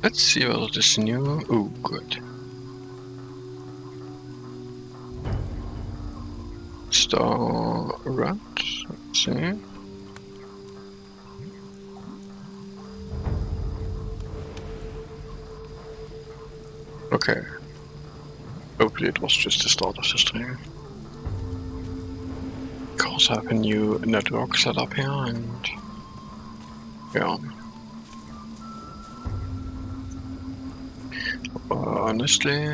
Let's see what is new. Oh, good. Start. Let's see. Okay. Hopefully it was just the start of the stream. Because I have a new network set up here and yeah. Honestly,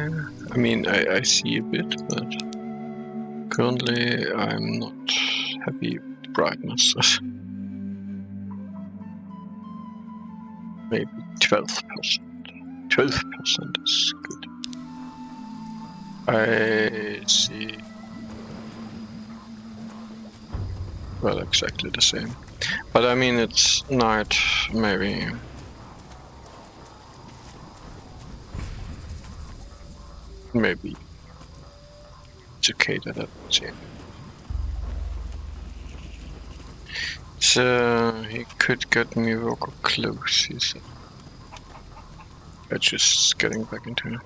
I mean I see a bit, but currently I'm not happy with brightness. Maybe 12%. 12% is good. I see. Well, exactly the same. But I mean, it's night, maybe. Maybe. It's okay that I see. So, he could get me real close, he said. I'm just getting back into it.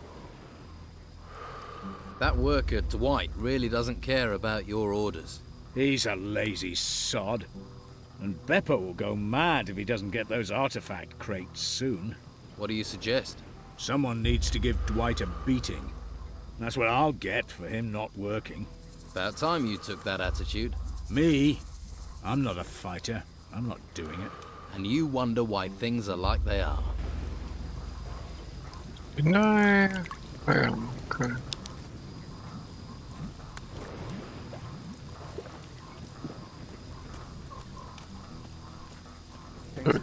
That worker, Dwight, really doesn't care about your orders. He's a lazy sod. And Beppo will go mad if he doesn't get those artifact crates soon. What do you suggest? Someone needs to give Dwight a beating. That's what I'll get for him not working. About time you took that attitude. Me? I'm not a fighter. I'm not doing it. And you wonder why things are like they are. No. Okay.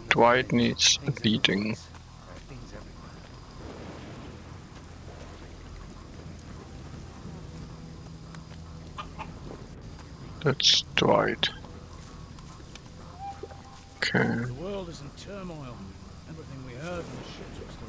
Dwight needs a beating. That's Dwight. Okay. The world is in turmoil. Everything we heard when the ships were still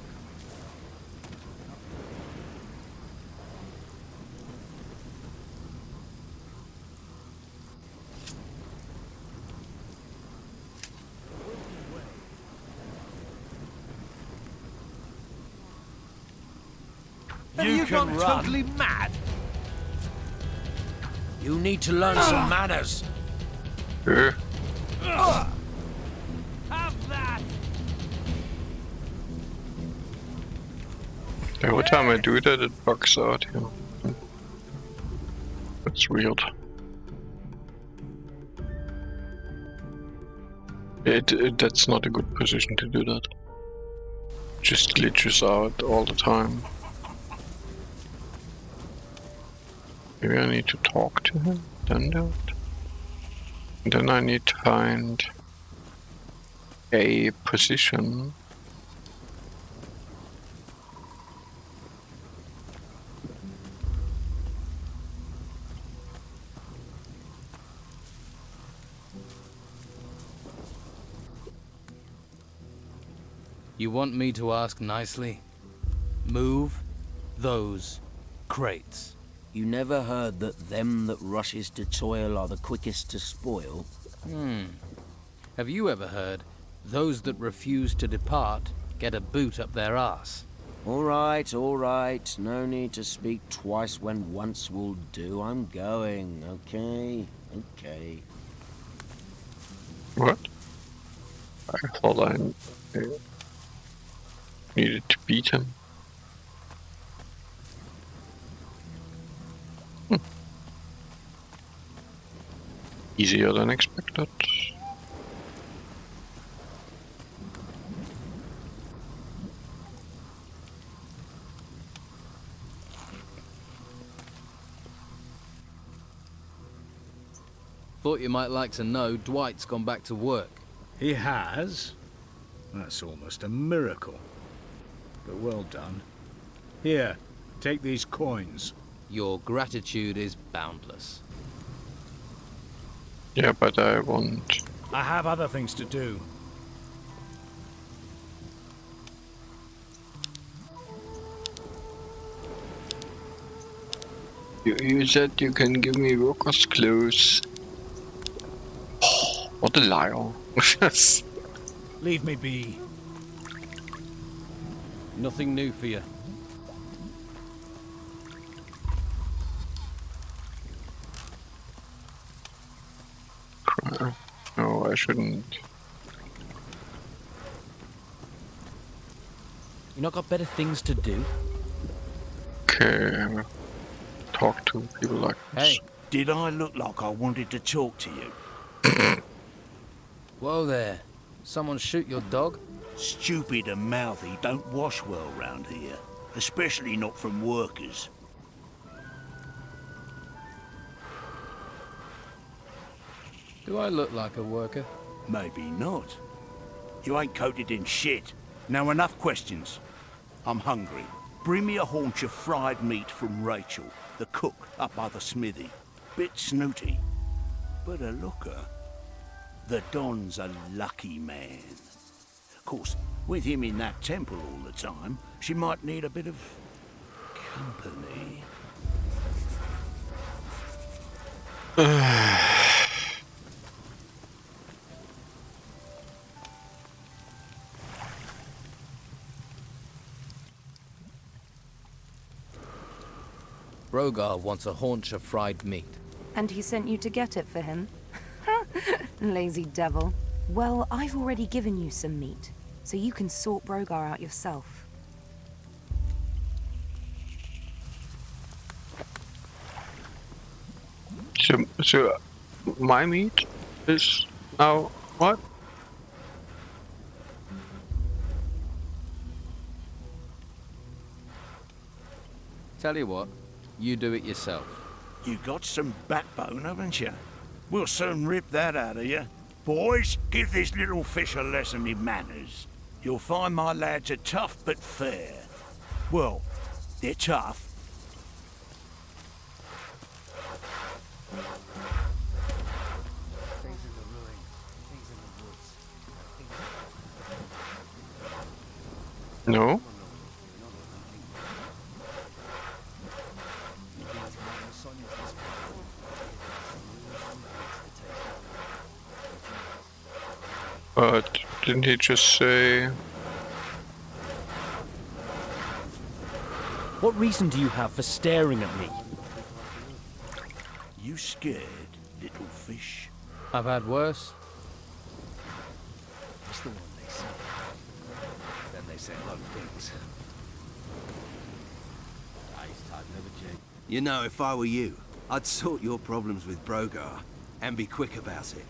coming. You can run. Totally mad. You need to learn some manners. Have that. Every time I do that, it bugs out here. That's weird. That's not a good position to do that. Just glitches out all the time. Maybe I need to talk to him, then do it. And then I need to find a position. You want me to ask nicely? Move those crates. You never heard that them that rushes to toil are the quickest to spoil? Have you ever heard those that refuse to depart get a boot up their arse? All right. No need to speak twice when once will do. I'm going, okay? Okay. What? I thought I needed to beat him. Easier than expected. Thought you might like to know Dwight's gone back to work. He has? That's almost a miracle. But well done. Here, take these coins. Your gratitude is boundless. Yeah, but I want... I have other things to do. You said you can give me workers' clothes. Oh, what a liar. Leave me be. Nothing new for you. No, I shouldn't. You not got better things to do? Okay, talk to people like this. Hey, Did I look like I wanted to talk to you? whoa there. Someone shoot your dog? Stupid and mouthy don't wash well round here. Especially not from workers. Do I look like a worker? Maybe not. You ain't coated in shit. Now enough questions. I'm hungry. Bring me a haunch of fried meat from Rachel, the cook up by the smithy. Bit snooty, but a looker. The Don's a lucky man. Of course, with him in that temple all the time, she might need a bit of company. Brogar wants a haunch of fried meat. And he sent you to get it for him? Lazy devil. Well, I've already given you some meat, so you can sort Brogar out yourself. So my meat is now what? Tell you what, you do it yourself. You got some backbone, haven't you? We'll soon rip that out of you. Boys, give this little fish a lesson in manners. You'll find my lads are tough but fair. Well, they're tough. No. But didn't he just say? What reason do you have for staring at me? You scared, little fish? I've had worse. That's the one they say. Then they say a lot of things. You know, if I were you, I'd sort your problems with Brogar and be quick about it.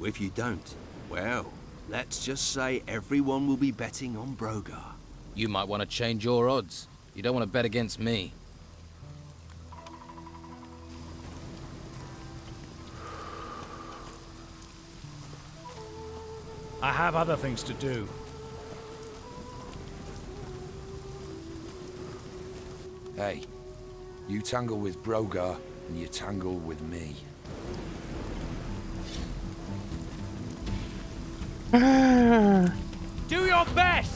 If you don't, well, let's just say everyone will be betting on Brogar. You might want to change your odds. You don't want to bet against me. I have other things to do. Hey, you tangle with Brogar, and you tangle with me. Do your best!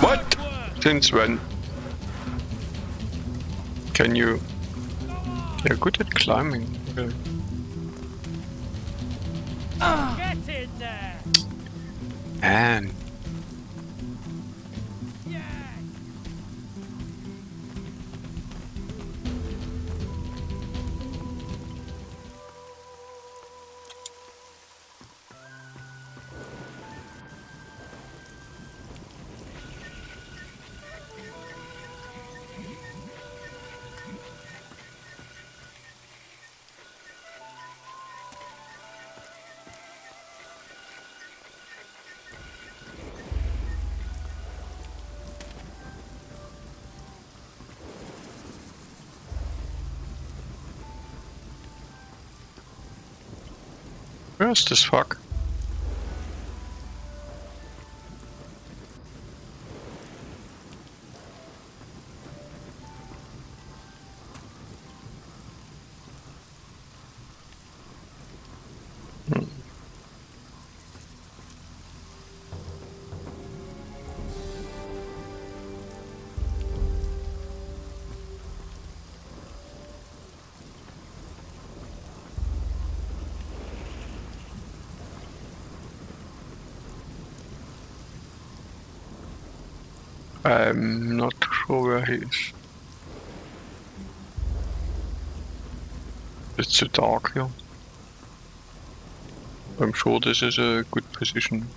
What? Since when? Can you? You're good at climbing. Okay. Get in there! Man. Where's this fuck? I'm not sure where he is. It's so dark here. I'm sure this is a good position.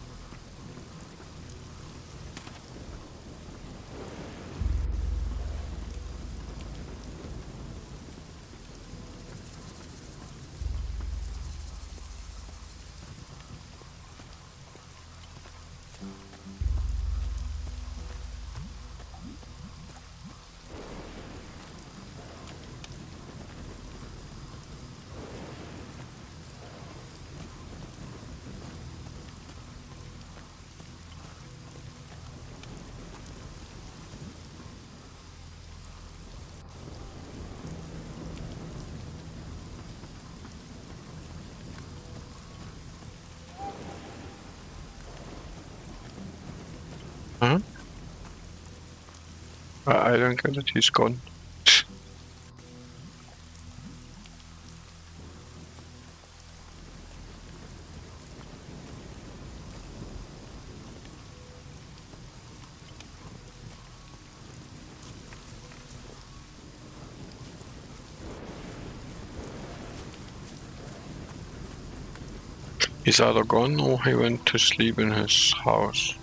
Huh? I don't get it, he's gone. He's either gone or he went to sleep in his house.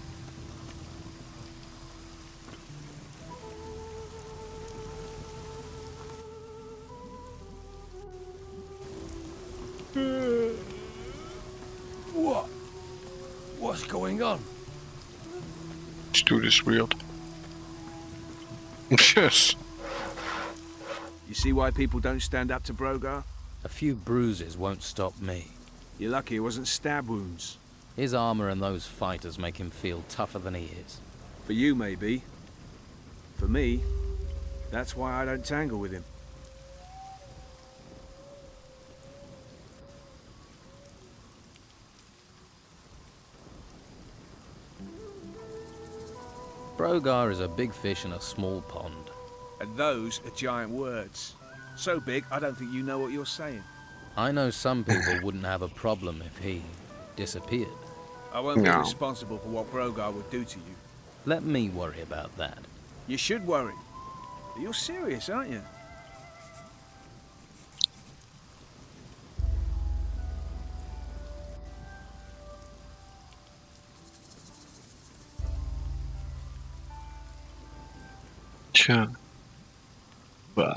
What's going on? This dude is weird. Yes. You see why people don't stand up to Brogar? A few bruises won't stop me. You're lucky it wasn't stab wounds. His armor and those fighters make him feel tougher than he is. For you, maybe. For me, that's why I don't tangle with him. Brogar is a big fish in a small pond. And those are giant words. So big, I don't think you know what you're saying. I know some people wouldn't have a problem if he disappeared. I won't be No. responsible for what Brogar would do to you. Let me worry about that. You should worry. But you're serious, aren't you? Tja. Bah.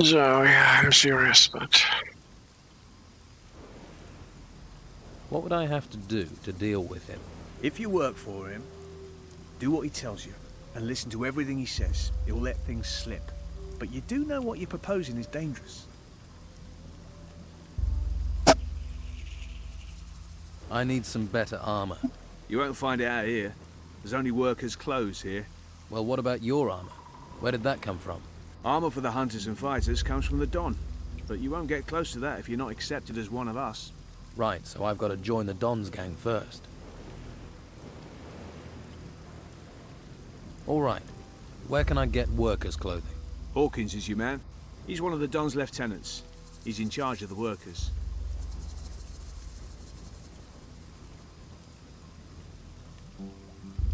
So, yeah, I'm serious, but... What would I have to do to deal with him? If you work for him, do what he tells you, and listen to everything he says. He'll let things slip. But you do know what you're proposing is dangerous. I need some better armor. You won't find it out here. There's only workers' clothes here. Well, what about your armor? Where did that come from? Armor for the hunters and fighters comes from the Don. But you won't get close to that if you're not accepted as one of us. Right, so I've got to join the Don's gang first. All right. Where can I get workers' clothing? Hawkins is your man. He's one of the Don's lieutenants. He's in charge of the workers.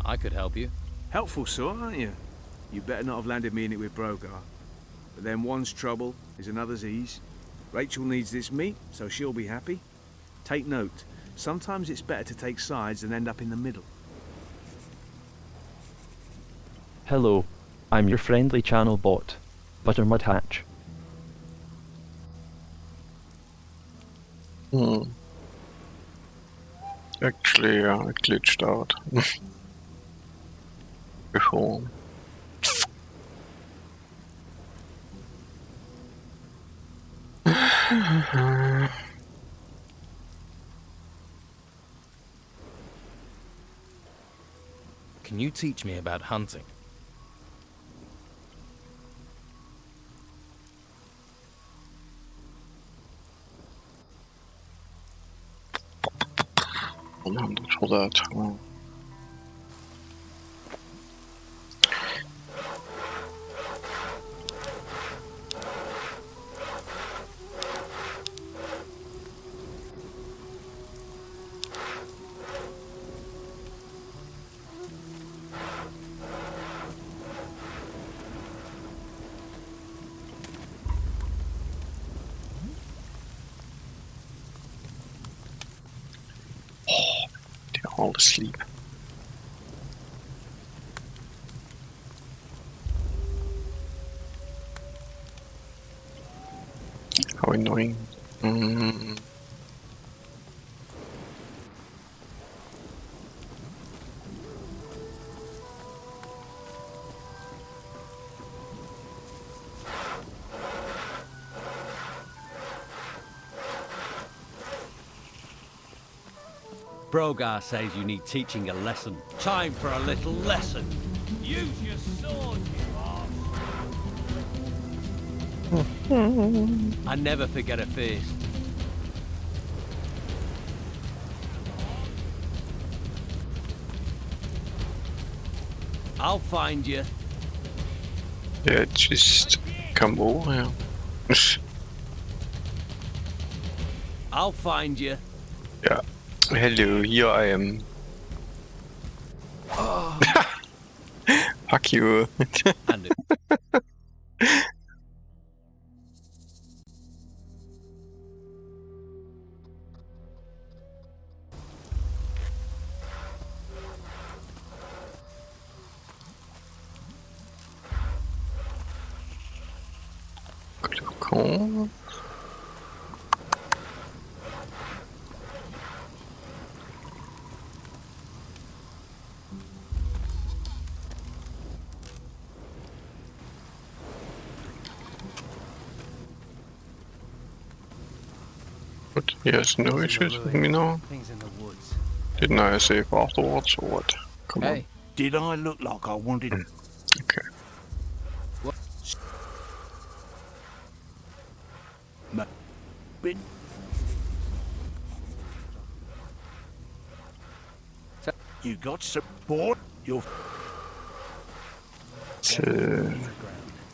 I could help you. Helpful sort, aren't you? You better not have landed me in it with Brogar. But then one's trouble is another's ease. Rachel needs this meat, so she'll be happy. Take note. Sometimes it's better to take sides than end up in the middle. Hello, I'm your friendly channel bot, Buttermud Hatch. Actually, I glitched out. Before. Can you teach me about hunting? For that. Oh. asleep. How annoying. Brogar says you need teaching a lesson. Time for a little lesson. Use your sword, you arse. I never forget a face. I'll find you. Yeah, just come over here. I'll find you. Yeah. Hello, here I am. Fuck you. And Cool. But he has no issues with me now. Things in the woods. Didn't I save afterwards or what? Come Hey, Did I look like I wanted... on. Okay. Bit... You got support? You're... So,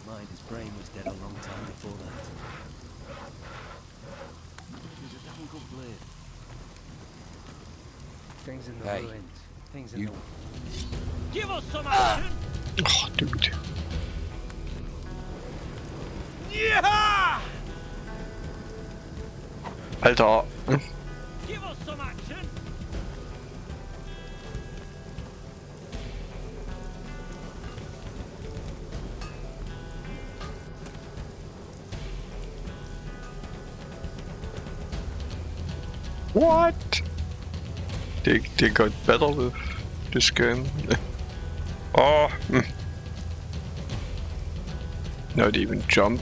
mind his brain was dead a long time before that. He's a damn good blade. Things in the Hey, ruins. Things in you- the... give us some action. oh, dude. Yeah! Alter. Give us some action. What? They got better with this game. Oh. Not even jump.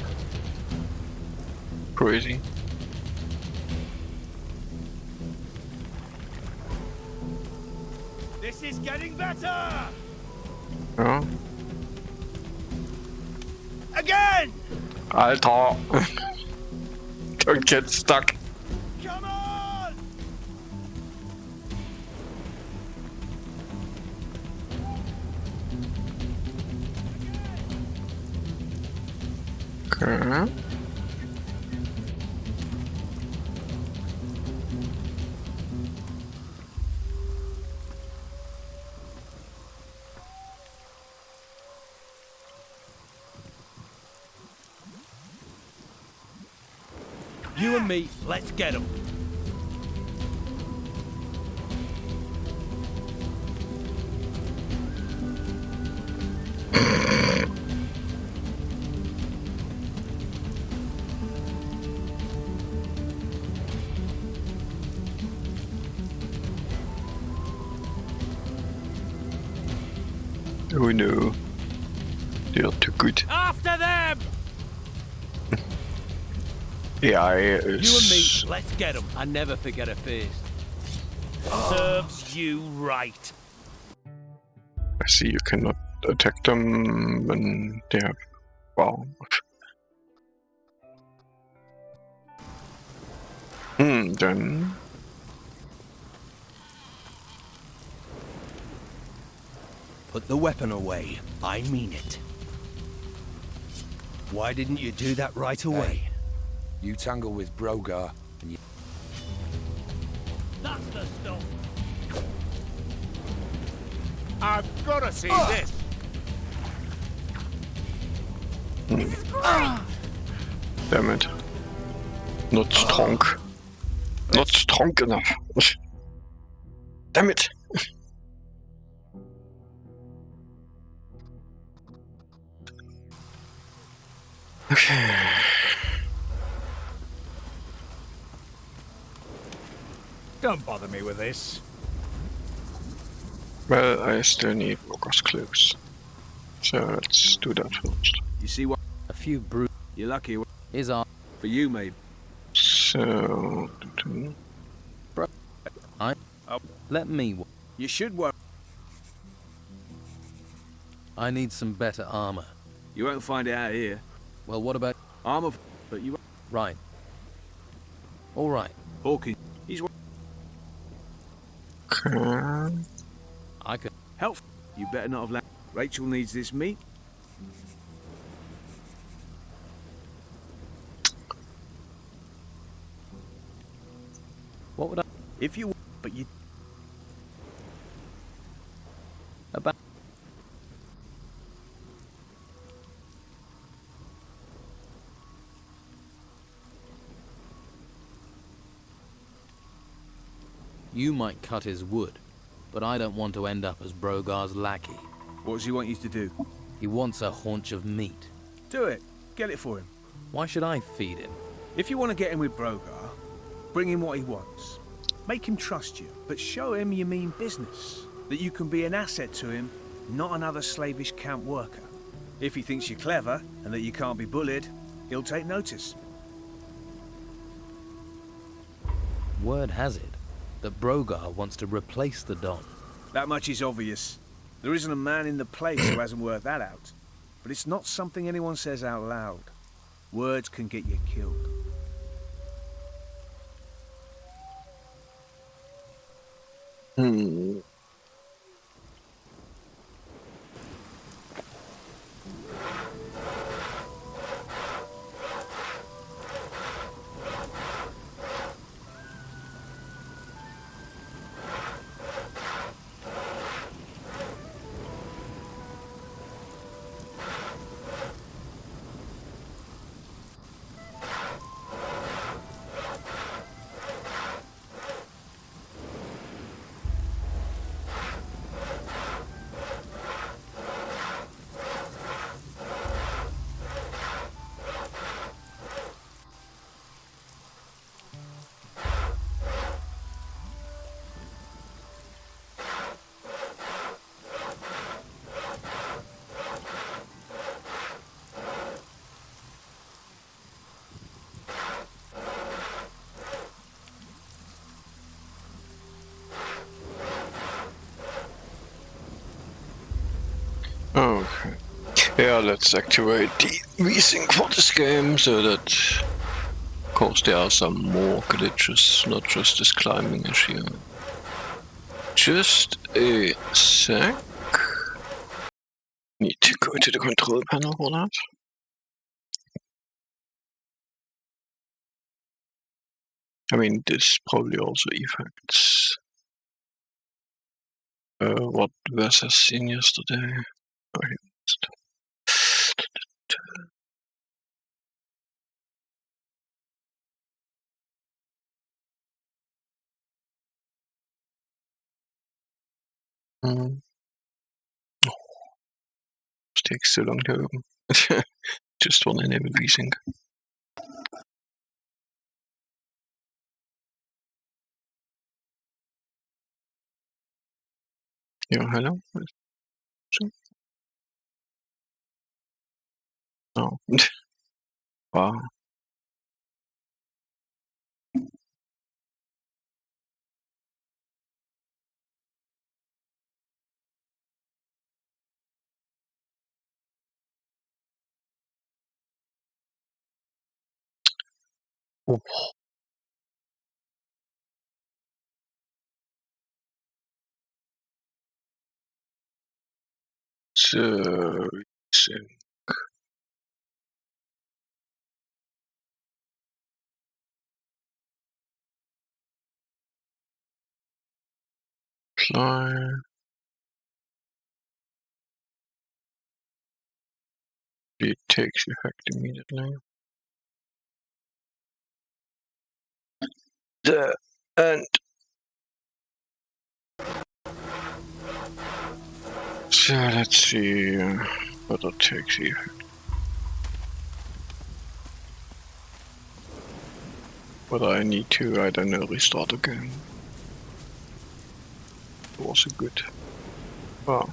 Crazy. This is getting better. Ja. Again. Alter. Don't get stuck. Come on. Okay. You and me, let's get them. Oh no. They're too good. After them. AI You and me, is... let's get them. I never forget a face. Serves you right. I see you cannot attack them when they have... Wow. Then... Put the weapon away. I mean it. Why didn't you do that right away? You tangle with Brogar, and you... That's the stuff. I've got to see this. Damn it. Not strong. Not strong enough. Damn it. Okay. Don't bother me with this. Well, I still need Brogar's clues. So let's do that first. You see what? A few brew You're lucky. is our For you, maybe. So... let me. You should worry. I need some better armor. You won't find it out here. Well, what about Armor, but you right? All right. Hawkins. He's Okay. I could. help. You better not have. Rachel needs this meat. What would I If you, but you. about? You might cut his wood, but I don't want to end up as Brogar's lackey. What does he want you to do? He wants a haunch of meat. Do it. Get it for him. Why should I feed him? If you want to get in with Brogar, bring him what he wants. Make him trust you, but show him you mean business. That you can be an asset to him, not another slavish camp worker. If he thinks you're clever and that you can't be bullied, he'll take notice. Word has it that Brogar wants to replace the Don. That much is obvious. There isn't a man in the place who hasn't worked that out. But it's not something anyone says out loud. Words can get you killed. Hmm. Okay. Yeah, let's activate the VSync for this game so that, of course, there are some more glitches, not just this climbing issue. Just a sec. Need to go to the control panel for that. I mean, this probably also affects what Wes has seen yesterday. Oh, he missed. Oh. This takes so long to open. Just want to enable VSync. Yeah, hello? Oh. Wow. Oh. So, VSync. Apply. It takes effect immediately. The end. So let's see what it takes effect. Whether I need to, I don't know, restart again. It was a good. Well,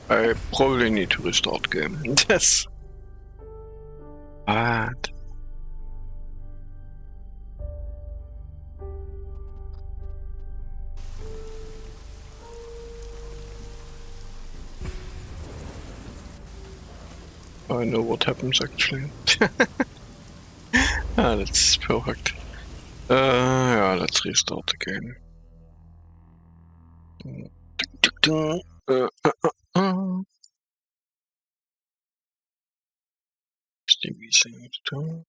I probably need to restart game. That's bad. I know what happens actually. That's perfect. Yeah, let's restart the game. Stevie sings too.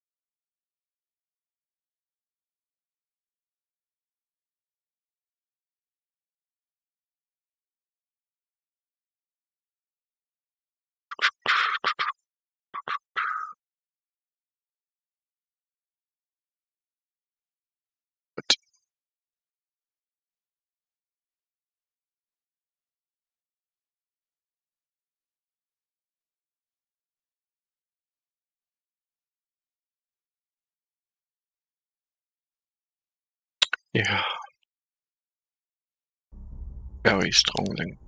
Yeah. Very strong language.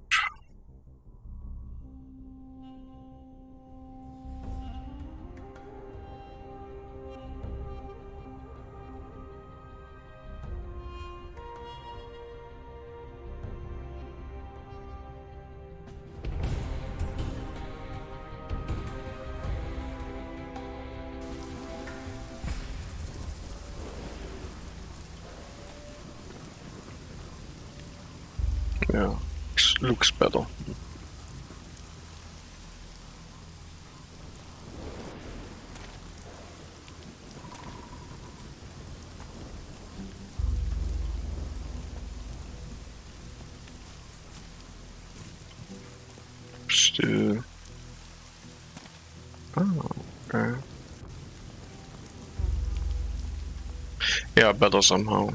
Yeah, looks better. Still. Oh, okay. Yeah, better somehow.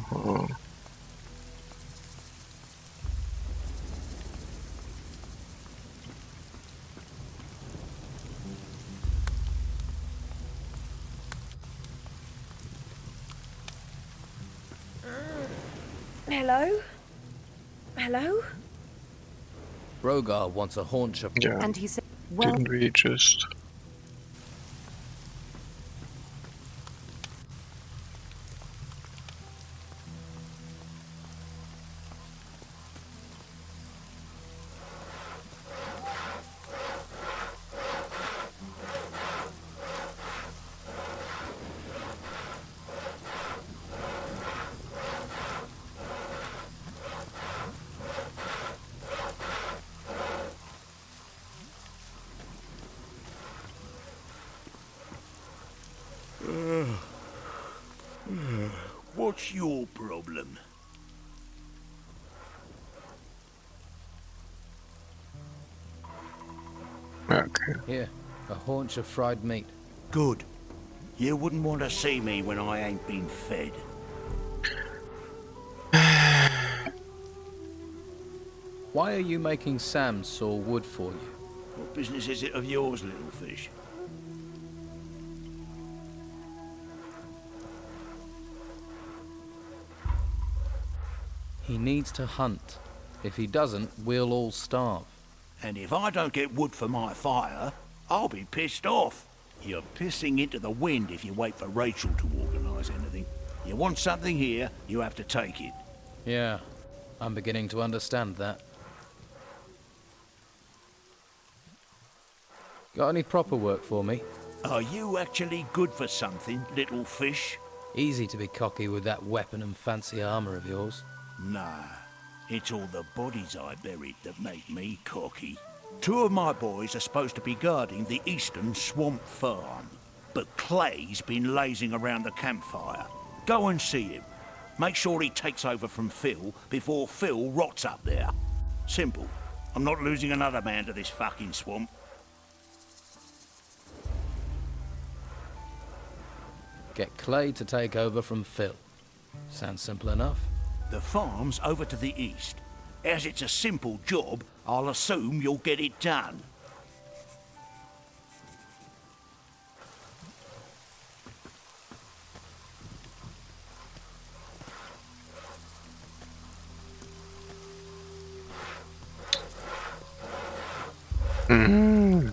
Hello? Hello? Brogar wants a hauncher. Yeah. And he said, well, Didn't we just? What's your problem? Okay. Here, a haunch of fried meat. Good. You wouldn't want to see me when I ain't been fed. Why are you making Sam saw wood for you? What business is it of yours, little fish? He needs to hunt. If he doesn't, we'll all starve. And if I don't get wood for my fire, I'll be pissed off. You're pissing into the wind if you wait for Rachel to organise anything. You want something here, you have to take it. Yeah, I'm beginning to understand that. Got any proper work for me? Are you actually good for something, little fish? Easy to be cocky with that weapon and fancy armor of yours. Nah, it's all the bodies I buried that make me cocky. 2 of my boys are supposed to be guarding the eastern swamp farm, but Clay's been lazing around the campfire. Go and see him. Make sure he takes over from Phil before Phil rots up there. Simple. I'm not losing another man to this fucking swamp. Get Clay to take over from Phil. Sounds simple enough. The farm's over to the east. As it's a simple job, I'll assume you'll get it done. Mm.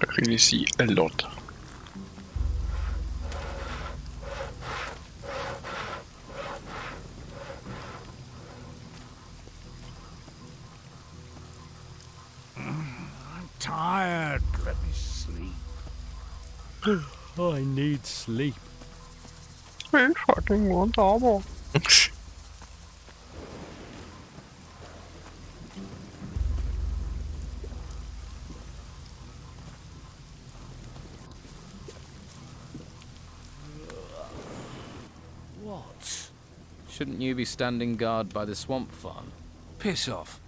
I really see a lot. I'm tired. Let me sleep. I need sleep. I fucking want armor. What? Shouldn't you be standing guard by the swamp farm? Piss off.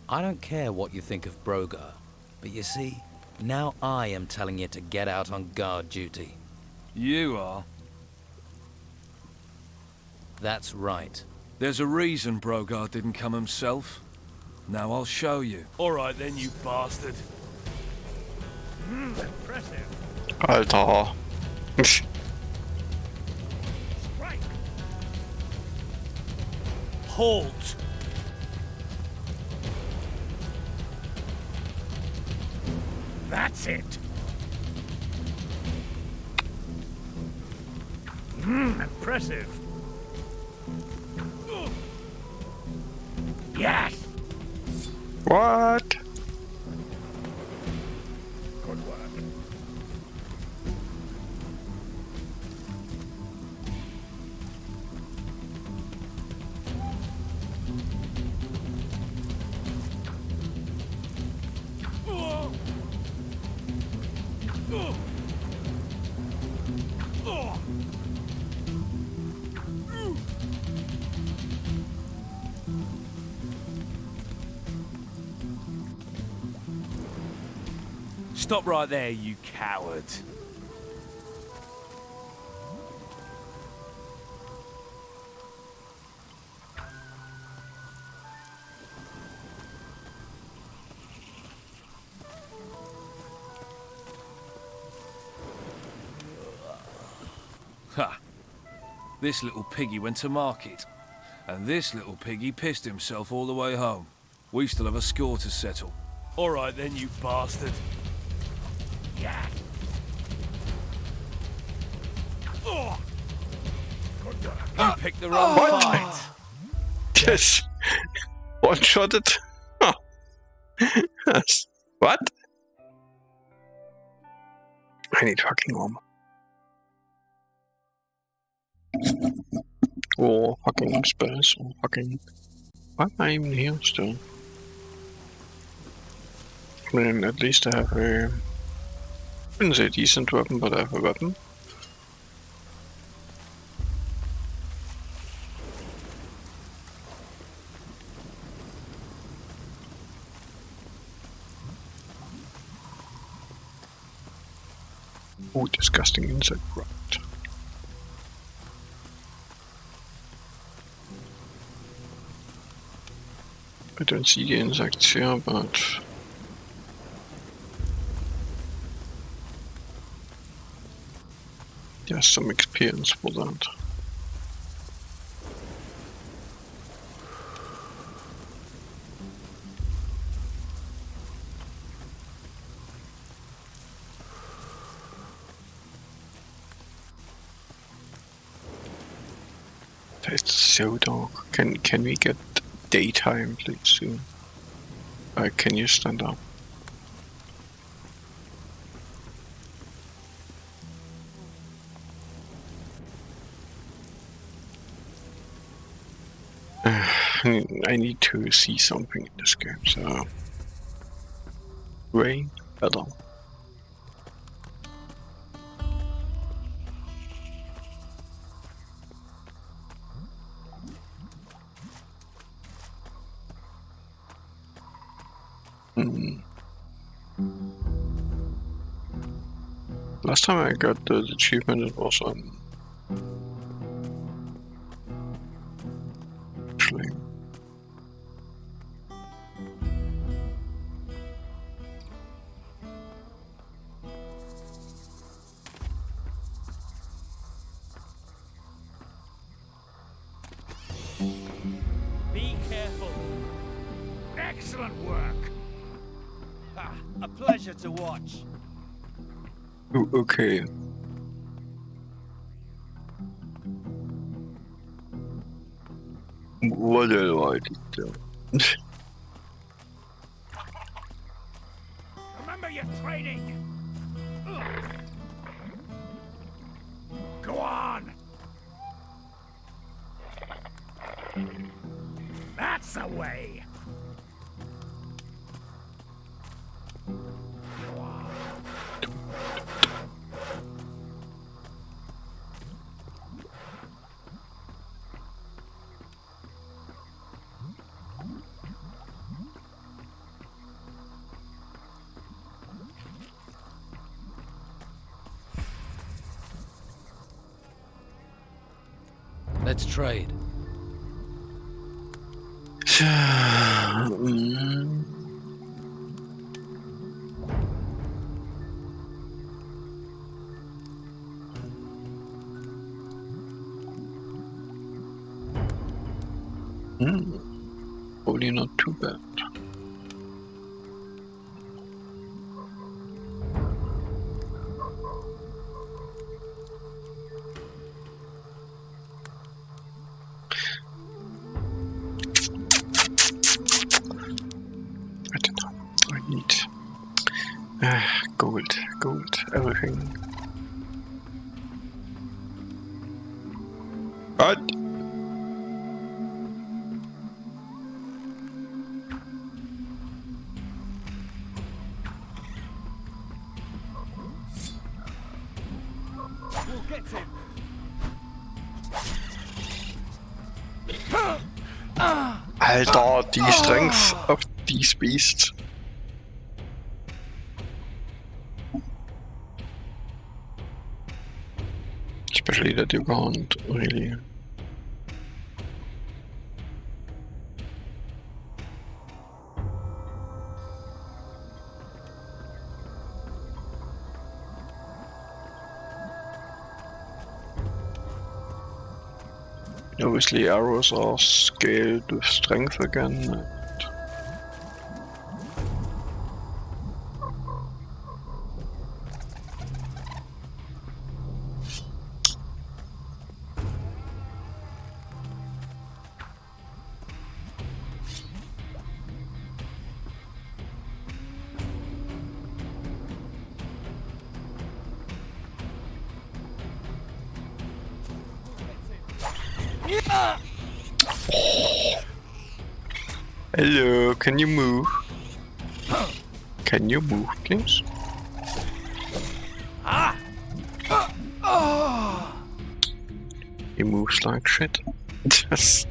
I don't care what you think of Brogar, but you see, now I am telling you to get out on guard duty. You are. That's right. There's a reason Brogar didn't come himself. Now I'll show you. All right then, you bastard. Impressive. Alter. Strike. Halt. That's it. Impressive. Yes. What? Good work. Stop right there, you coward. Ha! This little piggy went to market. And this little piggy pissed himself all the way home. We still have a score to settle. All right then, you bastard. Yeah. Oh. Good work. You picked the wrong fight. Yes. One-shotted. Huh. Yes. What? I need fucking armor. Or fucking spells, or fucking... Why am I even here still? I mean, at least I have a... I wouldn't say decent weapon, but I have a weapon. Oh, disgusting insect rot. I don't see the insects here, but... there's some experience for that. It's so dark. Can we get daytime, please, soon? Can you stand up? I need to see something in this game, so... Rain? Better. Last time I got the achievement, it was on Excellent work. A pleasure to watch. Oh, okay. What do I do? Remember your training. Go on. That's the way. Go on. Let's trade. Probably not too bad. I don't know. I need gold, everything. What? We'll get him. Alter, the strength of these beasts. Especially that you can't really. Obviously arrows are scaled with strength again. Hello, can you move? Can you move, please? He moves like shit. Yes.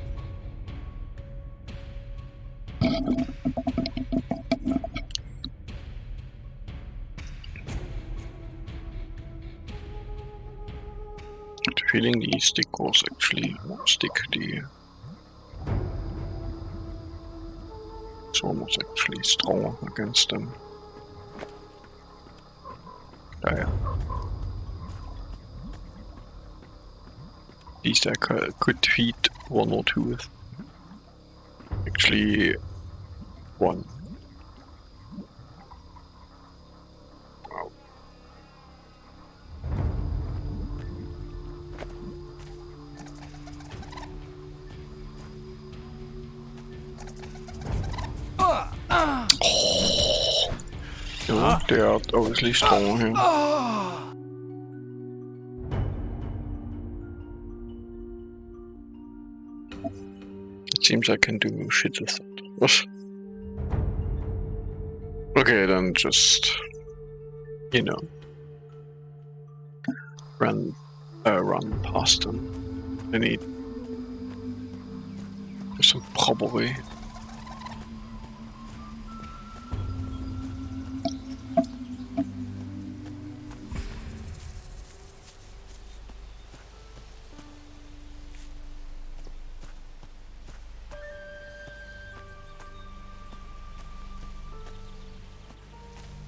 Feeling the stick was actually it's almost actually strong against them. Yeah. At least I could defeat one or two with. Actually, one. Wow. No, they are obviously strong here. It seems I can do shit with that. Okay, then just, you know, run past them. I need some probably.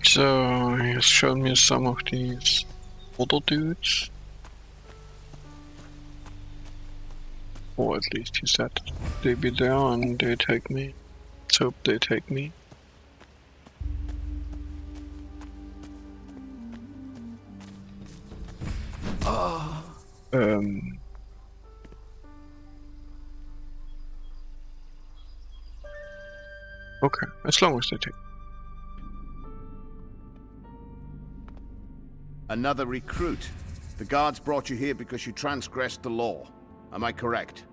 So he has shown me some of these other dudes. Or at least he said they'd be there and they take me. Let's hope they take me. Okay, as long as they take. Another recruit. The guards brought you here because you transgressed the law. Am I correct?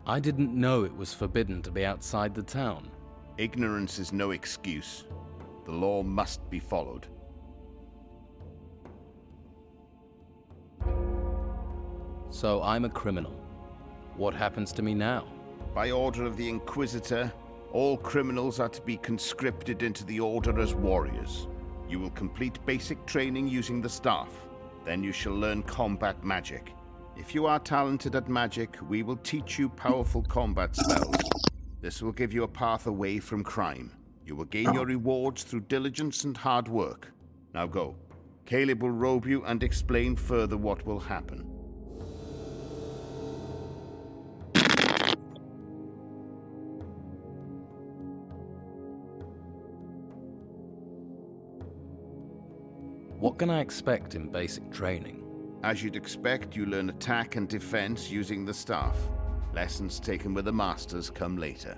I didn't know it was forbidden to be outside the town. Ignorance is no excuse. The law must be followed. So I'm a criminal. What happens to me now? By order of the Inquisitor, all criminals are to be conscripted into the Order as warriors. You will complete basic training using the staff. Then you shall learn combat magic. If you are talented at magic, we will teach you powerful combat spells. This will give you a path away from crime. You will gain your rewards through diligence and hard work. Now go. Caleb will robe you and explain further what will happen. What can I expect in basic training? As you'd expect, you learn attack and defense using the staff. Lessons taken with the masters come later.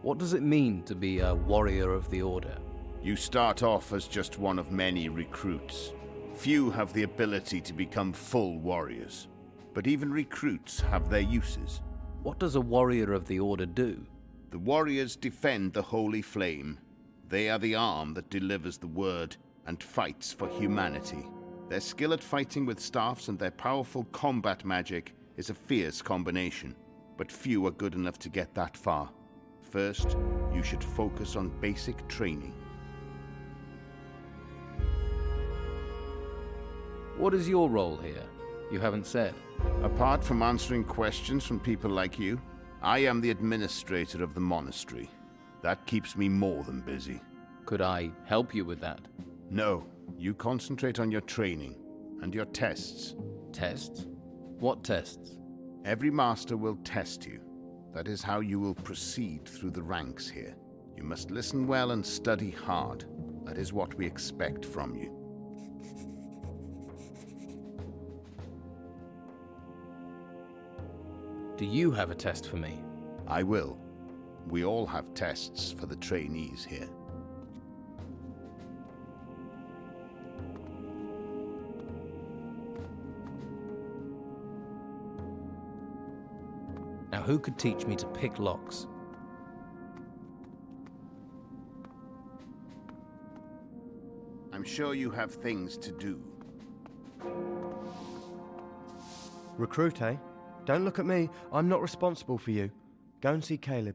What does it mean to be a warrior of the Order? You start off as just one of many recruits. Few have the ability to become full warriors. But even recruits have their uses. What does a warrior of the Order do? The warriors defend the Holy Flame. They are the arm that delivers the word and fights for humanity. Their skill at fighting with staffs and their powerful combat magic is a fierce combination, but few are good enough to get that far. First, you should focus on basic training. What is your role here? You haven't said. Apart from answering questions from people like you, I am the administrator of the monastery. That keeps me more than busy. Could I help you with that? No, you concentrate on your training and your tests. Tests? What tests? Every master will test you. That is how you will proceed through the ranks here. You must listen well and study hard. That is what we expect from you. Do you have a test for me? I will. We all have tests for the trainees here. Now who could teach me to pick locks? I'm sure you have things to do. Recruit, eh? Don't look at me. I'm not responsible for you. Go and see Caleb.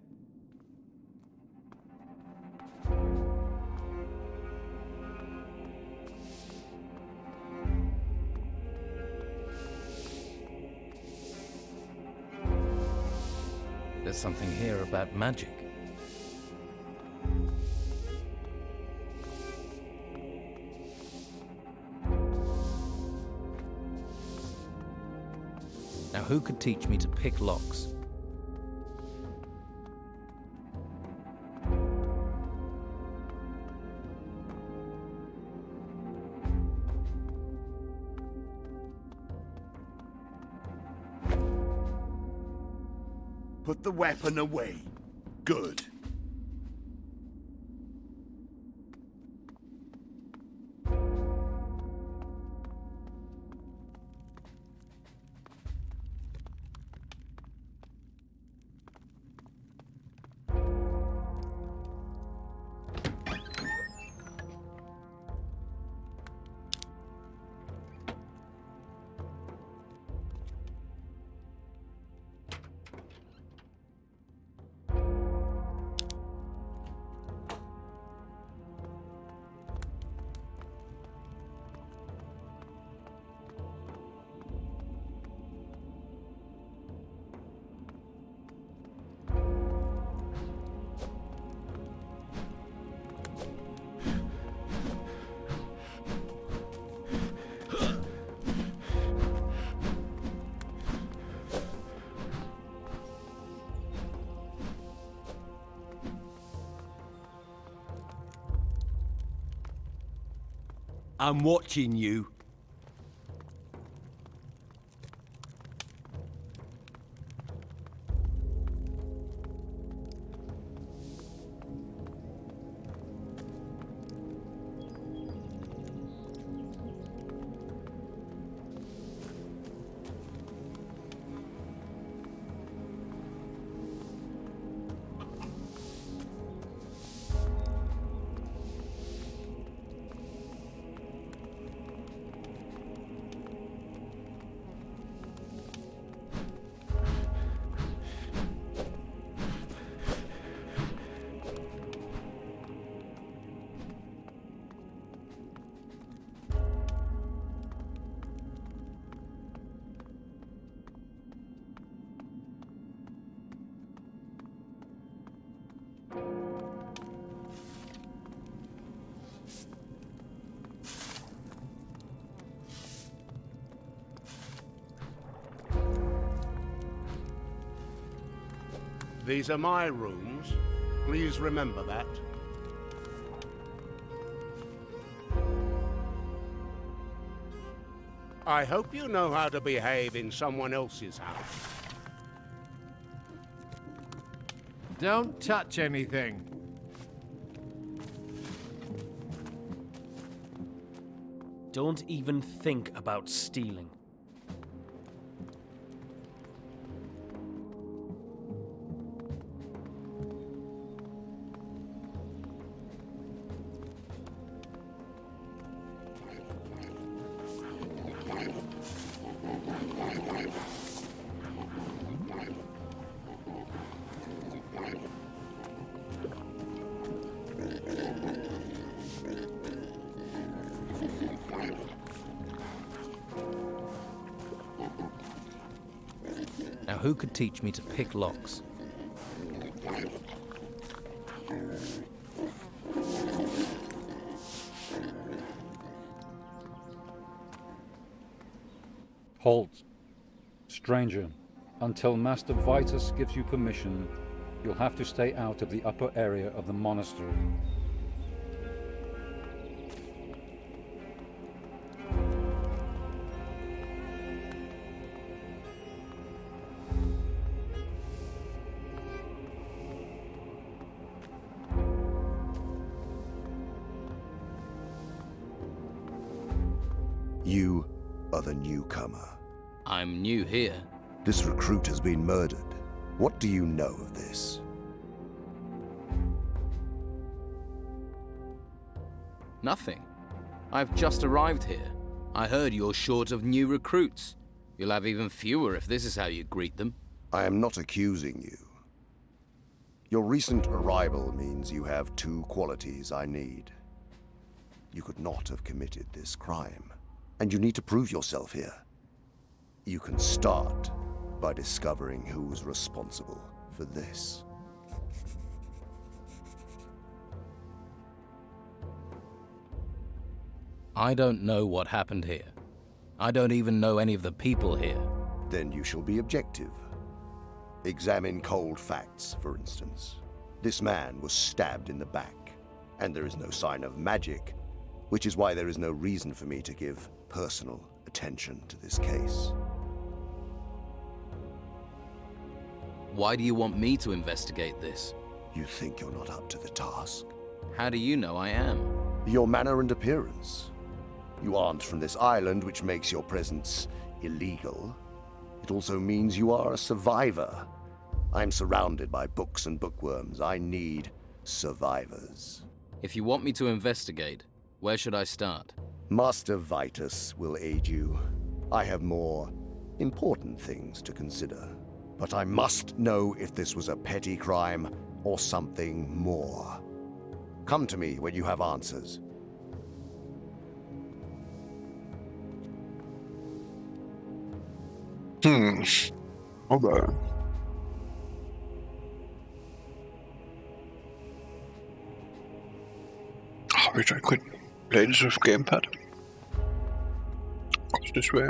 There's something here about magic. Now who could teach me to pick locks? Put the weapon away. Good. I'm watching you. These are my rooms. Please remember that. I hope you know how to behave in someone else's house. Don't touch anything. Don't even think about stealing. Now who could teach me to pick locks? Halt. Stranger, until Master Vitus gives you permission, you'll have to stay out of the upper area of the monastery. You are the newcomer. I'm new here. This recruit has been murdered. What do you know of this? Nothing. I've just arrived here. I heard you're short of new recruits. You'll have even fewer if this is how you greet them. I am not accusing you. Your recent arrival means you have two qualities I need. You could not have committed this crime, and you need to prove yourself here. You can start by discovering who's responsible for this. I don't know what happened here. I don't even know any of the people here. Then you shall be objective. Examine cold facts, for instance. This man was stabbed in the back, and there is no sign of magic, which is why there is no reason for me to give personal attention to this case. Why do you want me to investigate this? You think you're not up to the task? How do you know I am? Your manner and appearance. You aren't from this island, which makes your presence illegal. It also means you are a survivor. I'm surrounded by books and bookworms. I need survivors. If you want me to investigate, where should I start? Master Vitus will aid you. I have more important things to consider. But I must know if this was a petty crime or something more. Come to me when you have answers. Okay. I wish I could play this with gamepad. Goes this way.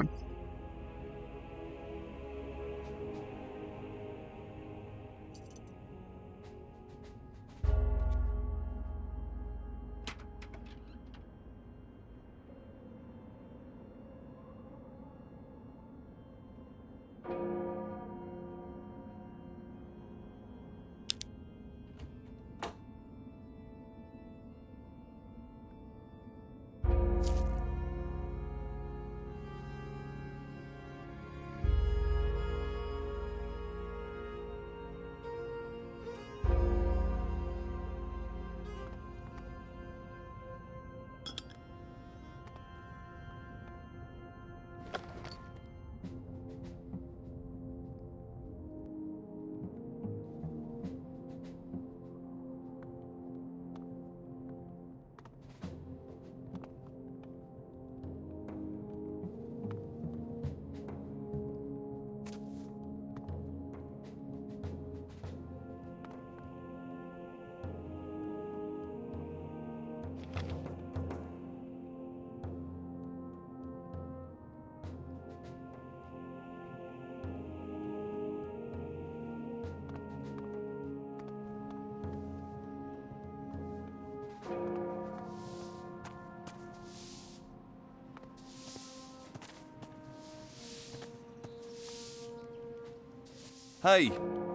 Hey,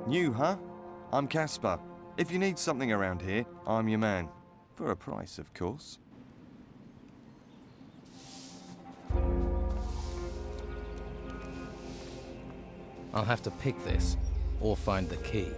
new, huh? I'm Caspar. If you need something around here, I'm your man. For a price, of course. I'll have to pick this, or find the key.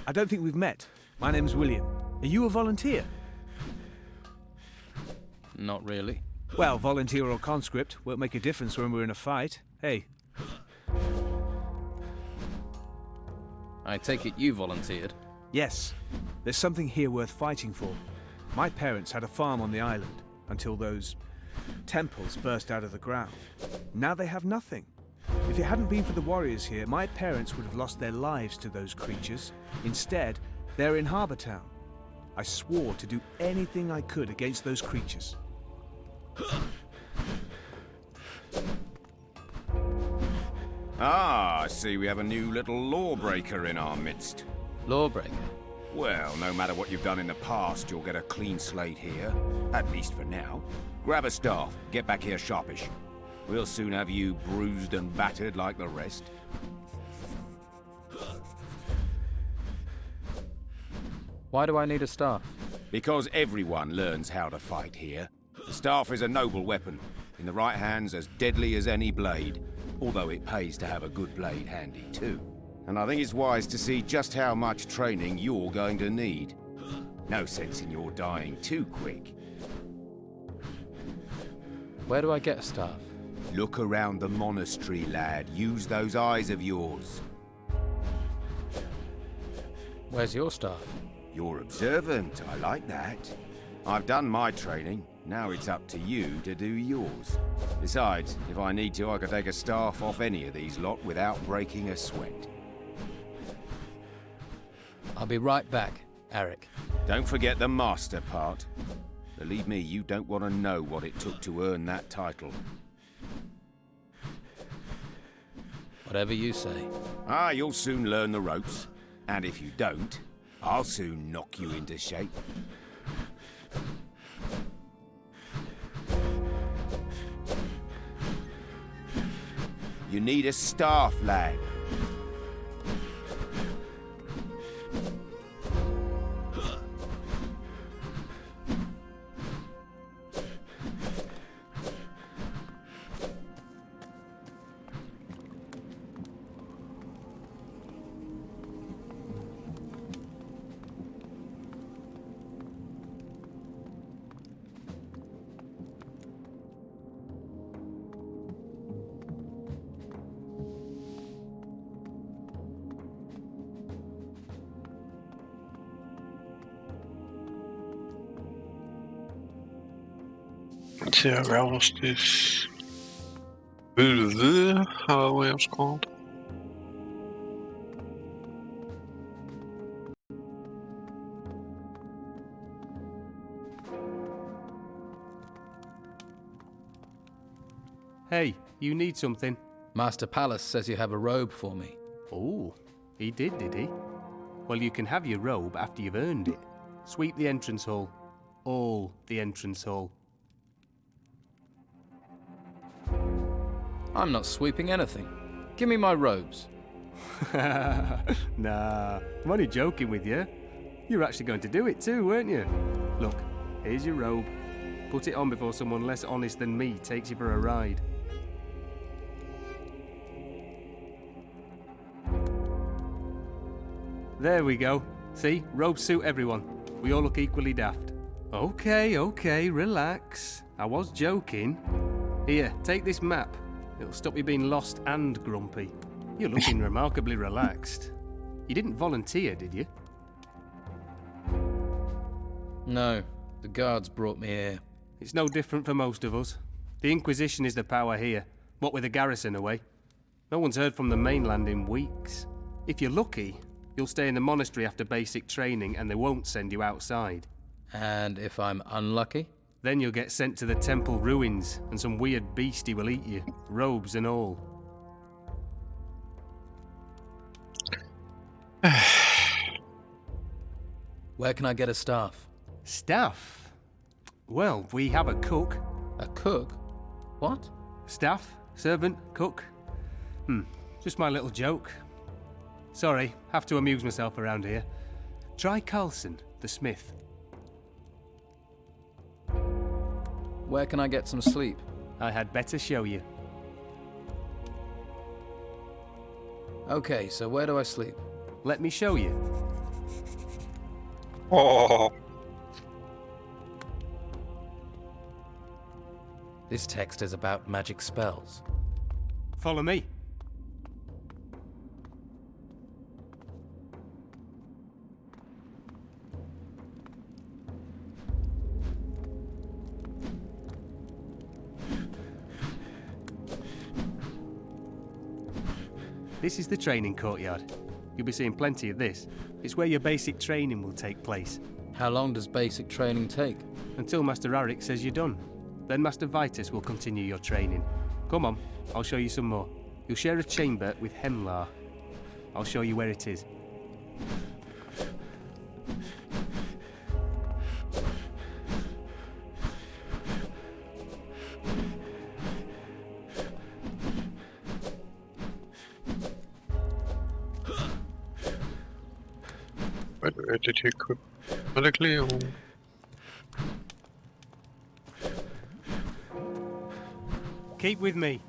I don't think we've met. My name's William. Are you a volunteer? Not really. Well, volunteer or conscript won't make a difference when we're in a fight. Hey. I take it you volunteered? Yes. There's something here worth fighting for. My parents had a farm on the island until those temples burst out of the ground. Now they have nothing. If it hadn't been for the warriors here, my parents would have lost their lives to those creatures. Instead, they're in Harbour Town. I swore to do anything I could against those creatures. Ah, I see we have a new little lawbreaker in our midst. Lawbreaker? Well, no matter what you've done in the past, you'll get a clean slate here. At least for now. Grab a staff, get back here sharpish. We'll soon have you bruised and battered like the rest. Why do I need a staff? Because everyone learns how to fight here. The staff is a noble weapon. In the right hands, as deadly as any blade. Although it pays to have a good blade handy too. And I think it's wise to see just how much training you're going to need. No sense in your dying too quick. Where do I get a staff? Look around the monastery, lad. Use those eyes of yours. Where's your staff? You're observant. I like that. I've done my training. Now it's up to you to do yours. Besides, if I need to, I could take a staff off any of these lot without breaking a sweat. I'll be right back, Eric. Don't forget the master part. Believe me, you don't want to know what it took to earn that title. Whatever you say. Ah, you'll soon learn the ropes. And if you don't, I'll soon knock you into shape. You need a staff, lad. Yeah, where was this? How it was called? Hey, you need something? Master Palace says you have a robe for me. Oh, he did he? Well, you can have your robe after you've earned it. Sweep the entrance hall. All the entrance hall. I'm not sweeping anything. Give me my robes. Nah, I'm only joking with you. You're actually going to do it too, weren't you? Look, here's your robe. Put it on before someone less honest than me takes you for a ride. There we go. See? Robes suit everyone. We all look equally daft. Okay, relax. I was joking. Here, take this map. It'll stop you being lost and grumpy. You're looking remarkably relaxed. You didn't volunteer, did you? No, the guards brought me here. It's no different for most of us. The Inquisition is the power here, what with the garrison away. No one's heard from the mainland in weeks. If you're lucky, you'll stay in the monastery after basic training and they won't send you outside. And if I'm unlucky? Then you'll get sent to the temple ruins and some weird beastie will eat you, robes and all. Where can I get a staff? Staff? Well, we have a cook. A cook? What? Staff, servant, cook. Just my little joke. Sorry, have to amuse myself around here. Try Carlson, the smith. Where can I get some sleep? I had better show you. Okay, so where do I sleep? Let me show you. Oh. This text is about magic spells. Follow me. This is the training courtyard. You'll be seeing plenty of this. It's where your basic training will take place. How long does basic training take? Until Master Arik says you're done. Then Master Vitus will continue your training. Come on, I'll show you some more. You'll share a chamber with Hemlar. I'll show you where it is. Where did he equip medically or? Keep with me.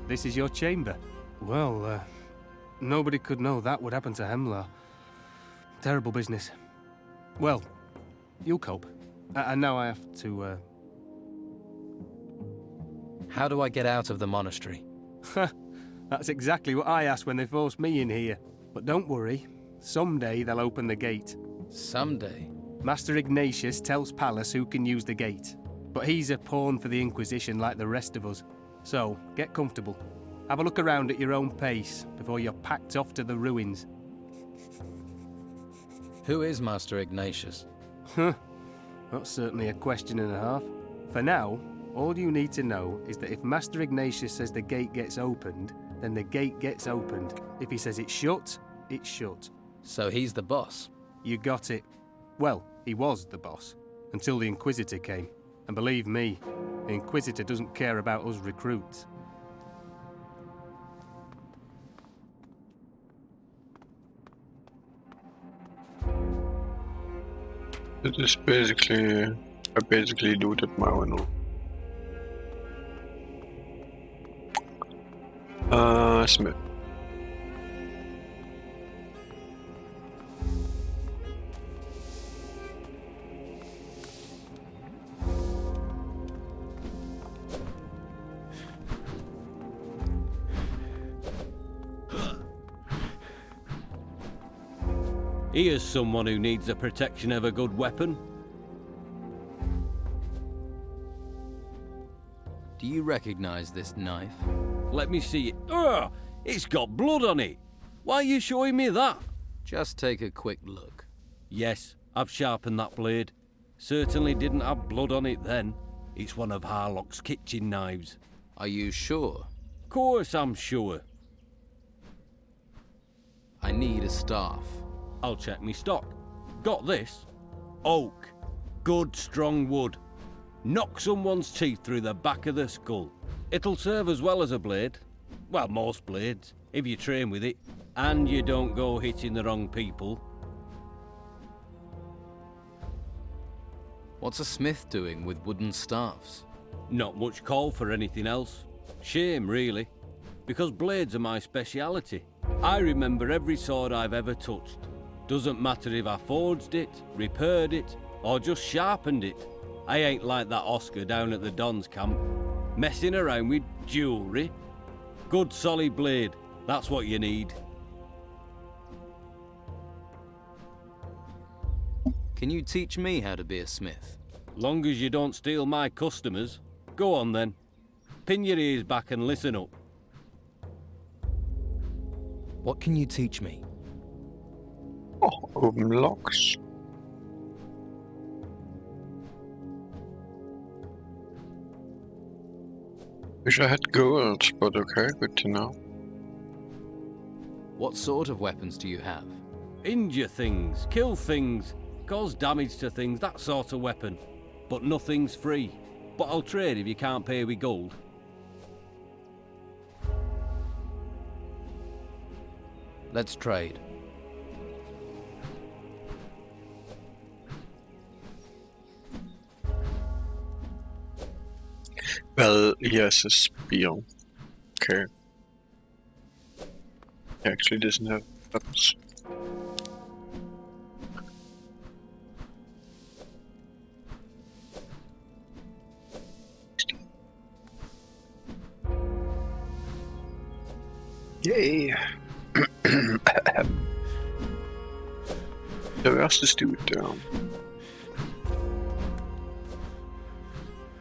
This is your chamber. Well, nobody could know that would happen to Hemlar. Terrible business. Well, you'll cope. And now I have to, How do I get out of the monastery? That's exactly what I asked when they forced me in here. But don't worry, someday they'll open the gate. Someday? Master Ignatius tells Pallas who can use the gate. But he's a pawn for the Inquisition like the rest of us. So, get comfortable. Have a look around at your own pace before you're packed off to the ruins. Who is Master Ignatius? That's certainly a question and a half. For now, all you need to know is that if Master Ignatius says the gate gets opened, then the gate gets opened. If he says it's shut, it's shut. So he's the boss? You got it. Well, he was the boss, until the Inquisitor came. And believe me, the Inquisitor doesn't care about us recruits. It is basically, I basically looted my own. Smith. Here's someone who needs the protection of a good weapon. Do you recognize this knife? Let me see it. Ugh! It's got blood on it. Why are you showing me that? Just take a quick look. Yes, I've sharpened that blade. Certainly didn't have blood on it then. It's one of Harlock's kitchen knives. Are you sure? Course I'm sure. I need a staff. I'll check me stock. Got this. Oak. Good strong wood. Knock someone's teeth through the back of the skull. It'll serve as well as a blade. Well, most blades, if you train with it, and you don't go hitting the wrong people. What's a smith doing with wooden staffs? Not much call for anything else. Shame, really, because blades are my speciality. I remember every sword I've ever touched. Doesn't matter if I forged it, repaired it, or just sharpened it. I ain't like that Oscar down at the Don's camp, messing around with jewellery. Good solid blade, that's what you need. Can you teach me how to be a smith? Long as you don't steal my customers. Go on then. Pin your ears back and listen up. What can you teach me? Oh, open locks. Wish I had gold, but okay, good to know. What sort of weapons do you have? Injure things, kill things, cause damage to things, that sort of weapon. But nothing's free. But I'll trade if you can't pay with gold. Let's trade. Well, yes, a spear. Okay. He actually doesn't have weapons. Yay! So where's this dude down?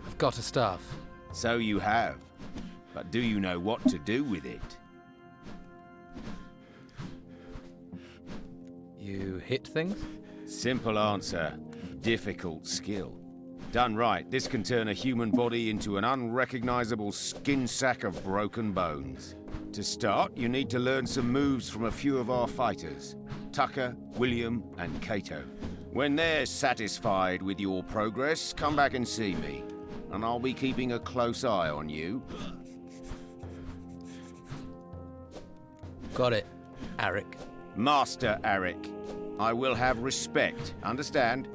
I've got a staff. So you have. But do you know what to do with it? You hit things? Simple answer. Difficult skill. Done right, this can turn a human body into an unrecognizable skin sack of broken bones. To start, you need to learn some moves from a few of our fighters. Tucker, William, and Cato. When they're satisfied with your progress, come back and see me. And I'll be keeping a close eye on you. Got it, Arik. Master Arik. I will have respect, understand?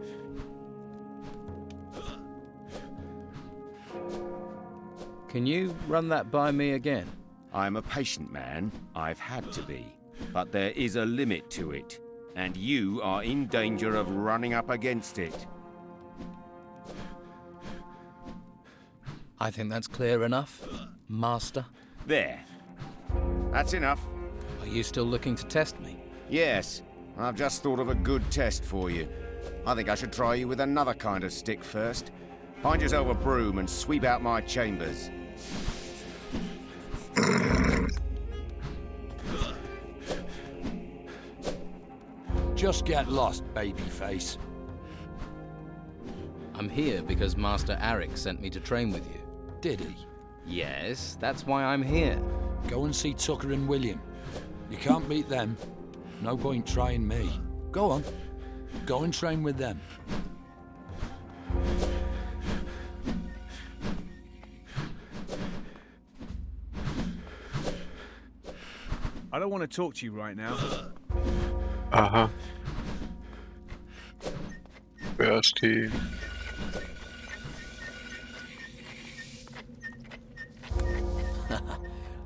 Can you run that by me again? I'm a patient man. I've had to be. But there is a limit to it. And you are in danger of running up against it. I think that's clear enough, Master. There. That's enough. Are you still looking to test me? Yes. I've just thought of a good test for you. I think I should try you with another kind of stick first. Find yourself a broom and sweep out my chambers. Just get lost, babyface. I'm here because Master Arik sent me to train with you. Did he? Yes, that's why I'm here. Go and see Tucker and William. You can't beat them. No point trying me. Go on. Go and train with them. I don't want to talk to you right now. Uh-huh. Where's the...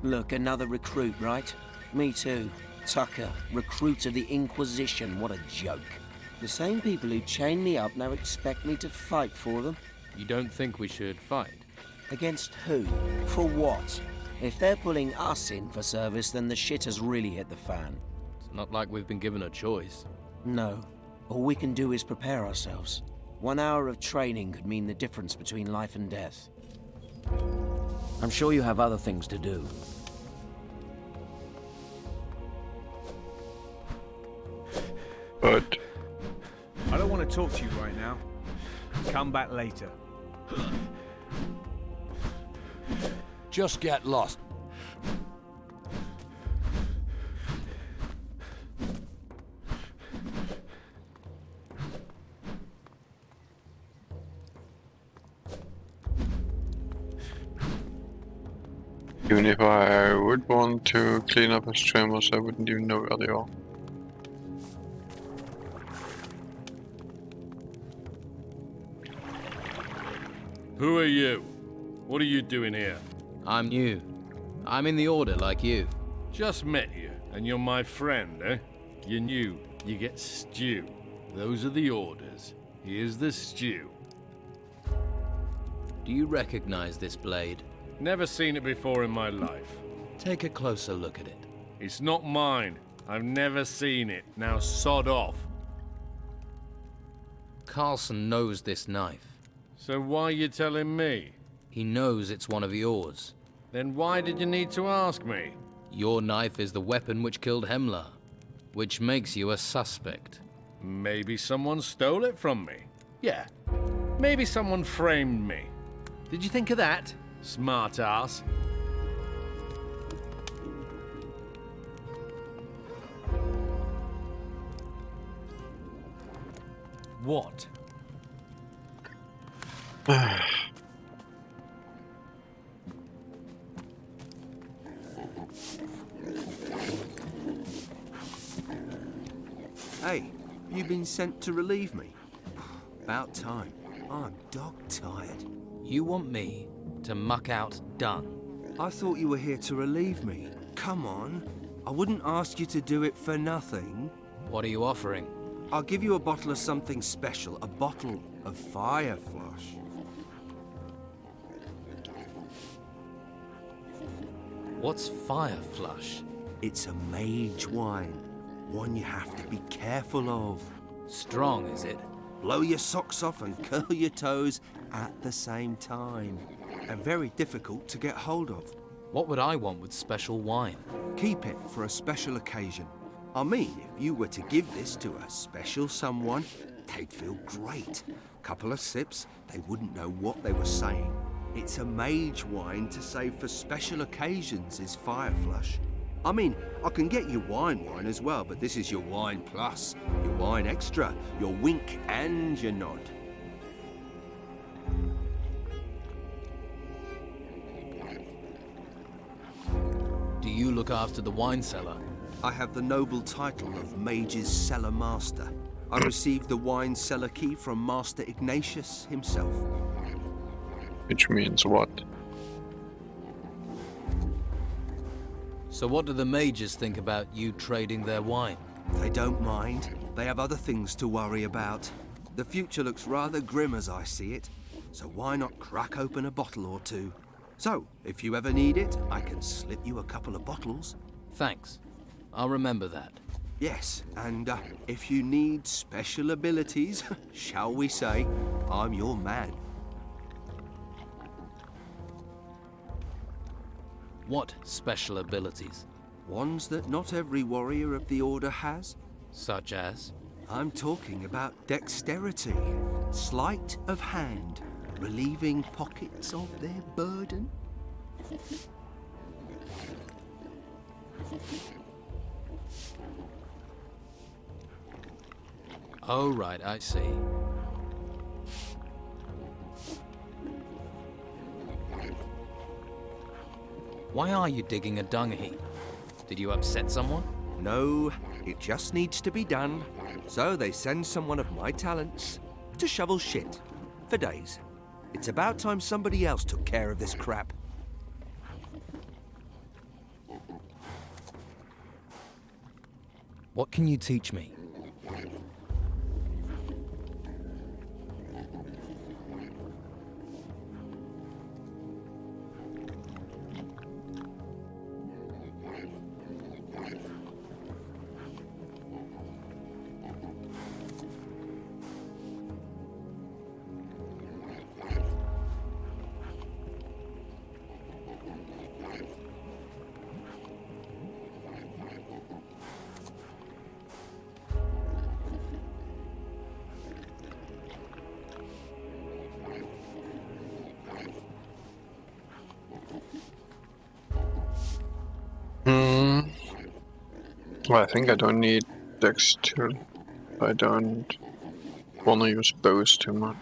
Look, another recruit, right? Me too. Tucker, recruit of the Inquisition. What a joke. The same people who chained me up now expect me to fight for them. You don't think we should fight? Against who? For what? If they're pulling us in for service, then the shit has really hit the fan. It's not like we've been given a choice. No. All we can do is prepare ourselves. 1 hour of training could mean the difference between life and death. I'm sure you have other things to do. But... I don't want to talk to you right now. Come back later. Just get lost. Even if I would want to clean up his chambers, I wouldn't even know where they are. Who are you? What are you doing here? I'm new. I'm in the Order like you. Just met you, and you're my friend, eh? You're new. You get stew. Those are the orders. Here's the stew. Do you recognize this blade? Never seen it before in my life. Take a closer look at it. It's not mine. I've never seen it. Now sod off. Carlson knows this knife. So why are you telling me? He knows it's one of yours. Then why did you need to ask me? Your knife is the weapon which killed Hemlar, which makes you a suspect. Maybe someone stole it from me. Yeah. Maybe someone framed me. Did you think of that? Smart ass. What? Hey, you been sent to relieve me? About time. I'm dog-tired. You want me to muck out dung? I thought you were here to relieve me. Come on. I wouldn't ask you to do it for nothing. What are you offering? I'll give you a bottle of something special. A bottle of Fire Flush. What's Fire Flush? It's a mage wine. One you have to be careful of. Strong, is it? Blow your socks off and curl your toes at the same time. And very difficult to get hold of. What would I want with special wine? Keep it for a special occasion. I mean, if you were to give this to a special someone, they'd feel great. Couple of sips, they wouldn't know what they were saying. It's a mage wine to save for special occasions, is Fire Flush. I mean, I can get you wine as well, but this is your wine plus, your wine extra, your wink and your nod. Do you look after the wine cellar? I have the noble title of Mage's Cellar Master. I received the wine cellar key from Master Ignatius himself. Which means what? So what do the mages think about you trading their wine? They don't mind. They have other things to worry about. The future looks rather grim as I see it, so why not crack open a bottle or two? So, if you ever need it, I can slip you a couple of bottles. Thanks. I'll remember that. Yes, and if you need special abilities, shall we say, I'm your man. What special abilities? Ones that not every warrior of the Order has. Such as? I'm talking about dexterity, sleight of hand, relieving pockets of their burden. Oh, right, I see. Why are you digging a dung heap? Did you upset someone? No, it just needs to be done. So they send someone of my talents to shovel shit for days. It's about time somebody else took care of this crap. What can you teach me? Well, I think I don't need dex too. I don't want to use bows too much.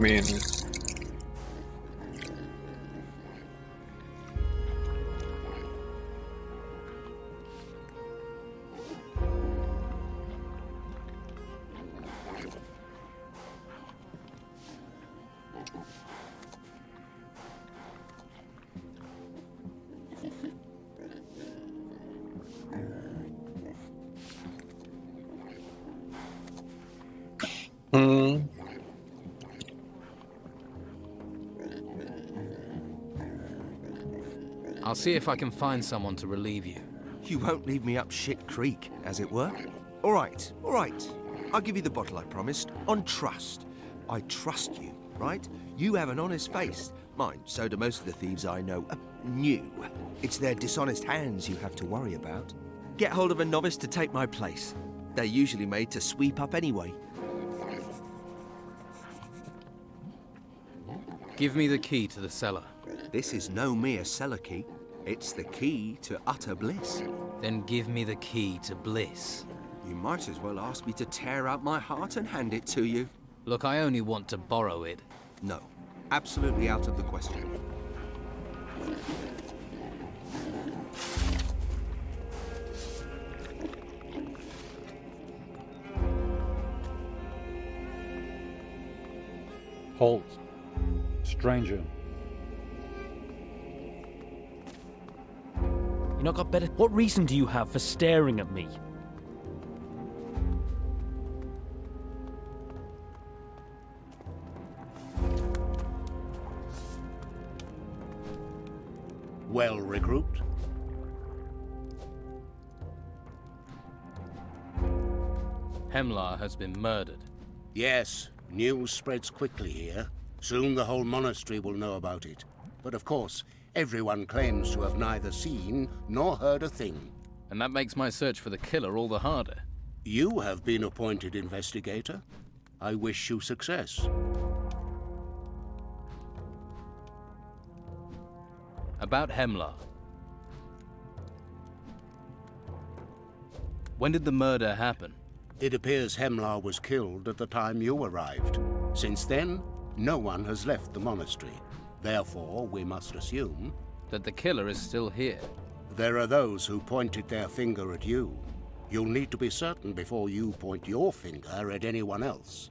mean... I'll see if I can find someone to relieve you. You won't leave me up shit creek, as it were. All right, all right. I'll give you the bottle I promised, on trust. I trust you, right? You have an honest face. Mine, so do most of the thieves I know. New. It's their dishonest hands you have to worry about. Get hold of a novice to take my place. They're usually made to sweep up anyway. Give me the key to the cellar. This is no mere cellar key. It's the key to utter bliss. Then give me the key to bliss. You might as well ask me to tear out my heart and hand it to you. Look, I only want to borrow it. No. Absolutely out of the question. Halt. Stranger. You not got better? What reason do you have for staring at me? Well, recruit? Hemlar has been murdered. Yes, news spreads quickly here. Soon the whole monastery will know about it. But of course, everyone claims to have neither seen nor heard a thing. And that makes my search for the killer all the harder. You have been appointed investigator. I wish you success. About Hemlar. When did the murder happen? It appears Hemlar was killed at the time you arrived. Since then, no one has left the monastery. Therefore, we must assume that the killer is still here. There are those who pointed their finger at you. You'll need to be certain before you point your finger at anyone else.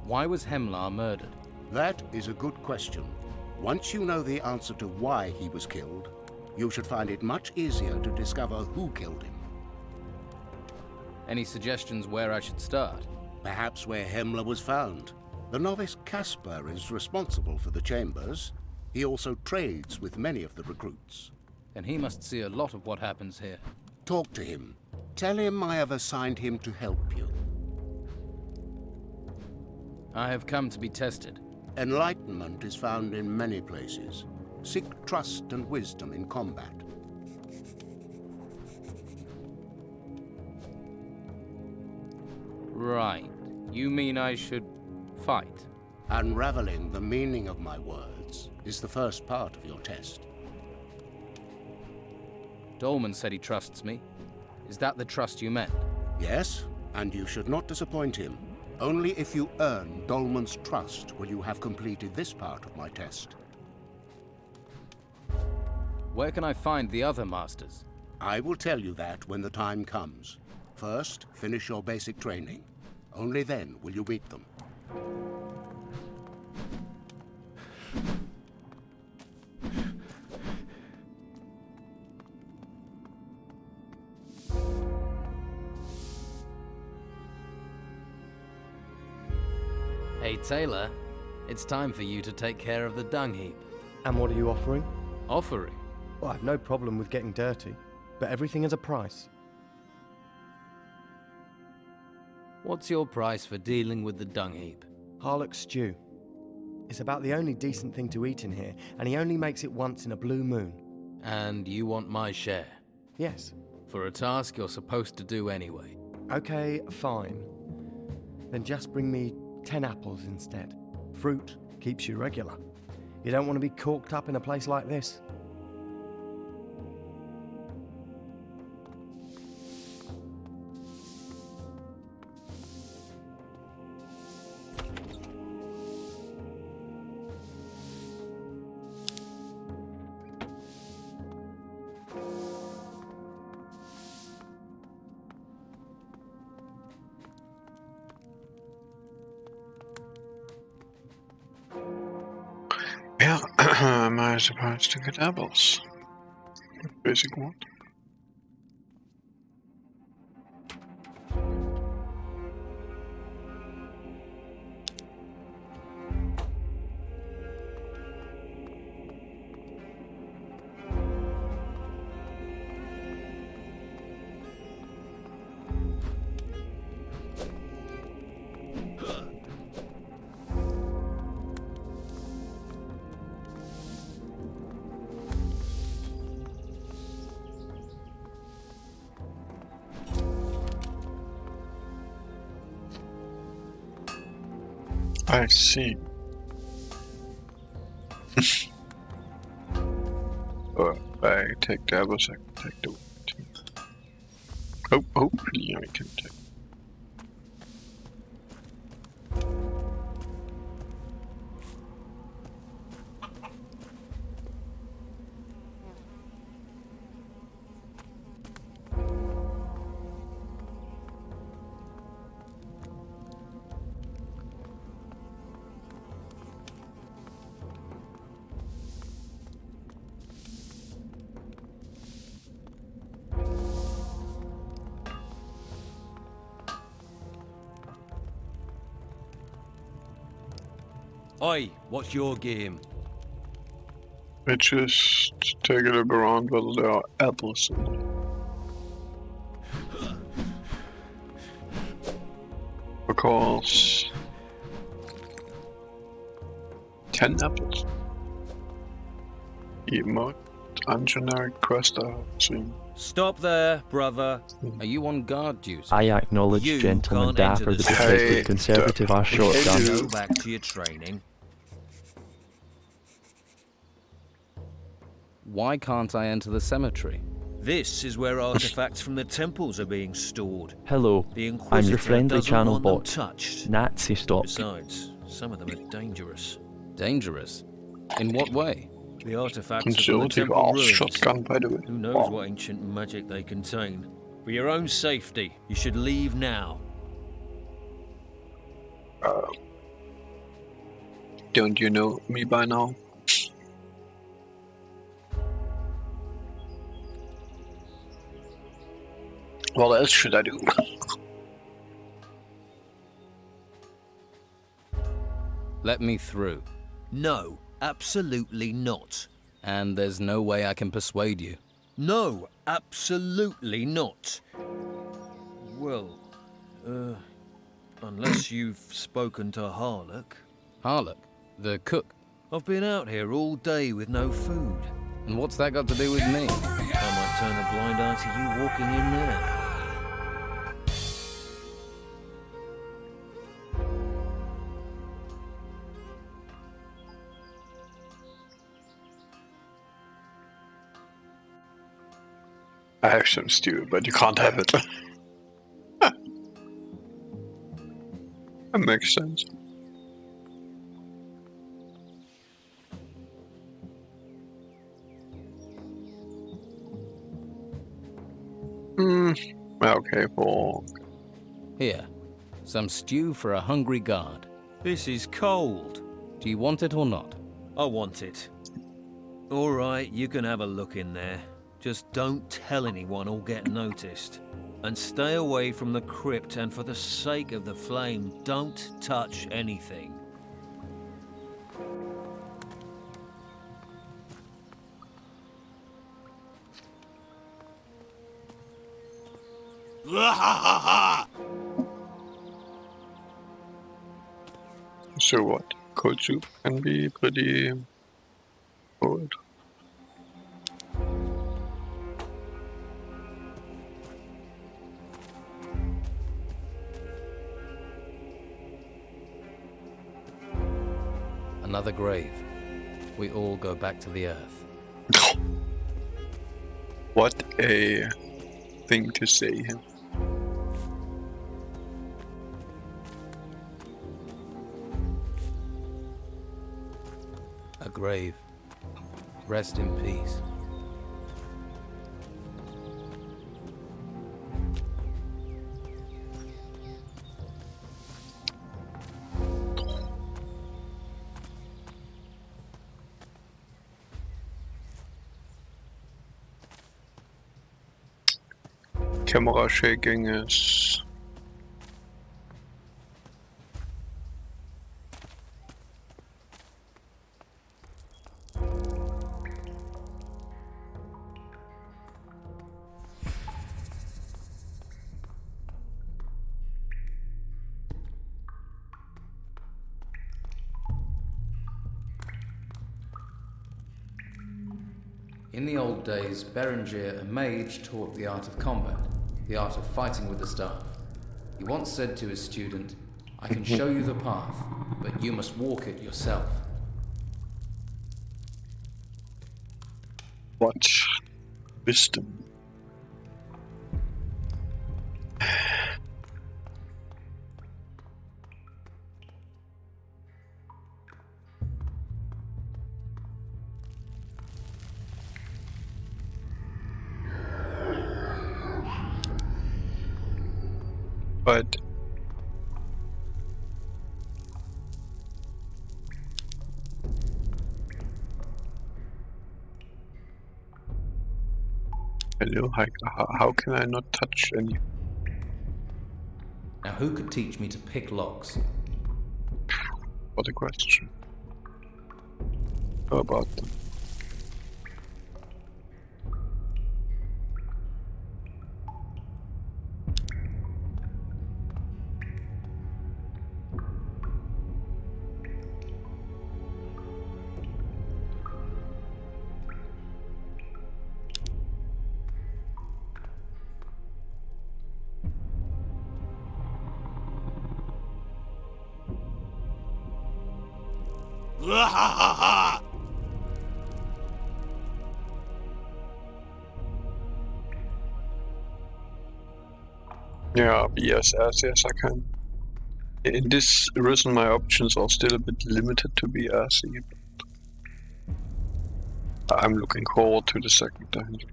Why was Hemlar murdered? That is a good question. Once you know the answer to why he was killed, you should find it much easier to discover who killed him. Any suggestions where I should start? Perhaps where Hemlar was found. The novice Caspar is responsible for the chambers. He also trades with many of the recruits. Then he must see a lot of what happens here. Talk to him. Tell him I have assigned him to help you. I have come to be tested. Enlightenment is found in many places. Seek trust and wisdom in combat. Right. You mean I should fight? Unraveling the meaning of my words is the first part of your test. Dolman said he trusts me. Is that the trust you meant? Yes, and you should not disappoint him. Only if you earn Dolman's trust will you have completed this part of my test. Where can I find the other masters? I will tell you that when the time comes. First, finish your basic training. Only then will you meet them. Hey, Taylor. It's time for you to take care of the dung heap. And what are you offering? Offering? Well, I've no problem with getting dirty, but everything has a price. What's your price for dealing with the dung heap? Harlock stew. It's about the only decent thing to eat in here, and he only makes it once in a blue moon. And you want my share? Yes. For a task you're supposed to do anyway. Okay, fine. Then just bring me 10 apples instead. Fruit keeps you regular. You don't want to be corked up in a place like this. am I supposed to get apples? Basic one. I see. I take the apples, I can take the wood. Hopefully I can take. Oi, what's your game? I just take a look around whether there are apples in there. Because 10 apples. The most ungeneric quest I've seen. Stop there, brother. Are you on guard duty? I acknowledge You Gentleman can't enter Dapper, the the protected city. conservative our shotgun. Go back to your training. Why can't I enter the cemetery? This is where artifacts from the temples are being stored. Hello, The I'm Inquisitor your friendly doesn't channel want them bot. touched. Nazi stop. Besides, some of them are dangerous. Dangerous? In what way? The artifacts are from the Conservative temple arse ruins. shotgun, by the way. Who knows what ancient magic they contain? For your own safety, you should leave now. Don't you know me by now? What else should I do? Let me through. No, absolutely not. And there's no way I can persuade you. No, absolutely not. Well, unless you've spoken to Harlock. Harlock? The cook? I've been out here all day with no food. And what's that got to do with me? I might turn a blind eye to you walking in there. I have some stew, but you can't have it. That makes sense. Okay, for... Here, some stew for a hungry guard. This is cold. Do you want it or not? I want it. All right, you can have a look in there. Just don't tell anyone or get noticed. And stay away from the crypt, and for the sake of the flame, don't touch anything. So what? Cold soup can be pretty cold. Another grave. We all go back to the earth. What a thing to say. A grave. Rest in peace. camera shaking is... In the old days, Berengier, a mage, taught the art of combat, the art of fighting with the staff. He once said to his student, "I can show you the path, but you must walk it yourself." What wisdom. But hello, how can I not touch any? Now who could teach me to pick locks? What a question. How about them? Yeah, yes, I can. In this Risen, my options are still a bit limited to be assy. I'm looking forward to the second dungeon.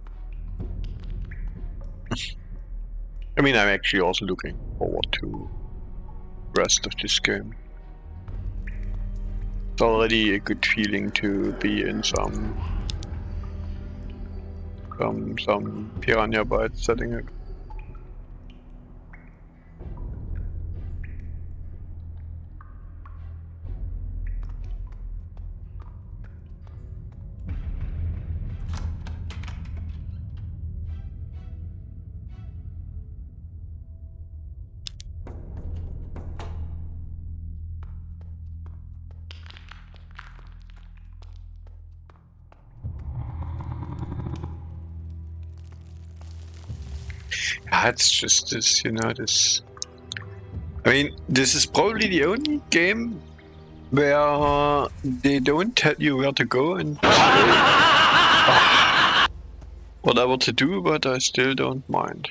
I mean, I'm actually also looking forward to the rest of this game. It's already a good feeling to be in some Piranha Bytes setting. It's just this, you know, this... I mean, this is probably the only game where they don't tell you where to go and whatever to do, but I still don't mind.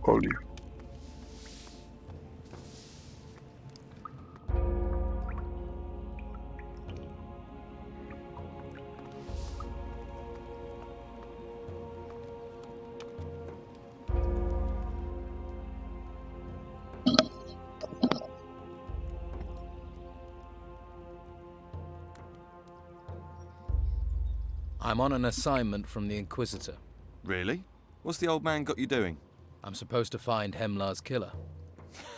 Holy. I'm on an assignment from the Inquisitor. Really? What's the old man got you doing? I'm supposed to find Hemlar's killer.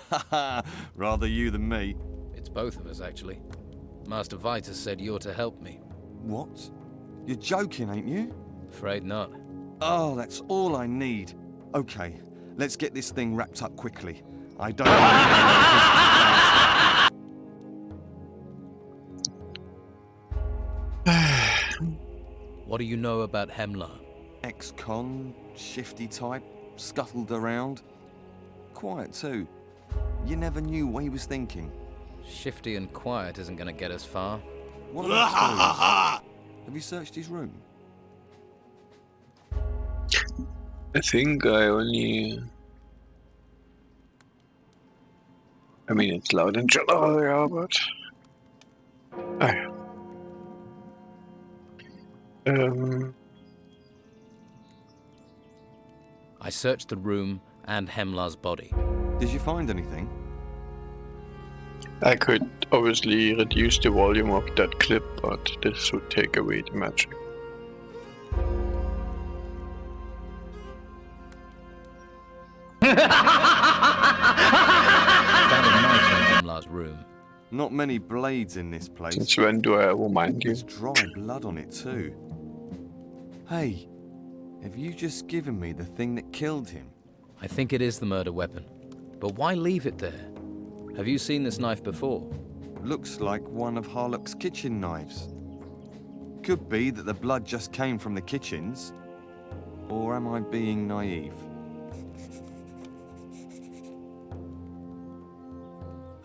Haha, rather you than me. It's both of us, actually. Master Vitus said you're to help me. What? You're joking, ain't you? Afraid not. Oh, that's all I need. Okay, let's get this thing wrapped up quickly. I don't want What do you know about Hemlar? Ex-con, shifty type, scuttled around. Quiet too. You never knew what he was thinking. Shifty and quiet isn't going to get us far. What about stories? Have you searched his room? I think I only... I mean, it's loud in general, yeah, but... I searched the room and Hemlar's body. Did you find anything? I could obviously reduce the volume of that clip, but this would take away the magic. Found a knife in Hemlar's room. Not many blades in this place. Since when do I remind you? There's dry blood on it too. Hey, have you just given me the thing that killed him? I think it is the murder weapon. But why leave it there? Have you seen this knife before? Looks like one of Harlock's kitchen knives. Could be that the blood just came from the kitchens. Or am I being naive?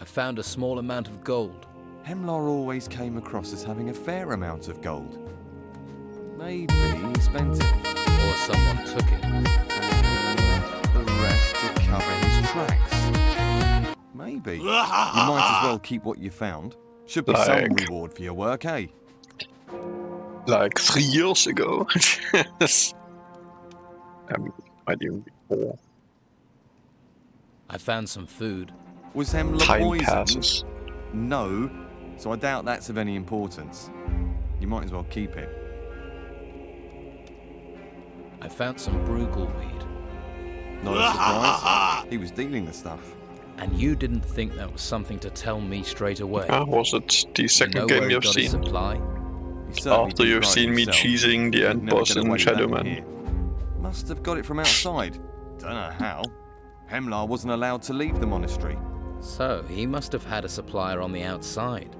I found a small amount of gold. Hemlar always came across as having a fair amount of gold. Maybe he spent it. Or someone took it. The rest to cover his tracks. Maybe. You might as well keep what you found. Should be some reward for your work, eh? Like 3 years ago. Might even be more. I found some food. Was Hemlar Time poisoned? passes. No, so I doubt that's of any importance. You might as well keep it. I found some Brugal weed. Not a surprise. He was dealing the stuff. And you didn't think that was something to tell me straight away? Was it the second game you've seen? Supply? After you've seen me cheesing the end boss in Shadowman. Must have got it from outside. Don't know how. Hemlar wasn't allowed to leave the monastery. So, he must have had a supplier on the outside.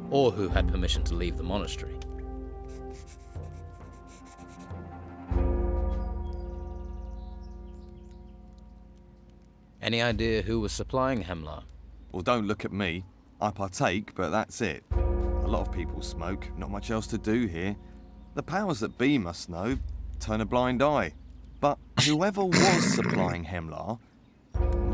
Or who had permission to leave the monastery. Any idea who was supplying Hemlar? Well, don't look at me. I partake, but that's it. A lot of people smoke, not much else to do here. The powers that be must know, turn a blind eye. But whoever was supplying Hemlar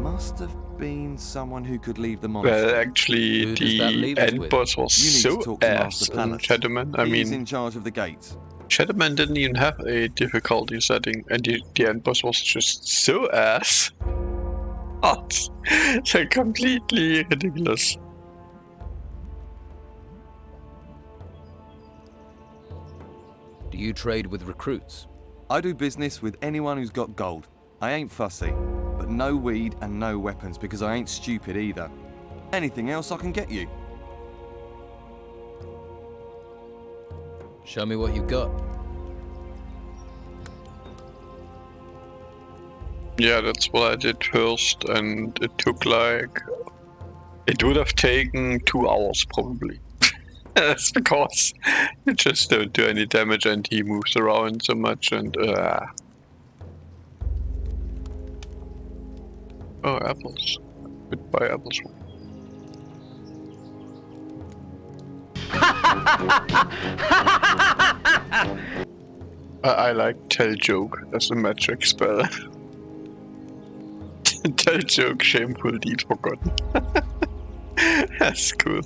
must have been someone who could leave the monastery. Well, actually, the end boss was so ass in Shadowman. I He's mean, in charge of the gates. Shadowman didn't even have a difficulty setting, and the end boss was just so ass. What? So completely ridiculous. Do you trade with recruits? I do business with anyone who's got gold. I ain't fussy, but no weed and no weapons because I ain't stupid either. Anything else I can get you. Show me what you've got. Yeah, that's what I did first, and it took like... It would have taken 2 hours, probably. That's because you just don't do any damage and he moves around so much and... Oh, apples. Could buy apples. I like Tell Joke as a magic spell. Tell Joke, shameful deed forgotten. That's cool.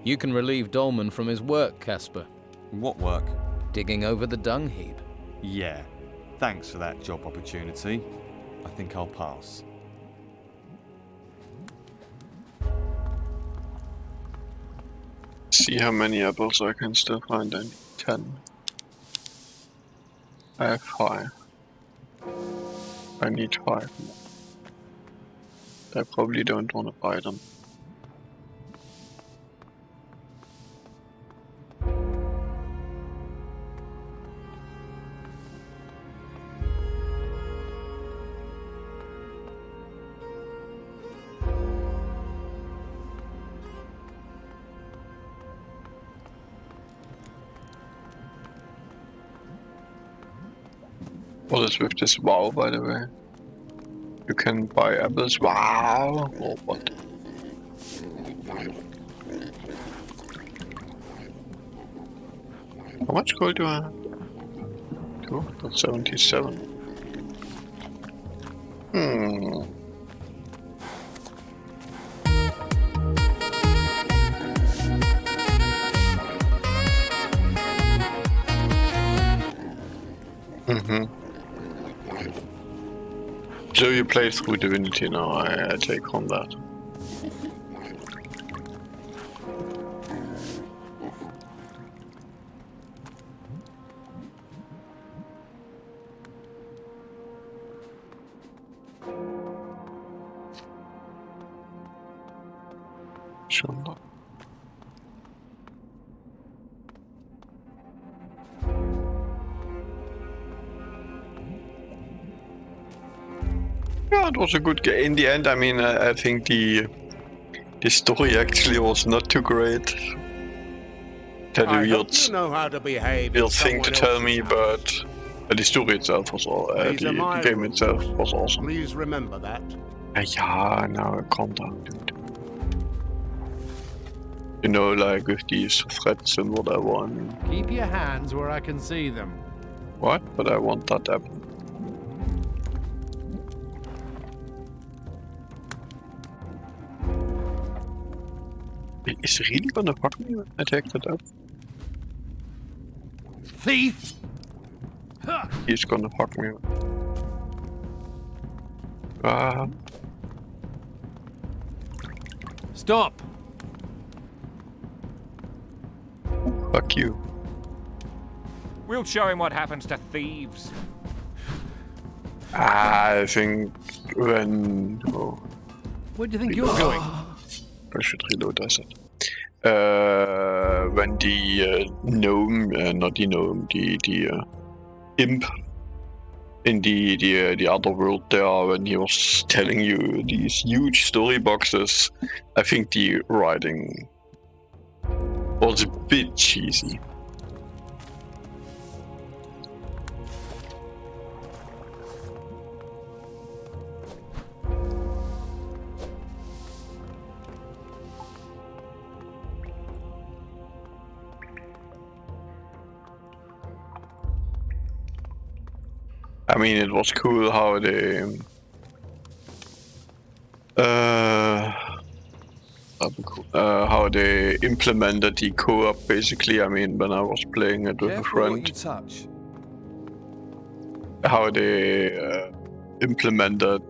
You can relieve Dolman from his work, Casper. What work? Digging over the dung heap. Yeah. Thanks for that job opportunity. I think I'll pass. See how many apples I can still find. I need 10. I have 5. I need 5 more. I probably don't want to buy them. What is with this wow, by the way? You can buy apples. Wow! Or what? How much gold do I have? 2? That's 77. So you played through Divinity now, I take on that. Sure. Yeah, it was a good game. In the end, I mean, I think the story actually was not too great. Kind of I weird, hope you know how to behave. weird thing to tell me, but the story itself was the game itself was awesome. Please remember that. Yeah, now calm down, dude. You know, like with these threats and whatever. I mean, Keep your hands where I can see them. what? But I want that apple. Is he really gonna fuck me when I take that up? Thief! He's gonna fuck me. Stop! Fuck you. We'll show him what happens to thieves. I think when... Oh, Where do you think you're going? I should reload, I said. When the gnome, not the gnome, the imp in the other world there, when he was telling you these huge story boxes, I think the writing was a bit cheesy. I mean, it was cool how they how they implemented the co-op. Basically, I mean, when I was playing it with a friend, how they implemented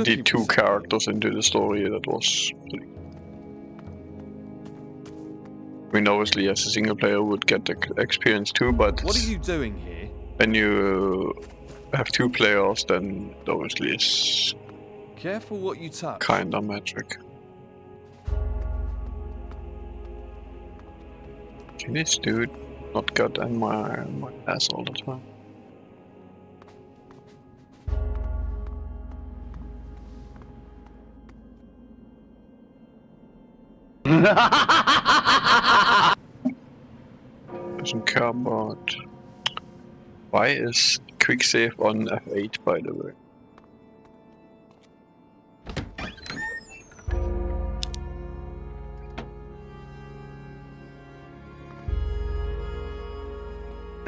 the two characters into the story. That was pretty... I mean, obviously, as a single player would get the experience too, but What are you doing here? when you have two players, then it obviously is Careful what you touch. kinda magic. Can this dude not get in my ass all the time? Doesn't care about... Why is quick save on F8, by the way?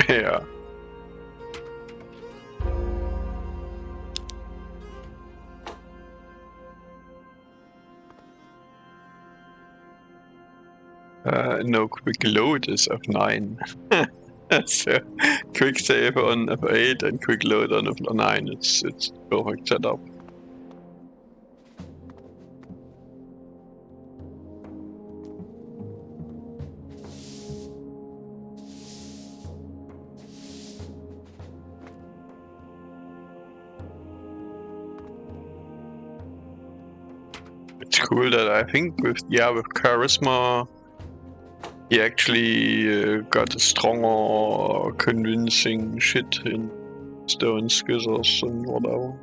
Yeah. No, quick load is F9. So, quick save on F8 and quick load on F9. It's perfect setup. It's cool that I think with charisma he actually got a stronger convincing shit in stone scissors and whatever.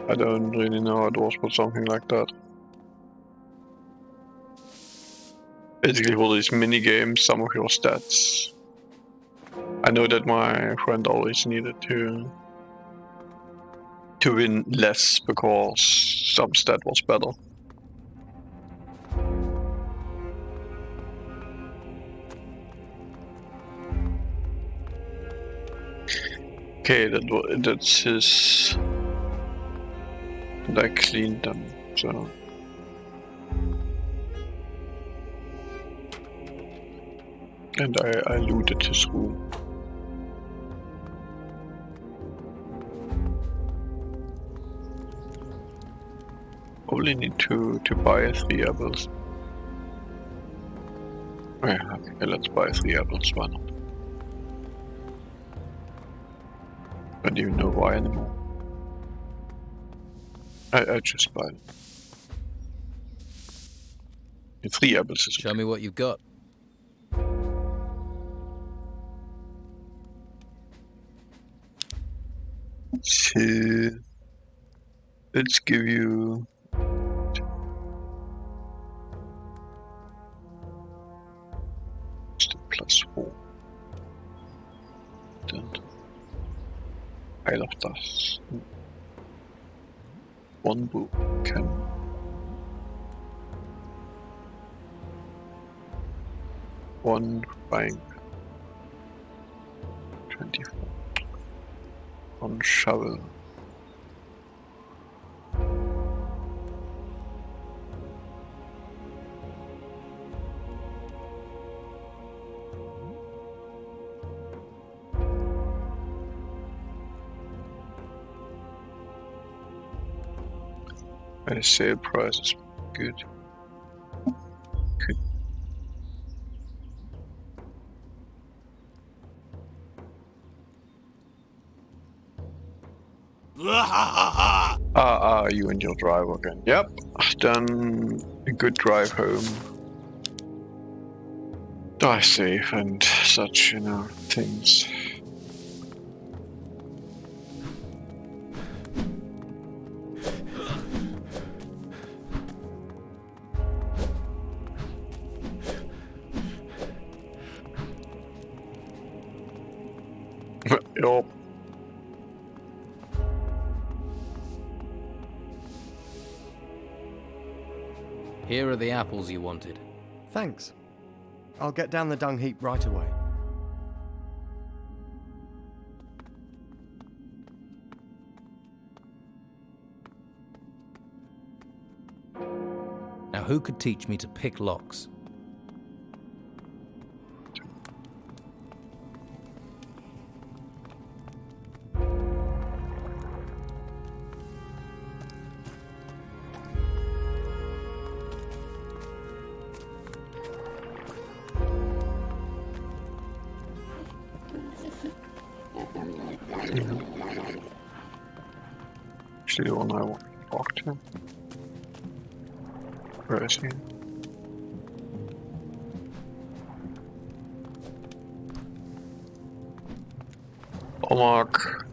I don't really know how it was, but something like that. Basically for these mini games, some of your stats. I know that my friend always needed to win less because some stat was better. Okay, that's his... And I cleaned them, so... And I looted his room. only need to buy 3 apples. Yeah, okay, let's buy 3 apples, why not? Don't even know why anymore. I just buy it. 3 apples is Show me what you've got. So, let's give you +4. I love das. 1 book can one bank 24. 1 shovel. And the sale price is good. Good. You and your drive again. Yep, done a good drive home. Die safe and such, things. Yup. Here are the apples you wanted. Thanks. I'll get down the dung heap right away. Now who could teach me to pick locks? Actually, the one I want to talk to. Where is he? Mark.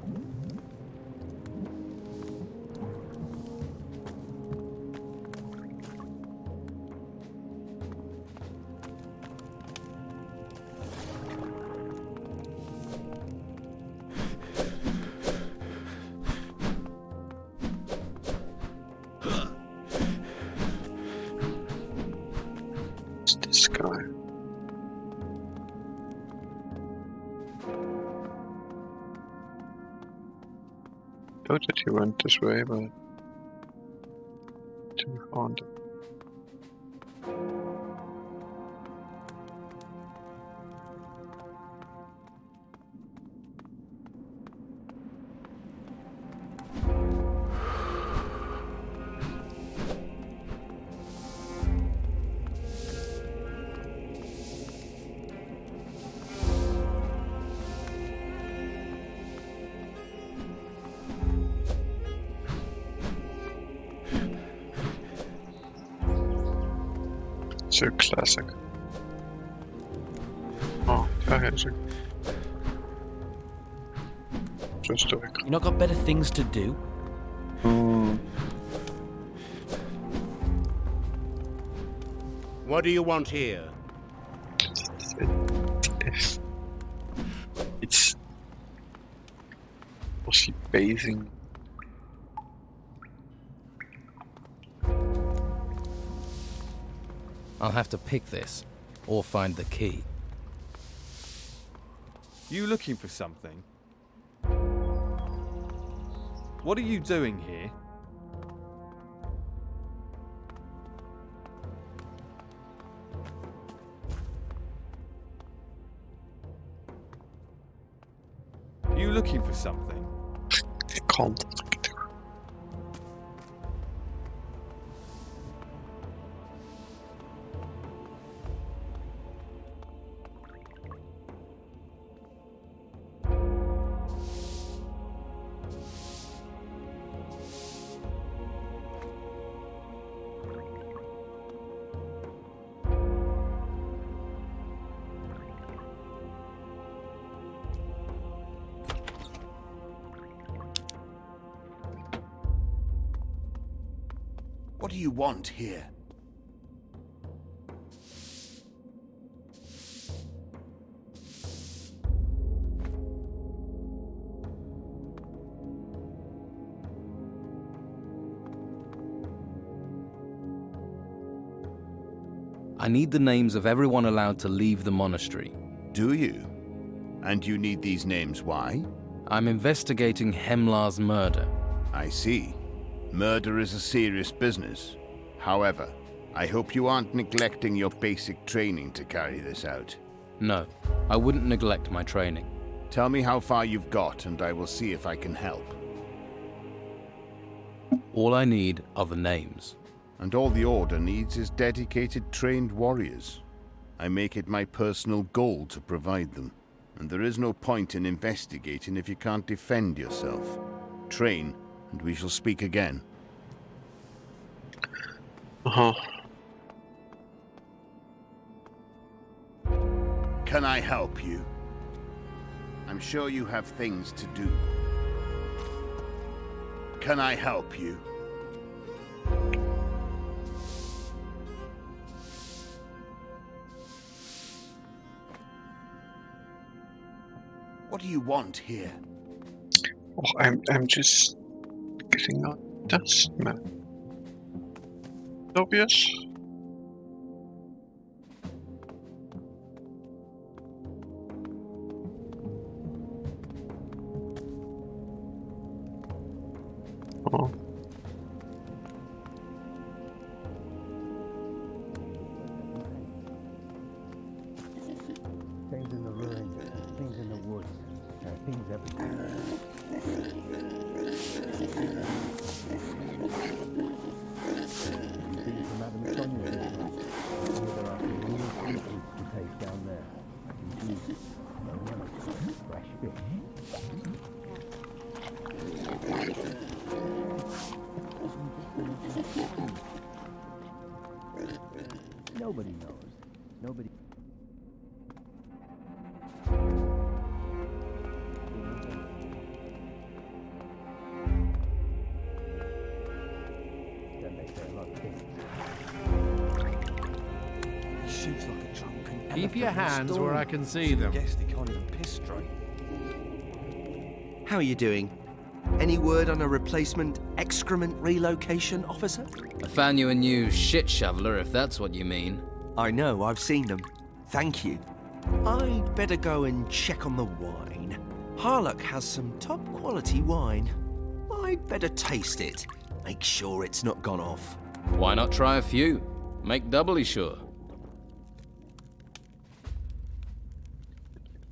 This guy. Thought that he went this way, but didn't find it. So classic. Oh, that is a just a You not got better things to do? What do you want here? It's was she bathing? I'll have to pick this, or find the key. You looking for something? What are you doing here? You looking for something? I can't. What do you want here? I need the names of everyone allowed to leave the monastery. Do you? And you need these names, why? I'm investigating Hemlar's murder. I see. Murder is a serious business. However, I hope you aren't neglecting your basic training to carry this out. No, I wouldn't neglect my training. Tell me how far you've got, and I will see if I can help. All I need are the names. And all the Order needs is dedicated, trained warriors. I make it my personal goal to provide them. And there is no point in investigating if you can't defend yourself. Train, and we shall speak again. Can I help you? I'm sure you have things to do. Can I help you? What do you want here? Oh, I'm just getting out dust, man. Obvious. Oh. Things in the ruins, things in the woods, there are things everywhere. You've been to Madame Sonia, here there are some real sweetmeats to taste down there. Indeed, fresh fish. Nobody knows. Nobody. Shoots like a drunken Keep your hands where I can see them. Guess they can't even piss straight. How are you doing? Any word on a replacement excrement relocation officer? I found you a new shit shoveler, if that's what you mean. I know, I've seen them. Thank you. I'd better go and check on the wine. Harlock has some top quality wine. I'd better taste it. Make sure it's not gone off. Why not try a few? Make doubly sure.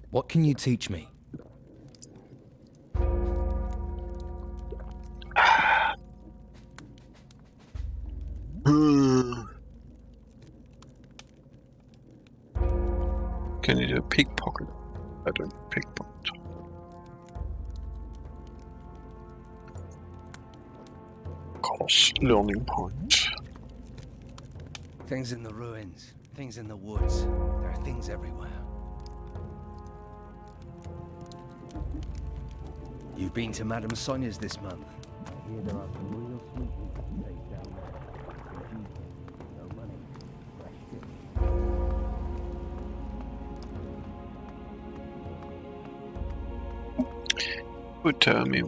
What can you teach me? Can you do a pickpocket? I don't pickpocket. Course, learning point. Things in the ruins, things in the woods, there are things everywhere. You've been to Madame Sonia's this month. I hear there are some real sweetmeats to taste down there. Indeed, no money, fresh fish. Would tell me.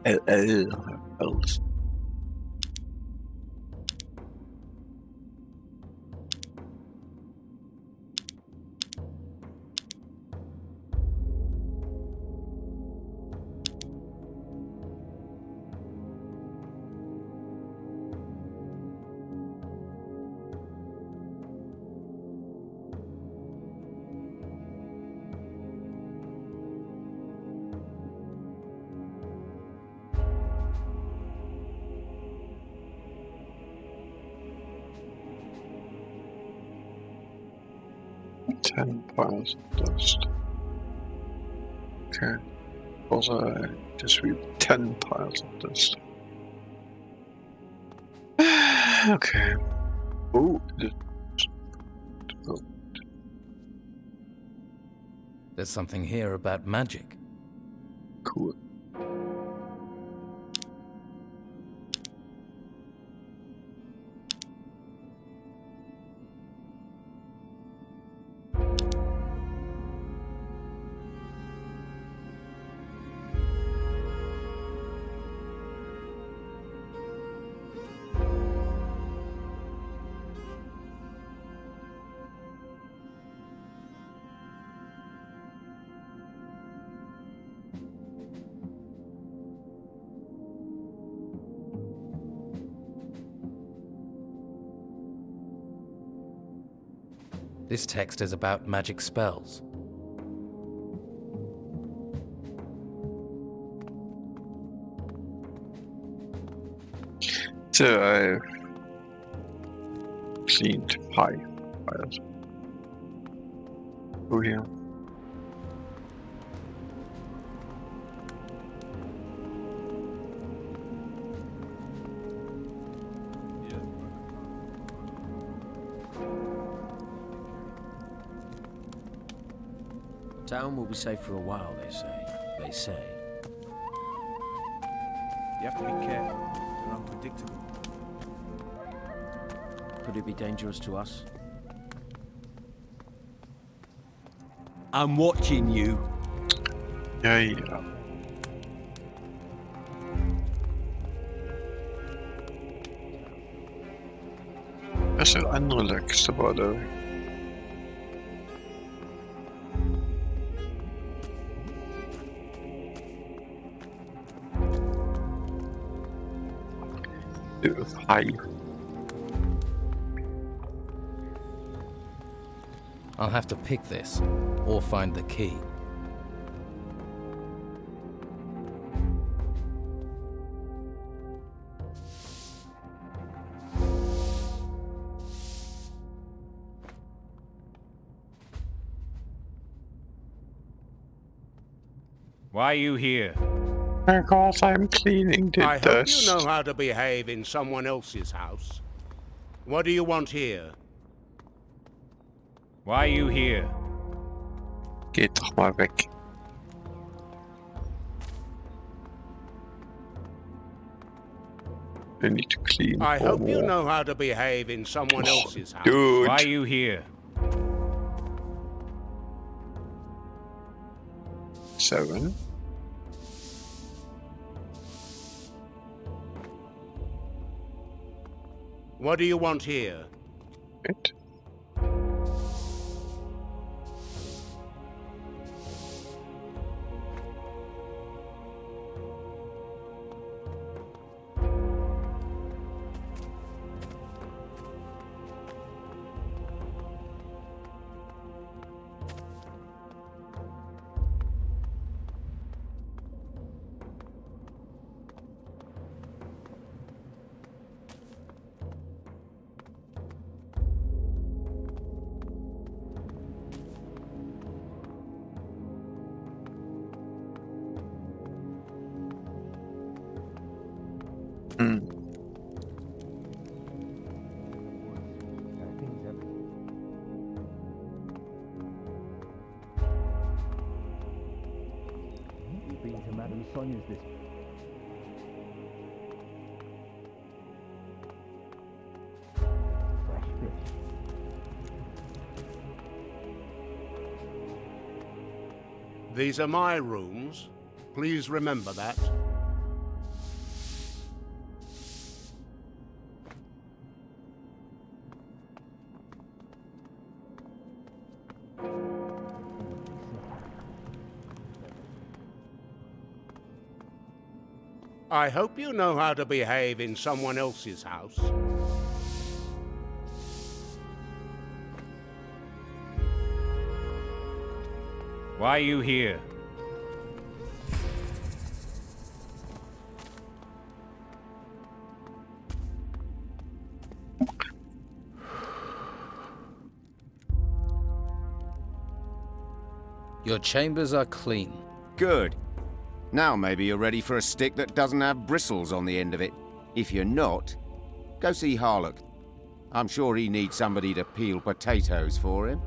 Else. $10 dust. Okay. Also, just read 10 piles of dust. Okay. Oh, There's something here about magic. Cool. This text is about magic spells. So I cleaned pie. Oh yeah. Town will be safe for a while, they say. They say. You have to be careful. They're unpredictable. Could it be dangerous to us? I'm watching you. Ja, ja. Er zijn andere lekkers dabei. Hi. I'll have to pick this, or find the key. Why are you here? Because I'm cleaning the I hope dust. you know how to behave in someone else's house. What do you want here? Why are you here? Geht doch mal weg. I need to clean. I hope you more. know how to behave in someone else's house. Dude. Why are you here? 7. What do you want here? It. You've been to Madame Sonia's this. Fresh fish. These are my rooms. Please remember that. I hope you know how to behave in someone else's house. Why are you here? Your chambers are clean. Good. Now maybe you're ready for a stick that doesn't have bristles on the end of it. If you're not, go see Harlock. I'm sure he needs somebody to peel potatoes for him.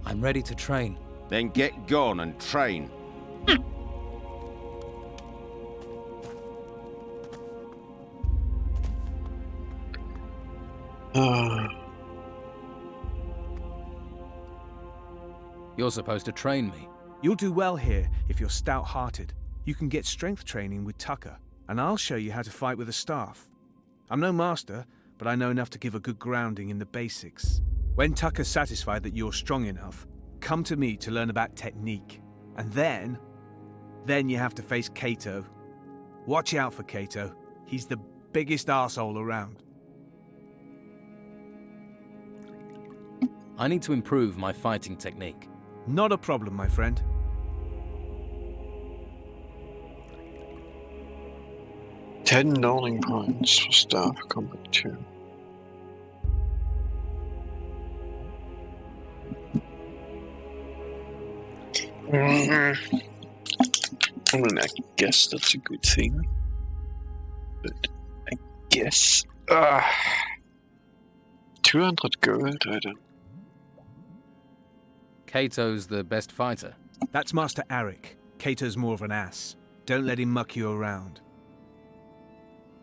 I'm ready to train. Then get gone and train. You're supposed to train me. You'll do well here if you're stout-hearted. You can get strength training with Tucker, and I'll show you how to fight with a staff. I'm no master, but I know enough to give a good grounding in the basics. When Tucker's satisfied that you're strong enough, come to me to learn about technique. And then you have to face Kato. Watch out for Kato. He's the biggest arsehole around. I need to improve my fighting technique. Not a problem, my friend. Ten learning points for staff combat 2. I mean, I guess that's a good thing. But I guess 200 gold, I don't. Kato's the best fighter. That's Master Arik. Kato's more of an ass. Don't let him muck you around.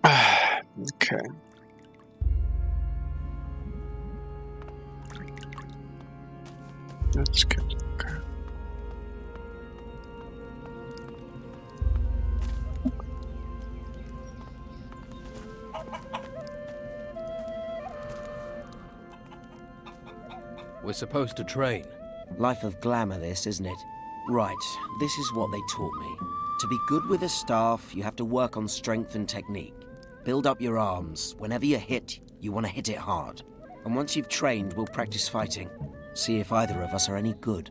Okay. That's good. Okay. We're supposed to train. Life of glamour this, isn't it? Right, this is what they taught me. To be good with a staff, you have to work on strength and technique. Build up your arms. Whenever you hit, you want to hit it hard. And once you've trained, we'll practice fighting. See if either of us are any good.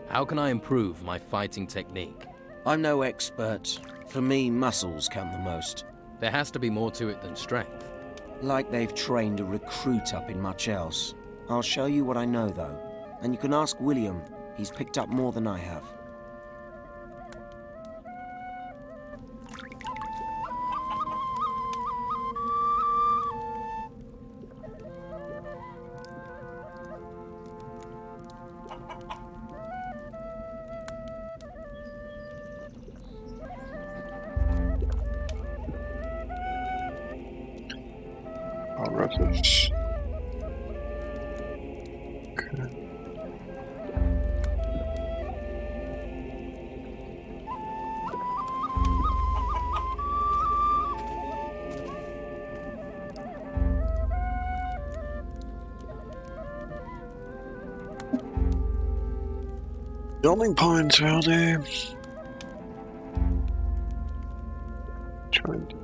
How can I improve my fighting technique? I'm no expert. For me, muscles count the most. There has to be more to it than strength. Like they've trained a recruit up in much else. I'll show you what I know, though. And you can ask William. He's picked up more than I have. Our rebels. Okay. Building points, are they? Trying to.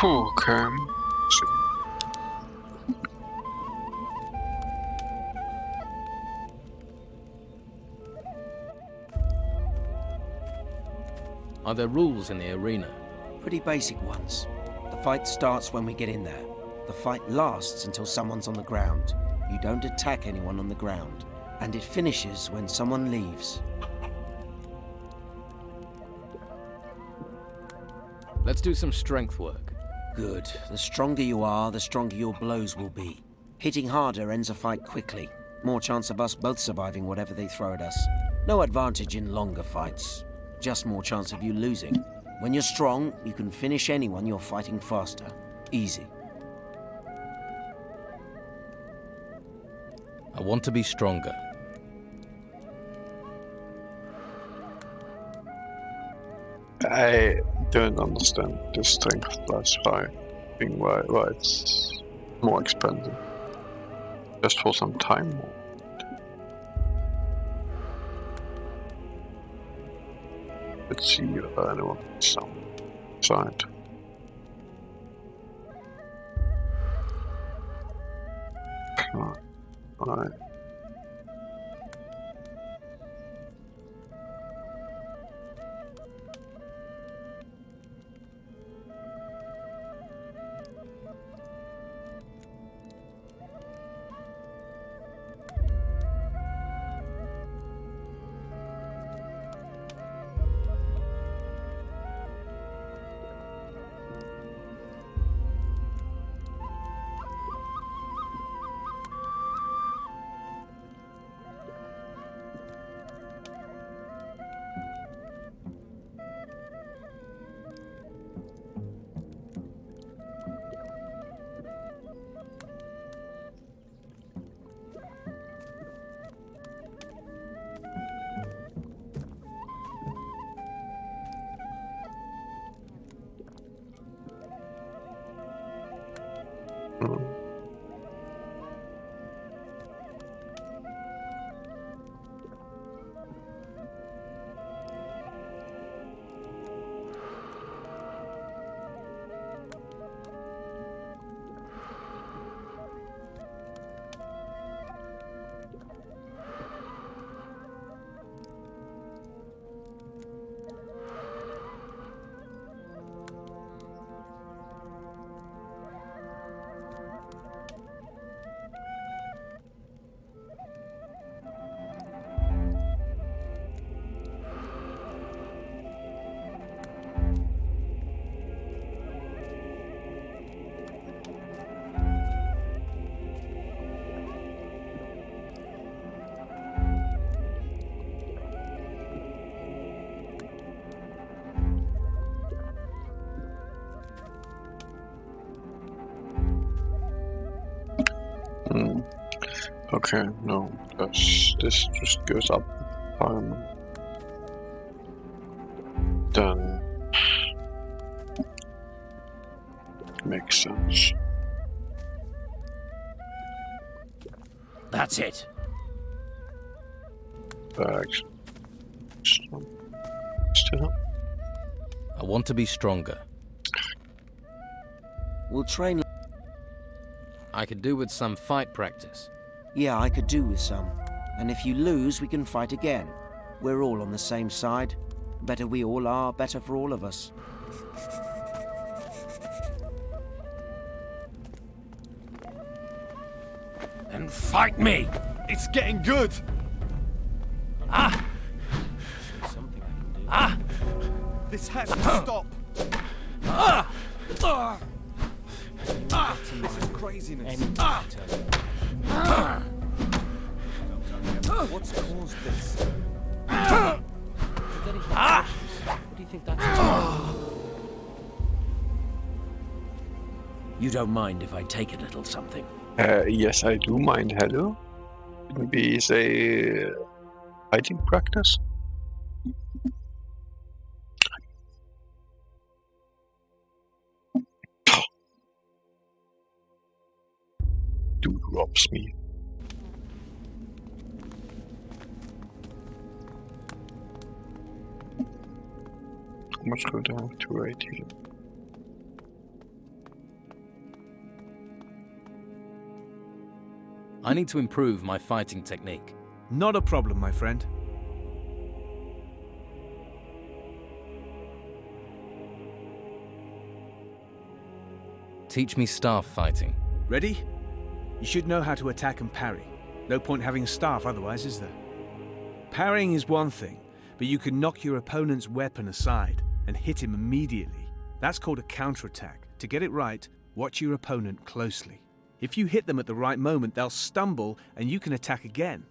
Okay. Are there rules in the arena? Pretty basic ones. The fight starts when we get in there. The fight lasts until someone's on the ground. You don't attack anyone on the ground. And it finishes when someone leaves. Let's do some strength work. Good. The stronger you are, the stronger your blows will be. Hitting harder ends a fight quickly. More chance of us both surviving whatever they throw at us. No advantage in longer fights. Just more chance of you losing. When you're strong, you can finish anyone you're fighting faster. Easy. I want to be stronger. I don't understand the strength plus 5 being why it's more expensive. Just for some time more. Let's see if anyone has some side. Right. Okay, no, this just goes up. Then makes sense. That's it. Bags. Still up. I want to be stronger. We'll train. I could do with some fight practice. Yeah, I could do with some. And if you lose, we can fight again. We're all on the same side. Better we all are, better for all of us. And fight me! It's getting good! Ah! Ah! This has to stop! Ah! Ah! Ah! This is craziness. Ah! Ah! What's caused this? Ah! What do you think that's? You don't mind if I take a little something? Yes, I do mind. Hello. Maybe say fighting practice. Dude robs me. How much could I have to write here? I need to improve my fighting technique. Not a problem, my friend. Teach me staff fighting. Ready? You should know how to attack and parry. No point having a staff otherwise, is there? Parrying is one thing, but you can knock your opponent's weapon aside and hit him immediately. That's called a counterattack. To get it right, watch your opponent closely. If you hit them at the right moment, they'll stumble and you can attack again.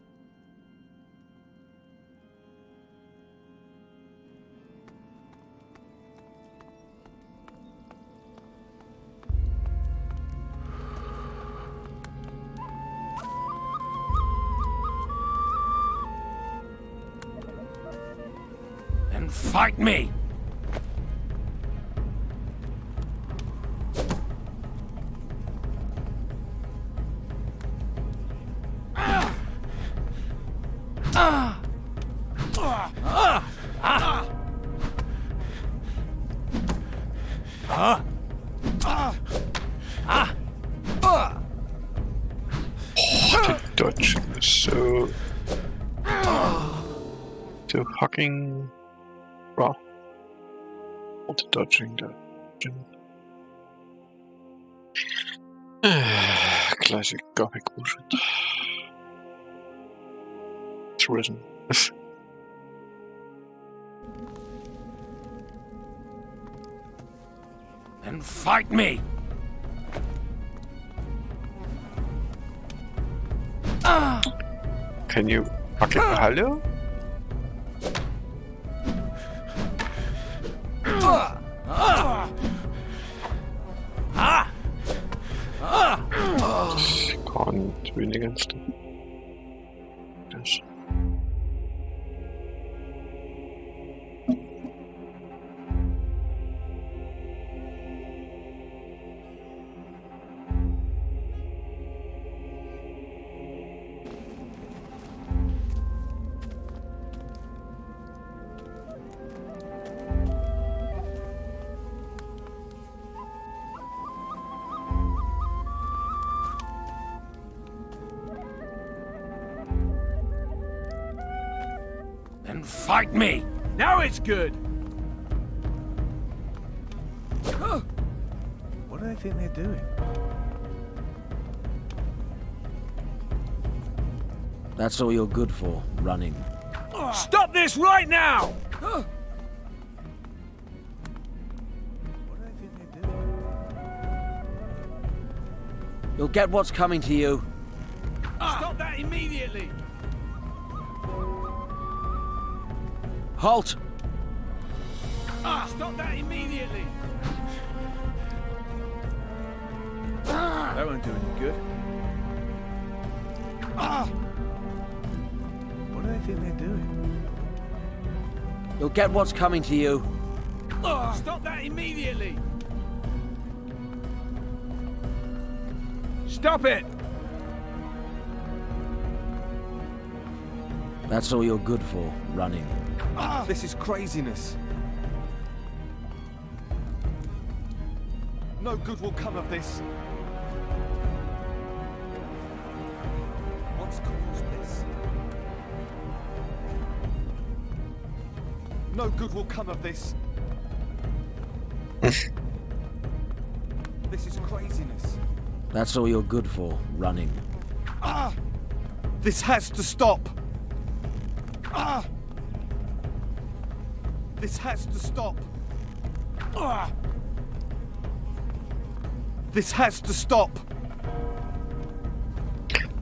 And fight me! so fucking raw. Not dodging that. Classic gothic bullshit. It's risen. Then fight me! Can you fucking hello? Can't win against him. Yes. Then fight me! Now it's good! What do they think they're doing? That's all you're good for, running. Stop this right now! What do they think they're doing? You'll get what's coming to you. Stop that immediately! Halt! Stop that immediately! That won't do any good. What do they think they're doing? You'll get what's coming to you. Stop that immediately! Stop it! That's all you're good for, running. This is craziness. No good will come of this. What's caused this? No good will come of this. This is craziness. That's all you're good for, running. This has to stop. This has to stop. This has to stop.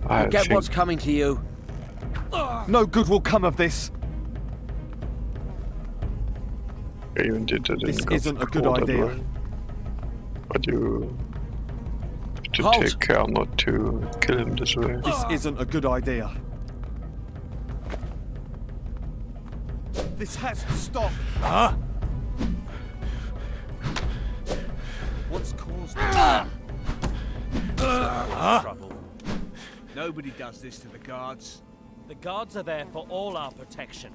You'll get what's coming to you. No good will come of this. I even did that. This isn't a good idea. But you have to Halt. take care not to kill him this way. This isn't a good idea. This has to stop. What's caused Trouble. Nobody does this to the guards. The guards are there for all our protection.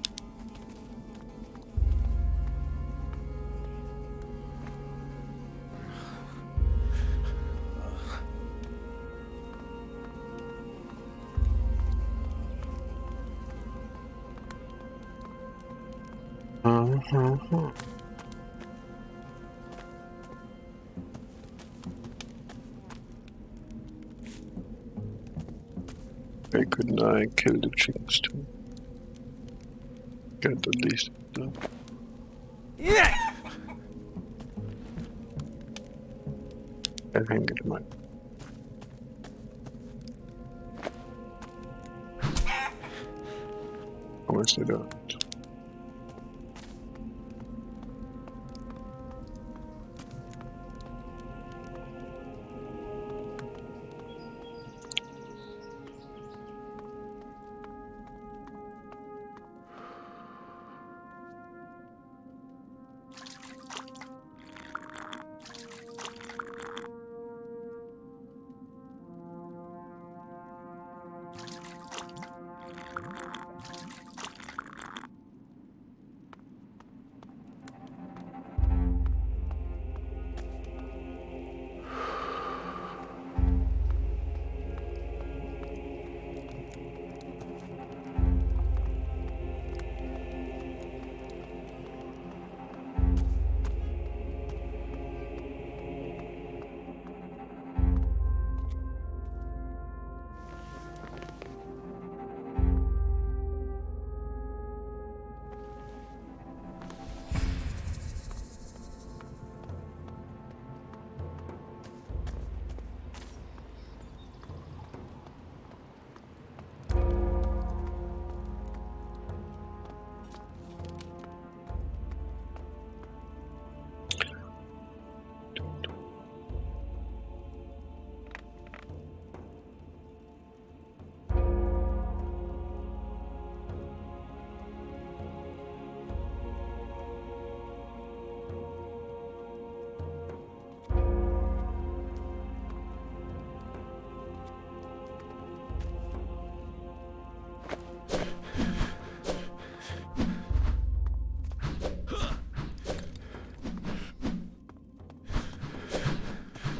Why couldn't I kill the chickens too? Get at least. Yeah! I think it might. Honestly, don't.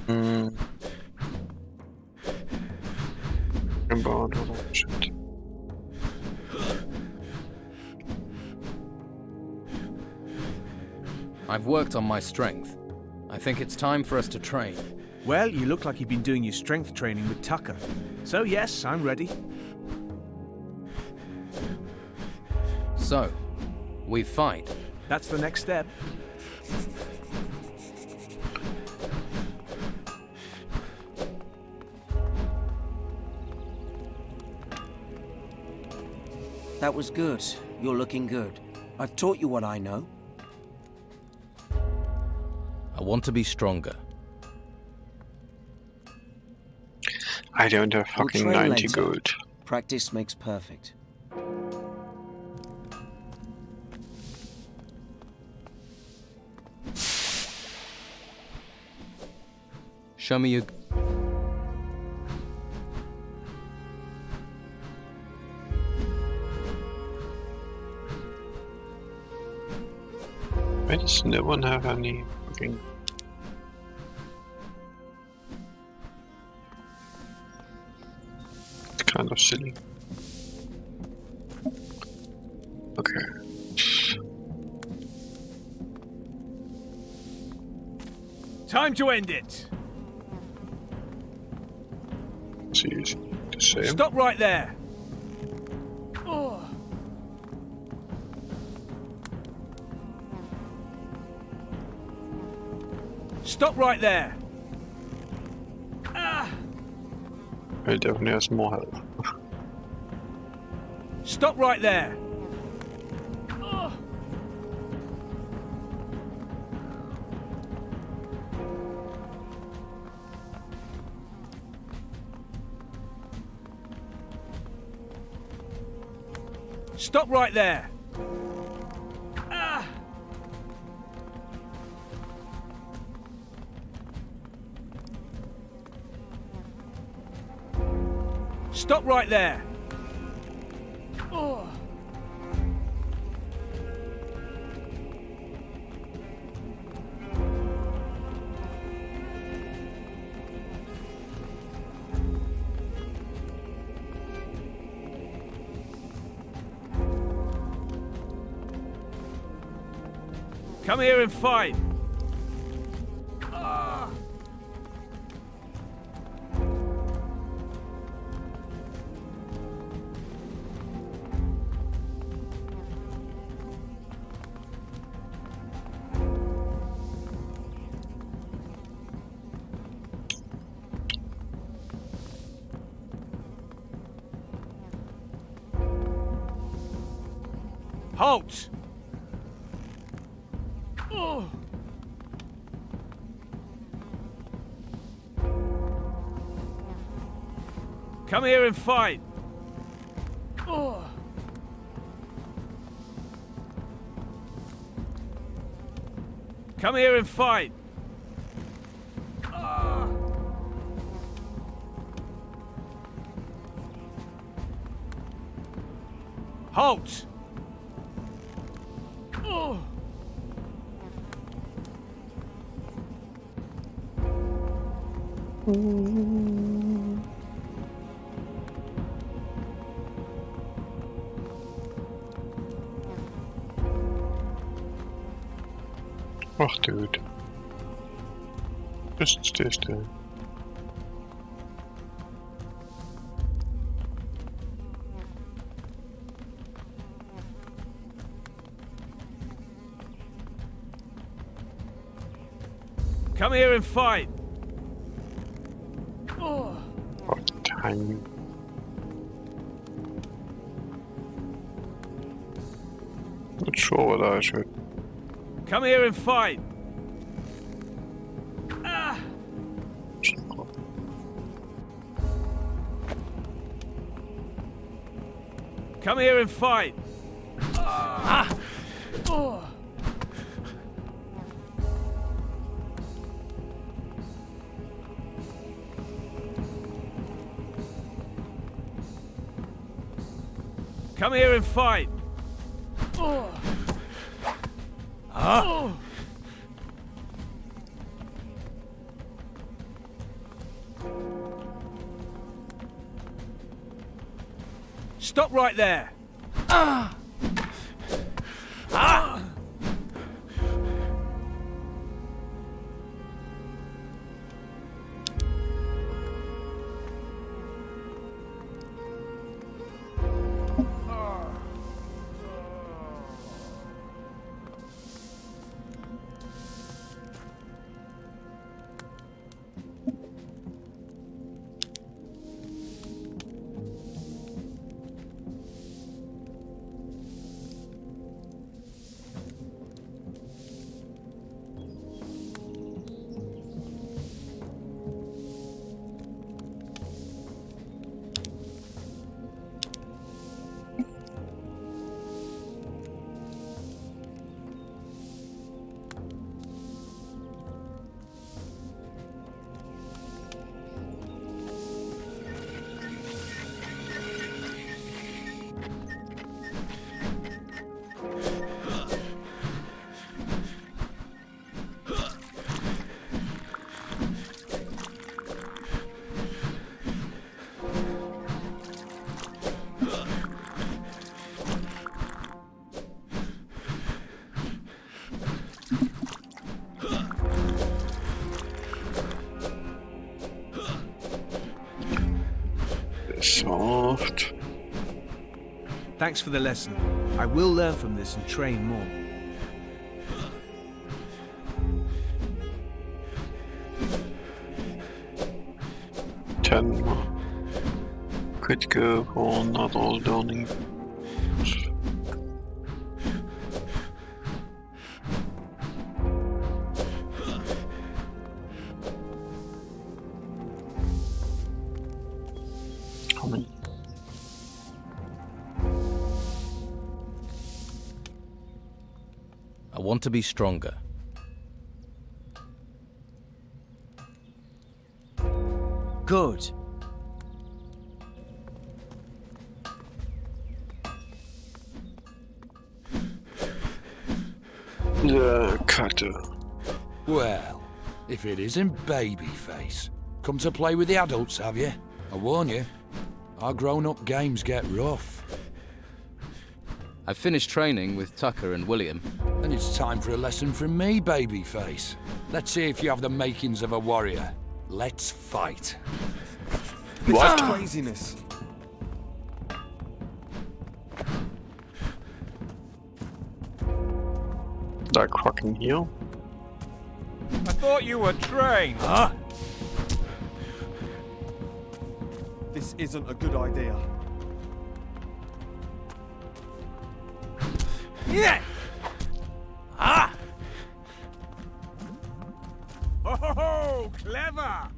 About all that shit. I've worked on my strength. I think it's time for us to train. Well, you look like you've been doing your strength training with Tucker. So yes, I'm ready. So, we fight. That's the next step. That was good. You're looking good. I've taught you what I know. I want to be stronger. I don't have We'll fucking train 90 later. good. Practice makes perfect. Show me your... Why does no one have any fucking... It's kind of silly. Okay. Time to end it. It's easy to say. Stop right there. Oh. Stop right there. Ah. It definitely has more health. Stop right there. Oh. Stop right there. Ah. Stop right there. Oh. Come here and fight. Ah. Halt! Oh. Come here and fight. Oh. Come here and fight. Ah. Halt! Oh. Oh, dude. Just stay still. Come here and fight. Oh. What time? Not sure what I should. Come here and fight. Ah. Come here and fight. Ah. Oh. Come here and fight. Oh. Oh. Stop right there! Soft. Thanks for the lesson. I will learn from this and train more. Could go for another learning. How many? I want to be stronger. Good. The cutter. Well, if it isn't Babyface. Come to play with the adults, have you? I warn you, our grown-up games get rough. I finished training with Tucker and William. And it's time for a lesson from me, Babyface. Let's see if you have the makings of a warrior. Let's fight. What? Craziness. Like fucking heal? I thought you were trained. Huh? This isn't a good idea. Yeah! Ah! Oh, clever!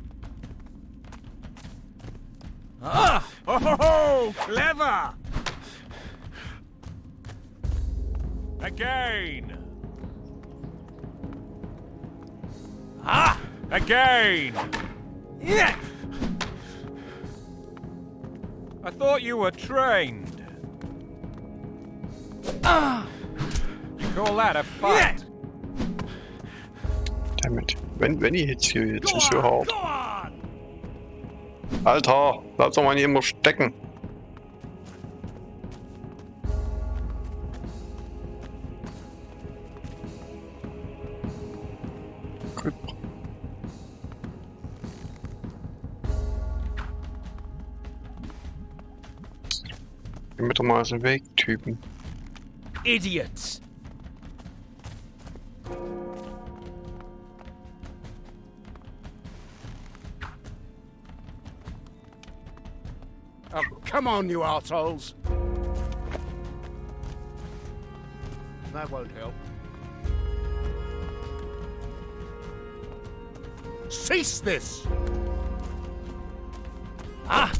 Ah! Oh, clever! Again. Ah! Again. Yeah! I thought you were trained. Ah! You call that a fight? Damn it. When he hits you, it's just so hard. Alter, bleib doch mal hier immer stecken. Gut. Geh mir doch mal aus dem Weg, Typen. Idiots! Oh, come on, you arseholes! That won't help. Cease this! Ah!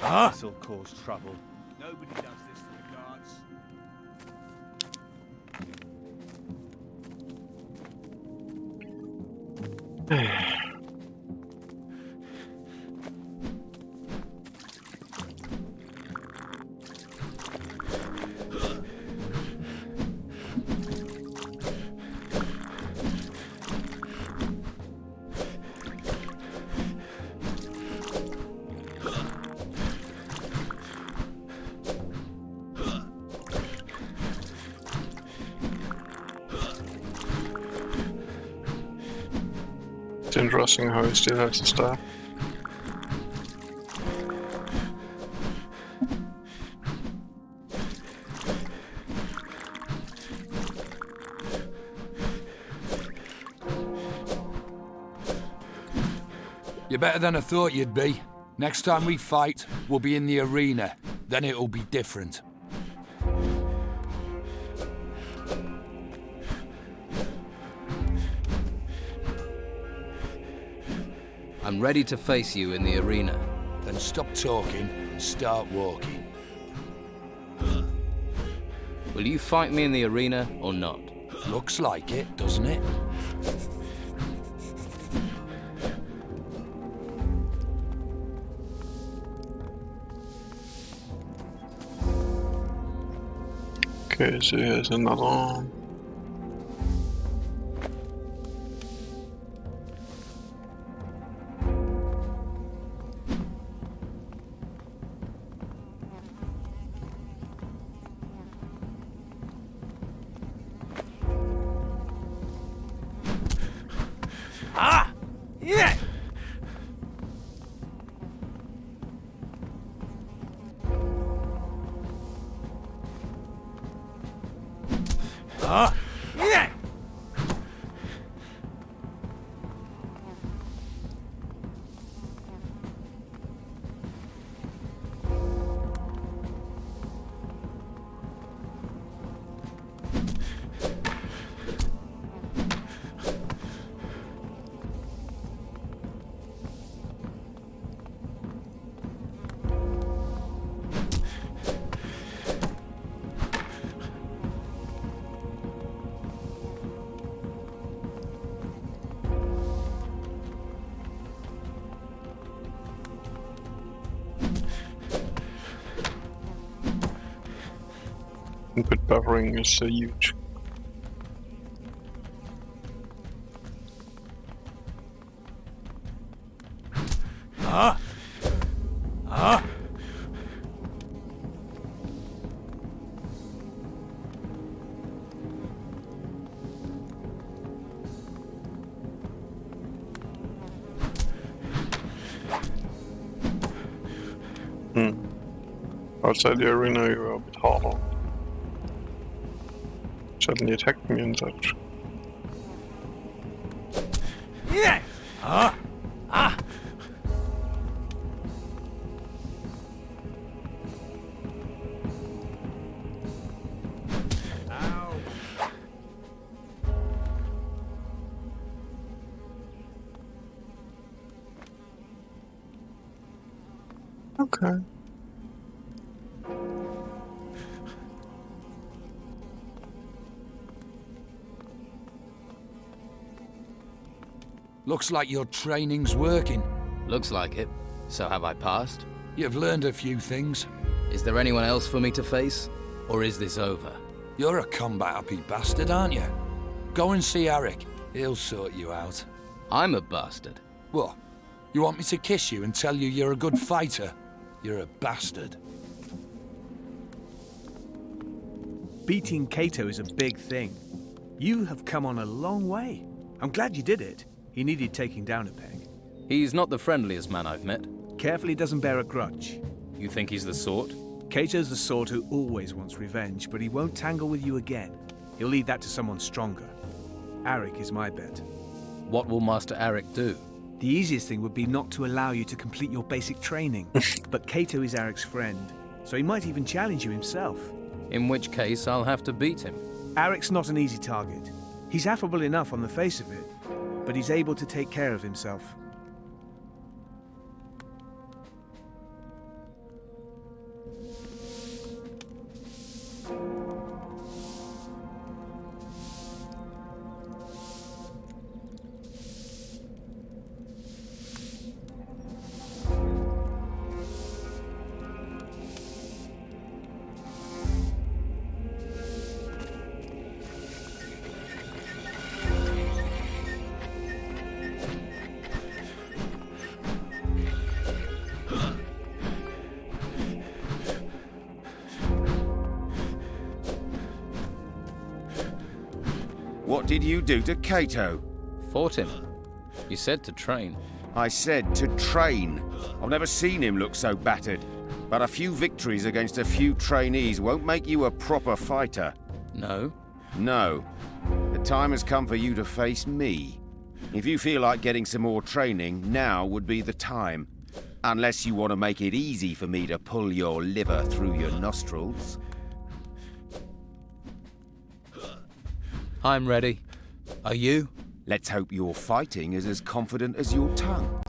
Ah! This'll cause trouble. Nobody does this to the guards. It's interesting how he still has the staff. You're better than I thought you'd be. Next time we fight, we'll be in the arena. Then it'll be different. I'm ready to face you in the arena. Then stop talking and start walking. Will you fight me in the arena or not? Looks like it, doesn't it? Okay, so here's another one. Ah! Yeah! Yeah! Input buffering is huge. Outside the arena you are a bit harder. Suddenly attacked me and such. Yeah! Okay. Looks like your training's working. Looks like it. So have I passed? You've learned a few things. Is there anyone else for me to face? Or is this over? You're a combat-happy bastard, aren't you? Go and see Arik. He'll sort you out. I'm a bastard. What? You want me to kiss you and tell you you're a good fighter? You're a bastard. Beating Cato is a big thing. You have come on a long way. I'm glad you did it. He needed taking down a peg. He's not the friendliest man I've met. Careful he doesn't bear a grudge. You think he's the sort? Cato's the sort who always wants revenge, but he won't tangle with you again. He'll leave that to someone stronger. Arik is my bet. What will Master Arik do? The easiest thing would be not to allow you to complete your basic training. But Cato is Arik's friend, so he might even challenge you himself. In which case, I'll have to beat him. Arik's not an easy target. He's affable enough on the face of it, but he's able to take care of himself. What did you do to Cato? Fought him. You said to train. I said to train. I've never seen him look so battered. But a few victories against a few trainees won't make you a proper fighter. No? No. The time has come for you to face me. If you feel like getting some more training, now would be the time. Unless you want to make it easy for me to pull your liver through your nostrils. I'm ready. Are you? Let's hope your fighting is as confident as your tongue.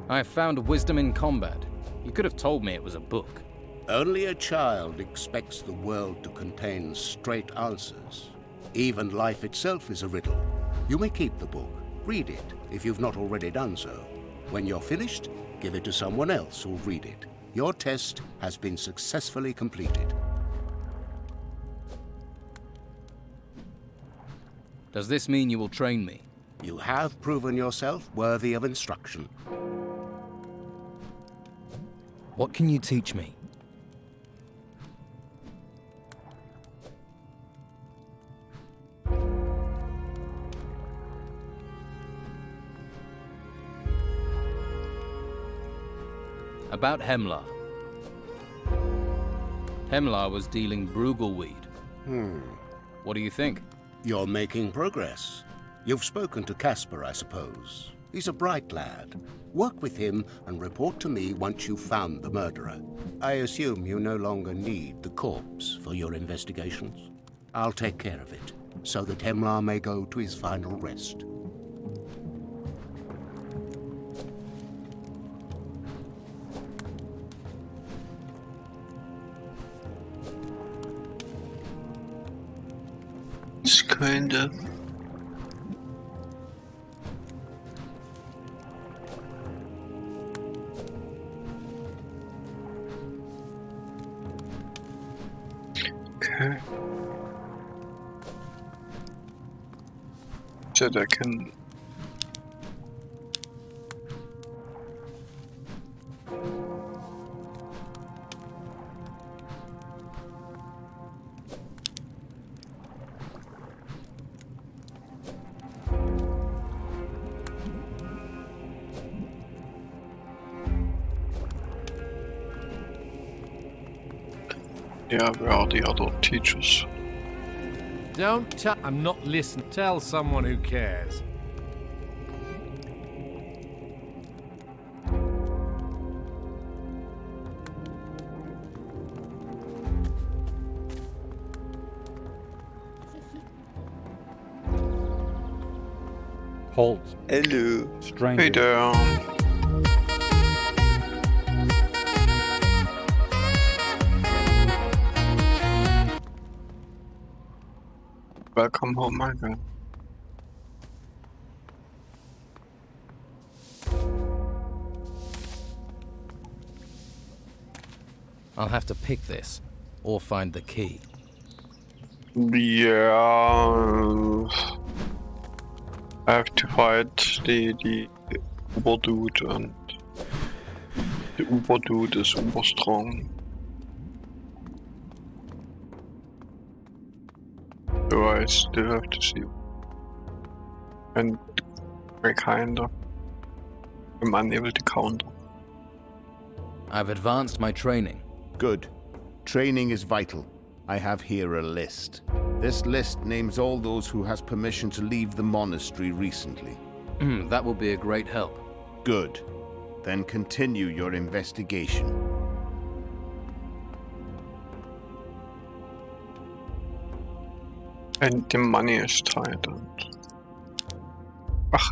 I have found wisdom in combat. You could have told me it was a book. Only a child expects the world to contain straight answers. Even life itself is a riddle. You may keep the book. Read it, if you've not already done so. When you're finished, give it to someone else who'll read it. Your test has been successfully completed. Does this mean you will train me? You have proven yourself worthy of instruction. What can you teach me? About Hemlar. Hemlar was dealing Brugelweed. What do you think? You're making progress. You've spoken to Casper, I suppose. He's a bright lad. Work with him and report to me once you've found the murderer. I assume you no longer need the corpse for your investigations. I'll take care of it, so that Hemlar may go to his final rest. It's kinda... Okay. So I can... Yeah, where are the other teachers? Don't I'm not listening. Tell someone who cares. Halt. Hello. Stranger. Hey there. Welcome home, my friend. I'll have to pick this, or find the key. Yeah, I have to fight the Uber-Dude, and the Uber-Dude is uber strong. So I still have to see. And kinda. I'm unable to counter. I've advanced my training. Good. Training is vital. I have here a list. This list names all those who has permission to leave the monastery recently. That will be a great help. Good. Then continue your investigation. And the money is tied and... Ach.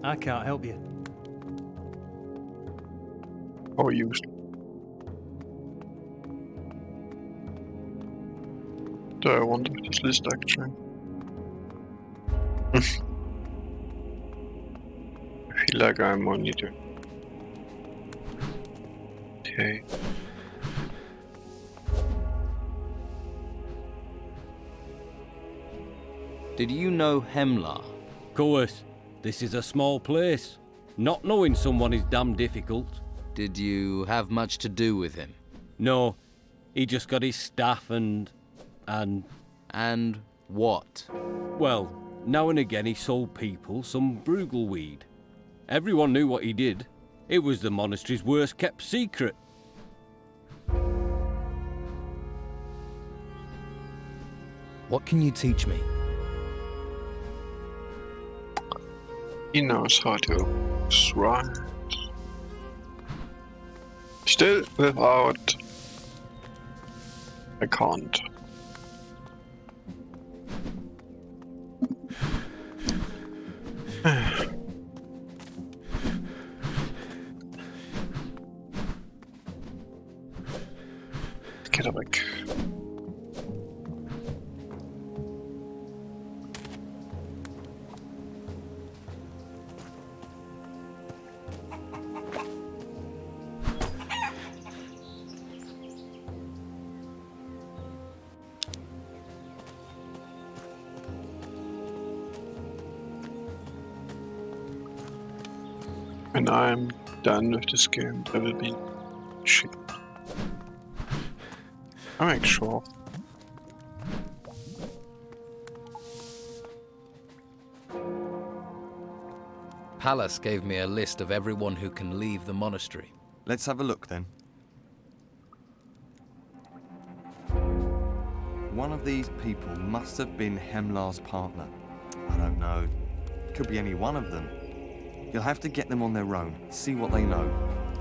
I can't help you. Or usually. Do I want this list actually? I feel like I'm only doing. Okay. Did you know Hemlar? Course, this is a small place. Not knowing someone is damn difficult. Did you have much to do with him? No, he just got his staff and what? Well, now and again he sold people some brugelweed. Everyone knew what he did. It was the monastery's worst kept secret. What can you teach me? He knows how to write. Still without... I can't. Get her back. When I'm done with this game, there will be shit. I make sure. Pallas gave me a list of everyone who can leave the monastery. Let's have a look then. One of these people must have been Hemlar's partner. I don't know. Could be any one of them. You'll have to get them on their own, see what they know.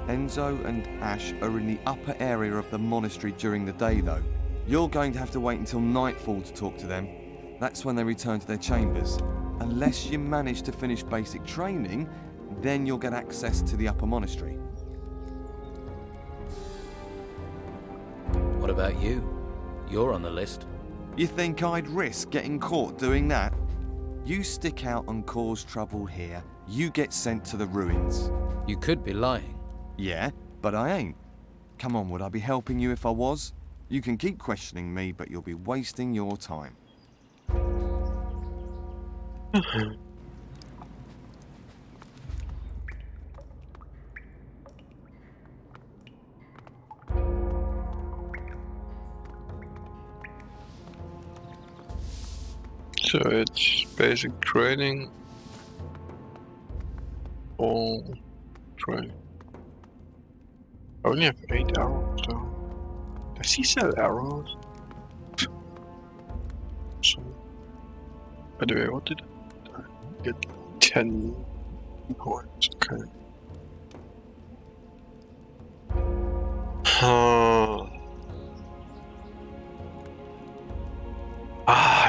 Enzo and Ash are in the upper area of the monastery during the day though. You're going to have to wait until nightfall to talk to them. That's when they return to their chambers. Unless you manage to finish basic training, then you'll get access to the upper monastery. What about you? You're on the list. You think I'd risk getting caught doing that? You stick out and cause trouble here, you get sent to the ruins. You could be lying. Yeah, but I ain't. Come on, would I be helping you if I was? You can keep questioning me, but you'll be wasting your time. So it's basic training or training. I only have 8 arrows though. Does he sell arrows? So, by the way, what did I get? 10 points, okay.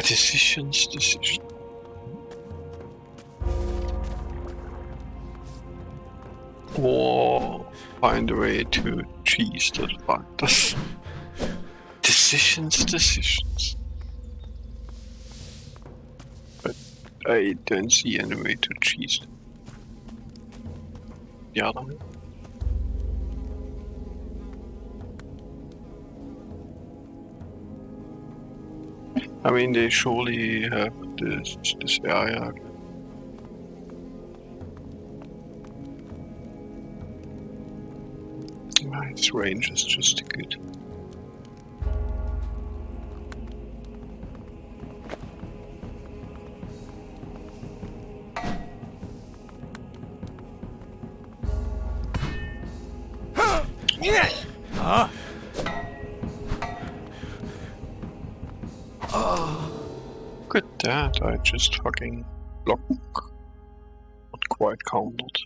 Decisions. Or find a way to cheese that factors. Decisions. But I don't see any way to cheese the other way. I mean, they surely have this area. His range is just good. Look at that, I just fucking block. Not quite counted.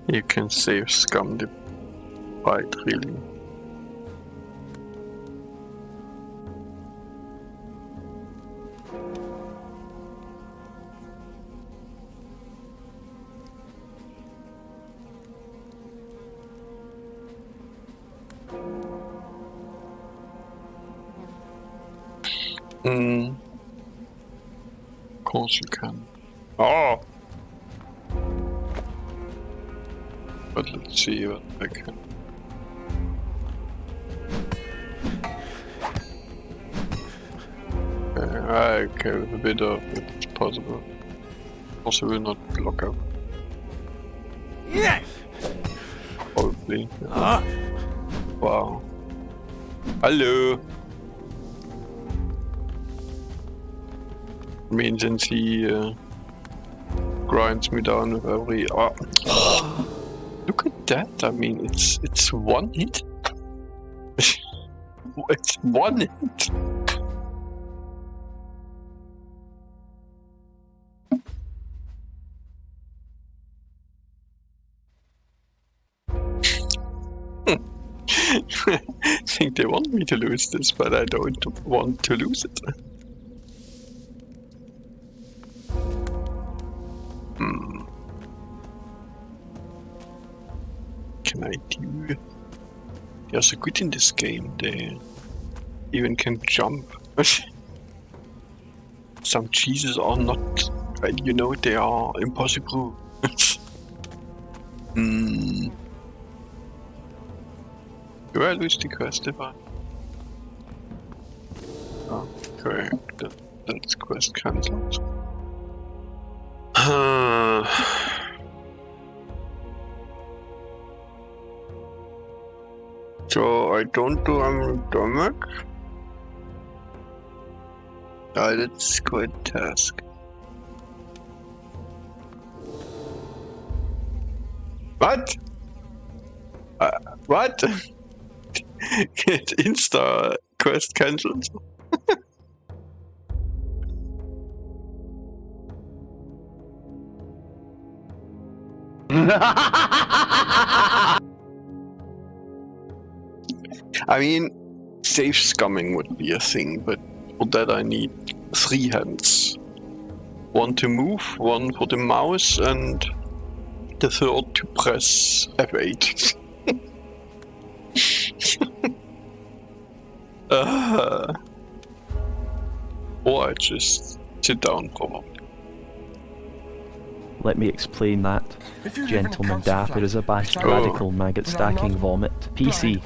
You can save scum the fight, really. Of course you can. Oh! But let's see what I can. Okay, with a bit of it, it's possible. Also will not block up. Yes! Probably. Yeah. Wow. Hello! I mean, since he grinds me down with every... Look at that, I mean, it's one hit. It's one hit. I think they want me to lose this, but I don't want to lose it. Can I do? They are so good in this game. They even can jump. Some cheeses are not. You know, they are impossible. Do I lose the quest if I? Oh, correct. That's quest cancelled. So I don't do damage? That's quite a task. What? What? Get insta quest cancelled. I mean, safe scumming would be a thing, but for that I need 3 hands. One to move, one for the mouse, and the third to press F8. Or I just sit down probably. Let me explain that. Gentleman Dapper is a bashed radical maggot stacking vomit. PC.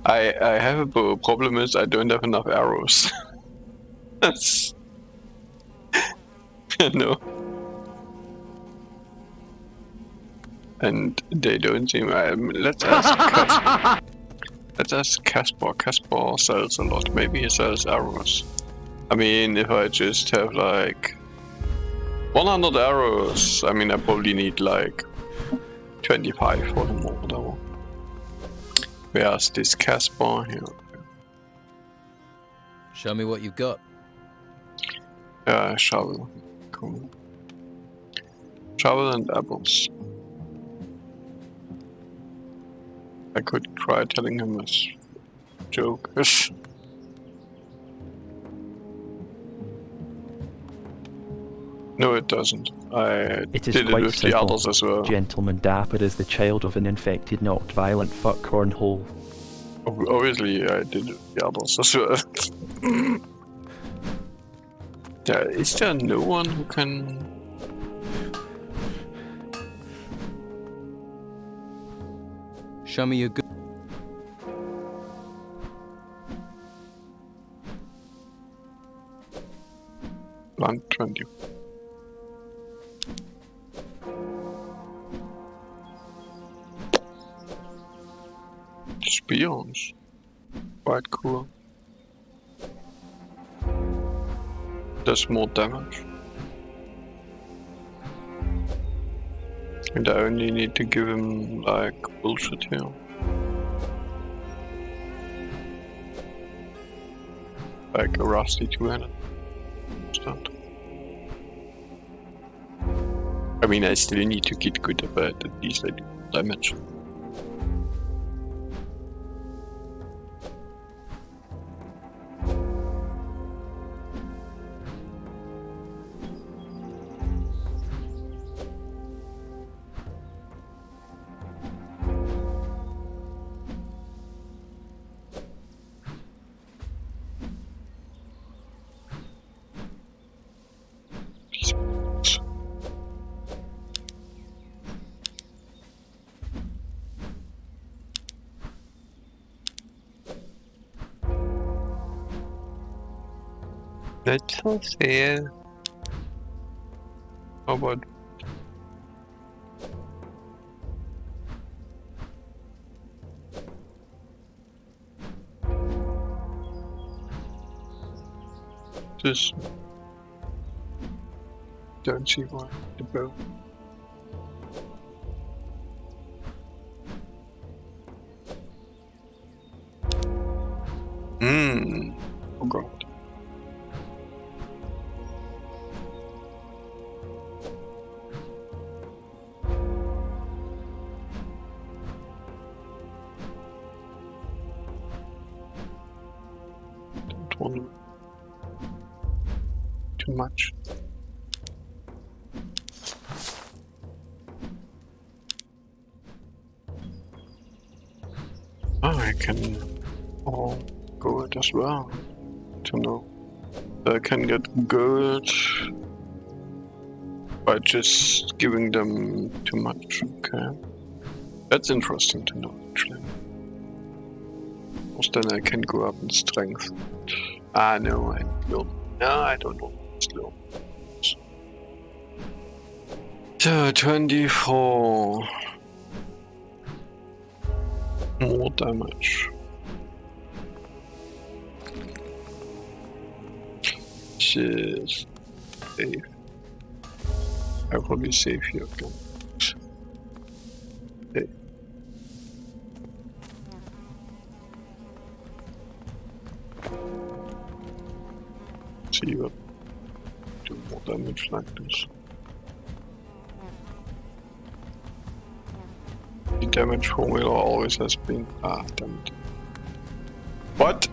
I have a problem is I don't have enough arrows. That's... no. And they don't seem... let's ask Casper. Let's ask Casper. Casper sells a lot. Maybe he sells arrows. I mean, if I just have like 100 arrows, I mean, I probably need like 25 for him or whatever. Where's this Casper here? Show me what you've got. Shovel. Cool. Shovel and apples. I could try telling him a joke. No, it doesn't. It is did it quite with simple. the others as well. Gentleman Dapper is the child of an infected, knocked violent fuckhorn hole. Obviously, I did it with the others as well. Is there no one who can... Show me your good. 120. Spions. Quite cool. Does more damage. And I only need to give him like bullshit here. Like a rusty 200. I mean, I still need to get good at least I do damage. Let's see. How about this? Don't see why the bow. Oh god. Too much. Oh, I can all go it as well. To know I can get gold by just giving them too much. Okay, that's interesting to know actually. Because then I can go up in strength. Ah, no, I don't. No, I don't want slow. So, 24. More damage. Shit. Safe. I'll probably save here again. Hey. See what do more damage like this. The damage formula always has been damn it. What?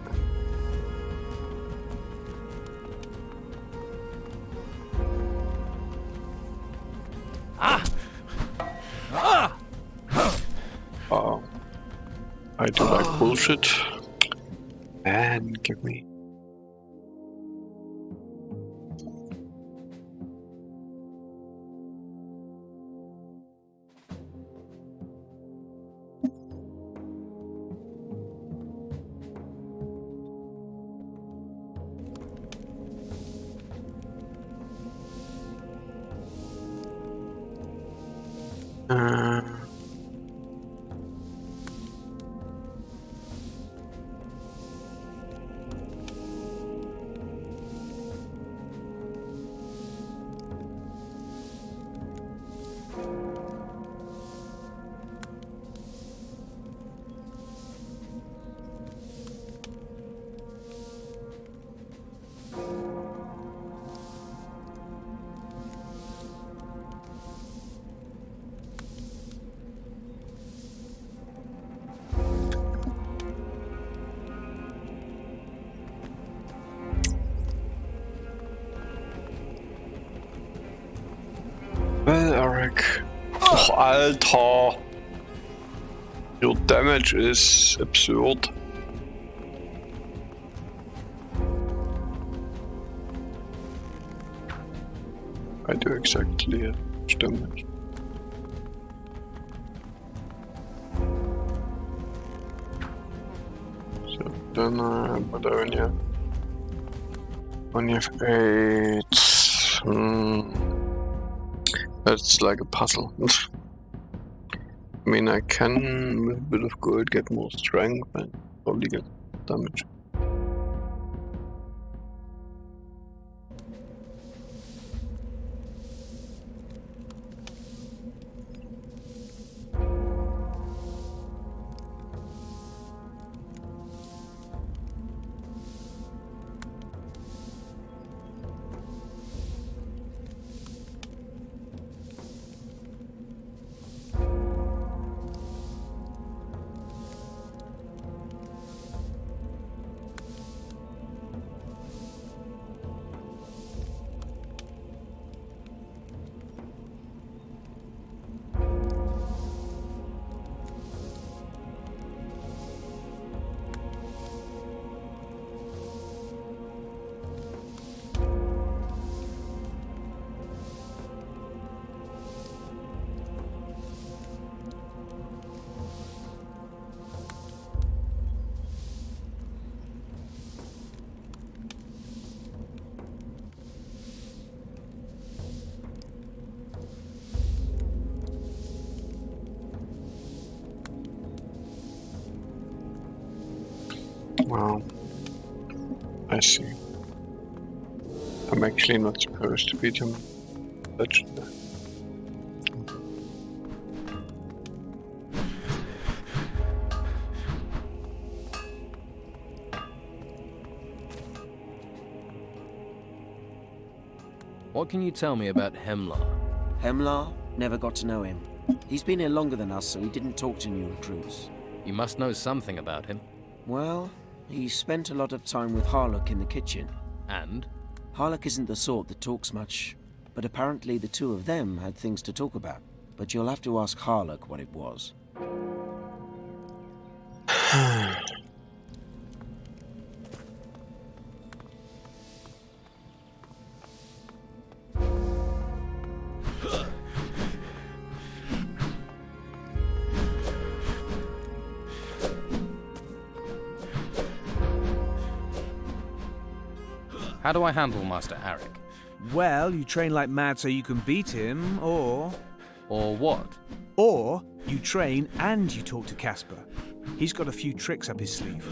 I do like bullshit. Man, give me. Eric. Oh, Alter. Your damage is absurd. I do exactly how much damage. So then but only have 8. That's like a puzzle. I mean, I can with a bit of gold get more strength and probably get damage. Wow. I see. I'm actually not supposed to beat him. Legendary. What can you tell me about Hemlar? Hemlar? Never got to know him. He's been here longer than us, so he didn't talk to new recruits. You must know something about him. Well, he spent a lot of time with Harlock in the kitchen. And? Harlock isn't the sort that talks much, but apparently the two of them had things to talk about. But you'll have to ask Harlock what it was. How do I handle Master Arik? Well, you train like mad so you can beat him, or... Or what? Or you train and you talk to Casper. He's got a few tricks up his sleeve.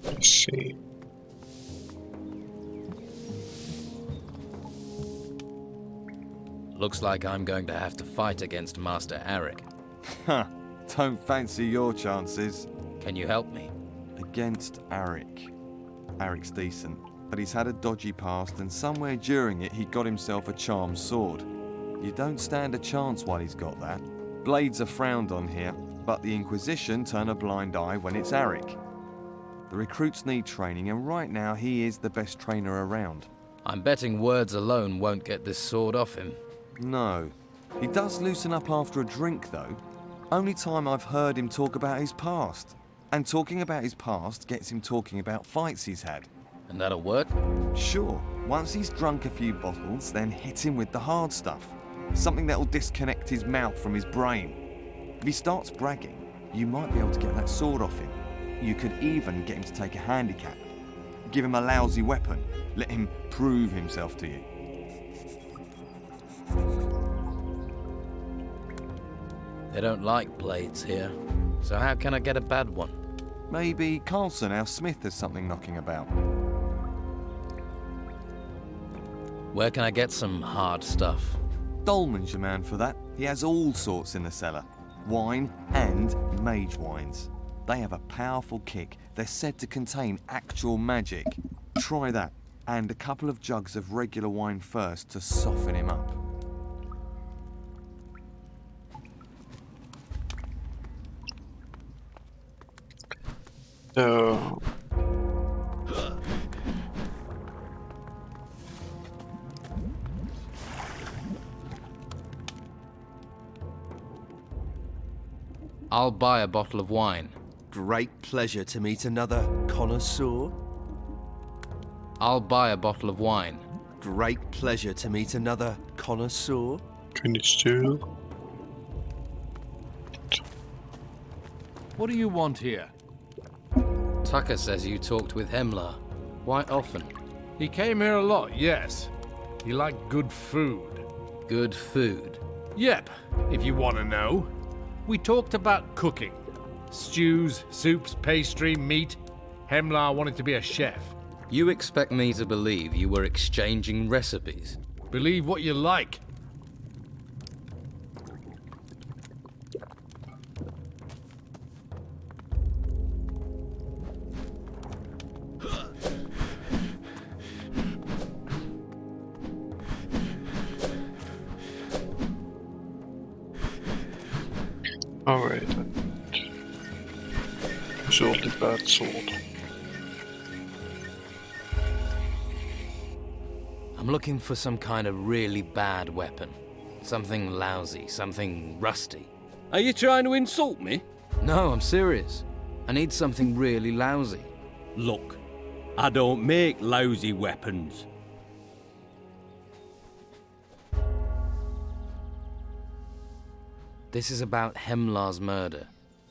Let's see. Looks like I'm going to have to fight against Master Arik. Huh. Don't fancy your chances. Can you help me? Against Arik. Arik's decent, but he's had a dodgy past and somewhere during it he got himself a charmed sword. You don't stand a chance while he's got that. Blades are frowned on here, but the Inquisition turn a blind eye when it's Arik. The recruits need training, and right now he is the best trainer around. I'm betting words alone won't get this sword off him. No. He does loosen up after a drink, though. Only time I've heard him talk about his past. And talking about his past gets him talking about fights he's had. And that'll work? Sure. Once he's drunk a few bottles, then hit him with the hard stuff. Something that'll disconnect his mouth from his brain. If he starts bragging, you might be able to get that sword off him. You could even get him to take a handicap. Give him a lousy weapon. Let him prove himself to you. They don't like blades here, so how can I get a bad one? Maybe Carlson, our smith, has something knocking about. Where can I get some hard stuff? Dolman's your man for that. He has all sorts in the cellar. Wine and mage wines. They have a powerful kick. They're said to contain actual magic. Try that, and a couple of jugs of regular wine first to soften him up. I'll buy a bottle of wine. Great pleasure to meet another connoisseur. I'll buy a bottle of wine. Great pleasure to meet another connoisseur. What do you want here? Tucker says you talked with Hemlar. Quite often. He came here a lot, yes. He liked good food. Good food? Yep, if you want to know. We talked about cooking. Stews, soups, pastry, meat. Hemlar wanted to be a chef. You expect me to believe you were exchanging recipes? Believe what you like. Alright. Sword the bad sword. I'm looking for some kind of really bad weapon. Something lousy, something rusty. Are you trying to insult me? No, I'm serious. I need something really lousy. Look, I don't make lousy weapons. This is about Hemlar's murder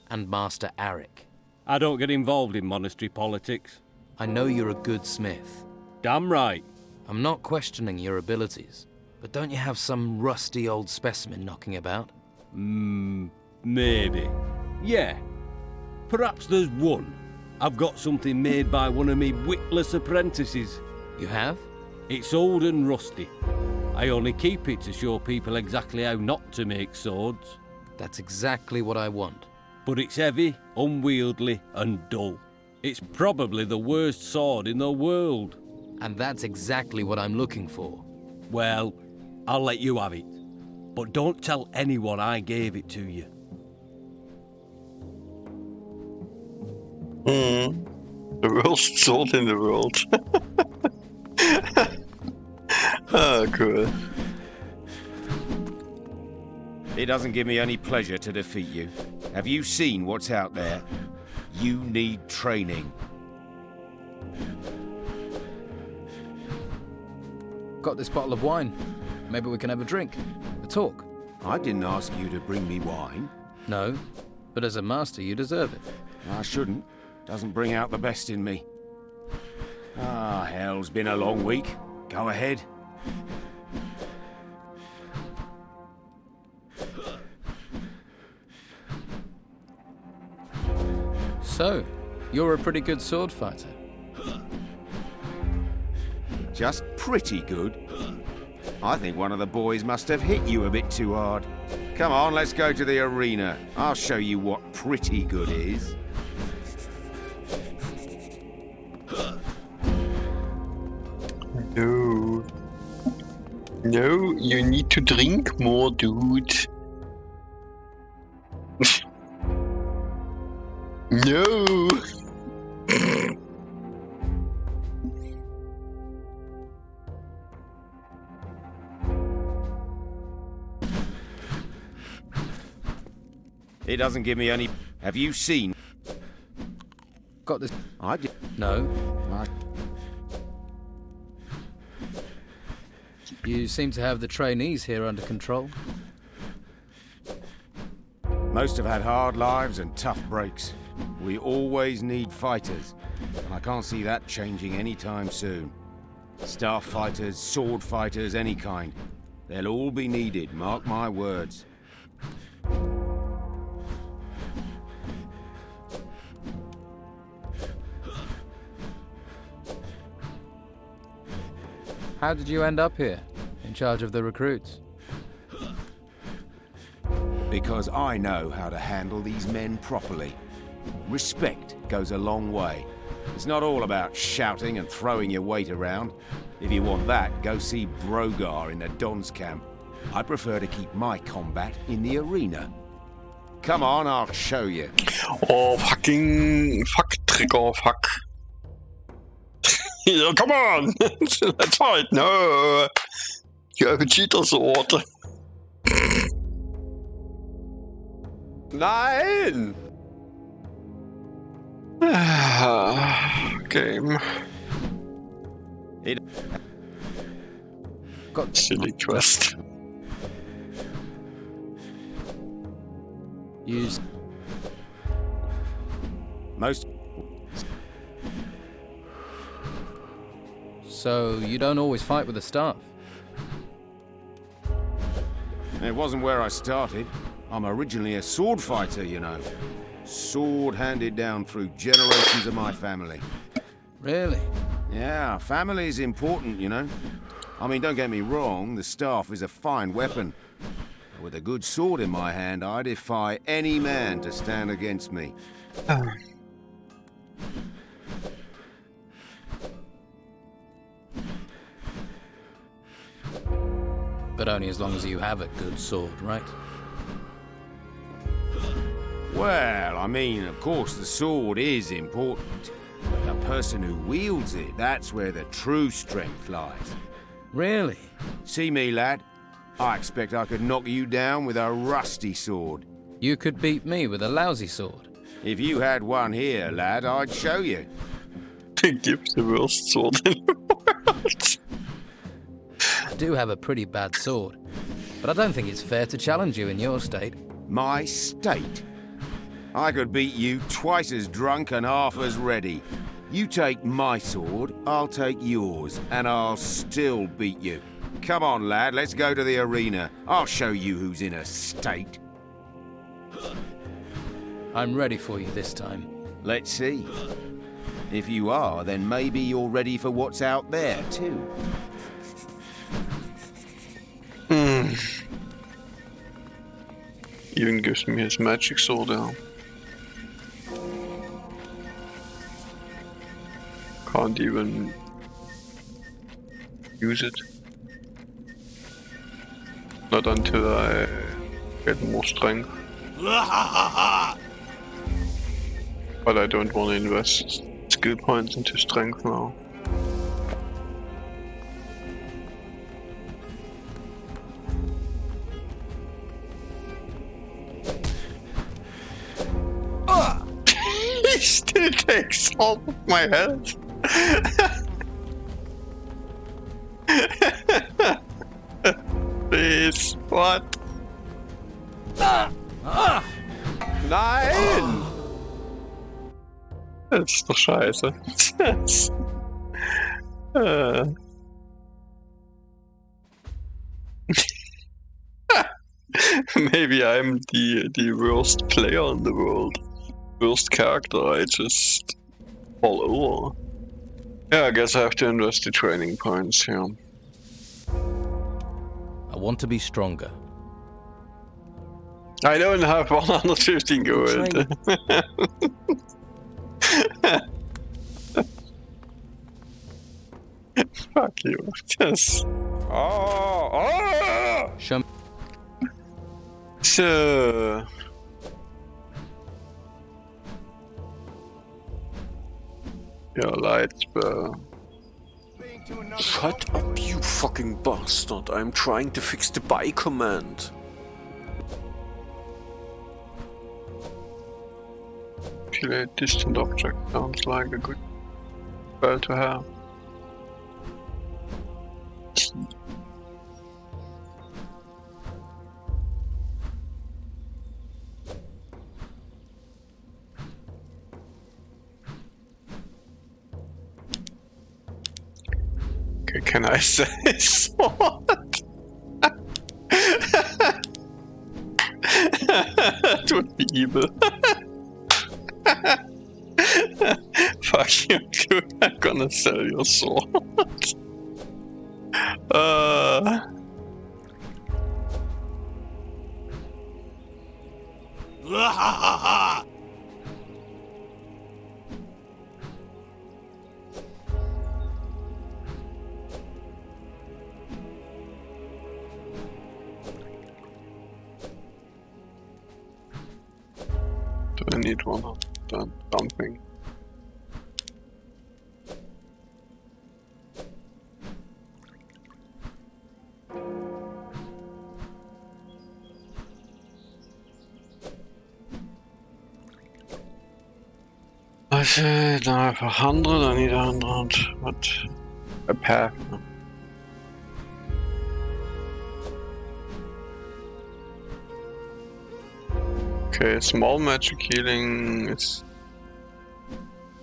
and Master Arik. I don't get involved in monastery politics. I know you're a good smith. Damn right. I'm not questioning your abilities, but don't you have some rusty old specimen knocking about? Maybe. Yeah. Perhaps there's one. I've got something made by one of me witless apprentices. You have? It's old and rusty. I only keep it to show people exactly how not to make swords. That's exactly what I want. But it's heavy, unwieldy, and dull. It's probably the worst sword in the world. And that's exactly what I'm looking for. Well, I'll let you have it. But don't tell anyone I gave it to you. The worst sword in the world. Oh, cool. It doesn't give me any pleasure to defeat you. Have you seen what's out there? You need training. Got this bottle of wine. Maybe we can have a drink, a talk. I didn't ask you to bring me wine. No, but as a master, you deserve it. I shouldn't. Doesn't bring out the best in me. Ah, hell's been a long week. Go ahead. So, you're a pretty good sword fighter. Just pretty good. I think one of the boys must have hit you a bit too hard. Come on, let's go to the arena. I'll show you what pretty good is. No. No, you need to drink more, dude. No. It doesn't give me any... Have you seen... Got this... I did... No. You seem to have the trainees here under control. Most have had hard lives and tough breaks. We always need fighters, and I can't see that changing anytime soon. Staff fighters, sword fighters, any kind. They'll all be needed, mark my words. How did you end up here, in charge of the recruits? Because I know how to handle these men properly. Respect goes a long way. It's not all about shouting and throwing your weight around. If you want that, go see Brogar in the Don's camp. I prefer to keep my combat in the arena. Come on, I'll show you. Oh, fuck, trigger, fuck. Come on! Let's fight! No! You have a cheater sword. Nein! Game. Got silly quest. Use most. So you don't always fight with the staff? It wasn't where I started. I'm originally a sword fighter, you know. Sword handed down through generations of my family. Really? Yeah, family is important, you know. I mean, don't get me wrong, the staff is a fine weapon. With a good sword in my hand, I defy any man to stand against me. But only as long as you have a good sword, right? Well, I mean, of course the sword is important. But the person who wields it, that's where the true strength lies. Really? See me, lad? I expect I could knock you down with a rusty sword. You could beat me with a lousy sword. If you had one here, lad, I'd show you. Give the worst sword in the world. I do have a pretty bad sword, but I don't think it's fair to challenge you in your state. My state? I could beat you twice as drunk and half as ready. You take my sword, I'll take yours, and I'll still beat you. Come on, lad, let's go to the arena. I'll show you who's in a state. I'm ready for you this time. Let's see. If you are, then maybe you're ready for what's out there, too. Even gives me his magic sword now. Can't even use it. Not until I get more strength. But I don't want to invest skill points into strength now. He still takes all of my health. Please, what? Nein! Das ist doch scheiße. Maybe I'm the worst player in the world. Worst character, I just fall over. Yeah, I guess I have to invest the training points here. I want to be stronger. I don't have 115 gold. Fuck you. Yes. Show me. So. Yeah, lights, but. Shut up, you fucking bastard. I'm trying to fix the buy command. Actually, distant object sounds like a good spell to have. Okay, can I say sword? That would be evil. Fuck you, dude. I'm gonna sell your sword. Do I need one of that something? is it? Now I have 100, I need 100. What? A pair. Okay, small magic healing is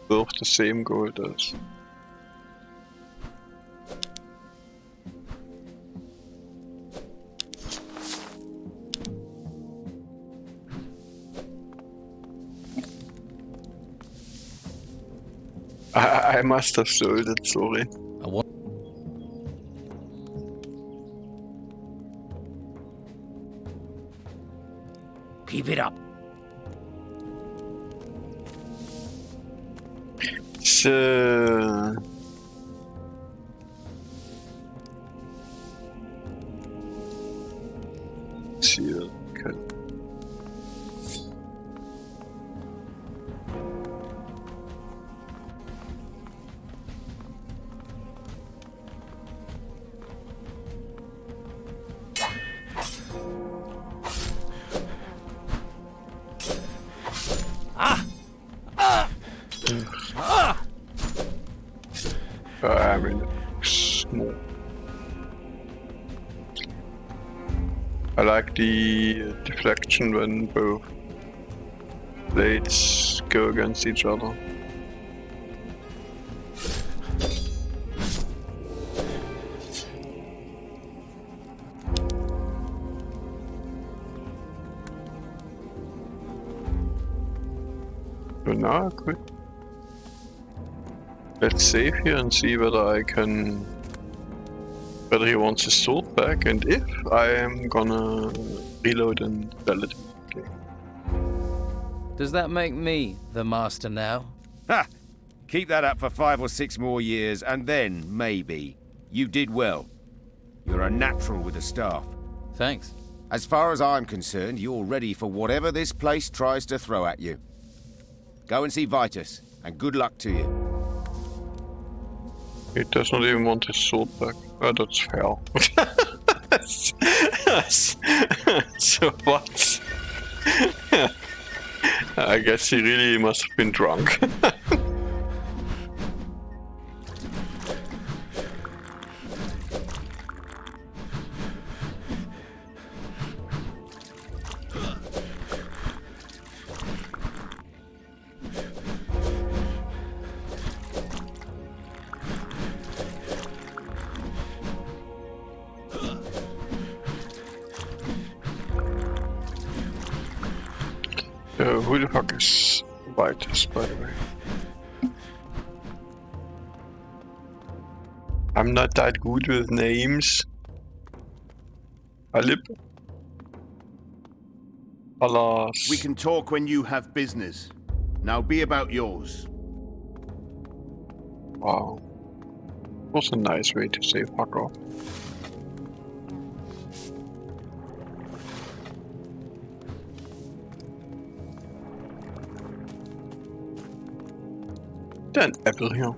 worth the same gold as. I must have sold it, sorry. Keep it up. So... see, okay. I mean, small. I like the deflection when both blades go against each other. So now I could. Let's save here and see whether I can... whether he wants his sword back, and if I am gonna reload and sell it. Okay. Does that make me the master now? Ha! Keep that up for 5 or 6 more years, and then, maybe. You did well. You're a natural with the staff. Thanks. As far as I'm concerned, you're ready for whatever this place tries to throw at you. Go and see Vitus, and good luck to you. He does not even want his sword back. Oh, that's fair. So what? I guess he really must have been drunk. Who the fuck is Vitus, by the way? I'm not that good with names. Alip? Alas. We can talk when you have business. Now be about yours. Wow. Was a nice way to say fuck off. Then apple here.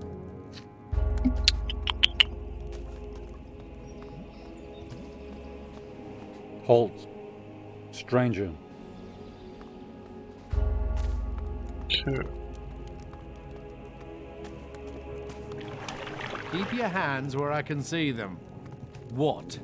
Halt. Stranger. Two. Keep your hands where I can see them. What?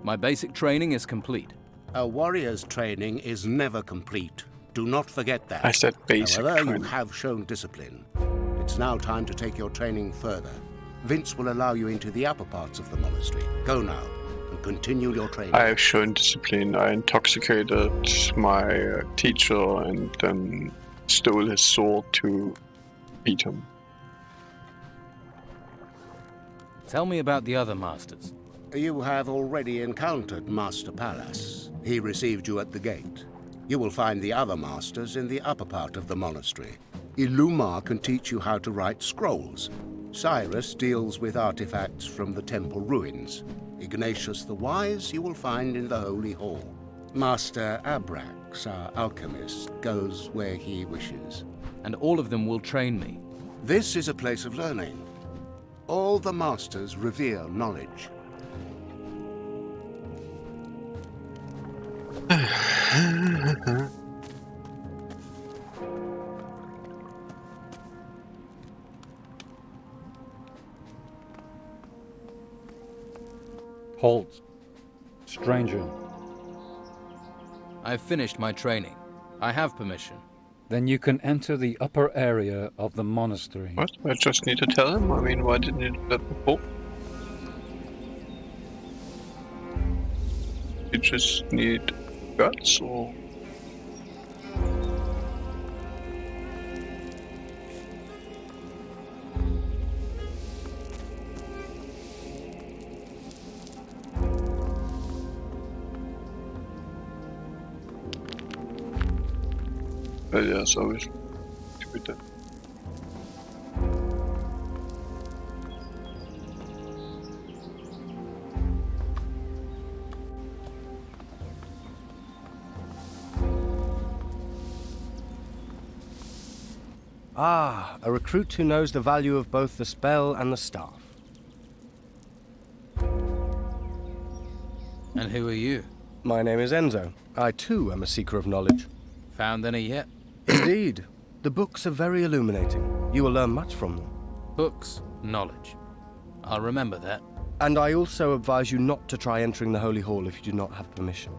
My basic training is complete. A warrior's training is never complete. Do not forget that. I said basic However, training. you have shown discipline. It's now time to take your training further. Vince will allow you into the upper parts of the monastery. Go now and continue your training. I have shown discipline. I intoxicated my teacher and then stole his sword to beat him. Tell me about the other masters. You have already encountered Master Pallas. He received you at the gate. You will find the other masters in the upper part of the monastery. Illumar can teach you how to write scrolls. Cyrus deals with artifacts from the temple ruins. Ignatius the Wise you will find in the Holy Hall. Master Abrax, our alchemist, goes where he wishes. And all of them will train me? This is a place of learning. All the masters revere knowledge. Halt. Stranger. I've finished my training. I have permission. Then you can enter the upper area of the monastery. What? I just need to tell him? I mean, why didn't you do that before? You just need guts, or...? Yes, obviously. Bitte. Ah, a recruit who knows the value of both the spell and the staff. And who are you? My name is Enzo. I too am a seeker of knowledge. Found any yet? Indeed. The books are very illuminating. You will learn much from them. Books, knowledge. I'll remember that. And I also advise you not to try entering the Holy Hall if you do not have permission.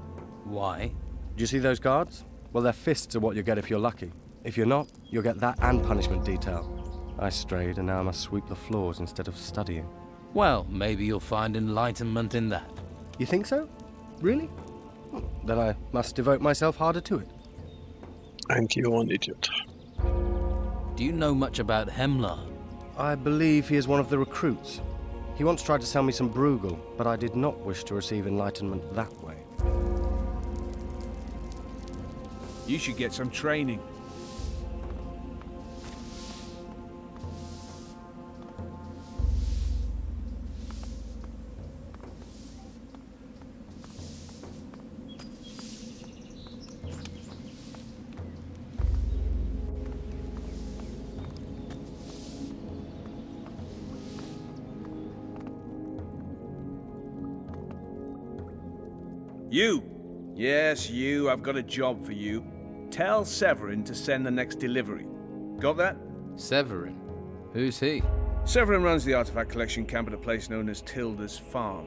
Why? Do you see those guards? Well, their fists are what you get if you're lucky. If you're not, you'll get that and punishment detail. I strayed, and now I must sweep the floors instead of studying. Well, maybe you'll find enlightenment in that. You think so? Really? Then I must devote myself harder to it. And you're an idiot. Do you know much about Hemlar? I believe he is one of the recruits. He once tried to sell me some Bruegel, but I did not wish to receive enlightenment that way. You should get some training. You! Yes, you. I've got a job for you. Tell Severin to send the next delivery. Got that? Severin? Who's he? Severin runs the artifact collection camp at a place known as Tilda's Farm.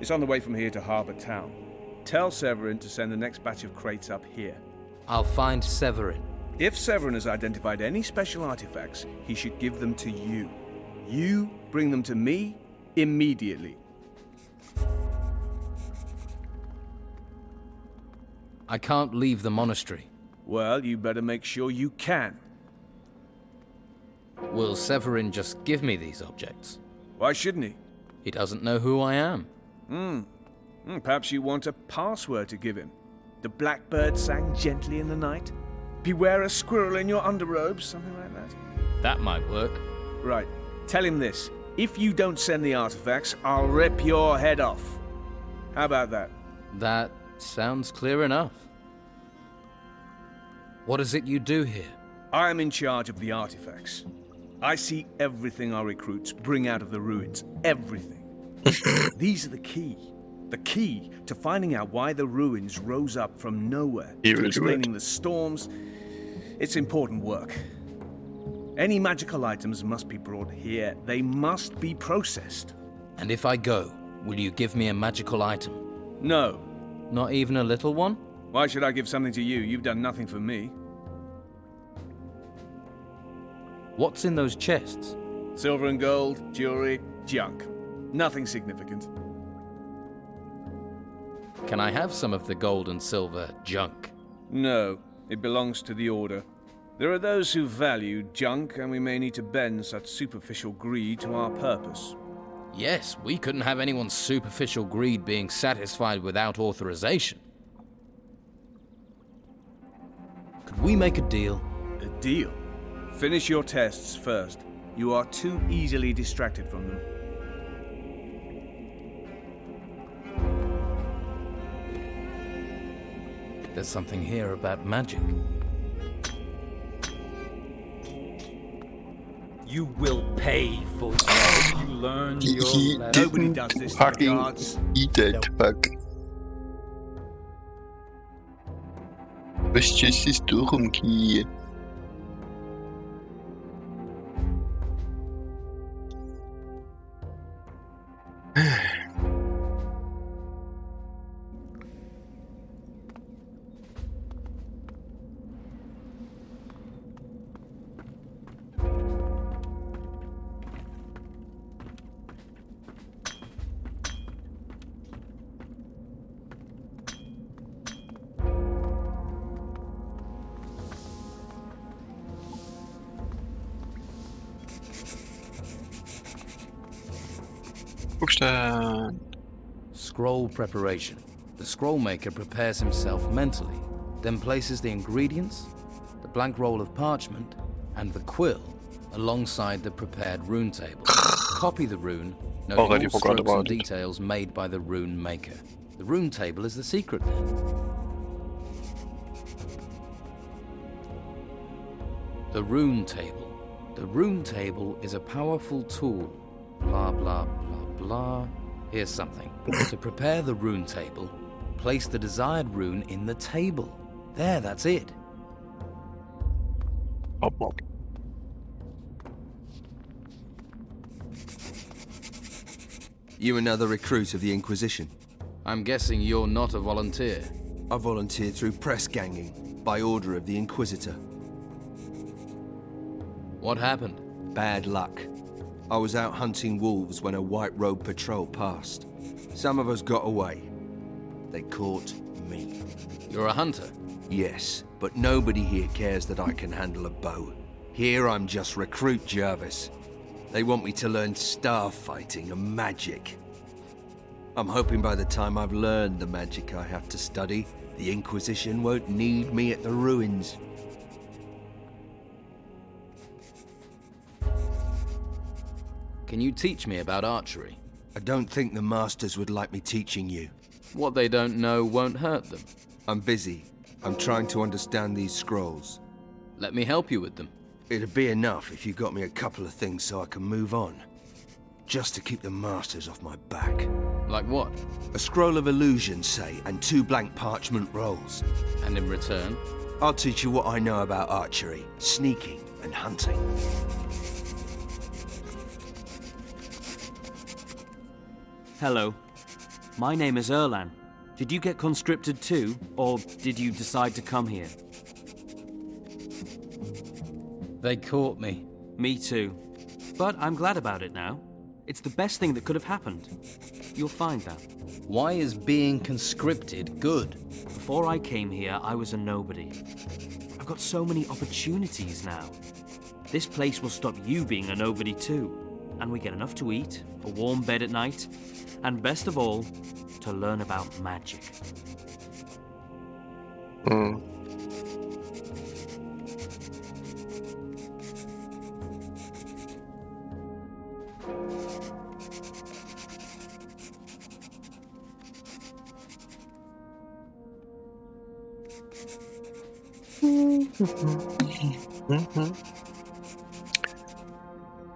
It's on the way from here to Harbour Town. Tell Severin to send the next batch of crates up here. I'll find Severin. If Severin has identified any special artifacts, he should give them to you. You bring them to me immediately. I can't leave the monastery. Well, you better make sure you can. Will Severin just give me these objects? Why shouldn't he? He doesn't know who I am. Perhaps you want a password to give him. The blackbird sang gently in the night. Beware a squirrel in your underrobes, something like that. That might work. Right. Tell him this. If you don't send the artifacts, I'll rip your head off. How about that? That sounds clear enough. What is it you do here? I am in charge of the artifacts. I see everything our recruits bring out of the ruins. Everything. These are the key. The key to finding out why the ruins rose up from nowhere. To explaining the storms. It's important work. Any magical items must be brought here. They must be processed. And if I go, will you give me a magical item? No. Not even a little one? Why should I give something to you? You've done nothing for me. What's in those chests? Silver and gold, jewelry, junk. Nothing significant. Can I have some of the gold and silver junk? No, it belongs to the Order. There are those who value junk, and we may need to bend such superficial greed to our purpose. Yes, we couldn't have anyone's superficial greed being satisfied without authorization. Could we make a deal? A deal? Finish your tests first. You are too easily distracted from them. There's something here about magic. You will pay for it. You learn He your lesson. Nobody does this to the fucking guards. eat that fuck. Was ist durum hier? Scroll preparation. The scroll maker prepares himself mentally, then places the ingredients, the blank roll of parchment, and the quill alongside the prepared rune table. Copy the rune, noting Already all forgot strokes about and it. details made by the rune maker. The rune table is the secret then. The rune table. The rune table is a powerful tool. Blah, blah, blah, blah. Here's something. To prepare the rune table, place the desired rune in the table. There, that's it. You another recruit of the Inquisition? I'm guessing you're not a volunteer. I volunteered through press ganging, by order of the Inquisitor. What happened? Bad luck. I was out hunting wolves when a white robe patrol passed. Some of us got away. They caught me. You're a hunter? Yes, but nobody here cares that I can handle a bow. Here I'm just Recruit Jarvis. They want me to learn star fighting and magic. I'm hoping by the time I've learned the magic I have to study, the Inquisition won't need me at the ruins. Can you teach me about archery? I don't think the Masters would like me teaching you. What they don't know won't hurt them. I'm busy. I'm trying to understand these scrolls. Let me help you with them. It'd be enough if you got me a couple of things so I can move on. Just to keep the Masters off my back. Like what? A scroll of illusion, say, and 2 blank parchment rolls. And in return? I'll teach you what I know about archery, sneaking, and hunting. Hello. My name is Erlan. Did you get conscripted too, or did you decide to come here? They caught me. Me too. But I'm glad about it now. It's the best thing that could have happened. You'll find that. Why is being conscripted good? Before I came here, I was a nobody. I've got so many opportunities now. This place will stop you being a nobody too. And we get enough to eat, a warm bed at night, and best of all, to learn about magic.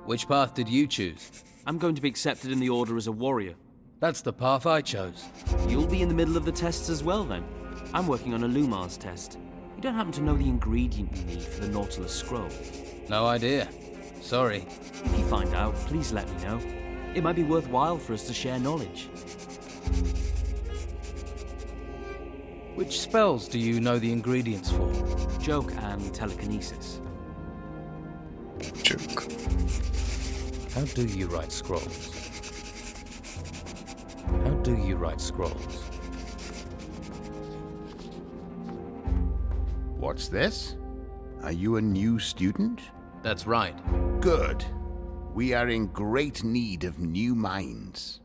Which path did you choose? I'm going to be accepted in the Order as a warrior. That's the path I chose. You'll be in the middle of the tests as well, then. I'm working on a Lumars test. You don't happen to know the ingredient you need for the Nautilus scroll? No idea. Sorry. If you find out, please let me know. It might be worthwhile for us to share knowledge. Which spells do you know the ingredients for? Joke and telekinesis. Joke. How do you write scrolls? How do you write scrolls? What's this? Are you a new student? That's right. Good. We are in great need of new minds.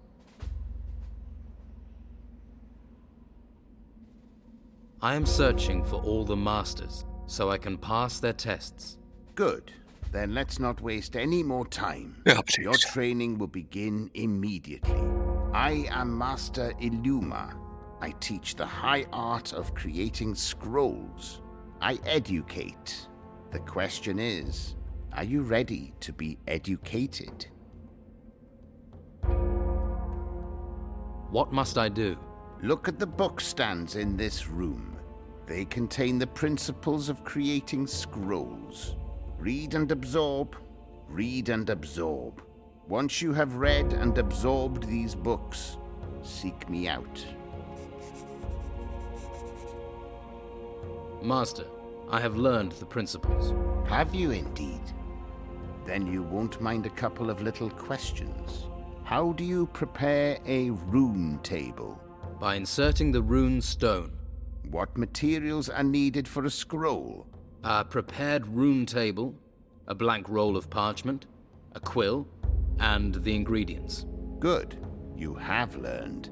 I am searching for all the masters, so I can pass their tests. Good. Then let's not waste any more time. Yeah, please. Your training will begin immediately. I am Master Illuma. I teach the high art of creating scrolls. I educate. The question is, Are you ready to be educated? What must I do? Look at the book stands in this room. They contain the principles of creating scrolls. Read and absorb. Read and absorb. Once you have read and absorbed these books, seek me out. Master, I have learned the principles. Have you indeed? Then you won't mind a couple of little questions. How do you prepare a rune table? By inserting the rune stone. What materials are needed for a scroll? A prepared rune table, a blank roll of parchment, a quill, and the ingredients. Good. You have learned.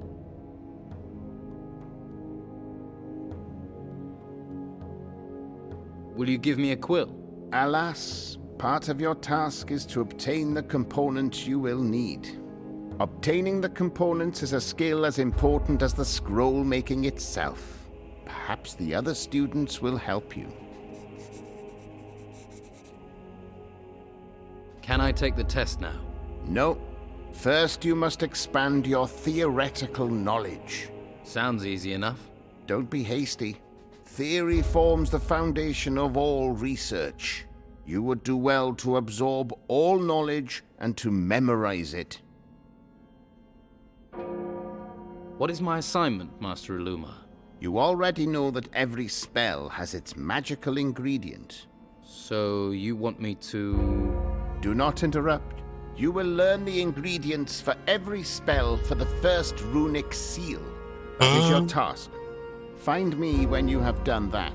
Will you give me a quill? Alas, part of your task is to obtain the components you will need. Obtaining the components is a skill as important as the scroll making itself. Perhaps the other students will help you. Can I take the test now? No. First, you must expand your theoretical knowledge. Sounds easy enough. Don't be hasty. Theory forms the foundation of all research. You would do well to absorb all knowledge and to memorize it. What is my assignment, Master Illuma? You already know that every spell has its magical ingredient. So you want me to... Do not interrupt. You will learn the ingredients for every spell for the first runic seal. That is your task. Find me when you have done that.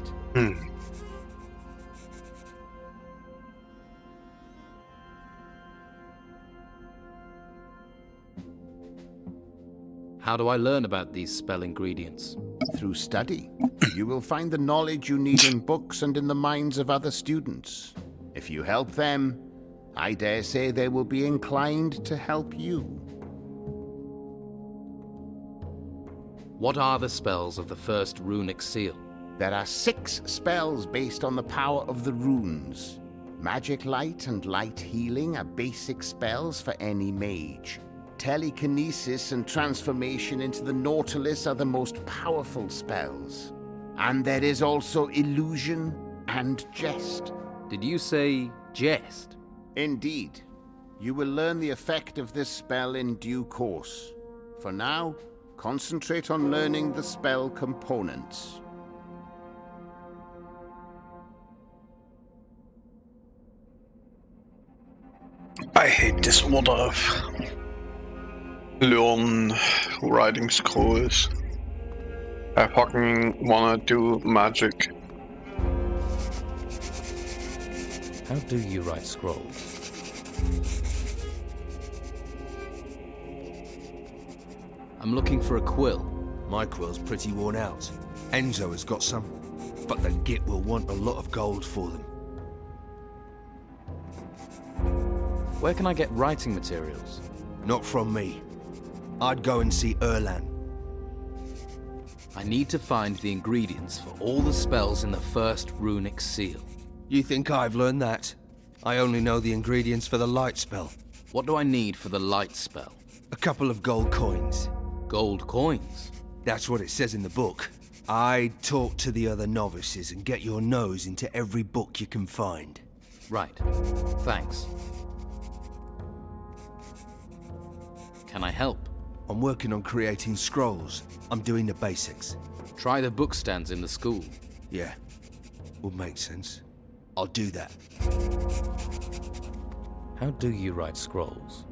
How do I learn about these spell ingredients? Through study. You will find the knowledge you need in books and in the minds of other students. If you help them, I dare say they will be inclined to help you. What are the spells of the first runic seal? There are 6 spells based on the power of the runes. Magic Light and Light Healing are basic spells for any mage. Telekinesis and transformation into the Nautilus are the most powerful spells. And there is also illusion and jest. Did you say jest? Indeed. You will learn the effect of this spell in due course. For now, concentrate on learning the spell components. I hate this mod of learn writing scrolls. I fucking wanna do magic. How do you write scrolls? I'm looking for a quill. My quill's pretty worn out. Enzo has got some, but the Git will want a lot of gold for them. Where can I get writing materials? Not from me. I'd go and see Erlan. I need to find the ingredients for all the spells in the first runic seal. You think I've learned that? I only know the ingredients for the light spell. What do I need for the light spell? A couple of gold coins. Gold coins? That's what it says in the book. I'd talk to the other novices and get your nose into every book you can find. Right. Thanks. Can I help? I'm working on creating scrolls. I'm doing the basics. Try the book stands in the school. Yeah. Would make sense. I'll do that. How do you write scrolls?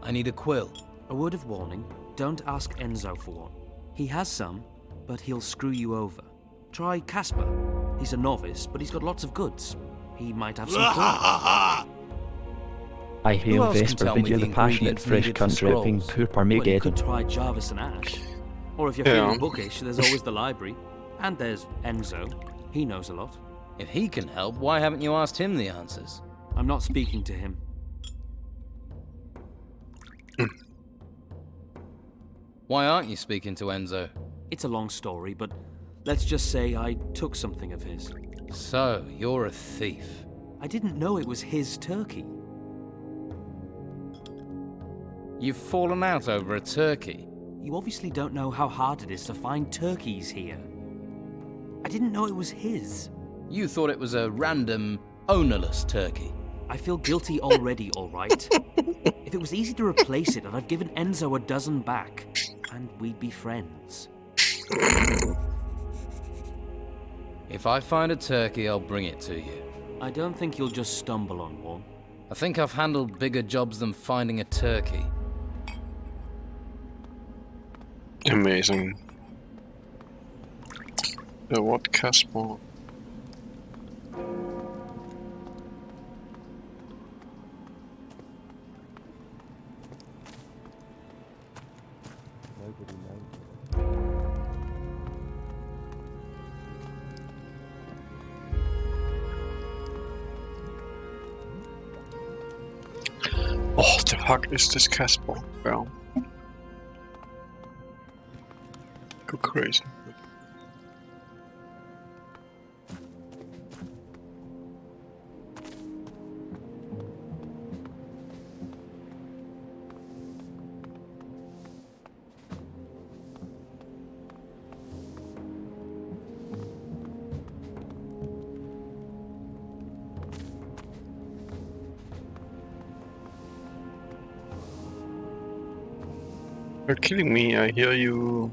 I need a quill. A word of warning, don't ask Enzo for one. He has some, but he'll screw you over. Try Casper. He's a novice, but he's got lots of goods. He might have some fun. I hail Vesper Video, the passionate fresh country of being poor Well, you Armageddon. could try Jarvis and Ash. Or if you're Yeah. feeling bookish, there's always the library. And there's Enzo. He knows a lot. If he can help, why haven't you asked him the answers? I'm not speaking to him. Why aren't you speaking to Enzo? It's a long story, but let's just say I took something of his. So, you're a thief. I didn't know it was his turkey. You've fallen out over a turkey. You obviously don't know how hard it is to find turkeys here. I didn't know it was his. You thought it was a random, ownerless turkey. I feel guilty already, all right? If it was easy to replace it, I'd have given Enzo a dozen back, and we'd be friends. If I find a turkey, I'll bring it to you. I don't think you'll just stumble on one. I think I've handled bigger jobs than finding a turkey. Amazing. What, Casper? Nobody knows. Oh, the fuck is this Casper? Well, go crazy. You're killing me, I hear you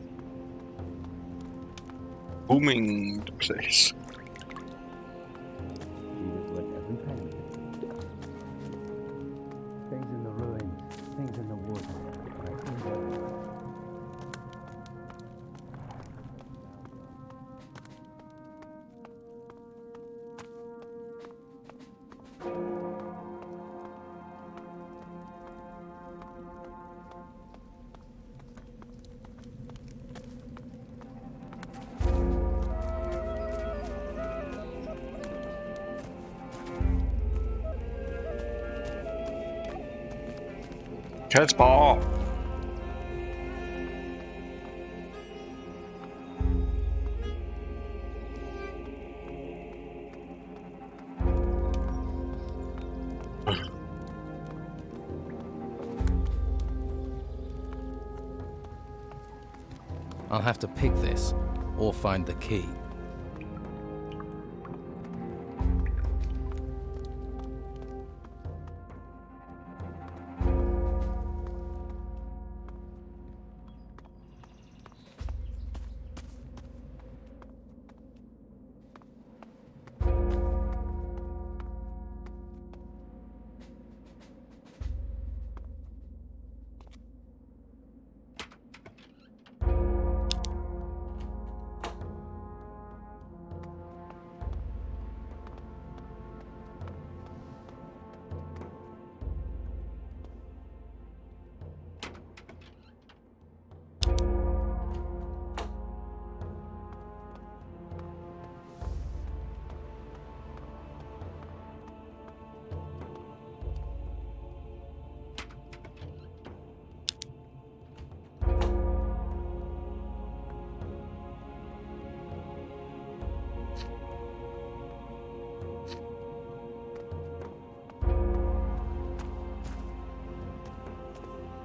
booming the place. Things in the ruins, things in the woods. Casper! I'll have to pick this, or find the key.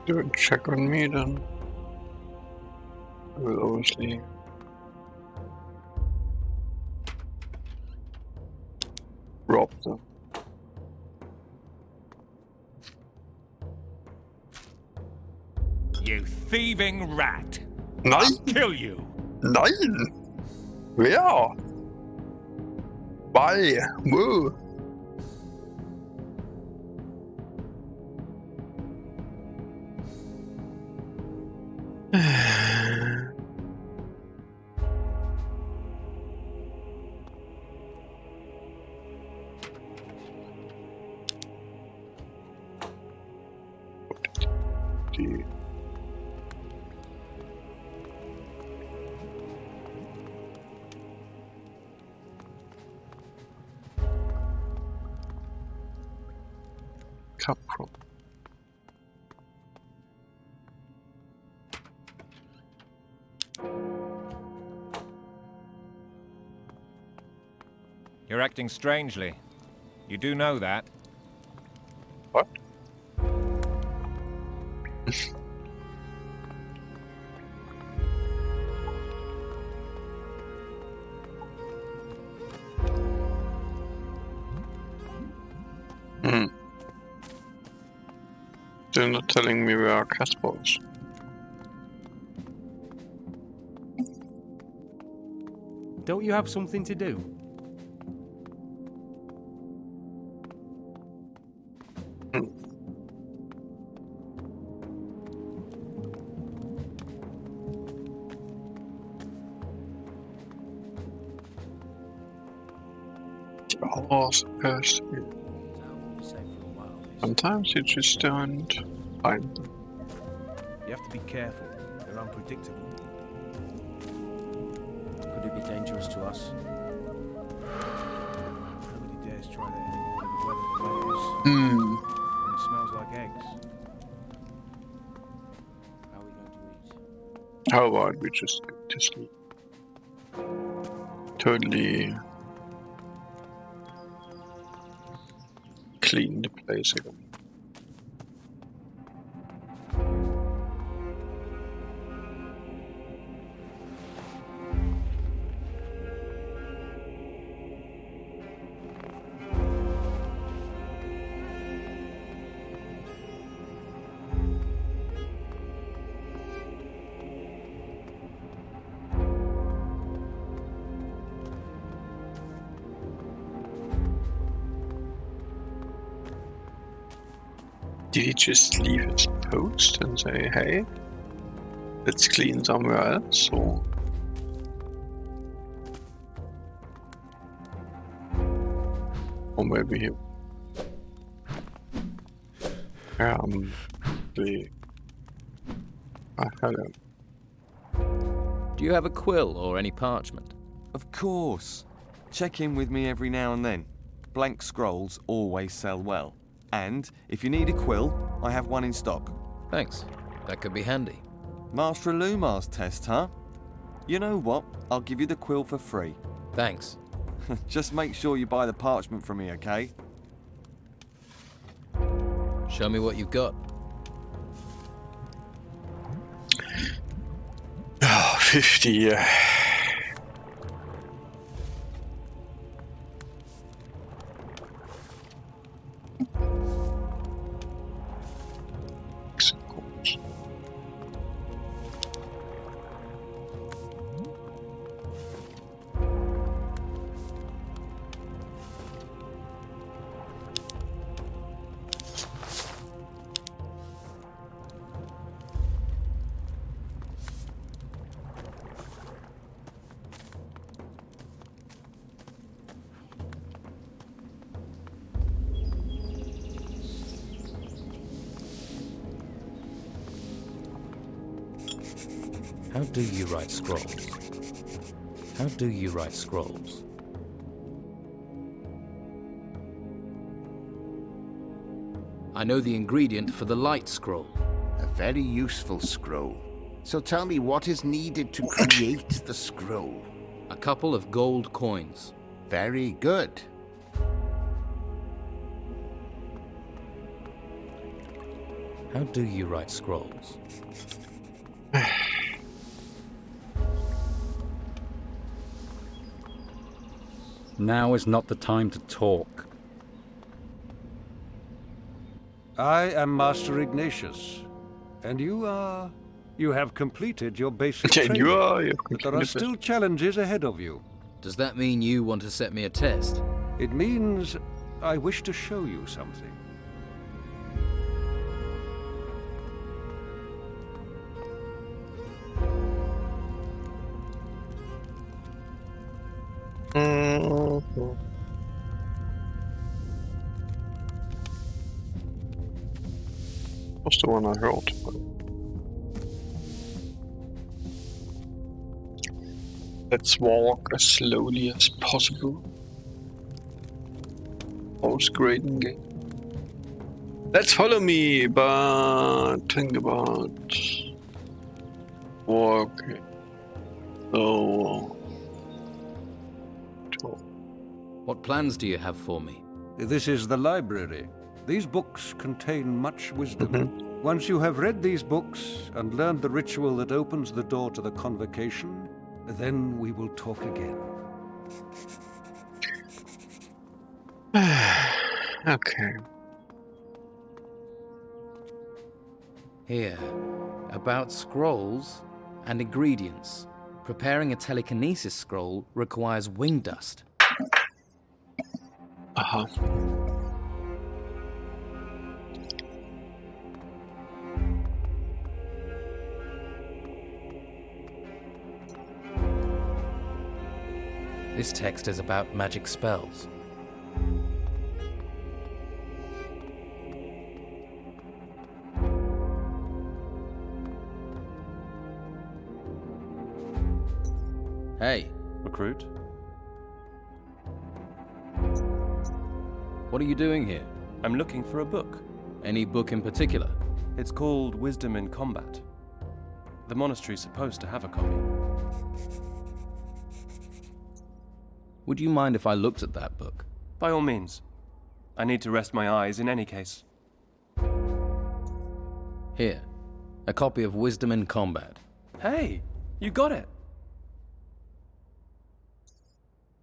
Do a check on me then. I will obviously rob them. You thieving rat! Nein! I'll kill you! Nein! Wer? Why? Wo? Die. Capro. You're acting strangely. You do know that? What? They're not telling me where Casper is. Don't you have something to do? Oh, supposed to be. Sometimes you just don't find them. You have to be careful. They're unpredictable. Could it be dangerous to us? Nobody dares try their hand when the weather blows. Hmm. And it smells like eggs. How are we going to eat? How about we just go to sleep? Totally clean the place again. Did he just leave his post and say, hey, let's clean somewhere else? Or maybe he... Hello. Do you have a quill or any parchment? Of course. Check in with me every now and then. Blank scrolls always sell well. And if you need a quill, I have one in stock. Thanks. That could be handy. Master Lumar's test, huh? You know what? I'll give you the quill for free. Thanks. Just make sure you buy the parchment from me, okay? Show me what you've got. 50, yeah. How do you write scrolls? How do you write scrolls? I know the ingredient for the light scroll. A very useful scroll. So tell me what is needed to create the scroll. A couple of gold coins. Very good. How do you write scrolls? Now is not the time to talk. I am Master Ignatius, and you have completed your basic training. But there are still challenges ahead of you. Does that mean you want to set me a test? It means I wish to show you something. What's the one I heard? Let's walk as slowly as possible. Most great in game. Let's follow me, but think about walk. So What plans do you have for me? This is the library. These books contain much wisdom. Once you have read these books and learned the ritual that opens the door to the convocation, then we will talk again. Okay. Here, about scrolls and ingredients. Preparing a telekinesis scroll requires wing dust. Uh-huh. This text is about magic spells. Hey. Recruit? What are you doing here? I'm looking for a book. Any book in particular? It's called Wisdom in Combat. The monastery's supposed to have a copy. Would you mind if I looked at that book? By all means. I need to rest my eyes in any case. Here, a copy of Wisdom in Combat. Hey, you got it!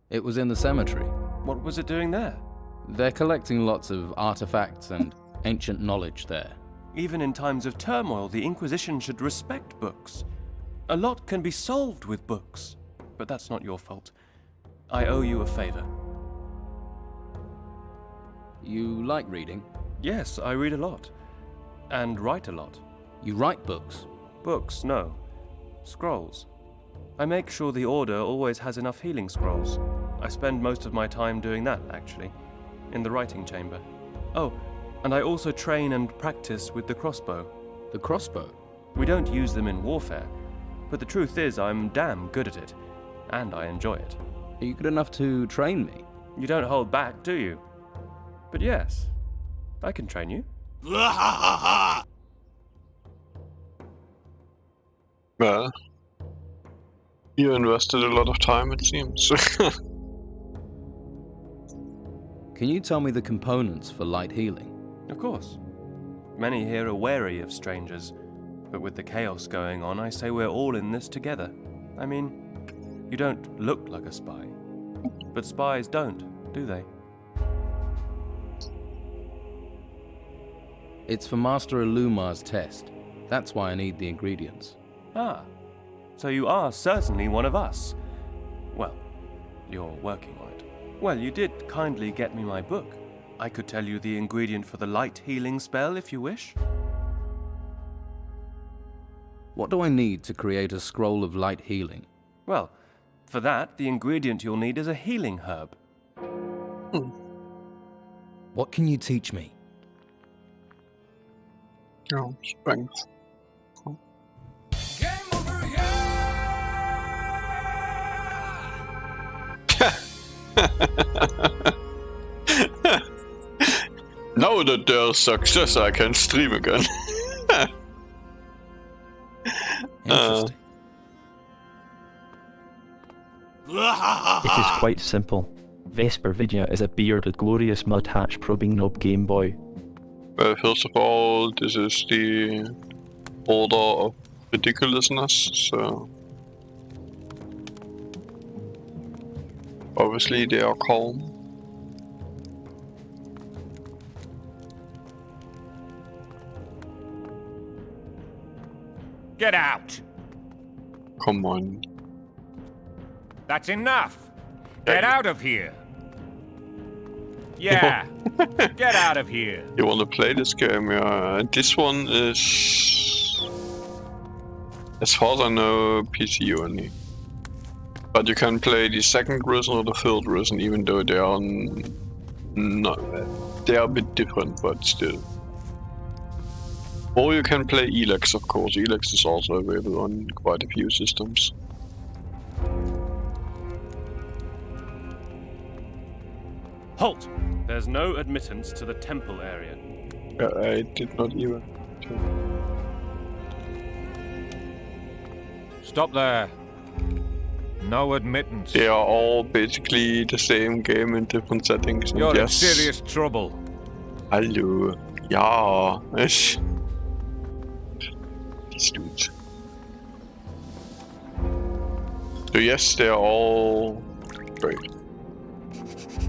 It was in the cemetery. What was it doing there? They're collecting lots of artifacts and ancient knowledge there. Even in times of turmoil, the Inquisition should respect books. A lot can be solved with books. But that's not your fault. I owe you a favor. You like reading? Yes, I read a lot. And write a lot. You write books? Books, no. Scrolls. I make sure the Order always has enough healing scrolls. I spend most of my time doing that, actually. In the writing chamber. Oh, and I also train and practice with the crossbow. The crossbow? We don't use them in warfare, but the truth is I'm damn good at it. And I enjoy it. Are you good enough to train me? You don't hold back, do you? But yes, I can train you. Well, you invested a lot of time, it seems. Can you tell me the components for light healing? Of course. Many here are wary of strangers, but with the chaos going on, I say we're all in this together. I mean, you don't look like a spy, but spies don't, do they? It's for Master Ilumar's test. That's why I need the ingredients. Ah, so you are certainly one of us. Well, you're working on it. Well, you did kindly get me my book. I could tell you the ingredient for the light healing spell if you wish. What do I need to create a scroll of light healing? Well, for that, the ingredient you'll need is a healing herb. What can you teach me? Oh, strength. Now that there's success, I can stream again. Interesting. It is quite simple. Vesper Vidya is a bearded, glorious mud-hatch probing knob Game Boy. Well, first of all, this is the order of ridiculousness, so... Obviously they are calm. Get out! Come on. That's enough! Get out of here! Yeah! Get out of here! You wanna play this game, yeah. This one is... as far as I know, PC only. But you can play the second version or the third version, even though they are they are a bit different, but still. Or you can play Elex, of course. Elex is also available on quite a few systems. Halt! There's no admittance to the temple area. I did not even. Stop there. No admittance. They are all basically the same game in different settings. and You're in yes. serious trouble. Hallo. Ja. These dudes. So yes, they are all great.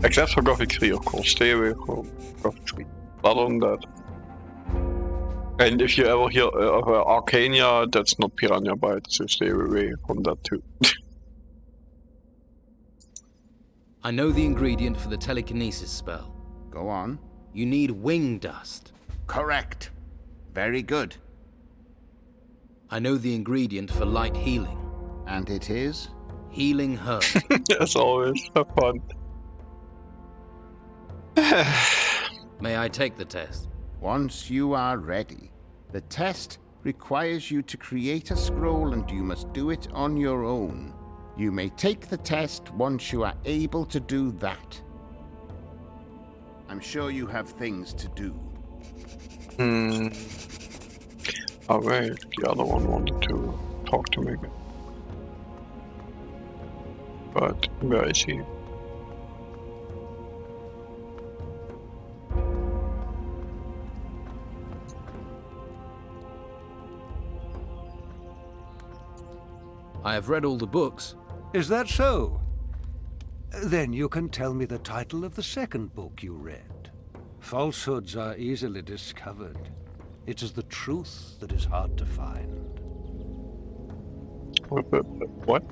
Except for Gothic 3, of course. Stay away from Gothic 3. Other than that. And if you ever hear of Arcania, that's not Piranha Bytes, so stay away from that too. I know the ingredient for the telekinesis spell. Go on. You need wing dust. Correct. Very good. I know the ingredient for light healing. And it is? Healing herb. As always, have fun. May I take the test? Once you are ready. The test requires you to create a scroll and you must do it on your own. You may take the test once you are able to do that. I'm sure you have things to do. Oh wait, the other one wanted to talk to me again. But where is he? I have read all the books. Is that so? Then you can tell me the title of the second book you read. Falsehoods are easily discovered. It is the truth that is hard to find. What?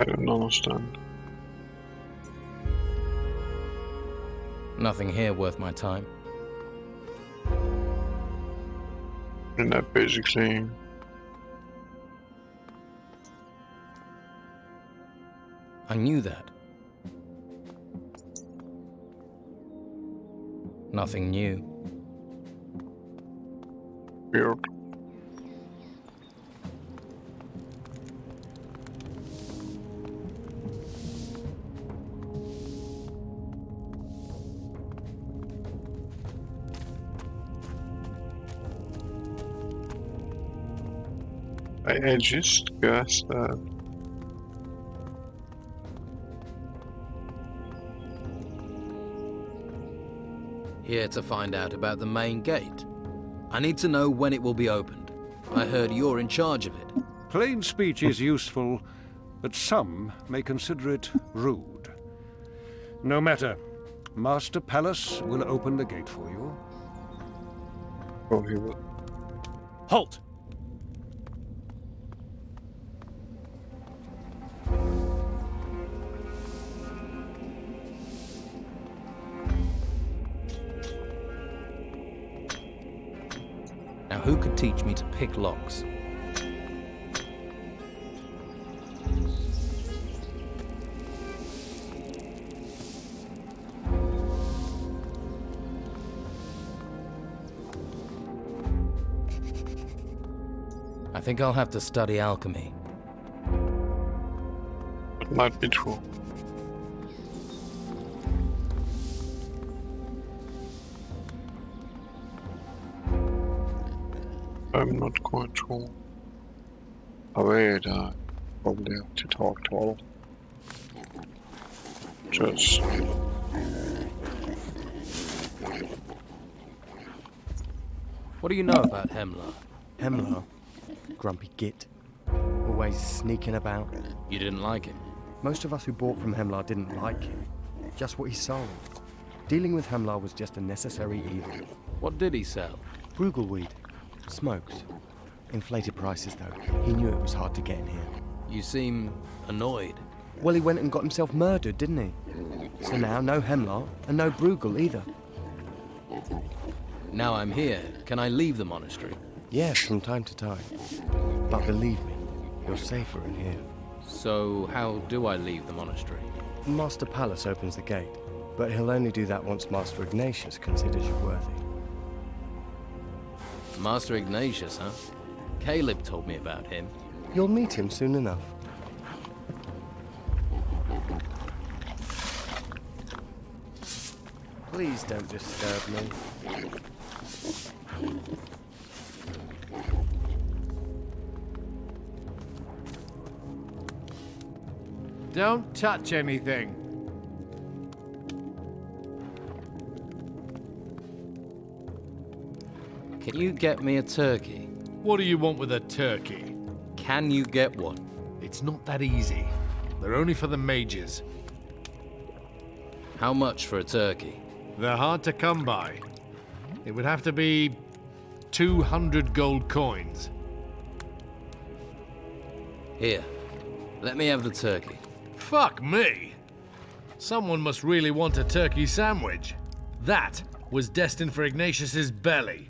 I don't understand. Nothing here worth my time. And that basically... I knew that. Nothing new. Weird. I just guessed that. Here to find out about the main gate. I need to know when it will be opened. I heard you're in charge of it. Plain speech is useful, but some may consider it rude. No matter. Master Palace will open the gate for you. Oh, he will. Halt! Now who could teach me to pick locks? I think I'll have to study alchemy. It might be true. I'm not quite sure. Oh wait, probably have to talk to all. Just... What do you know about Hemlar? Hemlar? Grumpy git. Always sneaking about. You didn't like him? Most of us who bought from Hemlar didn't like him. Just what he sold. Dealing with Hemlar was just a necessary evil. What did he sell? Brugelweed. Smokes. Inflated prices, though. He knew it was hard to get in here. You seem annoyed. Well, he went and got himself murdered, didn't he? So now, no Hemlar, and no Bruegel either. Now I'm here, can I leave the monastery? Yes, from time to time. But believe me, you're safer in here. So, how do I leave the monastery? Master Pallas opens the gate, but he'll only do that once Master Ignatius considers you worthy. Master Ignatius, huh? Caleb told me about him. You'll meet him soon enough. Please don't disturb me. Don't touch anything. Can you get me a turkey? What do you want with a turkey? Can you get one? It's not that easy. They're only for the mages. How much for a turkey? They're hard to come by. It would have to be 200 gold coins. Here, let me have the turkey. Fuck me! Someone must really want a turkey sandwich. That was destined for Ignatius's belly.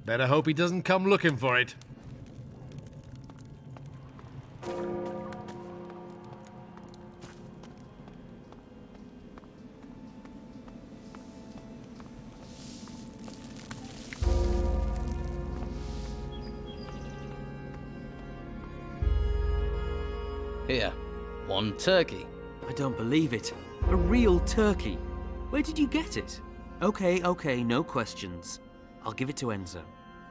Better hope he doesn't come looking for it. Here, one turkey. I don't believe it. A real turkey. Where did you get it? Okay, no questions. I'll give it to Enzo.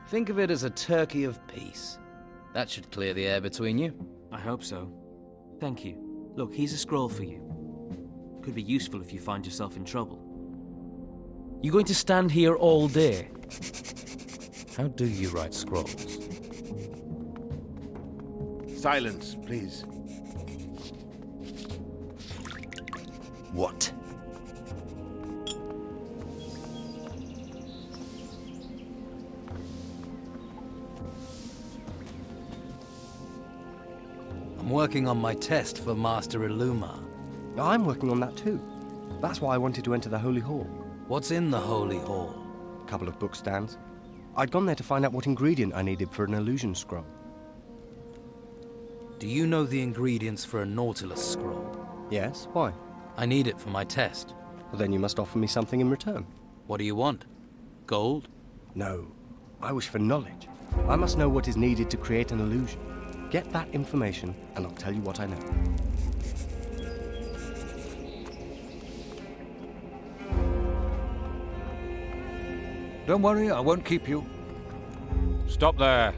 Think of it as a turkey of peace. That should clear the air between you. I hope so. Thank you. Look, here's a scroll for you. Could be useful if you find yourself in trouble. You going to stand here all day? How do you write scrolls? Silence, please. What? I'm working on my test for Master Illumar. I'm working on that too. That's why I wanted to enter the Holy Hall. What's in the Holy Hall? A couple of book stands. I'd gone there to find out what ingredient I needed for an illusion scroll. Do you know the ingredients for a Nautilus scroll? Yes, why? I need it for my test. Well, then you must offer me something in return. What do you want? Gold? No. I wish for knowledge. I must know what is needed to create an illusion. Get that information, and I'll tell you what I know. Don't worry, I won't keep you. Stop there.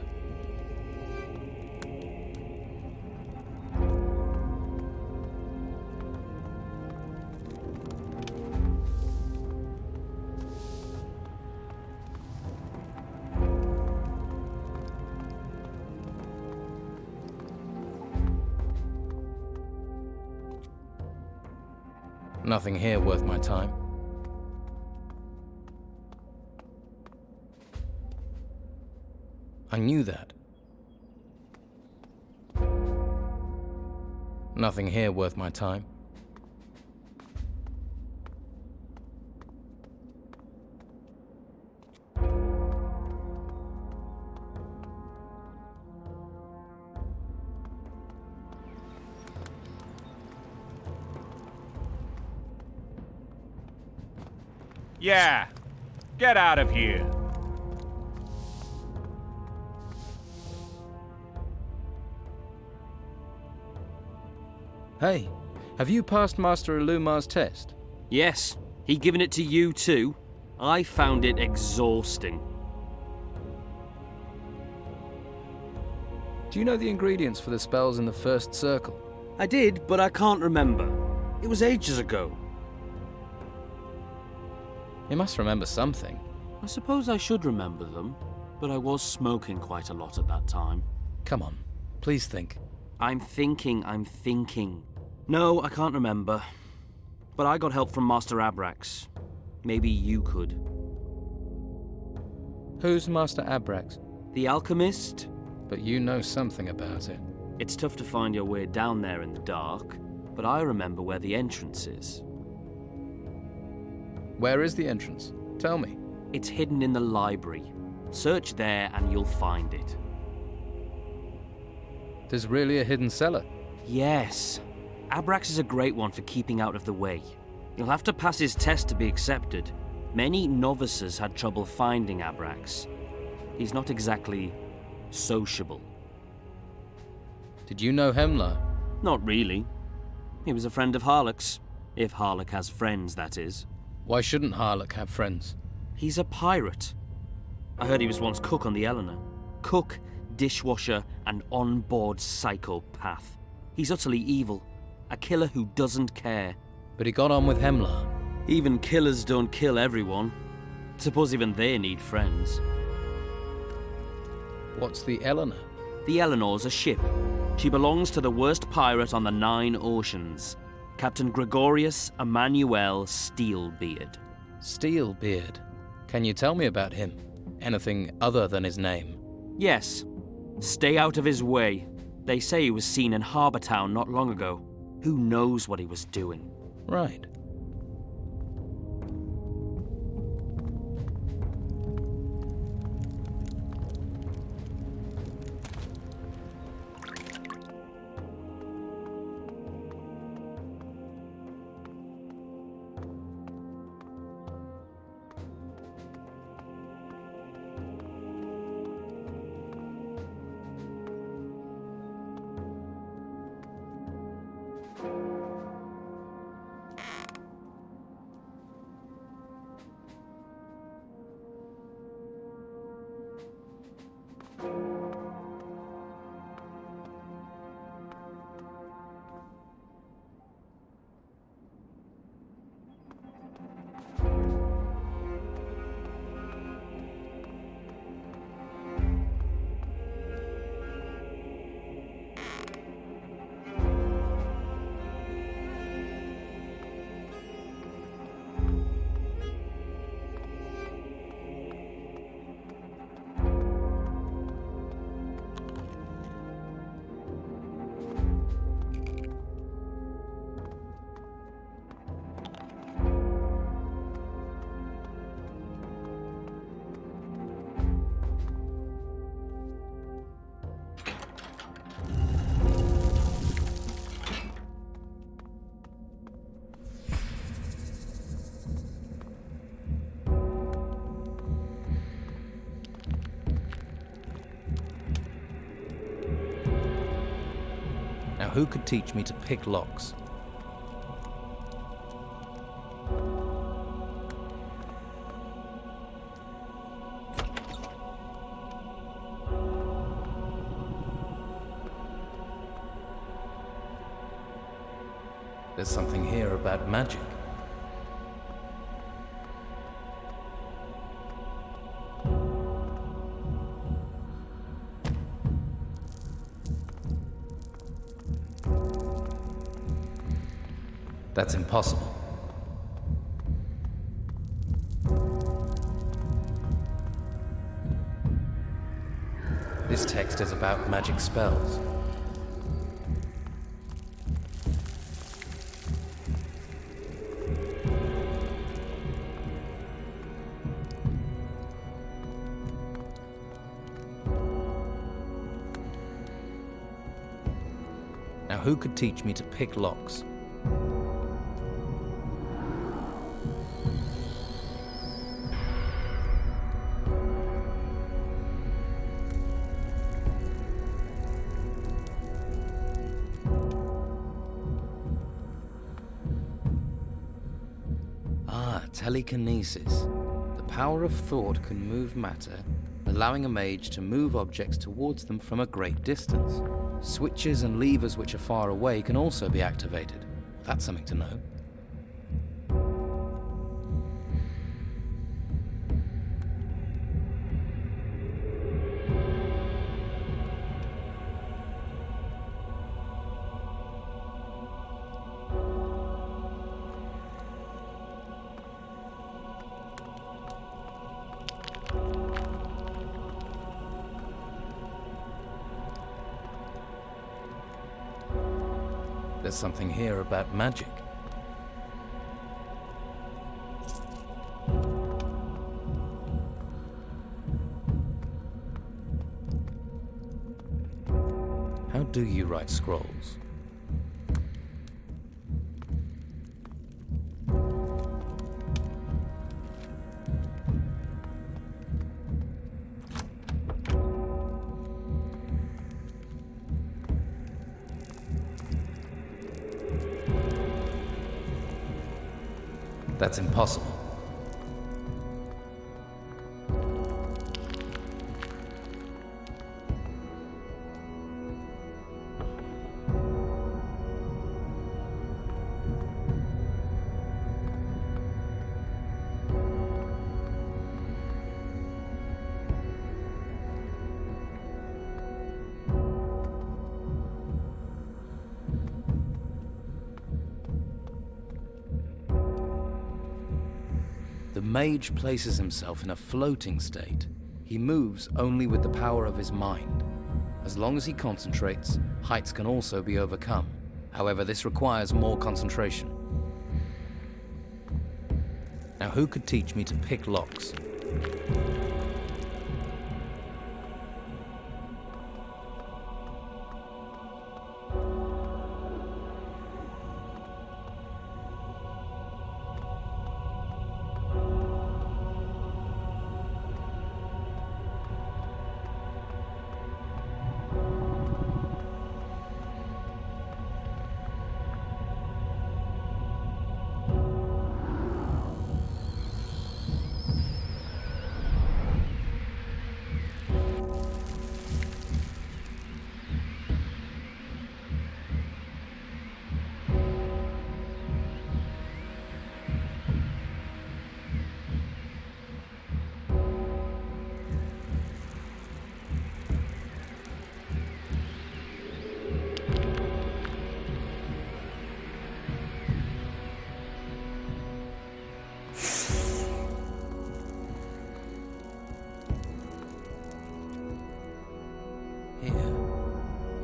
Nothing here worth my time. I knew that. Nothing here worth my time. Yeah, get out of here. Hey, have you passed Master Illumar's test? Yes, he given it to you too. I found it exhausting. Do you know the ingredients for the spells in the first circle? I did, but I can't remember. It was ages ago. You must remember something. I suppose I should remember them, but I was smoking quite a lot at that time. Come on, please think. I'm thinking. No, I can't remember. But I got help from Master Abrax. Maybe you could. Who's Master Abrax? The alchemist? But you know something about it. It's tough to find your way down there in the dark, but I remember where the entrance is. Where is the entrance? Tell me. It's hidden in the library. Search there and you'll find it. There's really a hidden cellar? Yes. Abrax is a great one for keeping out of the way. You'll have to pass his test to be accepted. Many novices had trouble finding Abrax. He's not exactly sociable. Did you know Hemlar? Not really. He was a friend of Harlock's. If Harlock has friends, that is. Why shouldn't Harlock have friends? He's a pirate. I heard he was once cook on the Eleanor. Cook, dishwasher, and on-board psychopath. He's utterly evil. A killer who doesn't care. But he got on with Hemlar. Even killers don't kill everyone. Suppose even they need friends. What's the Eleanor? The Eleanor's a ship. She belongs to the worst pirate on the 9 oceans. Captain Gregorius Emmanuel Steelbeard. Steelbeard? Can you tell me about him? Anything other than his name? Yes. Stay out of his way. They say he was seen in Harbour Town not long ago. Who knows what he was doing? Right. Now who could teach me to pick locks? There's something here about magic. That's impossible. This text is about magic spells. Now who could teach me to pick locks? Telekinesis. The power of thought can move matter, allowing a mage to move objects towards them from a great distance. Switches and levers which are far away can also be activated. That's something to know. There's something here about magic. How do you write scrolls? That's impossible. The mage places himself in a floating state. He moves only with the power of his mind. As long as he concentrates, heights can also be overcome. However, this requires more concentration. Now, who could teach me to pick locks?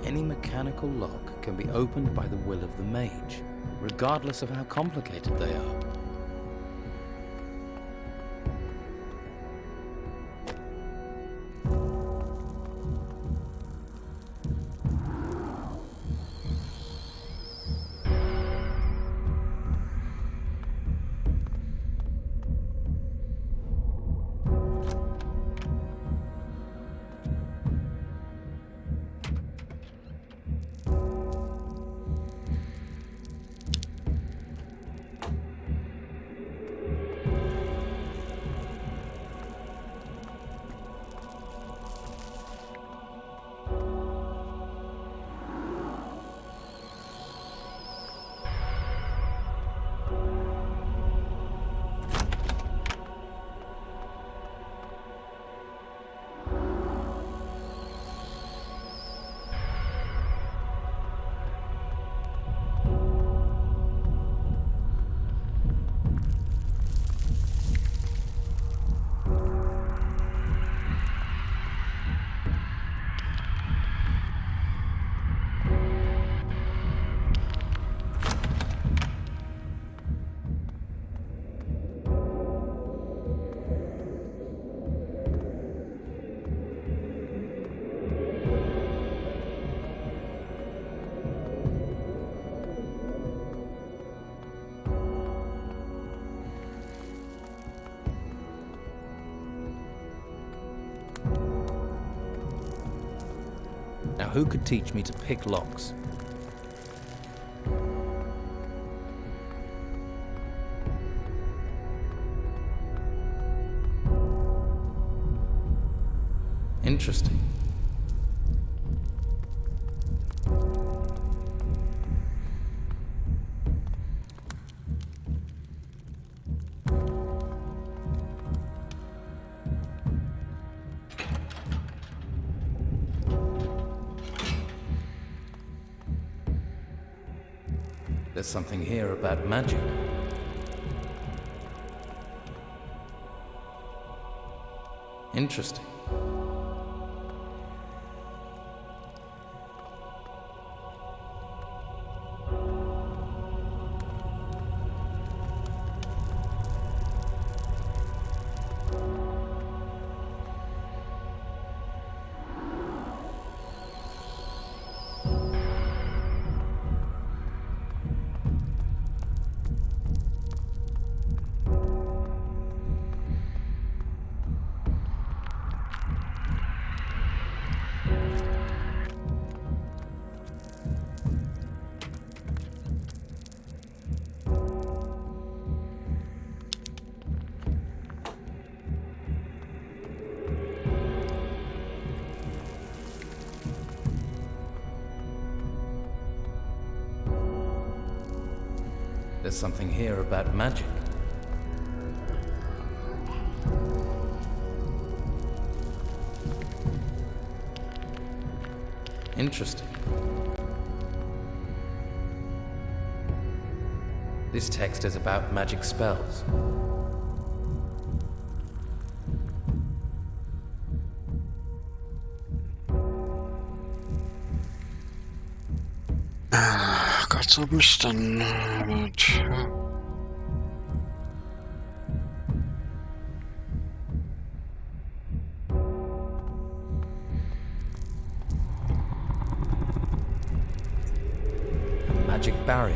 Any mechanical lock can be opened by the will of the mage, regardless of how complicated they are. Now, who could teach me to pick locks? Interesting. There's something here about magic. Interesting. there's something here about magic. Interesting. This text is about magic spells. Got some done, but... A magic barrier.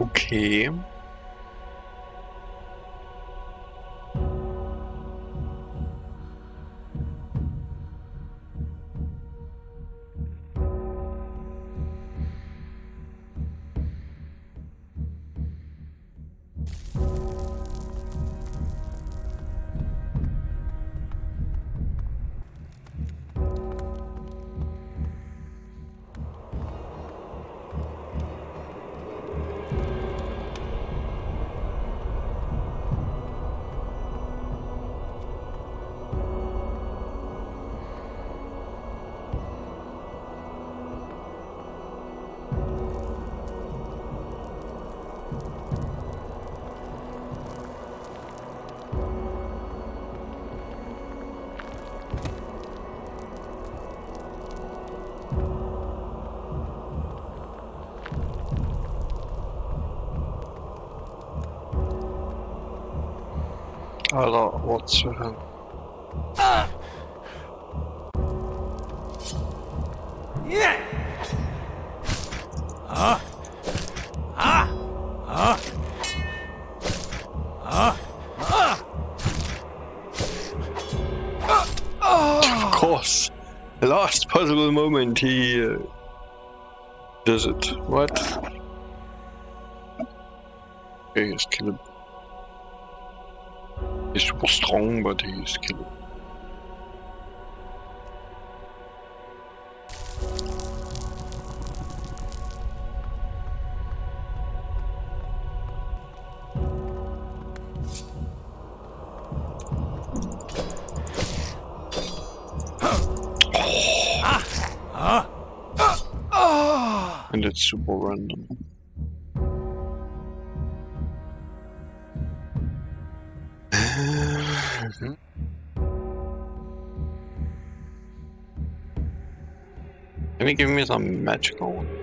Okay. What's Yeah. Of course. The last possible moment he does it. What? Okay, he's killed. He's super strong, but he's killed. And it's super random. Can you give me some magical one?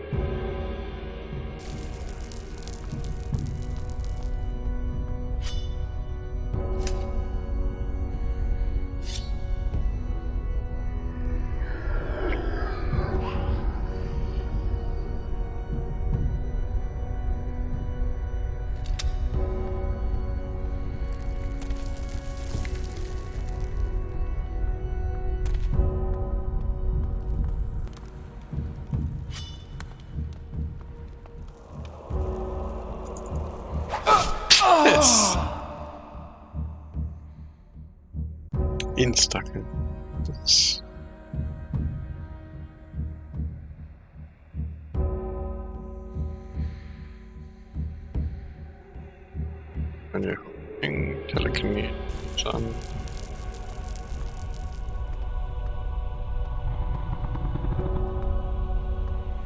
Yes! Insta. That's... When you're holding telekinesis on.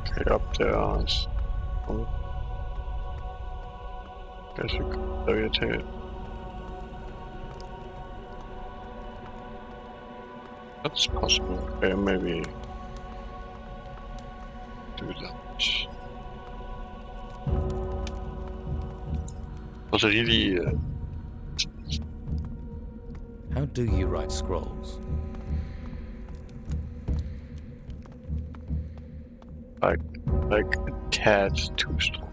Okay, up there is... Guess you could levitate it. That's possible. Okay, maybe do that. Was really How do you write scrolls? like a tad too strong.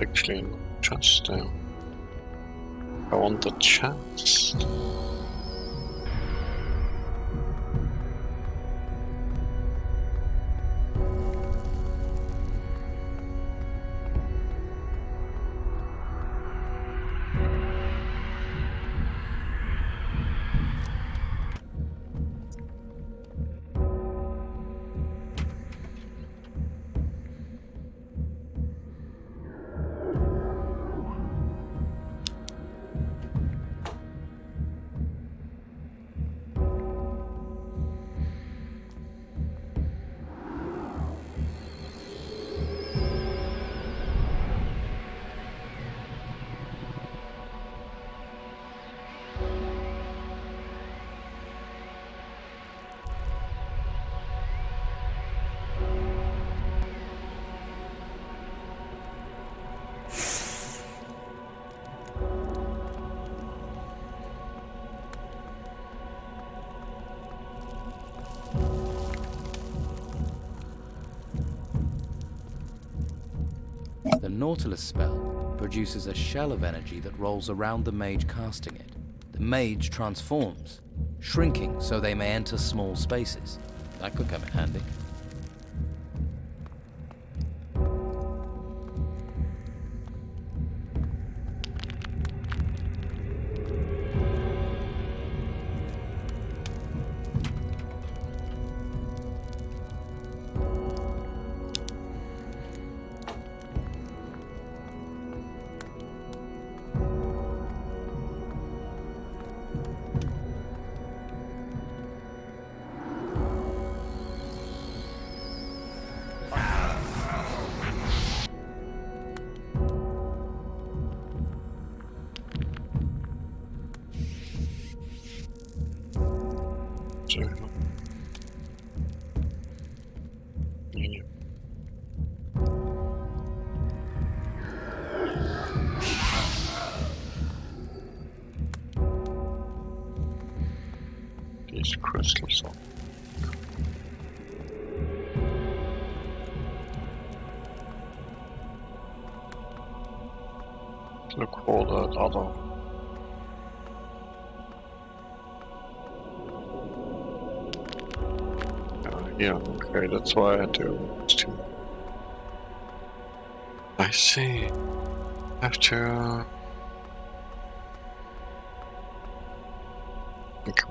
Actually, just I want the chance. The Nautilus spell produces a shell of energy that rolls around the mage casting it. The mage transforms, shrinking so they may enter small spaces. That could come in handy. These crystals. Look for that other. Yeah, okay, that's why I had to. I see. I have to. Okay.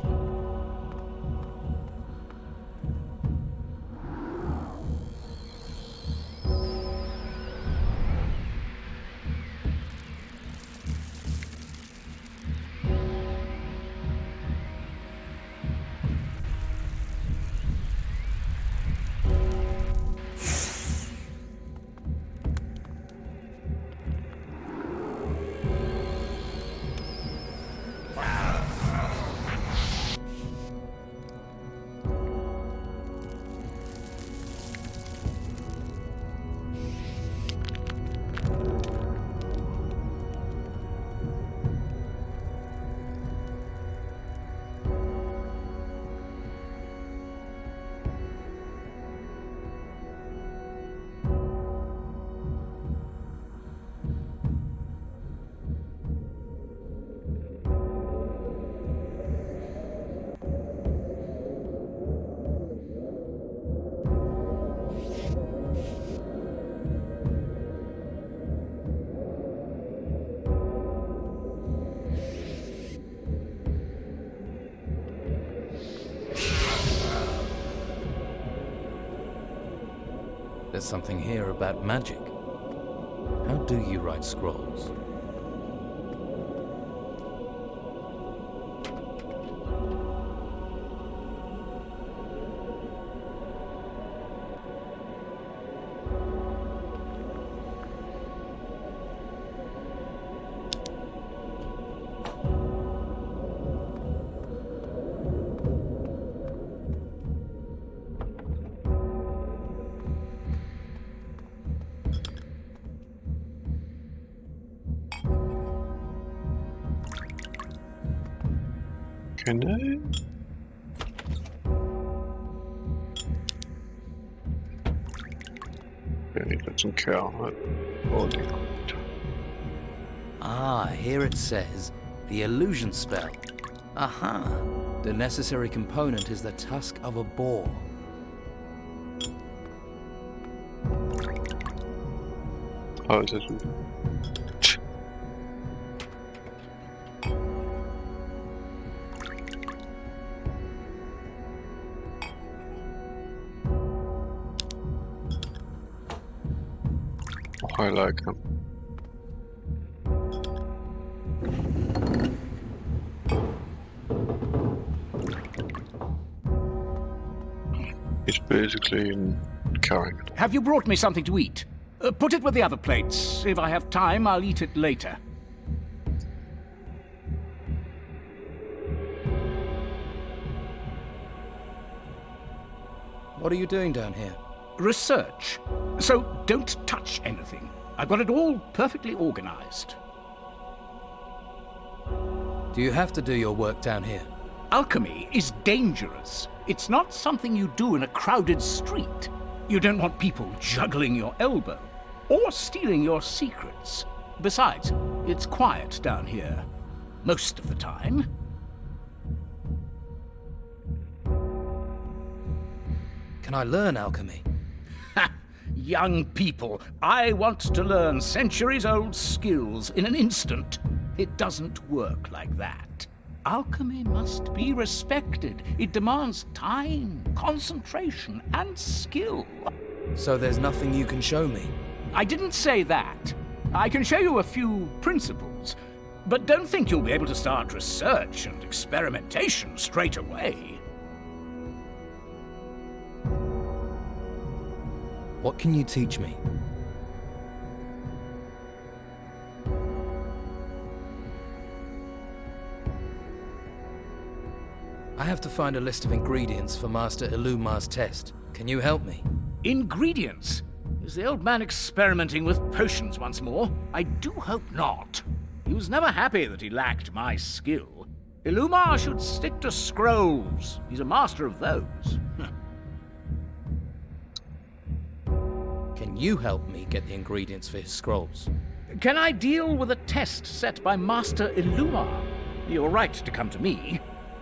There's something here about magic. How do you write scrolls? Can I? Okay, he doesn't care. Right? Oh, dear. Ah, here it says, the illusion spell. Aha! The necessary component is the tusk of a boar. Oh, is it? I like him. He's basically in character. Have you brought me something to eat? Put it with the other plates. If I have time, I'll eat it later. What are you doing down here? Research. So don't touch anything. I've got it all perfectly organized. Do you have to do your work down here? Alchemy is dangerous. It's not something you do in a crowded street. You don't want people juggling your elbow or stealing your secrets. Besides, it's quiet down here. Most of the time. Can I learn alchemy? Ha! Young people, I want to learn centuries-old skills in an instant. It doesn't work like that. Alchemy must be respected. It demands time, concentration, and skill. So there's nothing you can show me? I didn't say that. I can show you a few principles, but don't think you'll be able to start research and experimentation straight away. What can you teach me? I have to find a list of ingredients for Master Ilumar's test. Can you help me? Ingredients? Is the old man experimenting with potions once more? I do hope not. He was never happy that he lacked my skill. Ilumar should stick to scrolls. He's a master of those. Can you help me get the ingredients for his scrolls? Can I deal with a test set by Master Ilumar? You're right to come to me.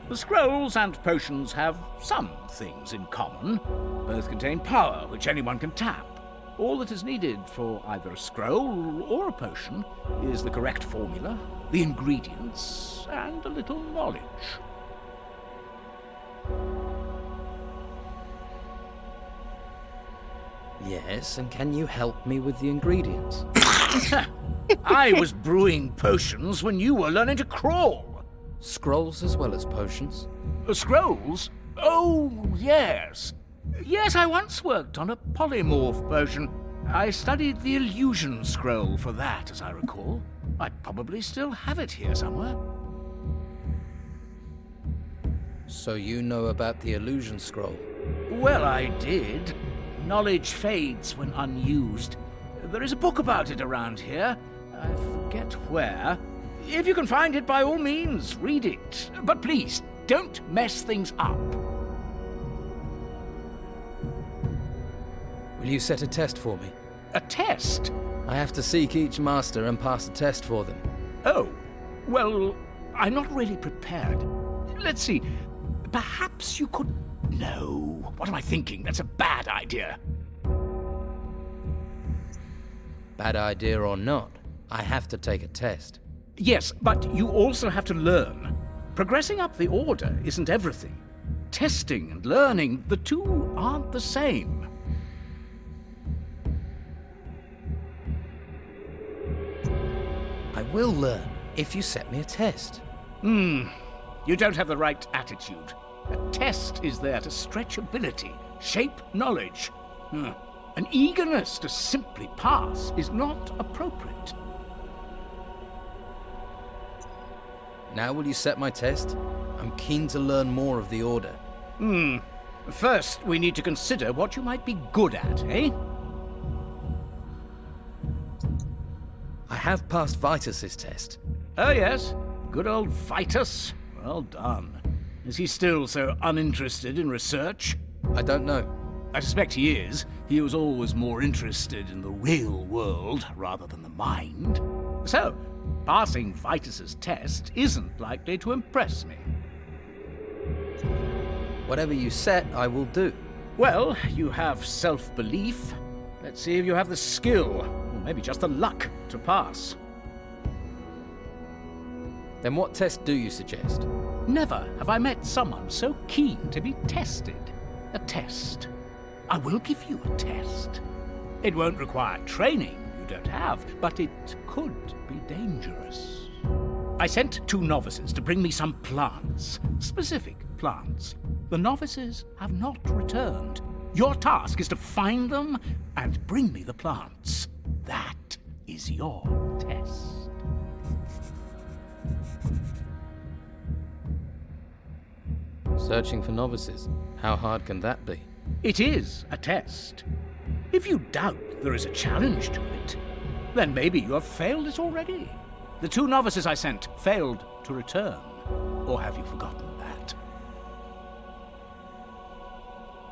The scrolls and potions have some things in common. Both contain power, which anyone can tap. All that is needed for either a scroll or a potion is the correct formula, the ingredients, and a little knowledge. Yes, and can you help me with the ingredients? I was brewing potions when you were learning to crawl. Scrolls as well as potions? Scrolls? Oh, yes. Yes, I once worked on a polymorph potion. I studied the illusion scroll for that, as I recall. I probably still have it here somewhere. So you know about the illusion scroll? Well, I did. Knowledge fades when unused. There is a book about it around here. I forget where. If you can find it, by all means, read it. But please, don't mess things up. Will you set a test for me? A test? I have to seek each master and pass a test for them. Oh, well, I'm not really prepared. Let's see. Perhaps you could... No. What am I thinking? That's a bad idea. Bad idea or not, I have to take a test. Yes, but you also have to learn. Progressing up the order isn't everything. Testing and learning, the two aren't the same. I will learn if you set me a test. You don't have the right attitude. A test is there to stretch ability, shape knowledge. An eagerness to simply pass is not appropriate. Now will you set my test? I'm keen to learn more of the Order. First, we need to consider what you might be good at, eh? I have passed Vitus's test. Oh, yes. Good old Vitus. Well done. Is he still so uninterested in research? I don't know. I suspect he is. He was always more interested in the real world rather than the mind. So, Passing Vitus's test isn't likely to impress me. Whatever you set, I will do. Well, you have self-belief. Let's see if you have the skill, or maybe just the luck, to pass. Then what test do you suggest? Never have I met someone so keen to be tested. A test. I will give you a test. It won't require training you don't have, but it could be dangerous. I sent 2 novices to bring me some plants, specific plants. The novices have not returned. Your task is to find them and bring me the plants. That is your test. Searching for novices. How hard can that be? It is a test. If you doubt there is a challenge to it, then maybe you have failed it already. The 2 novices I sent failed to return. Or have you forgotten that?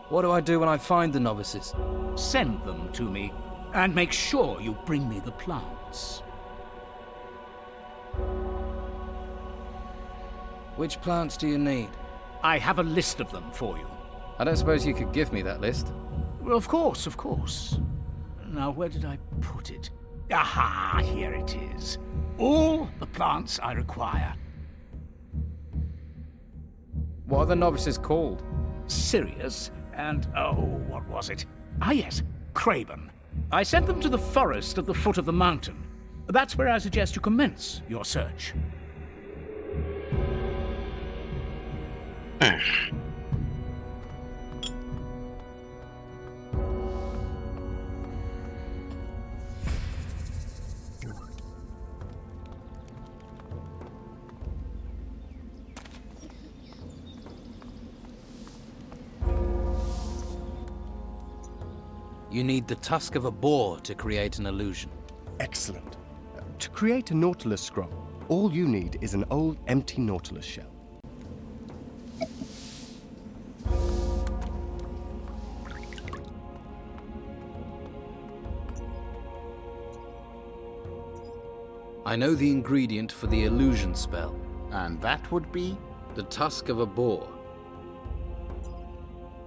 What do I do when I find the novices? Send them to me, and make sure you bring me the plants. Which plants do you need? I have a list of them for you. I don't suppose you could give me that list? Well, of course, of course. Now, where did I put it? Aha, here it is. All the plants I require. What are the novices called? Sirius and, oh, what was it? Ah, yes, Craben. I sent them to the forest at the foot of the mountain. That's where I suggest you commence your search. You need the tusk of a boar to create an illusion. Excellent. To create a Nautilus scroll, all you need is an old empty Nautilus shell. I know the ingredient for the illusion spell. And that would be? The tusk of a boar.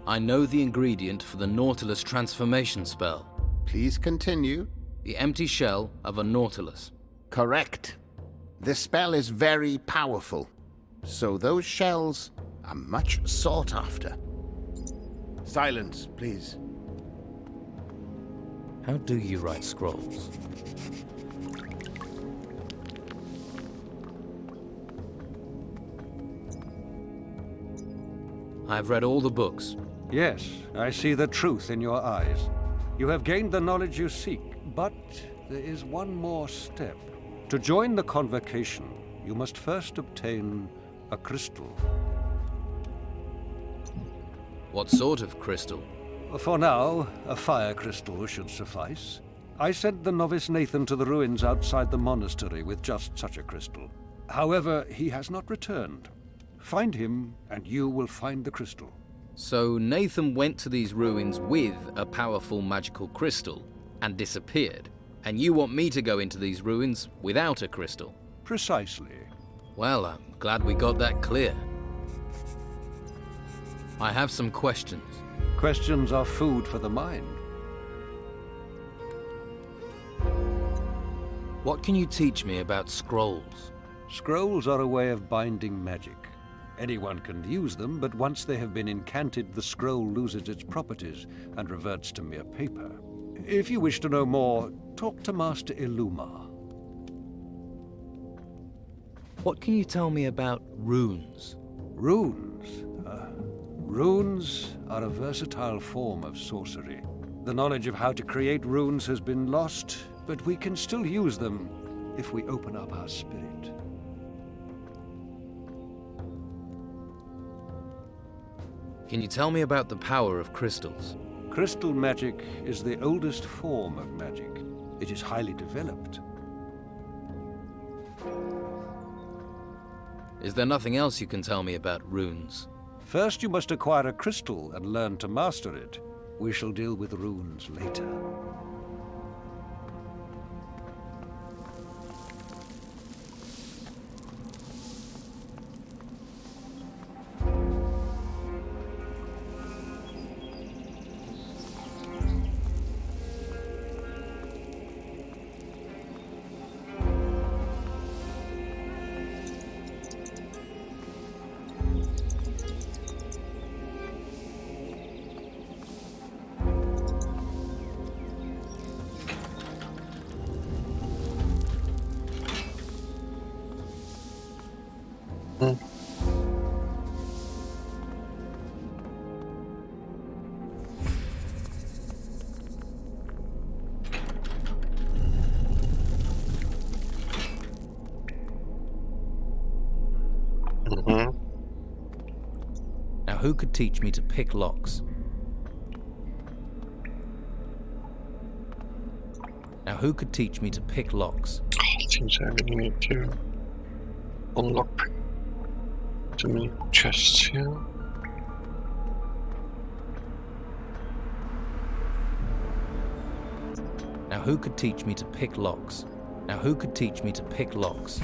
I know the ingredient for the Nautilus transformation spell. Please continue. The empty shell of a Nautilus. Correct. This spell is very powerful, so those shells are much sought after. Silence, please. How do you write scrolls? I've read all the books. Yes, I see the truth in your eyes. You have gained the knowledge you seek, but there is one more step. To join the convocation, you must first obtain a crystal. What sort of crystal? For now, a fire crystal should suffice. I sent the novice Nathan to the ruins outside the monastery with just such a crystal. However, he has not returned. Find him, and you will find the crystal. So Nathan went to these ruins with a powerful magical crystal and disappeared. And you want me to go into these ruins without a crystal? Precisely. Well, I'm glad we got that clear. I have some questions. Questions are food for the mind. What can you teach me about scrolls? Scrolls are a way of binding magic. Anyone can use them, but once they have been incanted, the scroll loses its properties and reverts to mere paper. If you wish to know more, talk to Master Illuma. What can you tell me about runes? Runes? Runes are a versatile form of sorcery. The knowledge of how to create runes has been lost, but we can still use them if we open up our spirit. Can you tell me about the power of crystals? Crystal magic is the oldest form of magic. It is highly developed. Is there nothing else you can tell me about runes? First, you must acquire a crystal and learn to master it. We shall deal with runes later. Now, who could teach me to pick locks? Now, who could teach me to pick locks? It seems I really need to unlock too many chests here. Now, who could teach me to pick locks? Now, who could teach me to pick locks?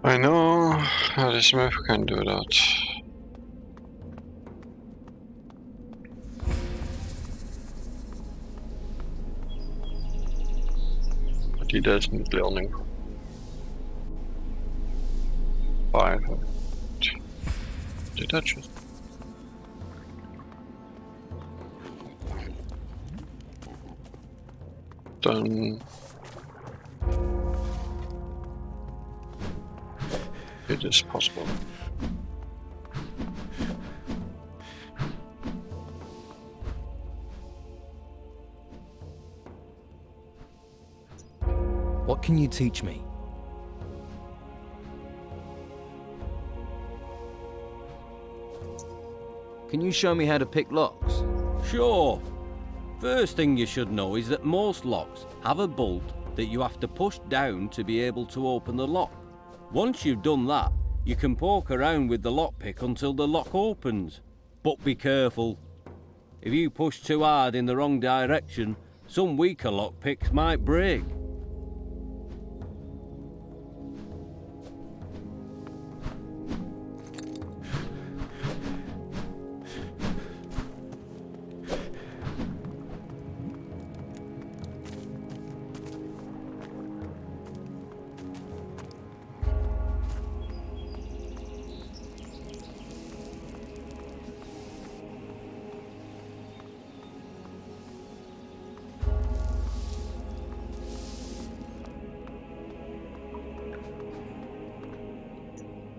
I know how this Smith can do that. But he doesn't learning. 5. Did I just? Done. It is possible. What can you teach me? Can you show me how to pick locks? Sure. First thing you should know is that most locks have a bolt that you have to push down to be able to open the lock. Once you've done that, you can poke around with the lockpick until the lock opens. But be careful. If you push too hard in the wrong direction, some weaker lockpicks might break.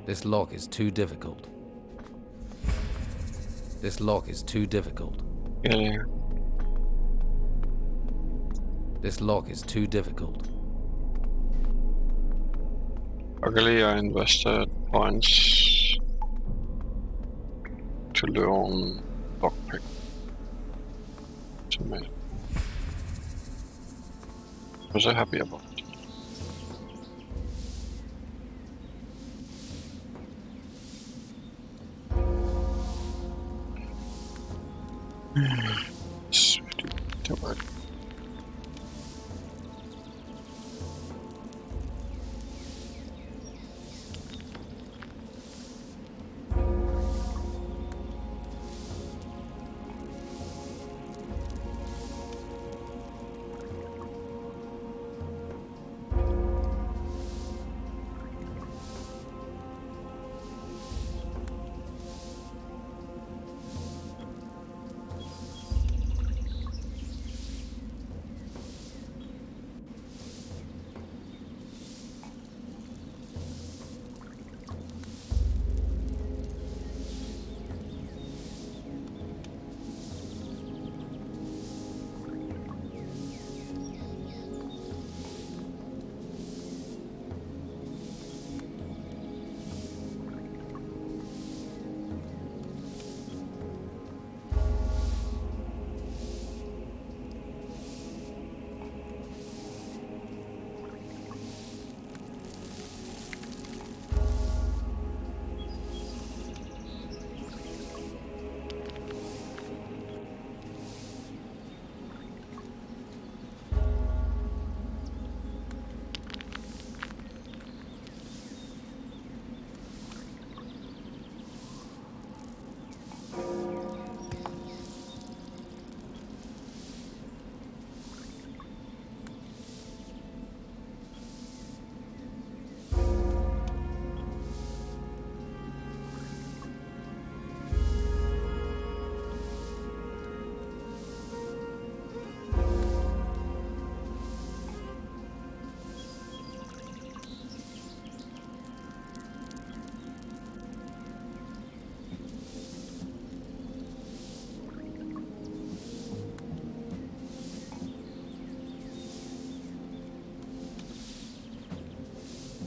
This lock is too difficult. This lock is too difficult. Yeah. This lock is too difficult. Luckily, I invested points to learn lockpick to me. I was happy about it.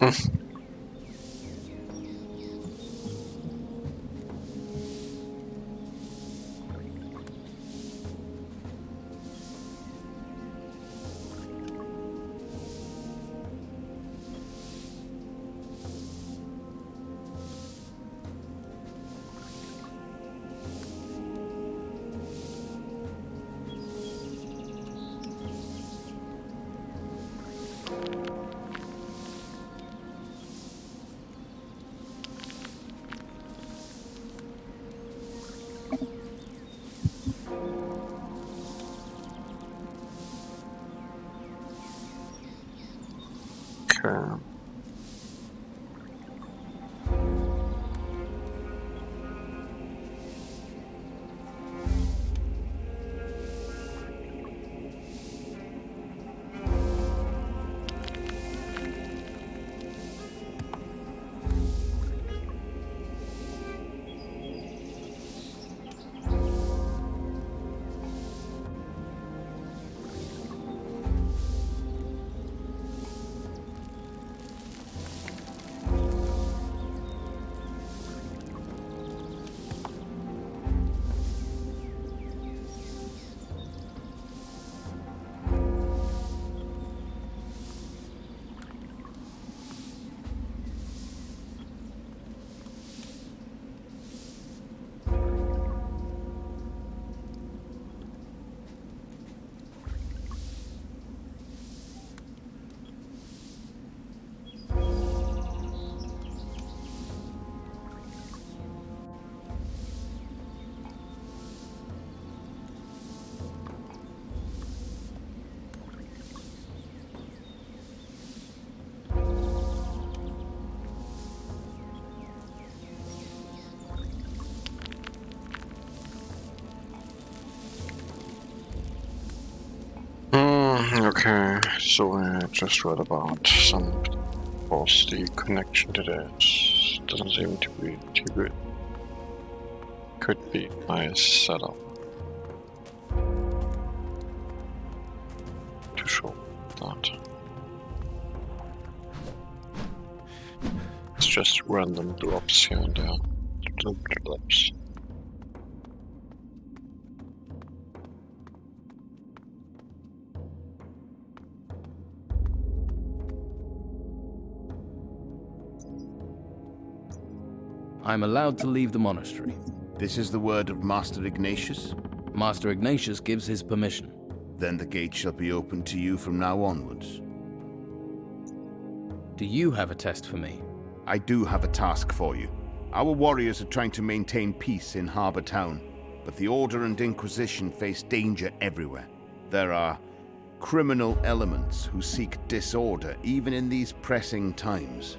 Okay. Okay, so I just read about some course the connection to this doesn't seem to be too good. Could be my setup. To show that. It's just random drops here and there. Drops. I'm allowed to leave the monastery. This is the word of Master Ignatius? Master Ignatius gives his permission. Then the gate shall be open to you from now onwards. Do you have a test for me? I do have a task for you. Our warriors are trying to maintain peace in Harbour Town, but the Order and Inquisition face danger everywhere. There are criminal elements who seek disorder even in these pressing times.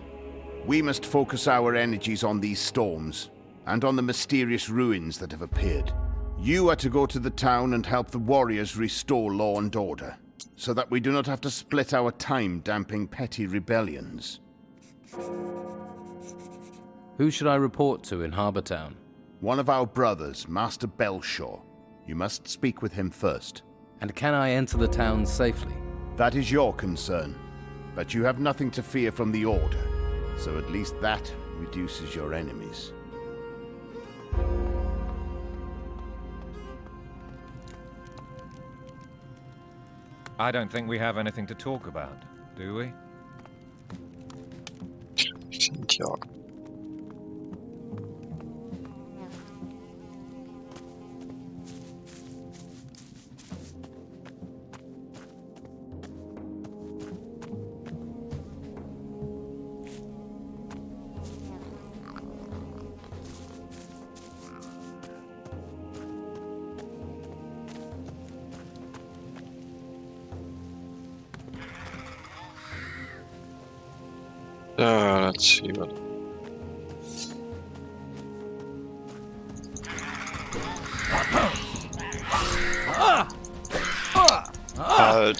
We must focus our energies on these storms, and on the mysterious ruins that have appeared. You are to go to the town and help the warriors restore law and order, so that we do not have to split our time damping petty rebellions. Who should I report to in Harbour Town? One of our brothers, Master Belshaw. You must speak with him first. And can I enter the town safely? That is your concern, but you have nothing to fear from the Order. So at least that reduces your enemies. I don't think we have anything to talk about, do we? Santiago. Let's see what.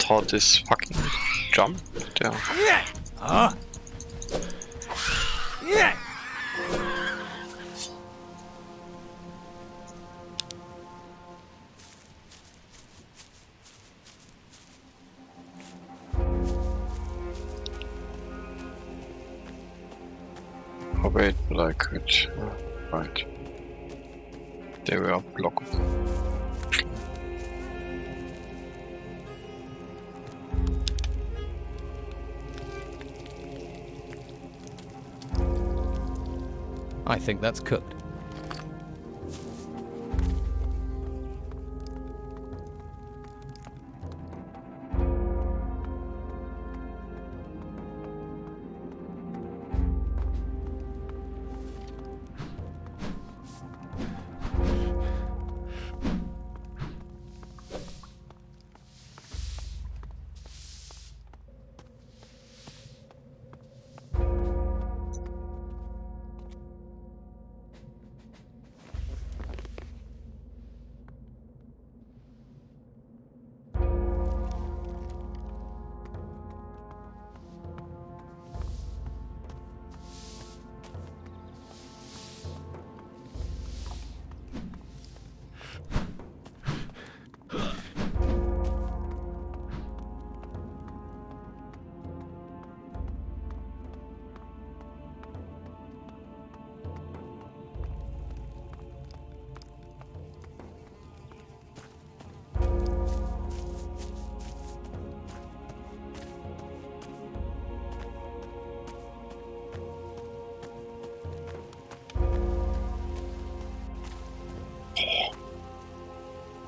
Alter, this fucking jump down. Oh wait, but I could. Right. They were blockable. I think that's cooked.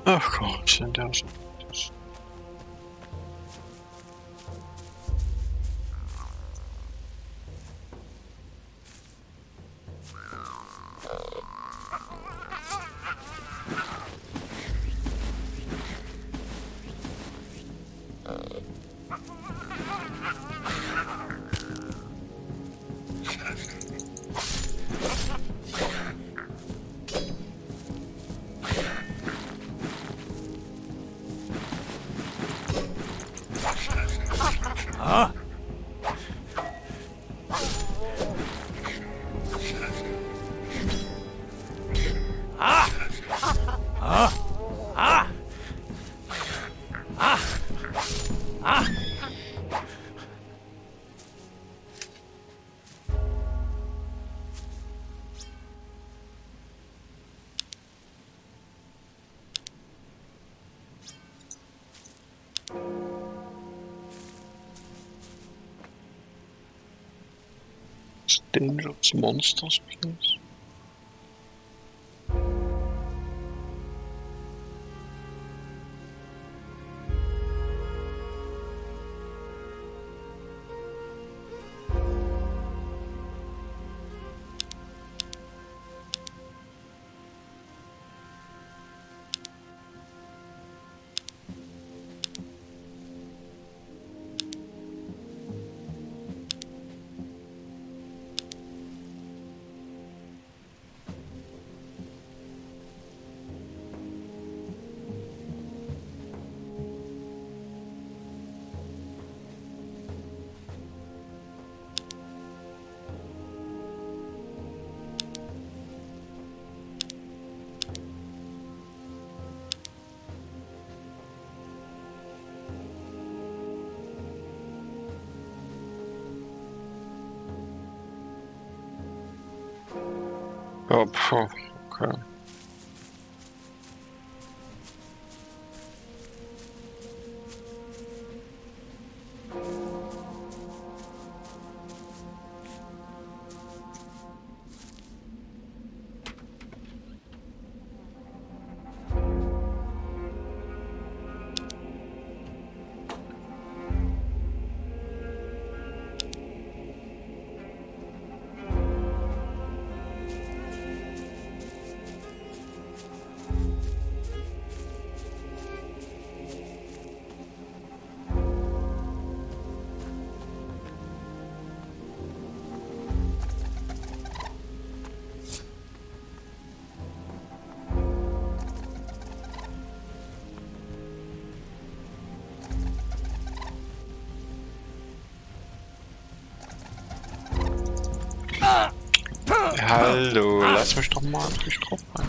Of course, and those. Dangerous monsters, please. Oh, okay. Hallo, lass mich doch mal auf die Strophe rein.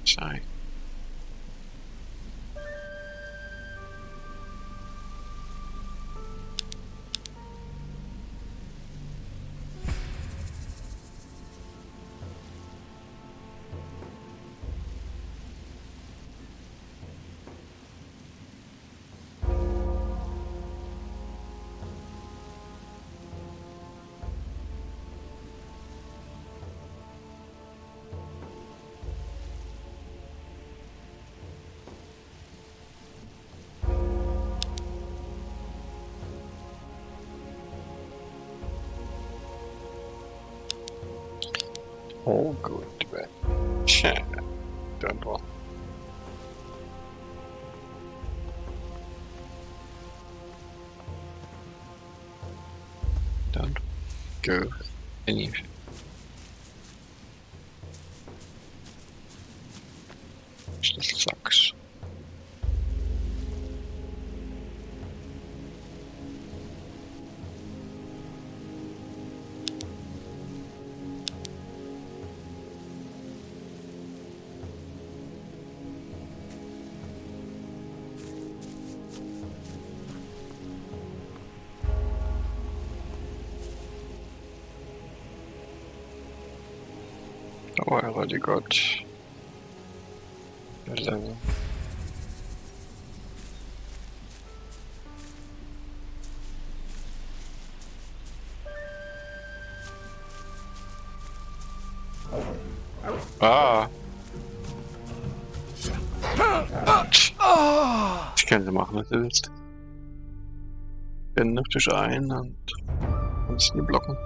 Sei. All good, man. Don't worry. Don't go anywhere. This sucks. Oh, I already got a level. Ah! Ich kann sie machen, was du willst. Bin auf dich ein und kannst nie blocken.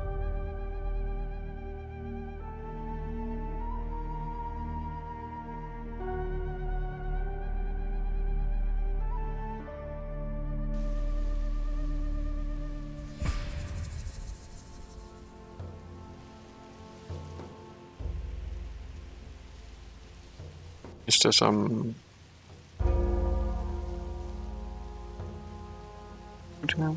Ist das am... Gut, ja.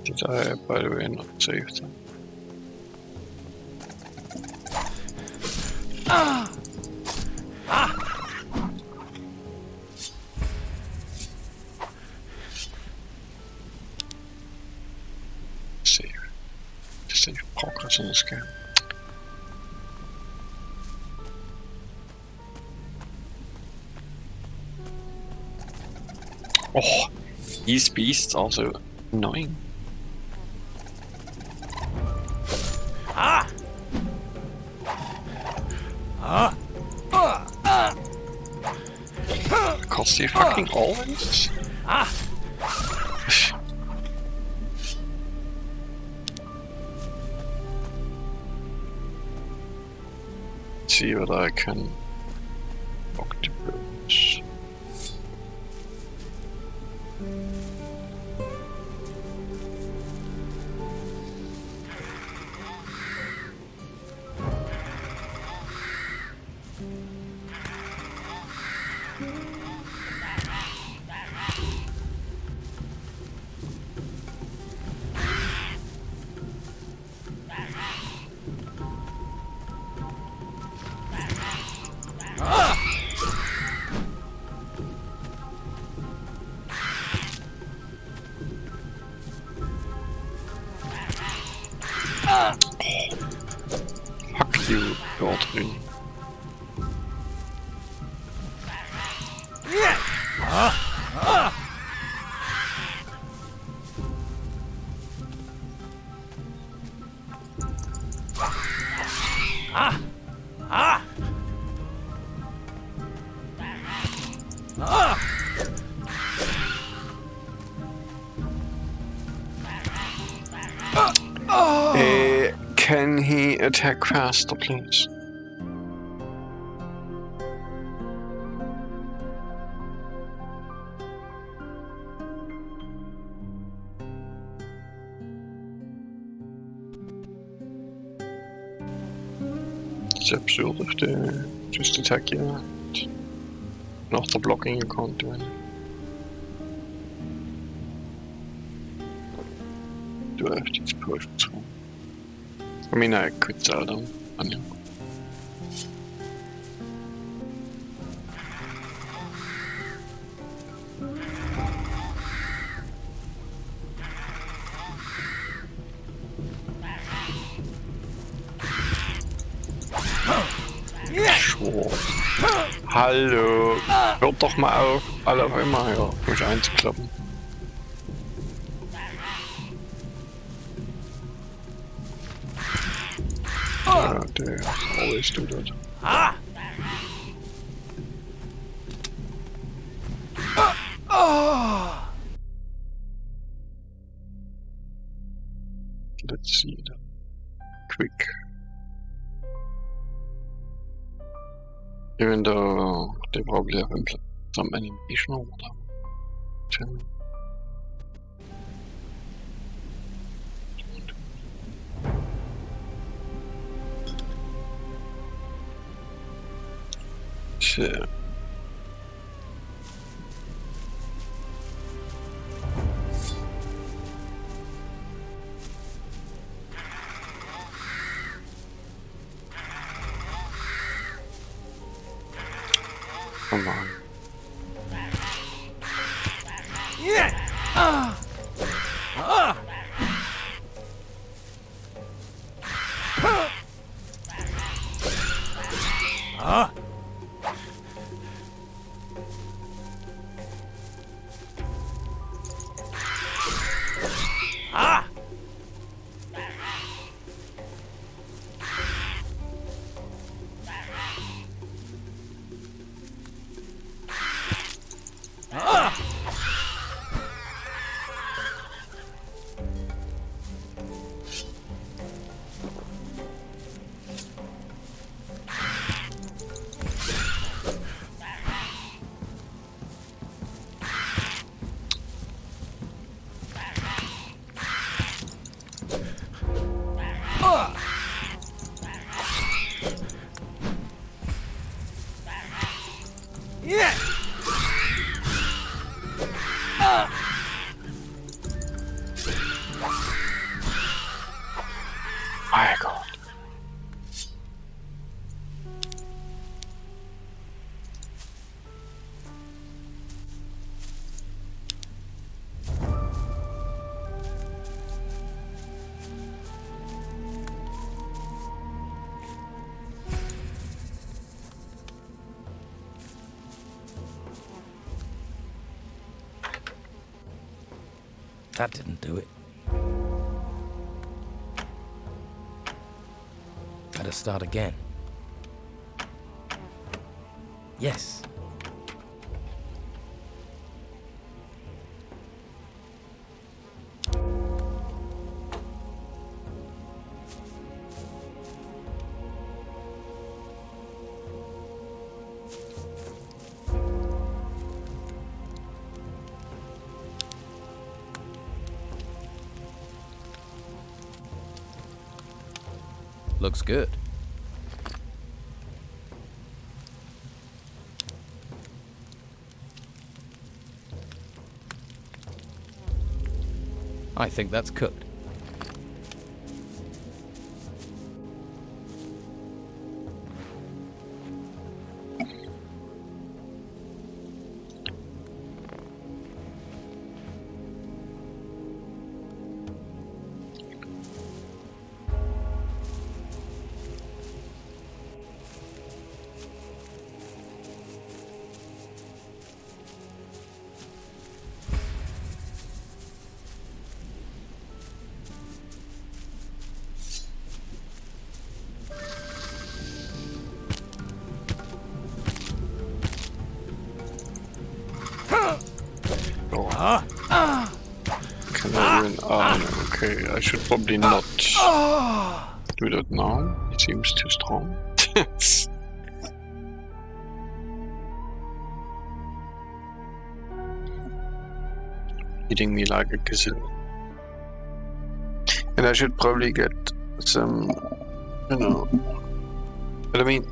Did I, by the way, not save them? Save progress on this game. Oh, these beasts are so annoying. Cost you fucking always? See what I can octopus. Fuck you, Godwin. Can he attack faster, please? It's absurd if they just attack you and after blocking you can't do anything. Do I have these potions from? I mean, I could sell them. I know. Hallo, hört doch mal auf, alle auf einmal hier mich einzuklappen. Ja, der always do that. Let's see that. Quick. Even though they probably have implemented some animation or whatever. So. Come on. Yeah! My God. That didn't do it. Better start again. Yes. Looks good. I think that's cooked. Can I even... Oh, no, okay, I should probably not do that now. It seems too strong. Eating me like a gazelle. And I should probably get some, you know... But I mean...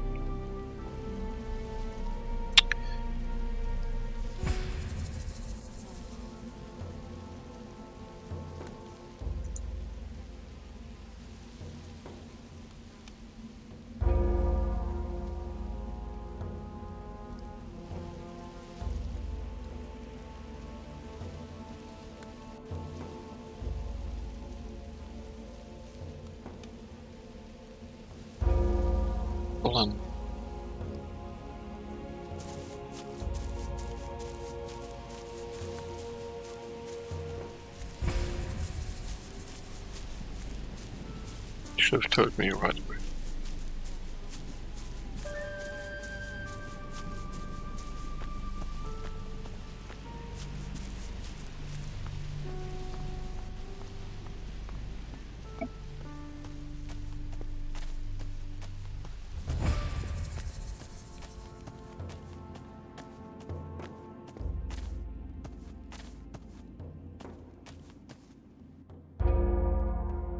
Roland. You should have told me right away.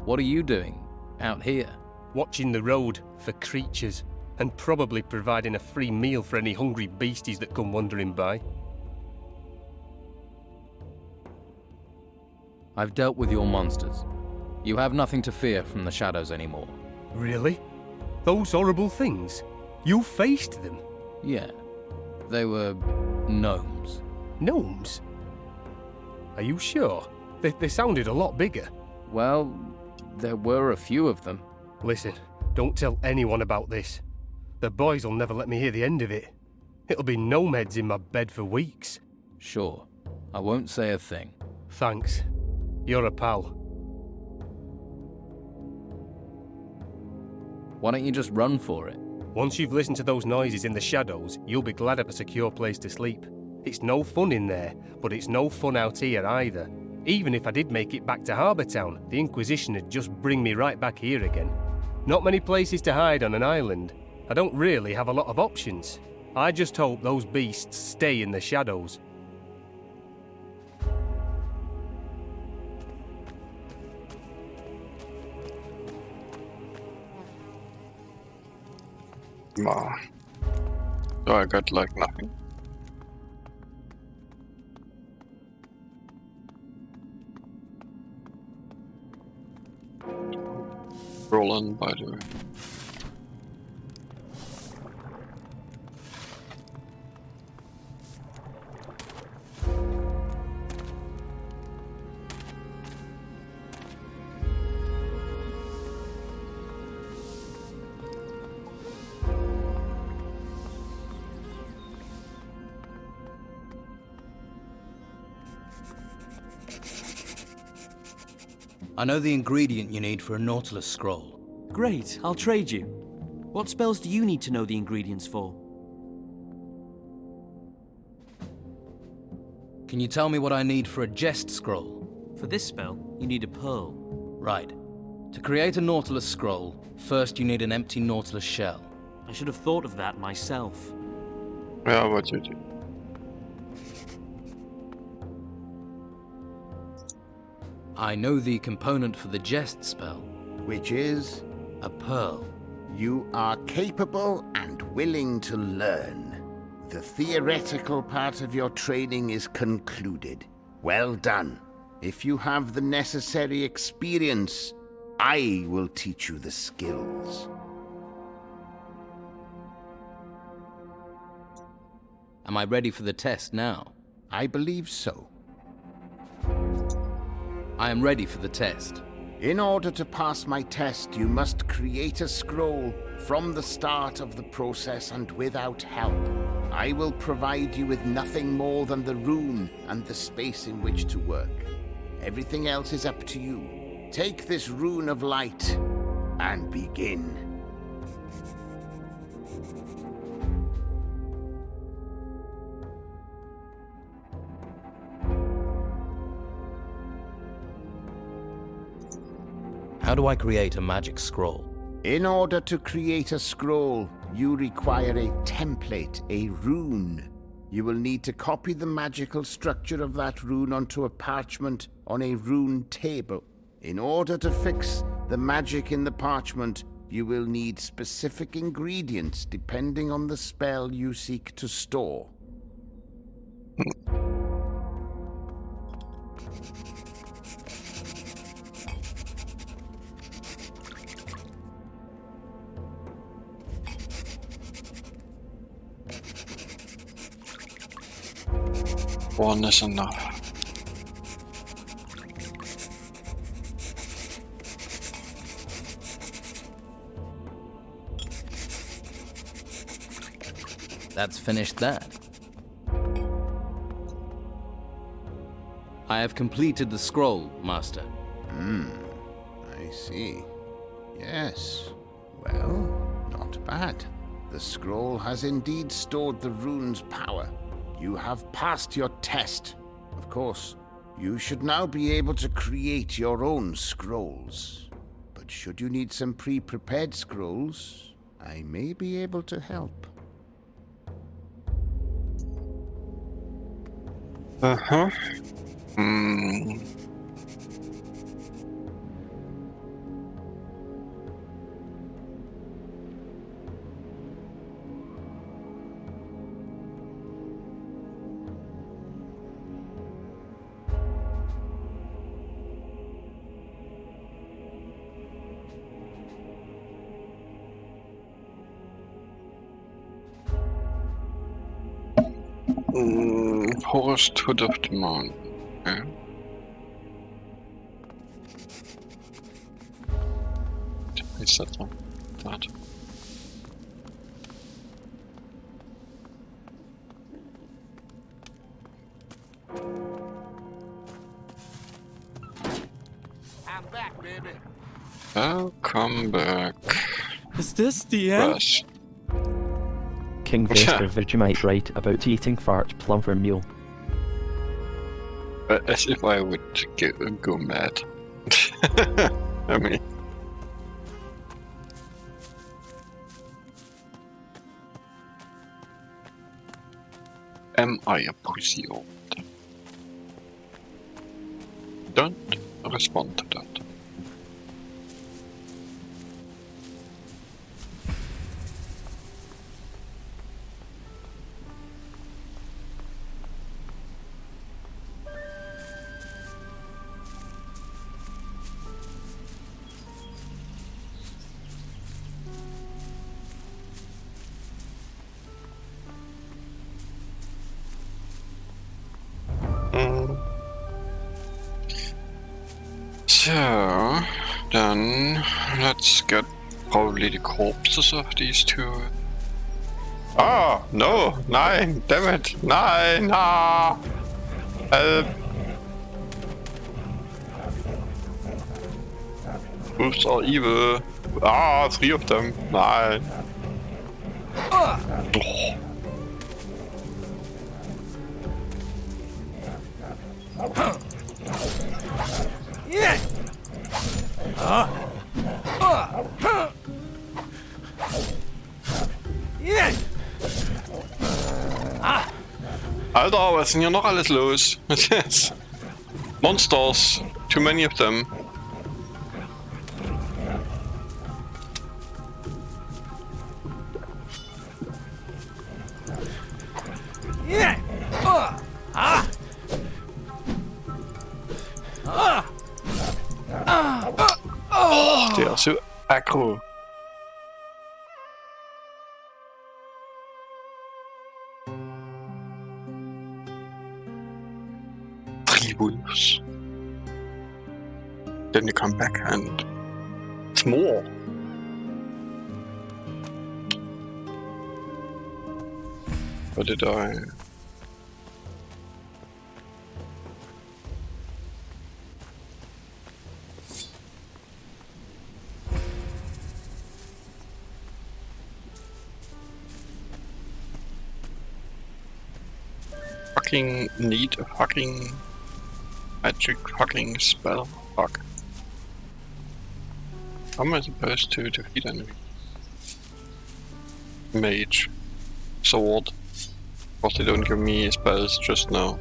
What are you doing out here? Watching the road for creatures, and probably providing a free meal for any hungry beasties that come wandering by. I've dealt with your monsters. You have nothing to fear from the shadows anymore. Really? Those horrible things? You faced them? Yeah. They were gnomes. Gnomes? Are you sure? They sounded a lot bigger. Well, there were a few of them. Listen, don't tell anyone about this. The boys will never let me hear the end of it. It'll be gnome heads in my bed for weeks. Sure. I won't say a thing. Thanks. You're a pal. Why don't you just run for it? Once you've listened to those noises in the shadows, you'll be glad of a secure place to sleep. It's no fun in there, but it's no fun out here either. Even if I did make it back to Harbour Town, the Inquisition would just bring me right back here again. Not many places to hide on an island. I don't really have a lot of options. I just hope those beasts stay in the shadows. Wow. So I got like nothing. Roland, by the way. I know the ingredient you need for a Nautilus scroll. Great, I'll trade you. What spells do you need to know the ingredients for? Can you tell me what I need for a Jest scroll? For this spell, you need a pearl. Right. To create a Nautilus scroll, first you need an empty Nautilus shell. I should have thought of that myself. Yeah, what you do? I know the component for the Jest spell. Which is? A pearl. You are capable and willing to learn. The theoretical part of your training is concluded. Well done. If you have the necessary experience, I will teach you the skills. Am I ready for the test now? I believe so. I am ready for the test. In order to pass my test, you must create a scroll from the start of the process and without help. I will provide you with nothing more than the rune and the space in which to work. Everything else is up to you. Take this rune of light and begin. How do I create a magic scroll? In order to create a scroll, you require a template, a rune. You will need to copy the magical structure of that rune onto a parchment on a rune table. In order to fix the magic in the parchment, you will need specific ingredients depending on the spell you seek to store. One is enough. That's finished that. I have completed the scroll, Master. I see. Yes. Well, not bad. The scroll has indeed stored the rune's power. You have passed your test. Of course, you should now be able to create your own scrolls. But should you need some pre-prepared scrolls, I may be able to help. Uh-huh. Forest Hood of the Mountain. Okay. Is that one? That. I'm back, baby. I'll come back. Is this the end? Yes. King Vesper Vegemite right about eating fart plumber meal. As if I would go mad. I mean... Am I a pussy old? Don't respond to that. So, then let's get probably the corpses of these two. Oh, no! Nein! Damn it! Nein! Ah! Help! Wolves are evil! Ah, 3 of them! Nein! Oh. Yeah. Yeah. Alter, was ist denn hier noch alles los? Monsters! Too many of them. Yeah. They are so aggro. Three wolves. Then you come back and it's more. What did I? Fucking need a fucking magic fucking spell. Fuck. How am I supposed to defeat enemy? Mage. Sword. But they don't give me spells just now.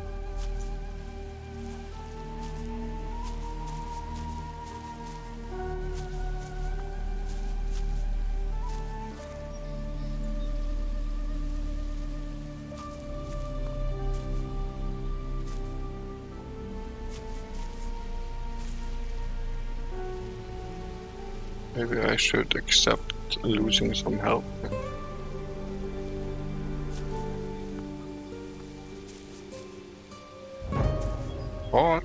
Maybe I should accept losing some health. What?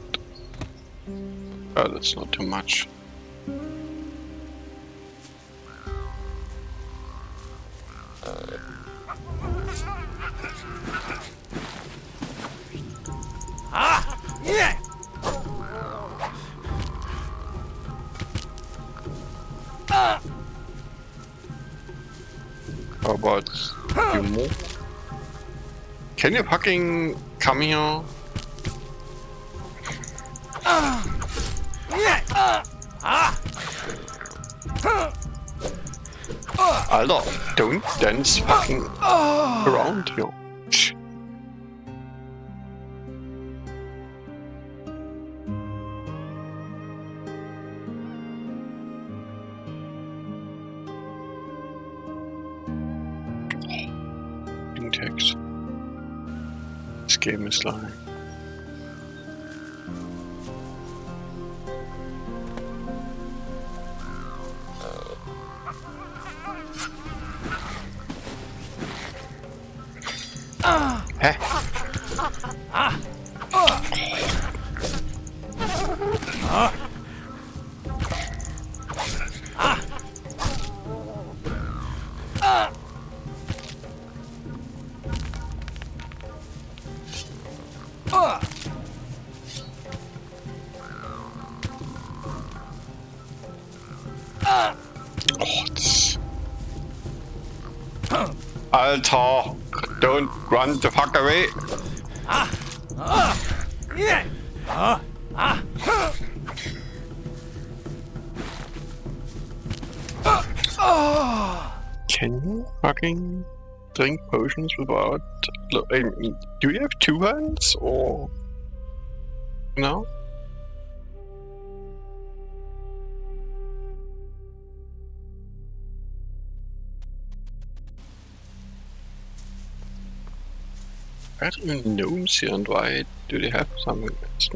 Oh, that's not too much. How about you move? Can you fucking come here? Alter, don't dance fucking around here. Text. This game is lying. Hä? Alter, don't run the fuck away. Can you fucking drink potions without... I mean, do you have two hands or... No? I don't even know gnomes here, and why do they have something that's...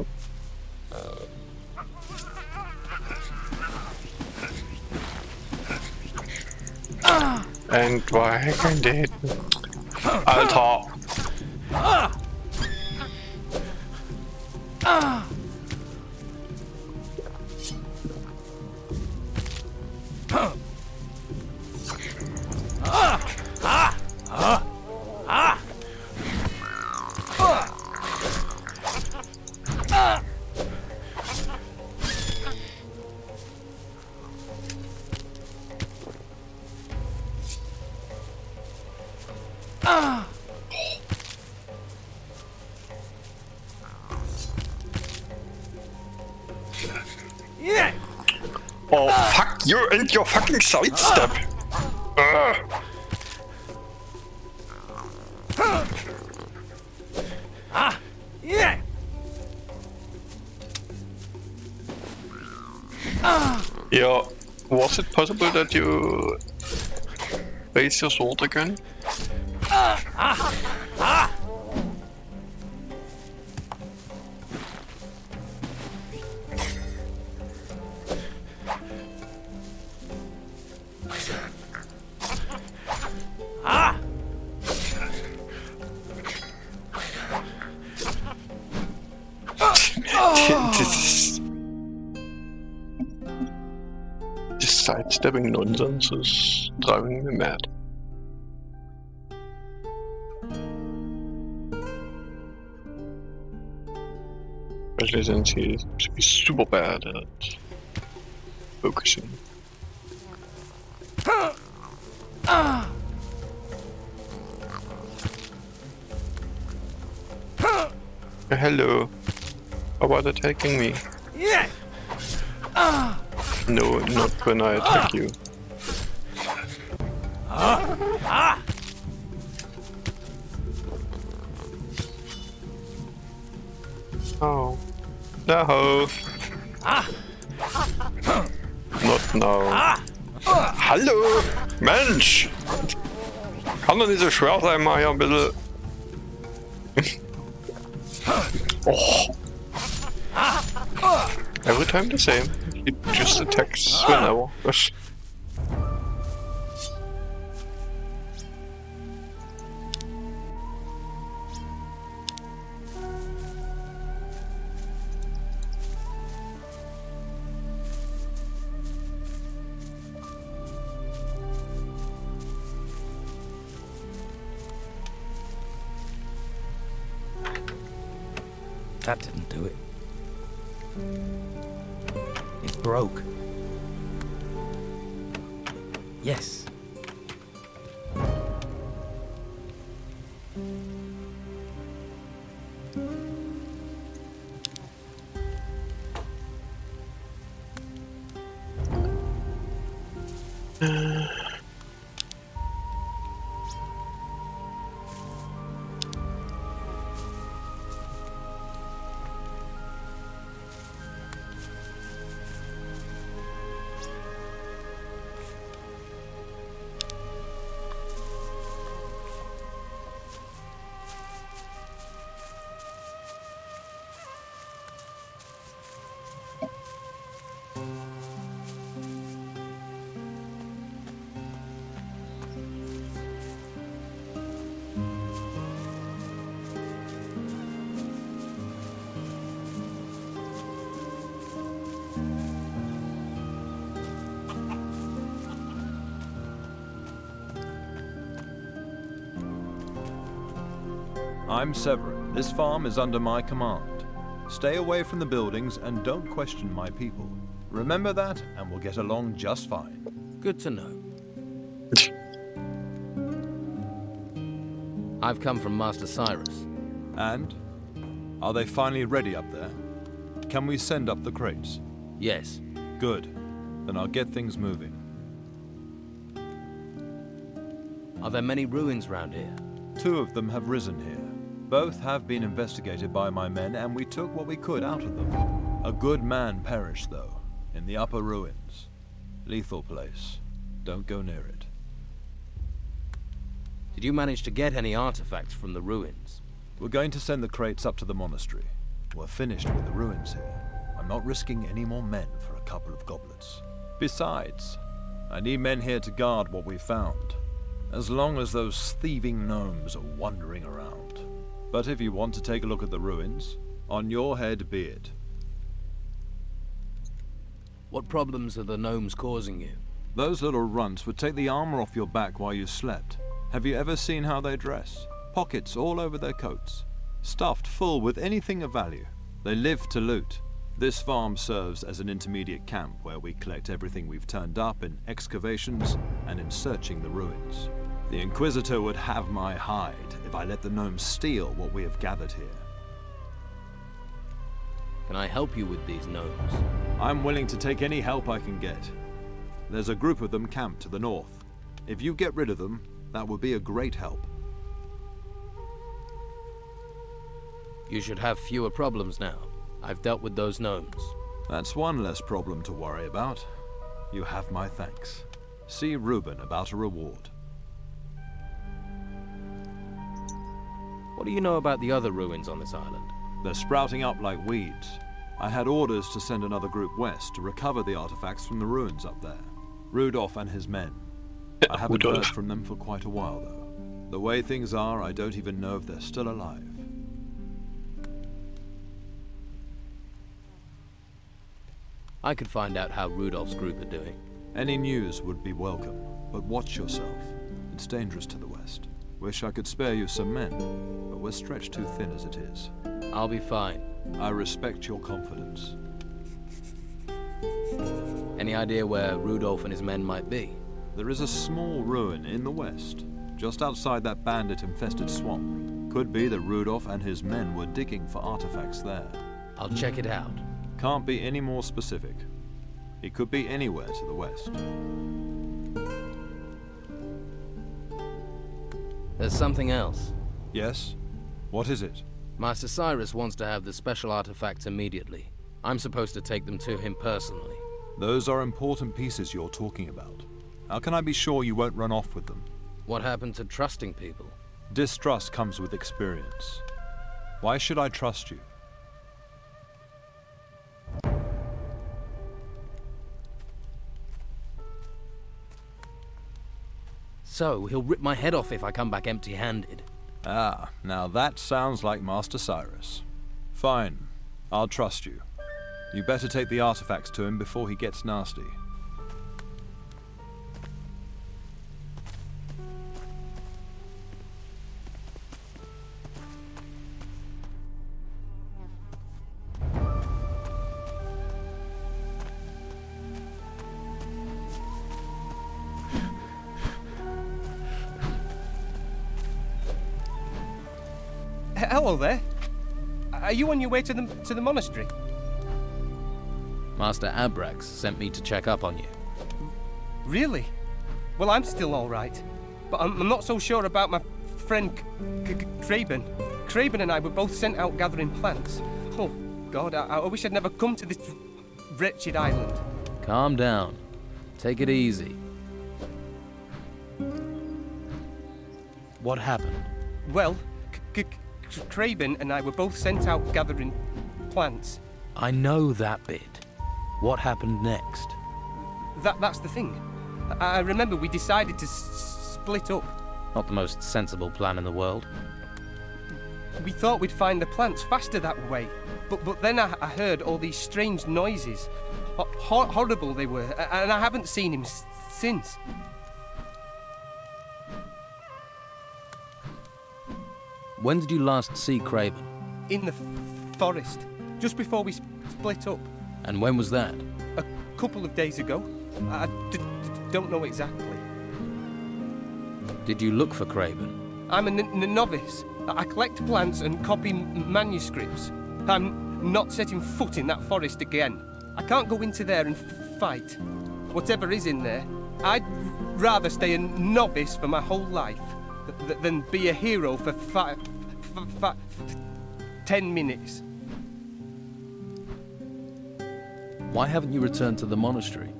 And why can they hit me? Alter! Oh, fuck you and your fucking sidestep! Yeah, was it possible that you raise your sword again? This sidestepping nonsense is driving me mad. Especially since he seems to be super bad at focusing. Hello. How about attacking me? No, not when I attack you. Oh. No. Not now. Hallo! Mensch! Kann doch nicht so schwer sein, mal hier ein bisschen. Oh. Every time the same. He just attacks whenever. That didn't do it. It broke. Yes. I'm Severin. This farm is under my command. Stay away from the buildings and don't question my people. Remember that, and we'll get along just fine. Good to know. I've come from Master Cyrus. And? Are they finally ready up there? Can we send up the crates? Yes. Good. Then I'll get things moving. Are there many ruins round here? 2 of them have risen here. Both have been investigated by my men, and we took what we could out of them. A good man perished, though, in the upper ruins. Lethal place. Don't go near it. Did you manage to get any artifacts from the ruins? We're going to send the crates up to the monastery. We're finished with the ruins here. I'm not risking any more men for a couple of goblets. Besides, I need men here to guard what we found, as long as those thieving gnomes are wandering around. But if you want to take a look at the ruins, on your head be it. What problems are the gnomes causing you? Those little runts would take the armor off your back while you slept. Have you ever seen how they dress? Pockets all over their coats, stuffed full with anything of value. They live to loot. This farm serves as an intermediate camp where we collect everything we've turned up in excavations and in searching the ruins. The Inquisitor would have my hide if I let the gnomes steal what we have gathered here. Can I help you with these gnomes? I'm willing to take any help I can get. There's a group of them camped to the north. If you get rid of them, that would be a great help. You should have fewer problems now. I've dealt with those gnomes. That's one less problem to worry about. You have my thanks. See Reuben about a reward. What do you know about the other ruins on this island? They're sprouting up like weeds. I had orders to send another group west to recover the artifacts from the ruins up there. Rudolph and his men. I haven't heard from them for quite a while, though. The way things are, I don't even know if they're still alive. I could find out how Rudolph's group are doing. Any news would be welcome, but watch yourself. It's dangerous to the west. Wish I could spare you some men, but we're stretched too thin as it is. I'll be fine. I respect your confidence. Any idea where Rudolph and his men might be? There is a small ruin in the west, just outside that bandit-infested swamp. Could be that Rudolph and his men were digging for artifacts there. I'll check it out. Can't be any more specific. It could be anywhere to the west. There's something else. Yes? What is it? Master Cyrus wants to have the special artifacts immediately. I'm supposed to take them to him personally. Those are important pieces you're talking about. How can I be sure you won't run off with them? What happened to trusting people? Distrust comes with experience. Why should I trust you? So, he'll rip my head off if I come back empty-handed. Ah, now that sounds like Master Cyrus. Fine, I'll trust you. You better take the artifacts to him before he gets nasty. Hello there. Are you on your way to the monastery? Master Abrax sent me to check up on you. Really? Well, I'm still all right, but I'm not so sure about my friend Kraben. Kraben and I were both sent out gathering plants. Oh, God, I wish I'd never come to this wretched island. Calm down. Take it easy. What happened? Well, Kraben and I were both sent out gathering plants. I know that bit. What happened next? That's the thing. I remember we decided to split up. Not the most sensible plan in the world. We thought we'd find the plants faster that way, but then I heard all these strange noises. Horrible they were, and I haven't seen him since. When did you last see Kraben? In the forest, just before we split up. And when was that? A couple of days ago. I don't know exactly. Did you look for Kraben? I'm a novice. I collect plants and copy manuscripts. I'm not setting foot in that forest again. I can't go into there and fight. Whatever is in there, I'd rather stay a novice for my whole life than be a hero for 10 minutes. Why haven't you returned to the monastery?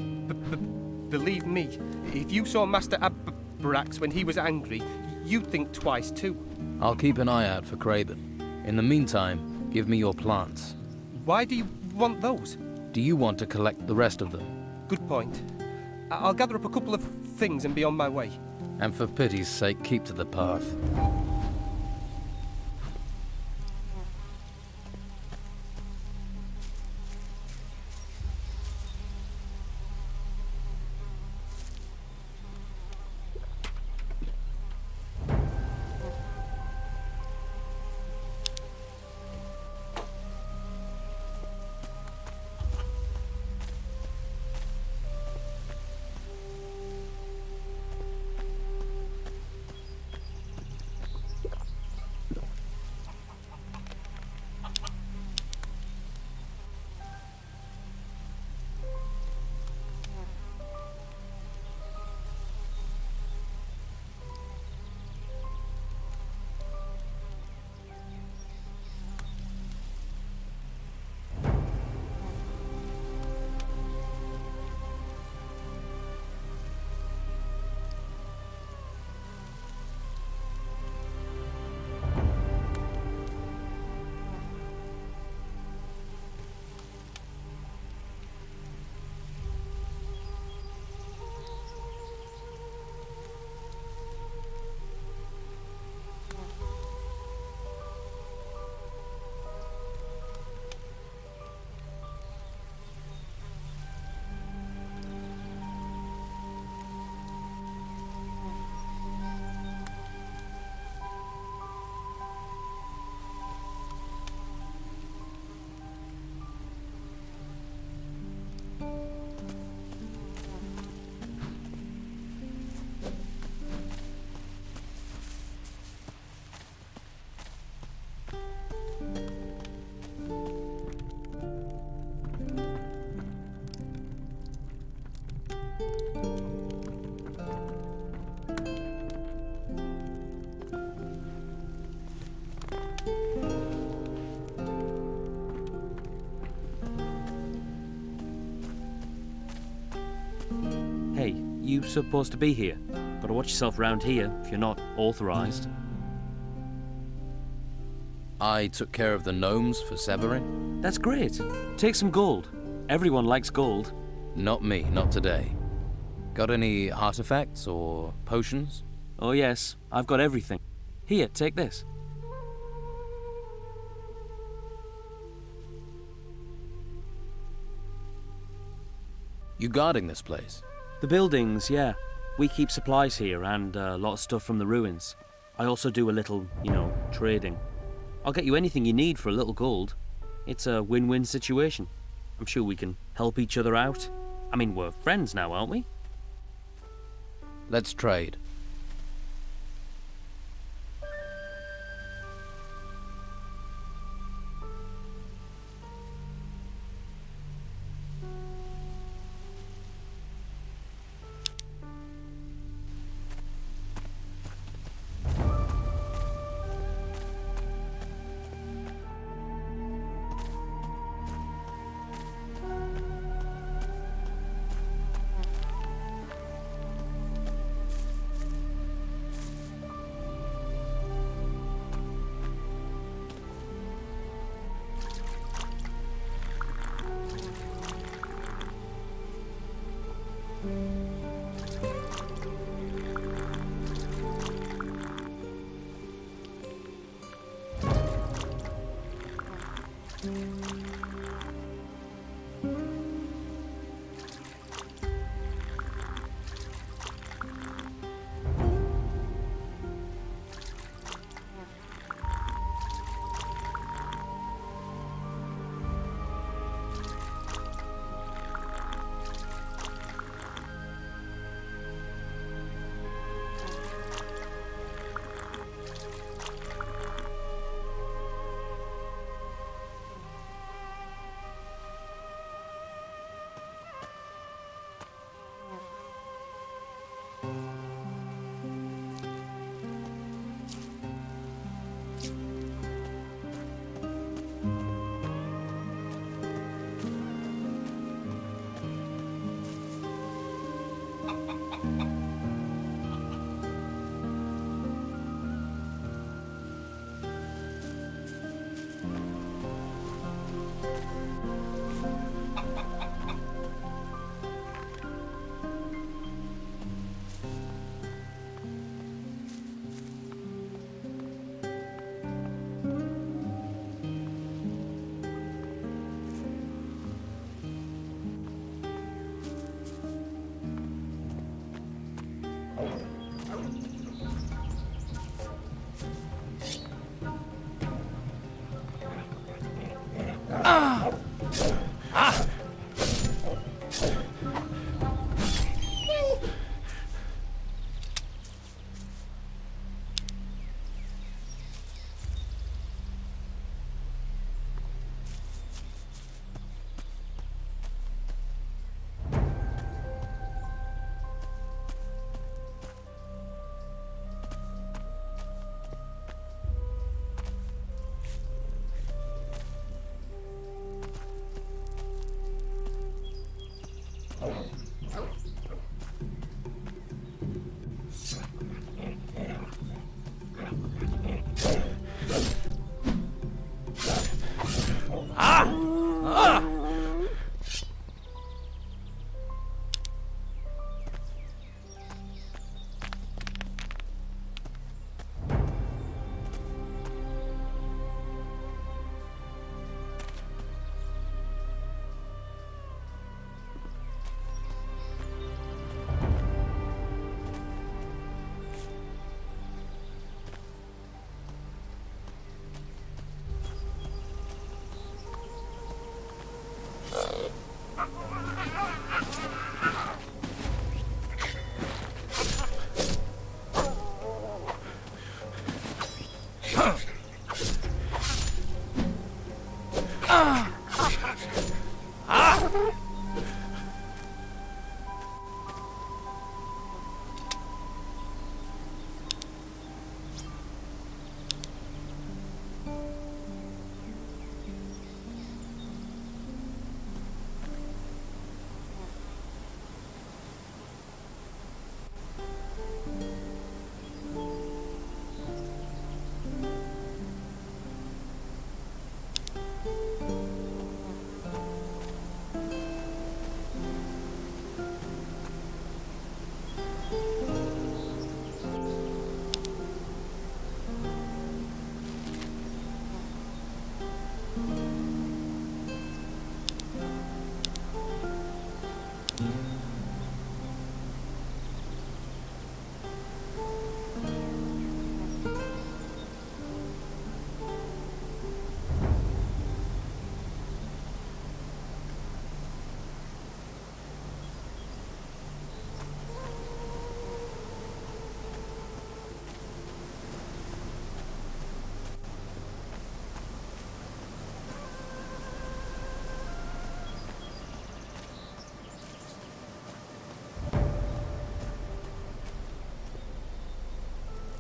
Believe me, if you saw Master Abrax when he was angry, you'd think twice too. I'll keep an eye out for Kraben. In the meantime, give me your plants. Why do you want those? Do you want to collect the rest of them? Good point. I'll gather up a couple of things and be on my way. And for pity's sake, keep to the path. Hey, you supposed to be here. Gotta watch yourself around here if you're not authorized. I took care of the gnomes for Severin. That's great. Take some gold. Everyone likes gold. Not me, not today. Got any artifacts or potions? Oh yes, I've got everything. Here, take this. You guarding this place? The buildings, yeah. We keep supplies here and a lot of stuff from the ruins. I also do a little, trading. I'll get you anything you need for a little gold. It's a win-win situation. I'm sure we can help each other out. I mean, we're friends now, aren't we? Let's trade.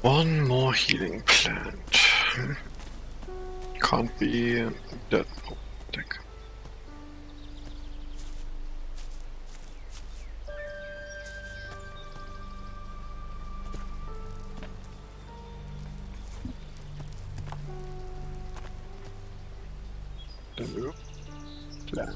One more healing plant. Can't be that. Oh, deck. Nope. Plant.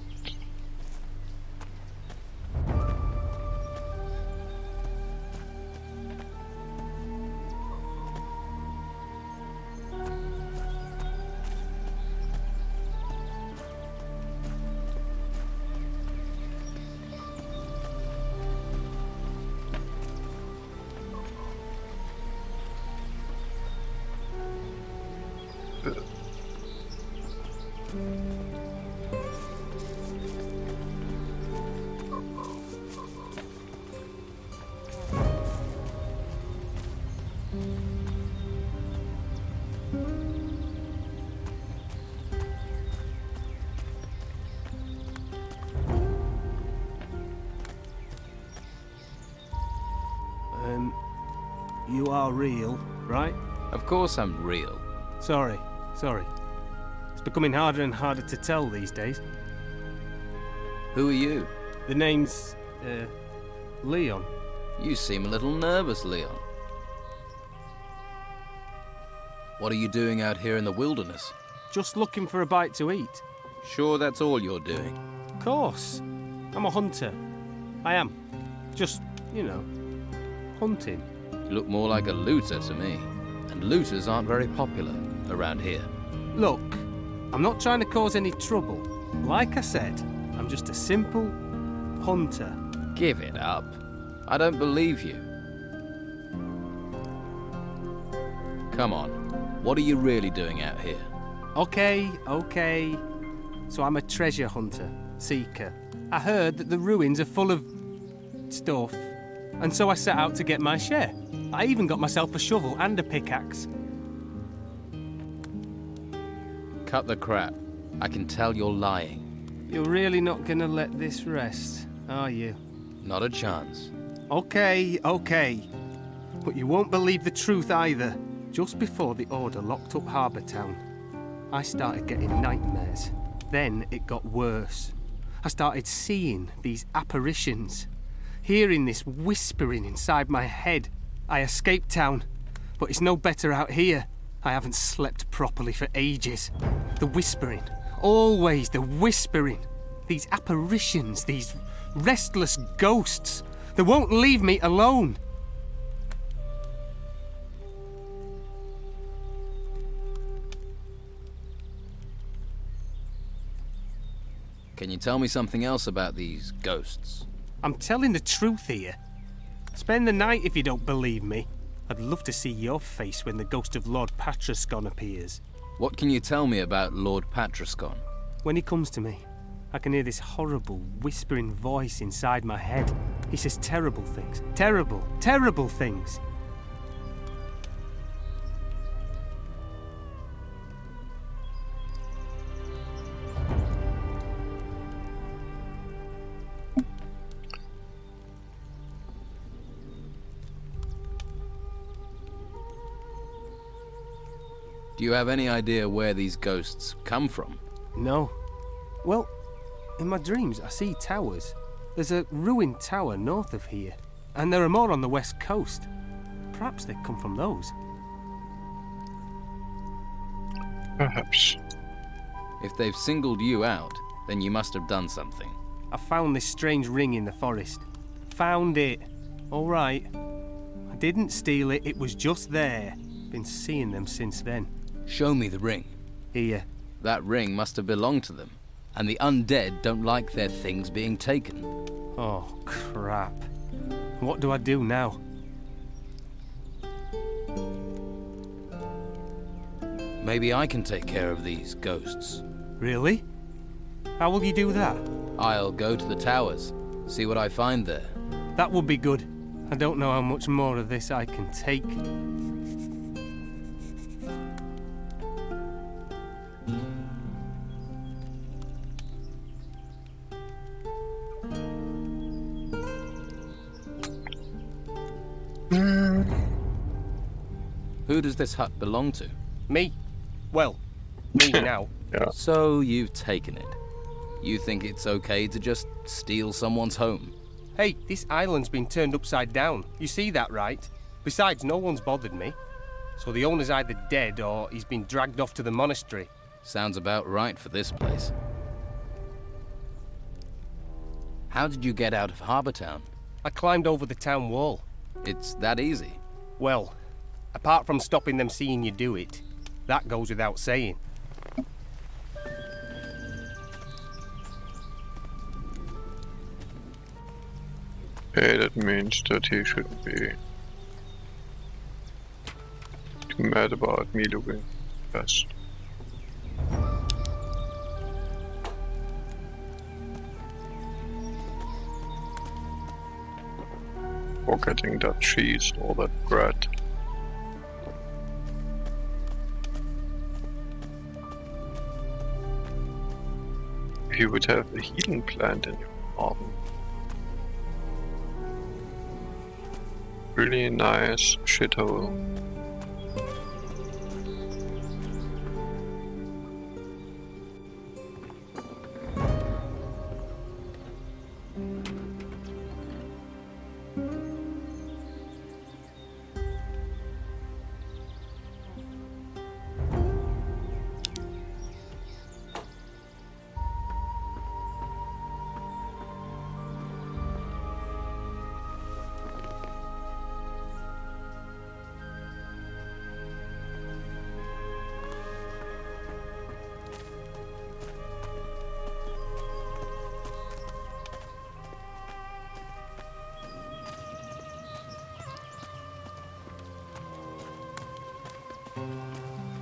You are real, right? Of course I'm real. Sorry. It's becoming harder and harder to tell these days. Who are you? The name's, Leon. You seem a little nervous, Leon. What are you doing out here in the wilderness? Just looking for a bite to eat. Sure that's all you're doing? Of course. I'm a hunter. I am. Just, hunting. You look more like a looter to me. And looters aren't very popular around here. Look, I'm not trying to cause any trouble. Like I said, I'm just a simple hunter. Give it up. I don't believe you. Come on. What are you really doing out here? Okay. So I'm a treasure hunter, seeker. I heard that the ruins are full of stuff, and so I set out to get my share. I even got myself a shovel and a pickaxe. Cut the crap. I can tell you're lying. You're really not gonna let this rest, are you? Not a chance. Okay. But you won't believe the truth either. Just before the Order locked up Harbour Town, I started getting nightmares. Then it got worse. I started seeing these apparitions, hearing this whispering inside my head. I escaped town, but it's no better out here. I haven't slept properly for ages. The whispering, always the whispering. These apparitions, these restless ghosts, they won't leave me alone. Can you tell me something else about these ghosts? I'm telling the truth here. Spend the night if you don't believe me. I'd love to see your face when the ghost of Lord Patrascon appears. What can you tell me about Lord Patrascon? When he comes to me, I can hear this horrible, whispering voice inside my head. He says terrible things. Terrible things. Do you have any idea where these ghosts come from? No. Well, in my dreams I see towers. There's a ruined tower north of here, and there are more on the west coast. Perhaps they come from those. Perhaps. If they've singled you out, then you must have done something. I found this strange ring in the forest. Found it. All right. I didn't steal it, it was just there. Been seeing them since then. Show me the ring. Here. That ring must have belonged to them, and the undead don't like their things being taken. Oh, crap. What do I do now? Maybe I can take care of these ghosts. Really? How will you do that? I'll go to the towers, see what I find there. That would be good. I don't know how much more of this I can take. Who does this hut belong to? Me. Well, me now. Yeah. So you've taken it. You think it's okay to just steal someone's home? Hey, this island's been turned upside down. You see that, right? Besides, no one's bothered me. So the owner's either dead or he's been dragged off to the monastery. Sounds about right for this place. How did you get out of Harbour Town? I climbed over the town wall. It's that easy? Well, apart from stopping them seeing you do it, that goes without saying. Okay, that means that he shouldn't be too mad about me looking fast. Or getting that cheese or that bread. If you would have a healing plant in your garden. Really nice shithole.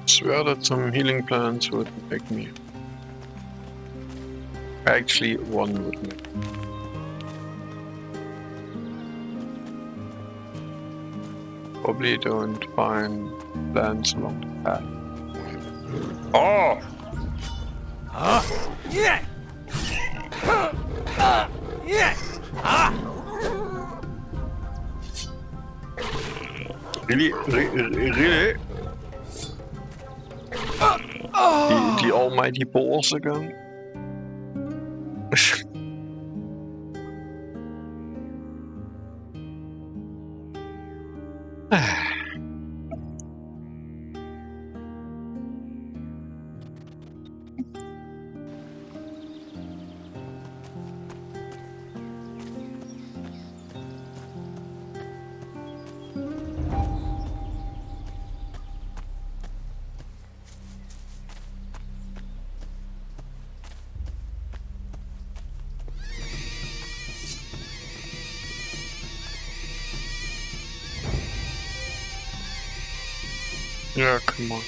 Swear that some healing plants would make me. Actually, one would make. Probably don't find plants along the path. Oh! Yeah! Yeah! Really? The almighty balls again? Yeah, come on.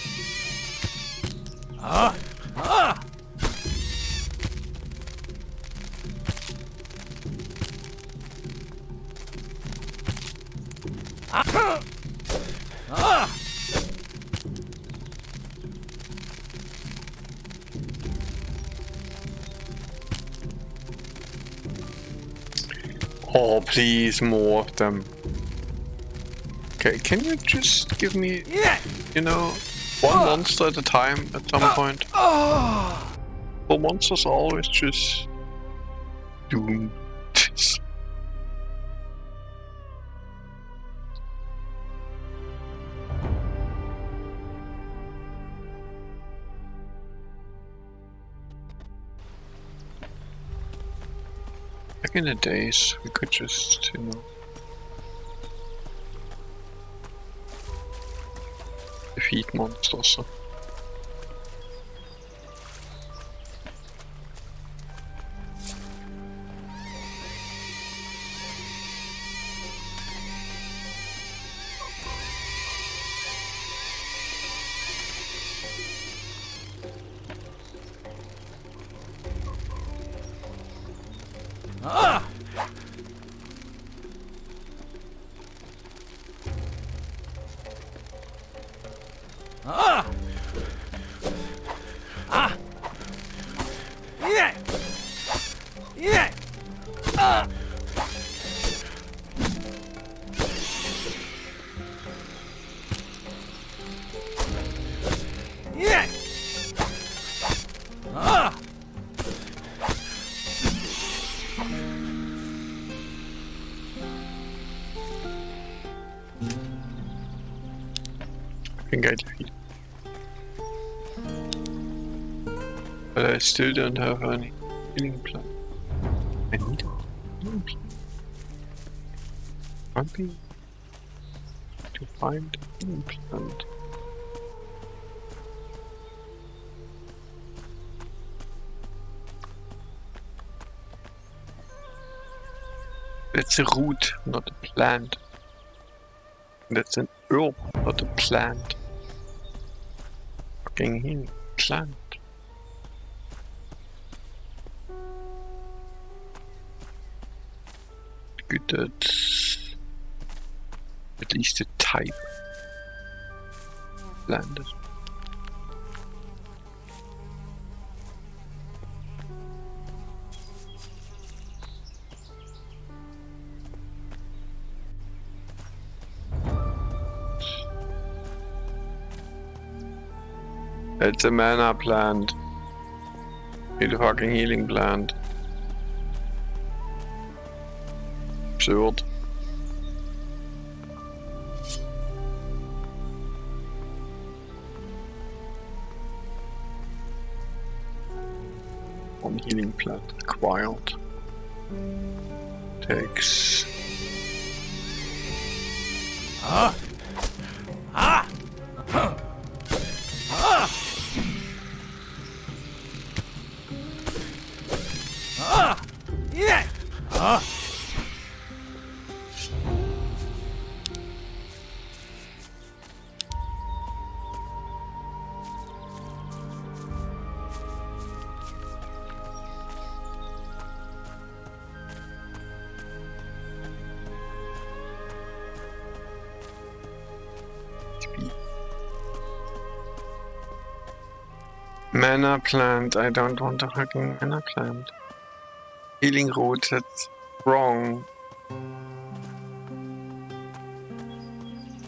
Oh, please, more of them. Okay, can you just give me, you know, one monster at a time at some point? The monsters are always just doing this. Back in the days, we could just, you know, defeat monsters. I think I defeated. But I still don't have any healing plan. I need a healing plan. Can't be to find a healing plant. That's a root, not a plant. That's an herb, not a plant. Fucking healing plant. Good that at least a type landed. It's a mana plant. It's a fucking healing plant. Absurd. One healing plant acquired. Takes. Mana plant. I don't want a fucking mana plant. Healing root. That's wrong.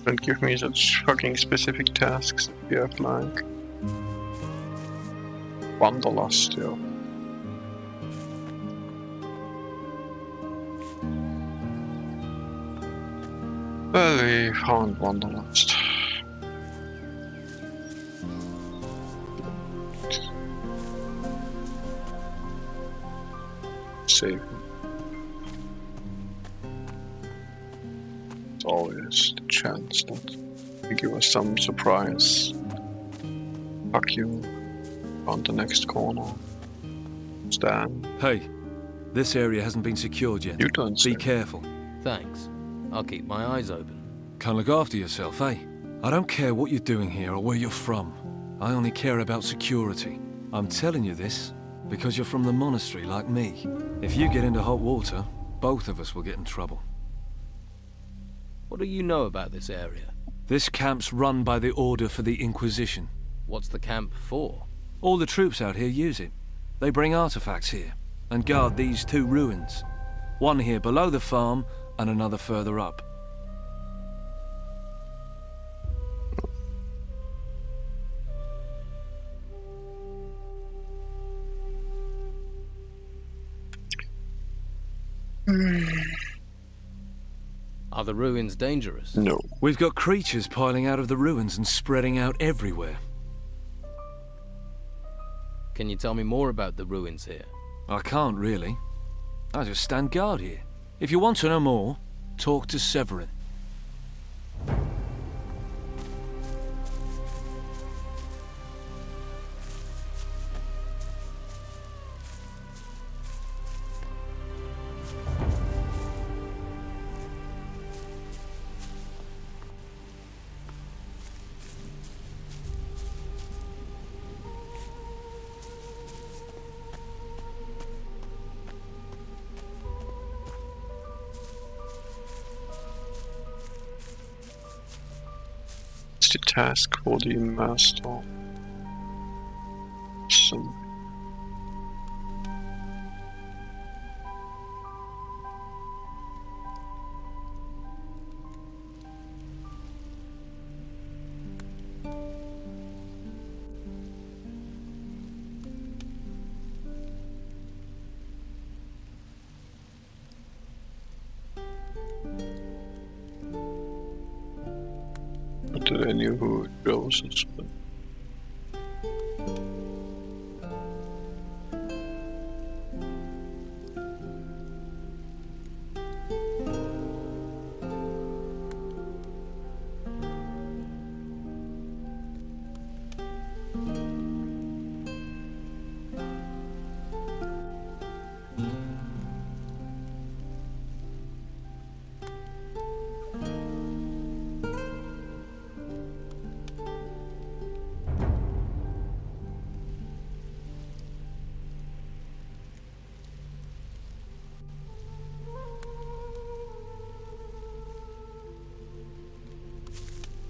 Don't give me such fucking specific tasks. You have like Wanderlust, yeah. Well, we found Wanderlust. Save. It's always the chance that they give us some surprise. Fuck you. On the next corner. Stan. Hey, this area hasn't been secured yet. You don't Be careful. Thanks. I'll keep my eyes open. Can't look after yourself, eh? I don't care what you're doing here or where you're from. I only care about security. I'm telling you this because you're from the monastery like me. If you get into hot water, both of us will get in trouble. What do you know about this area? This camp's run by the Order for the Inquisition. What's the camp for? All the troops out here use it. They bring artifacts here and guard these two ruins. One here below the farm and another further up. Are the ruins dangerous? No. We've got creatures piling out of the ruins and spreading out everywhere. Can you tell me more about the ruins here? I can't really. I just stand guard here. If you want to know more, talk to Severin. The task for the master. Some. Not that I knew who it was, but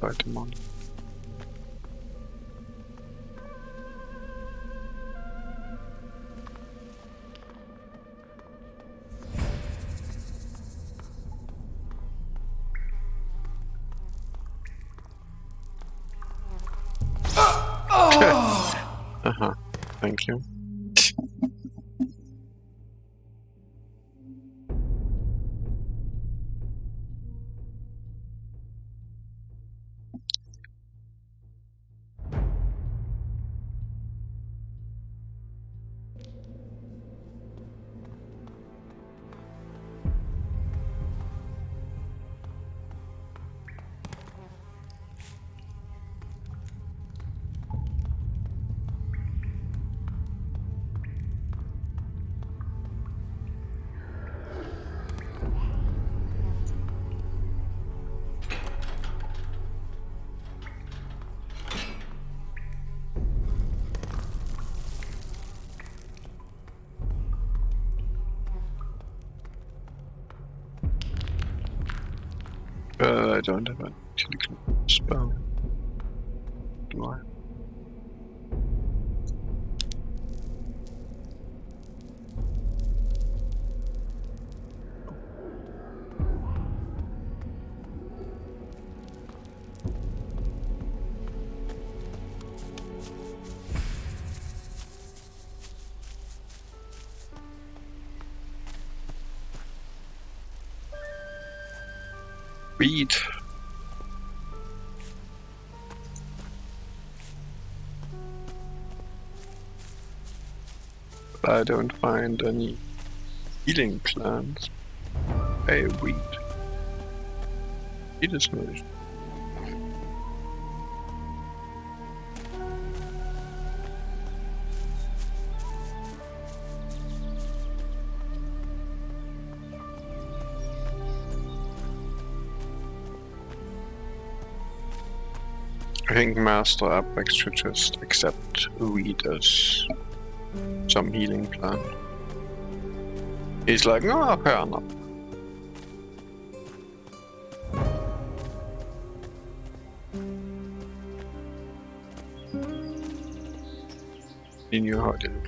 fight him on. Thank you. I don't have a chemical spell. Do I? Read. I don't find any healing plants. Hey, weed. It is nice. I think Master Apex should just accept weed as some healing plant. He's like, no, fair enough. He knew how to do it.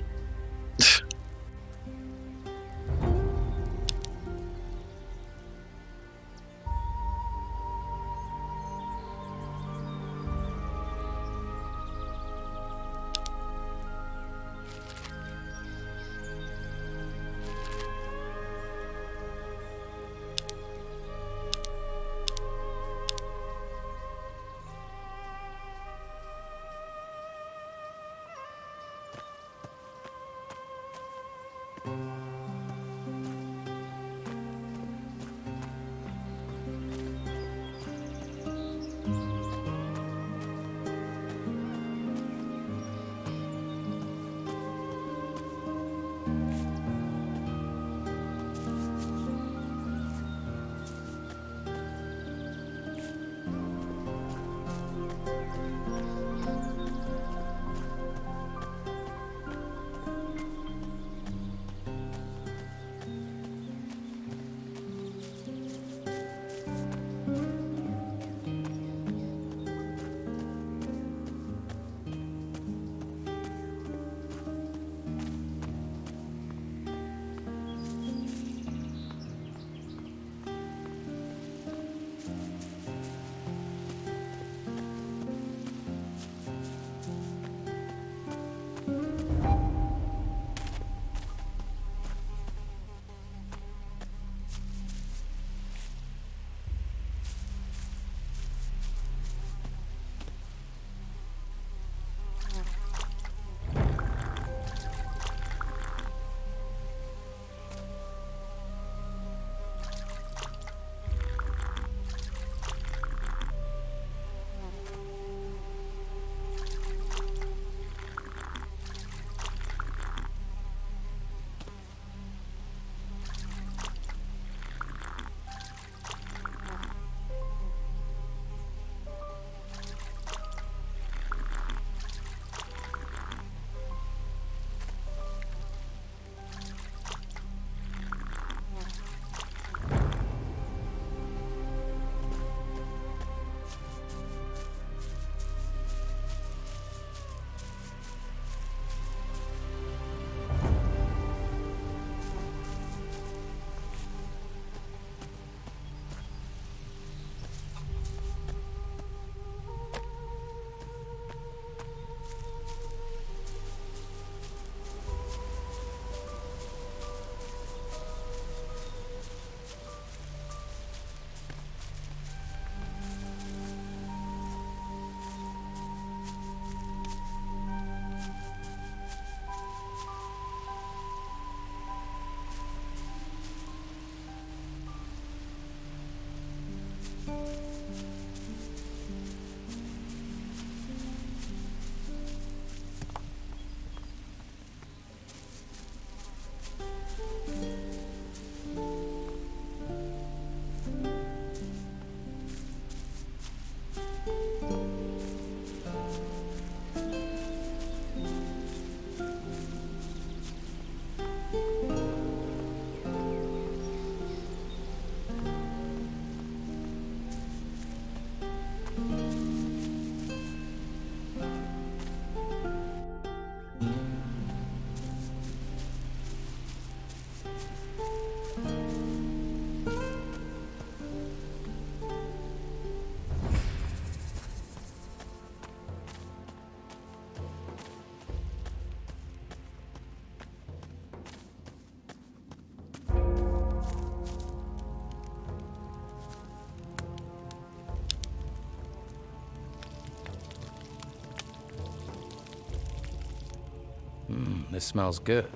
This smells good.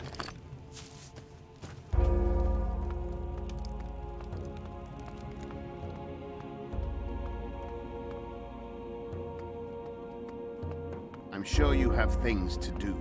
I'm sure you have things to do.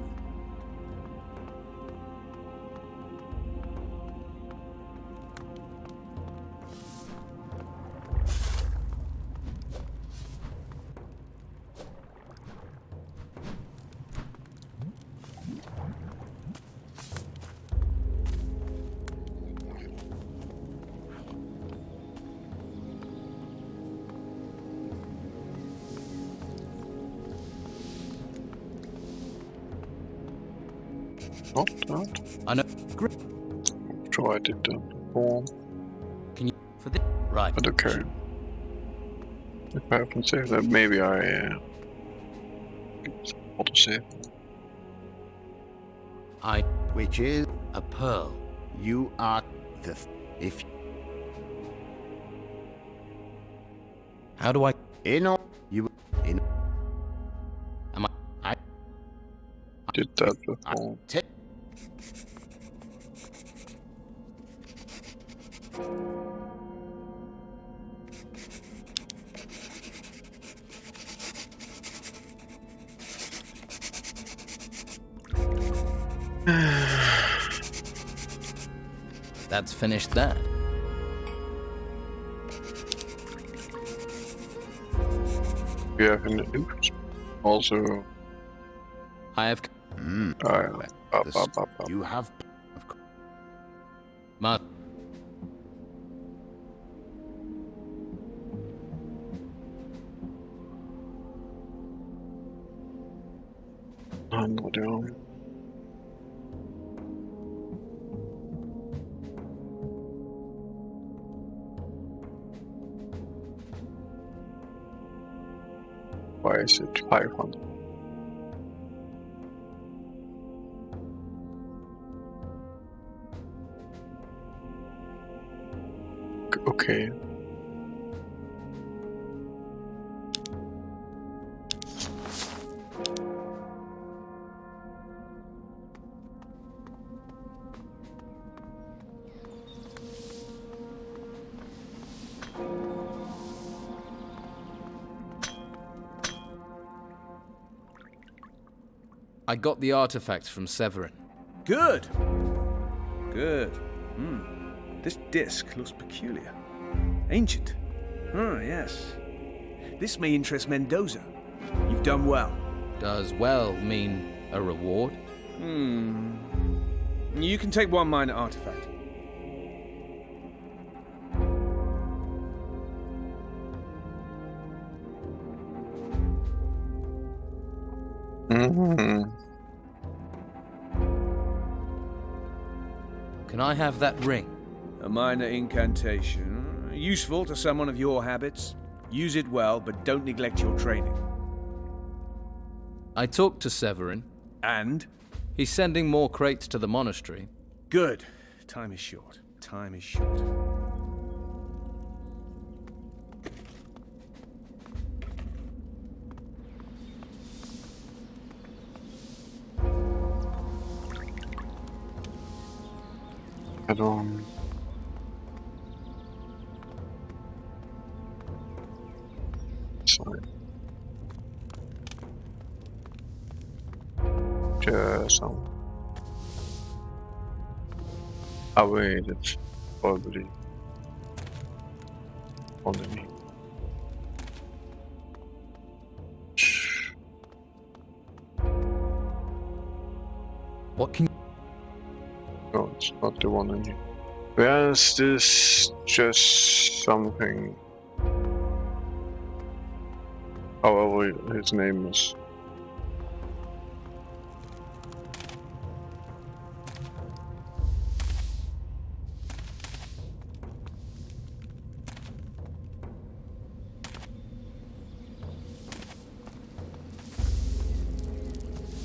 Not that. I know. Tried it before. Can you for this? Right. But okay. If I happen to save that, maybe I autosave. Which is a pearl. You are the if. How do I? In Am I? Did that before. That's finished that. You have an interest. Also, I have. You have. Ma. I'm not doing. Why is it 500? Okay. I got the artifacts from Severin. Good. Good. This disc looks peculiar. Ancient. Ah, yes. This may interest Mendoza. You've done well. Does well mean a reward? You can take one minor artifact. Can I have that ring? A minor incantation. Useful to someone of your habits. Use it well, but don't neglect your training. I talked to Severin. And? He's sending more crates to the monastery. Good. Time is short. Time is short. I don't. Sorry. Just I waited already on the knee. What can? No, it's not the one on you. Where is this? Just something. However, his name is.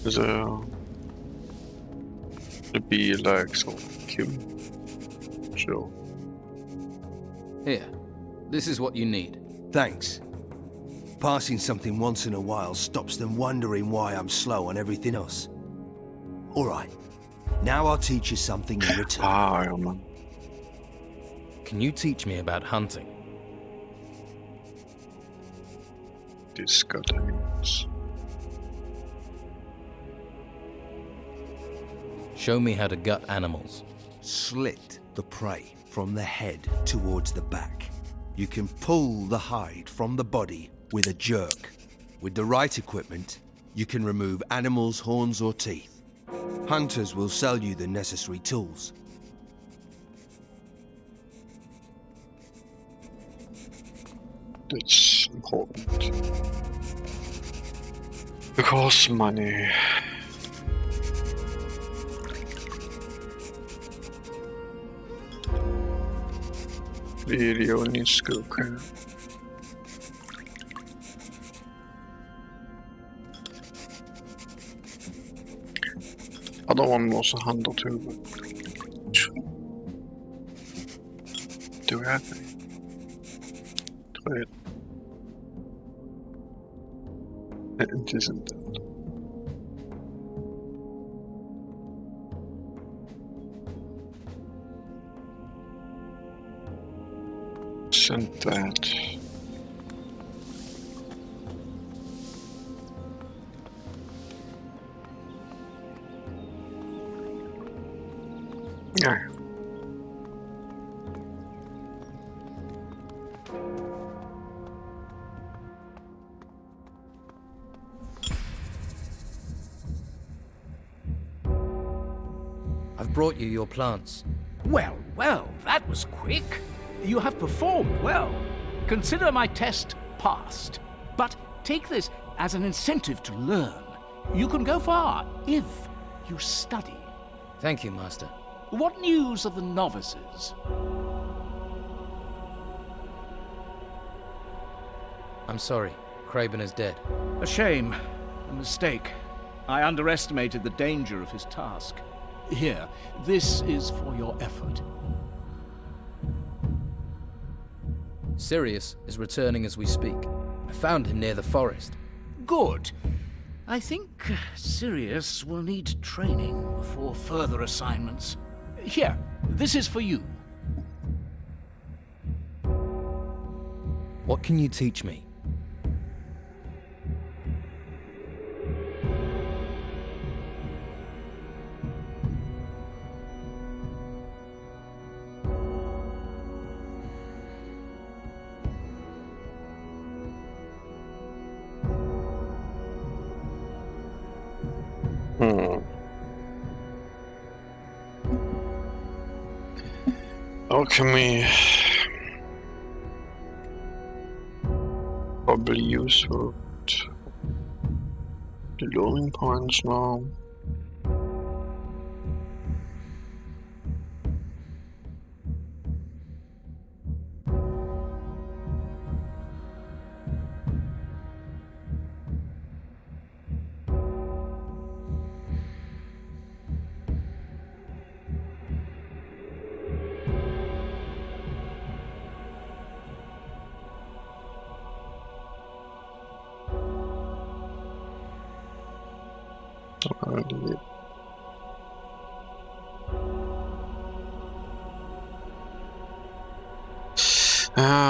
There's a be like so cute. Sure. Here, this is what you need. Thanks. Passing something once in a while stops them wondering why I'm slow on everything else. All right. Now I'll teach you something in return. Iron Man. Can you teach me about hunting? Discounts. Show me how to gut animals. Slit the prey from the head towards the back. You can pull the hide from the body with a jerk. With the right equipment, you can remove animals' horns or teeth. Hunters will sell you the necessary tools. That's important. Because money. Video nisko, okay. Other one was 100 too, but... Do we have any? Trade. It isn't that. Send that. Yeah. I've brought you your plants. Well, well, that was quick. You have performed well. Consider my test passed. But take this as an incentive to learn. You can go far if you study. Thank you, Master. What news of the novices? I'm sorry. Craven is dead. A shame. A mistake. I underestimated the danger of his task. Here, this is for your effort. Sirius is returning as we speak. I found him near the forest. Good. I think Sirius will need training for further assignments. Here, this is for you. What can you teach me? Alchemy. Probably useful. The learning points now.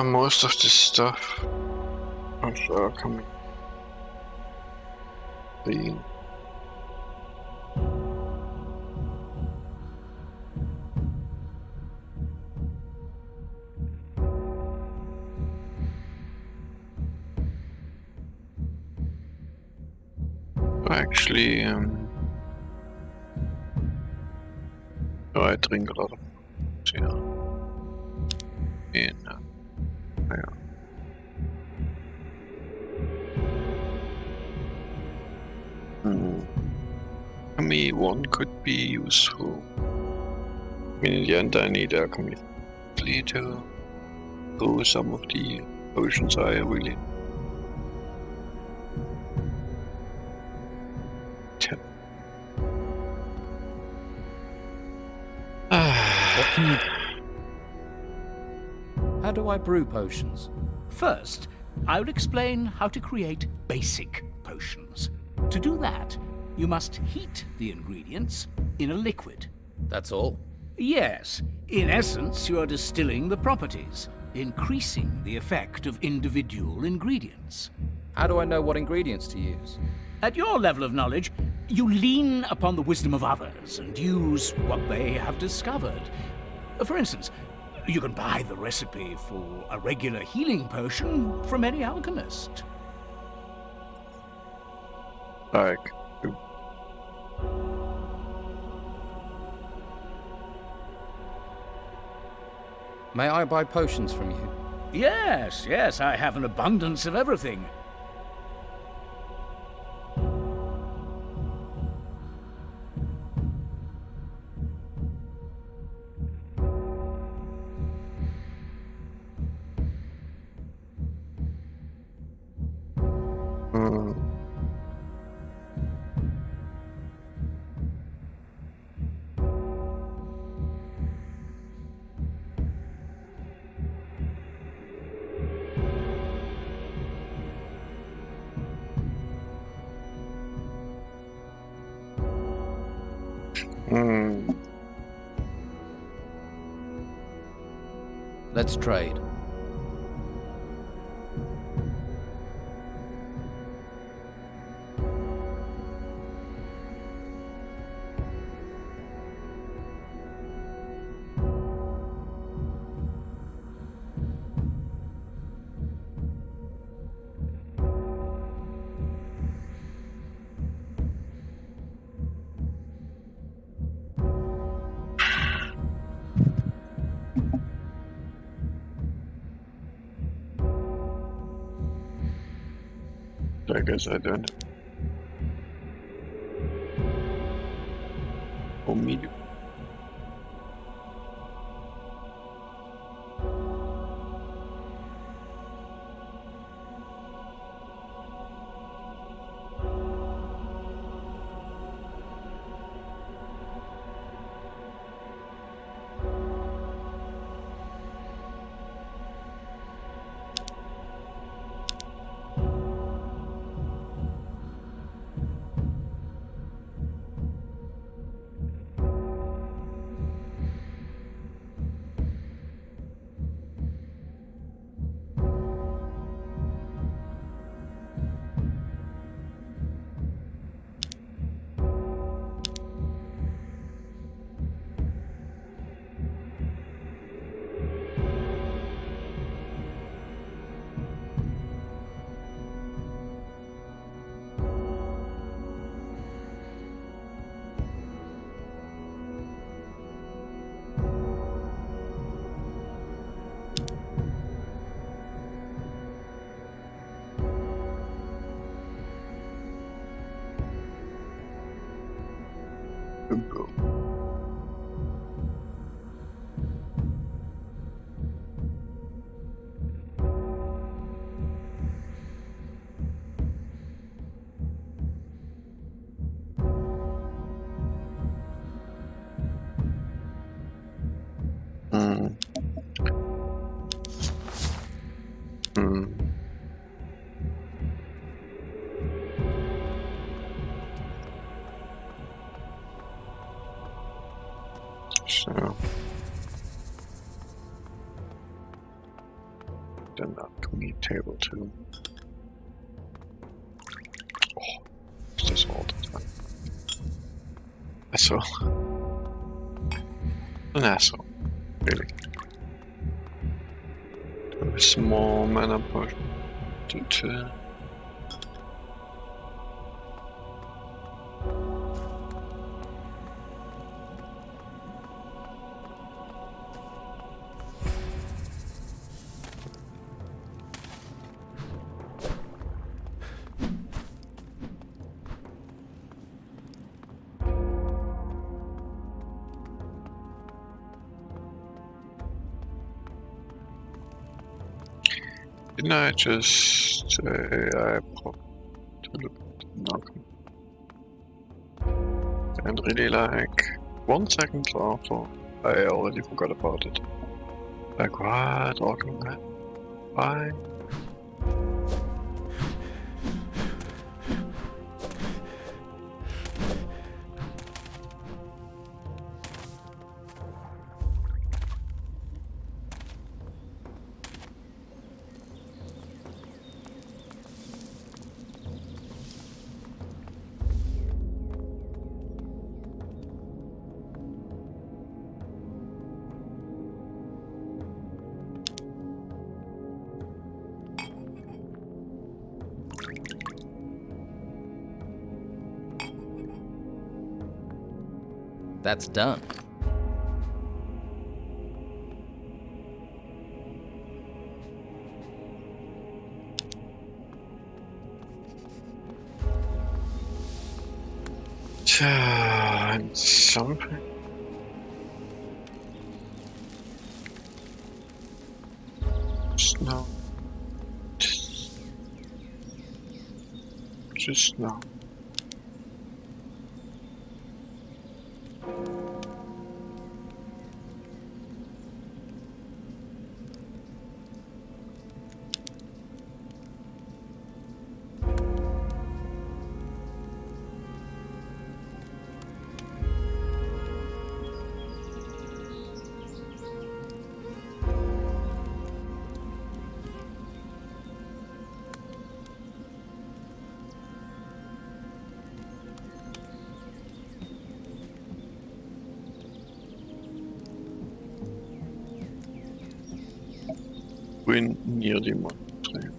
Most of this stuff of alchemy. Actually, I drink a lot of in yeah. Alchemy 1 could be useful. I mean, in the end I need alchemy to do some of the potions I really What can you... How do I brew potions? First, I will explain how to create basic potions. To do that, You must heat the ingredients in a liquid. That's all? Yes. In essence, you are distilling the properties, increasing the effect of individual ingredients. How do I know what ingredients to use? At your level of knowledge, you lean upon the wisdom of others and use what they have discovered. For instance, you can buy the recipe for a regular healing potion from any alchemist. Like, May I buy potions from you? Yes, yes, I have an abundance of everything. Let's trade. I guess I don't. Or medium. So then that we need table 2. Oh, is this all the time? Asshole. An asshole, really. A small mana potion to Didn't I just say I popped to look at nothing? And really like 1 second after I already forgot about it. Like what? Talking that? Why? That's done. And something. Snow. Just now. Near the monastery.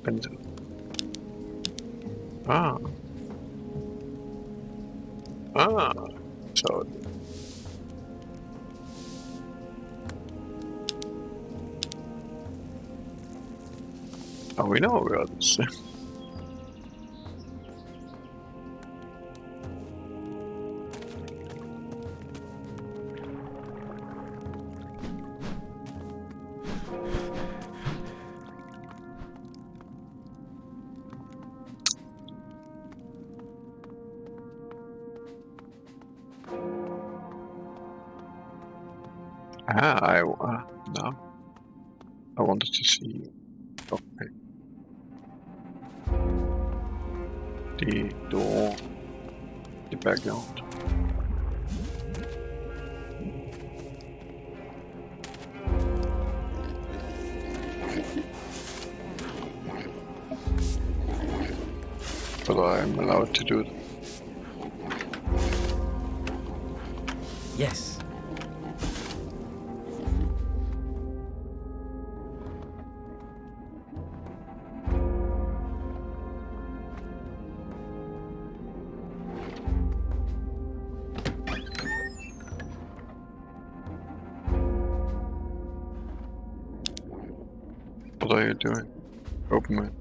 And so we know where this is. No. I wanted to see you. Okay. The door, the background. But I'm allowed to do it. Yes. What are you doing? Open it.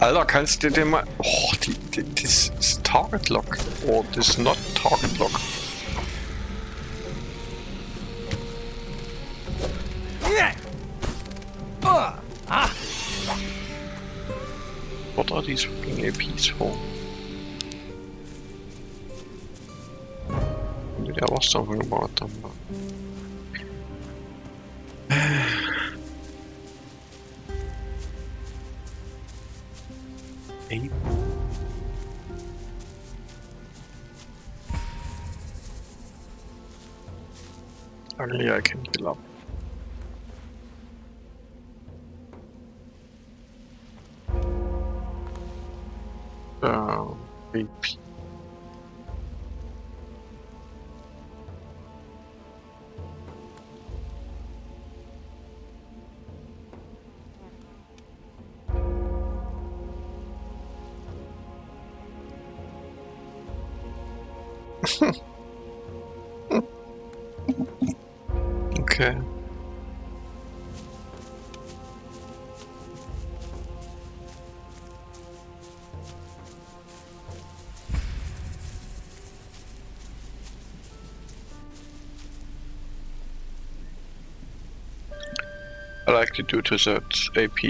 Alter, kannst du dir mal... Oh, das ist Target Lock. Oh, das ist not Target Lock. What are these fucking APs for? There was something about them. Only I can heal up. AP. Okay. I like to do to set AP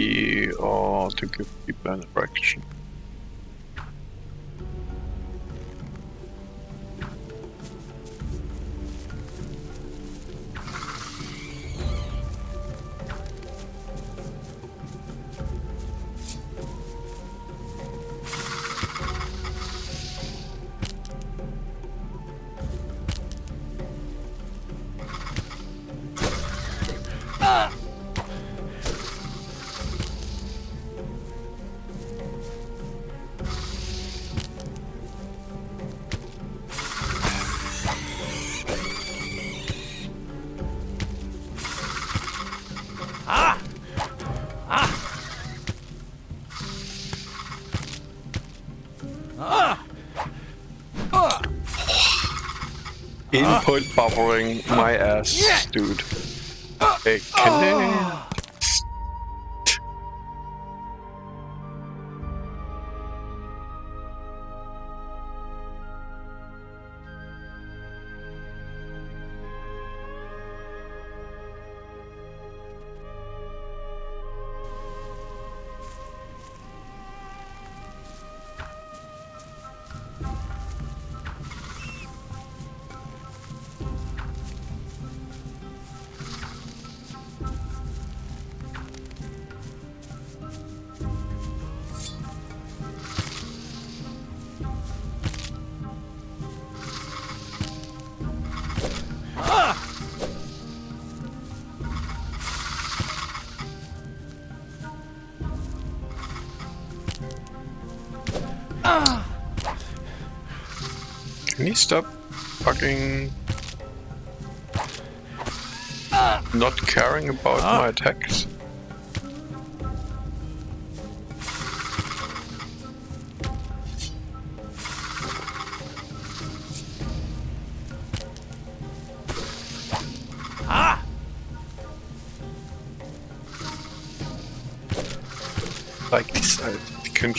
or to give people an direction. Input buffering my ass, dude. Hey, can they... Can you stop fucking not caring about my attacks? Like this, you can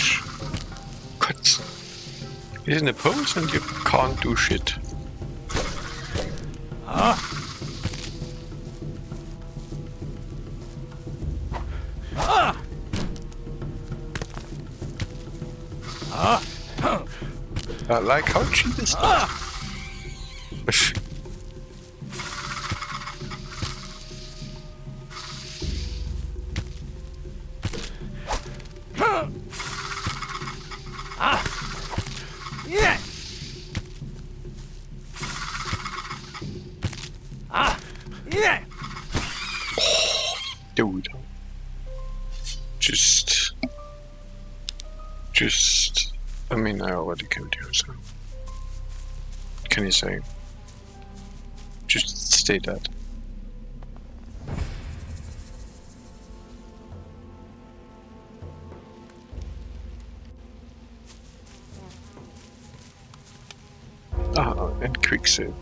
cut. He's in a pose and you can't do shit. I like how cheap is that? Dude. Just, I mean, I already killed you, so. Can you say? Just stay dead. Ah, and quick save.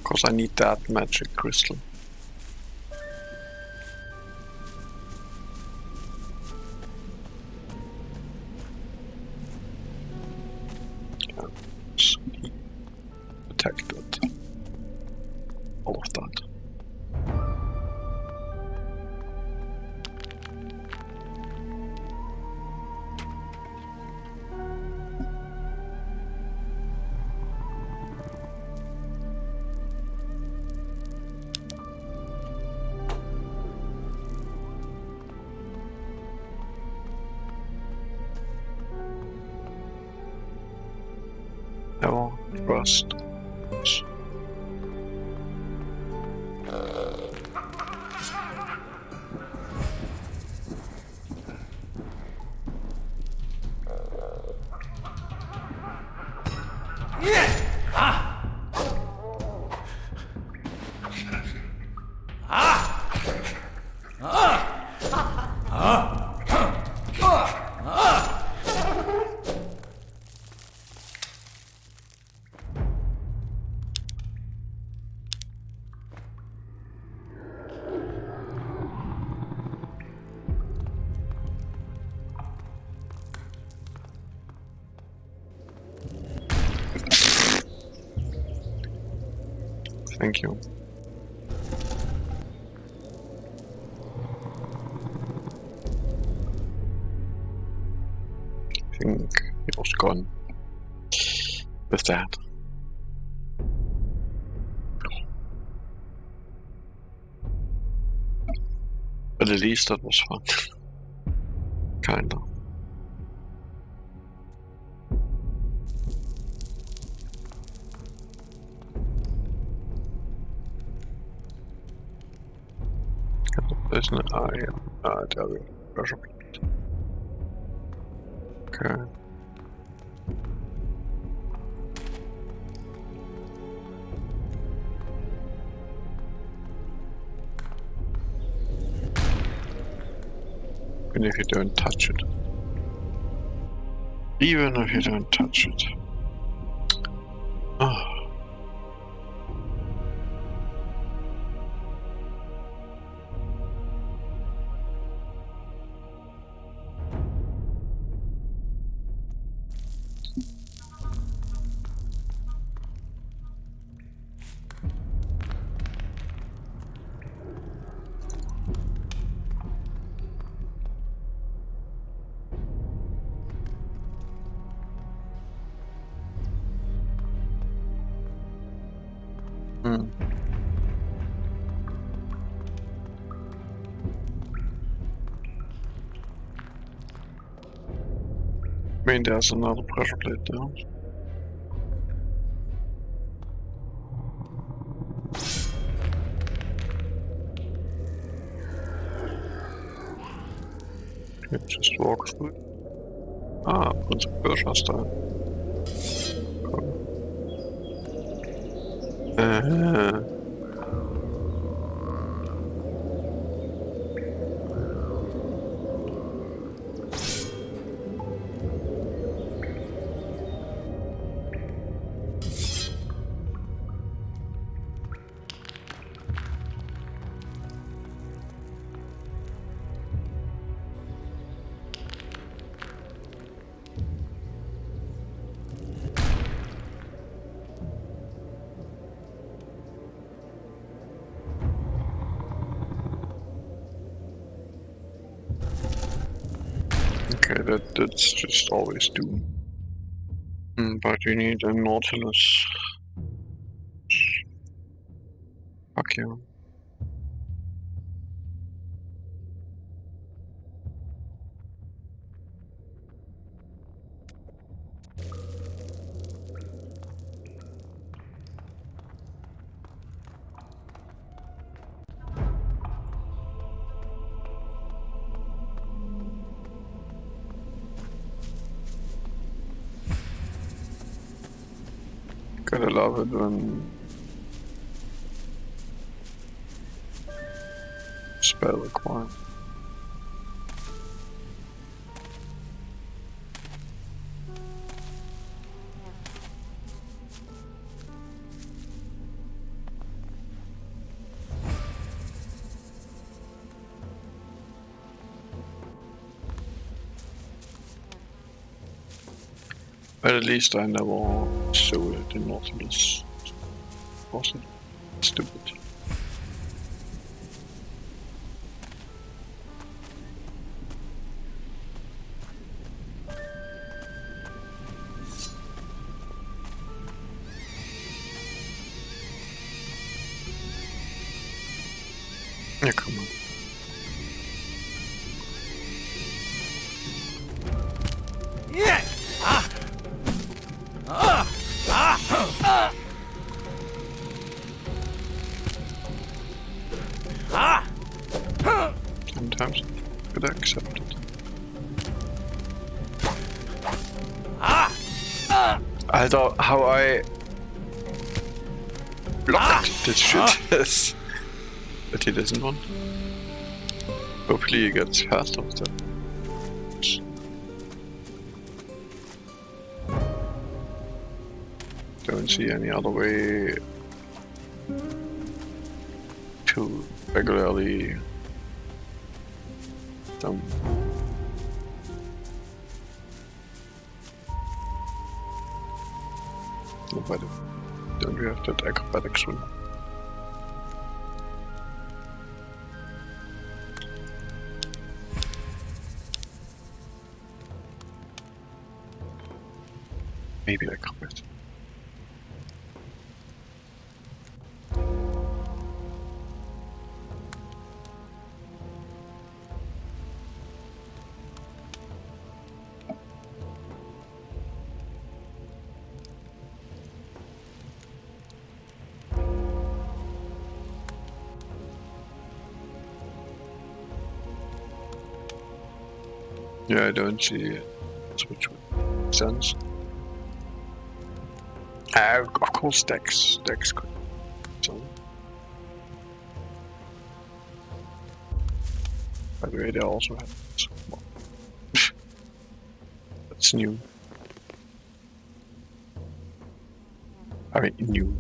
Cause I need that magic crystal. Yeah, so attack that. All of that. No, trust. Thank you. I think it was gone with that. But at least that was fun. Kinda. There's no there we go. Okay. Even if you don't touch it. Even if you don't touch it. Oh. I mean, there's another pressure plate down. Okay, just walk through it. Ah, Prince of Persia style. Cool. Okay, that's just always Doom. But you need a Nautilus. Fuck you. Gotta love it when spell required. But at least I never saw it in Nautilus. Wasn't stupid. Yeah, come on. Yeah! Sometimes could accept it. Alter, how I blocked this shit is. But he doesn't want. Hopefully he gets faster with that. Don't see any other way to regularly dump. Nobody. Don't we have that acrobatic swing? Maybe I covered. Yeah, I don't see it. Which would make sense. Of course, Dex could. So. By the way, they also have this. Well, that's new. I mean, new.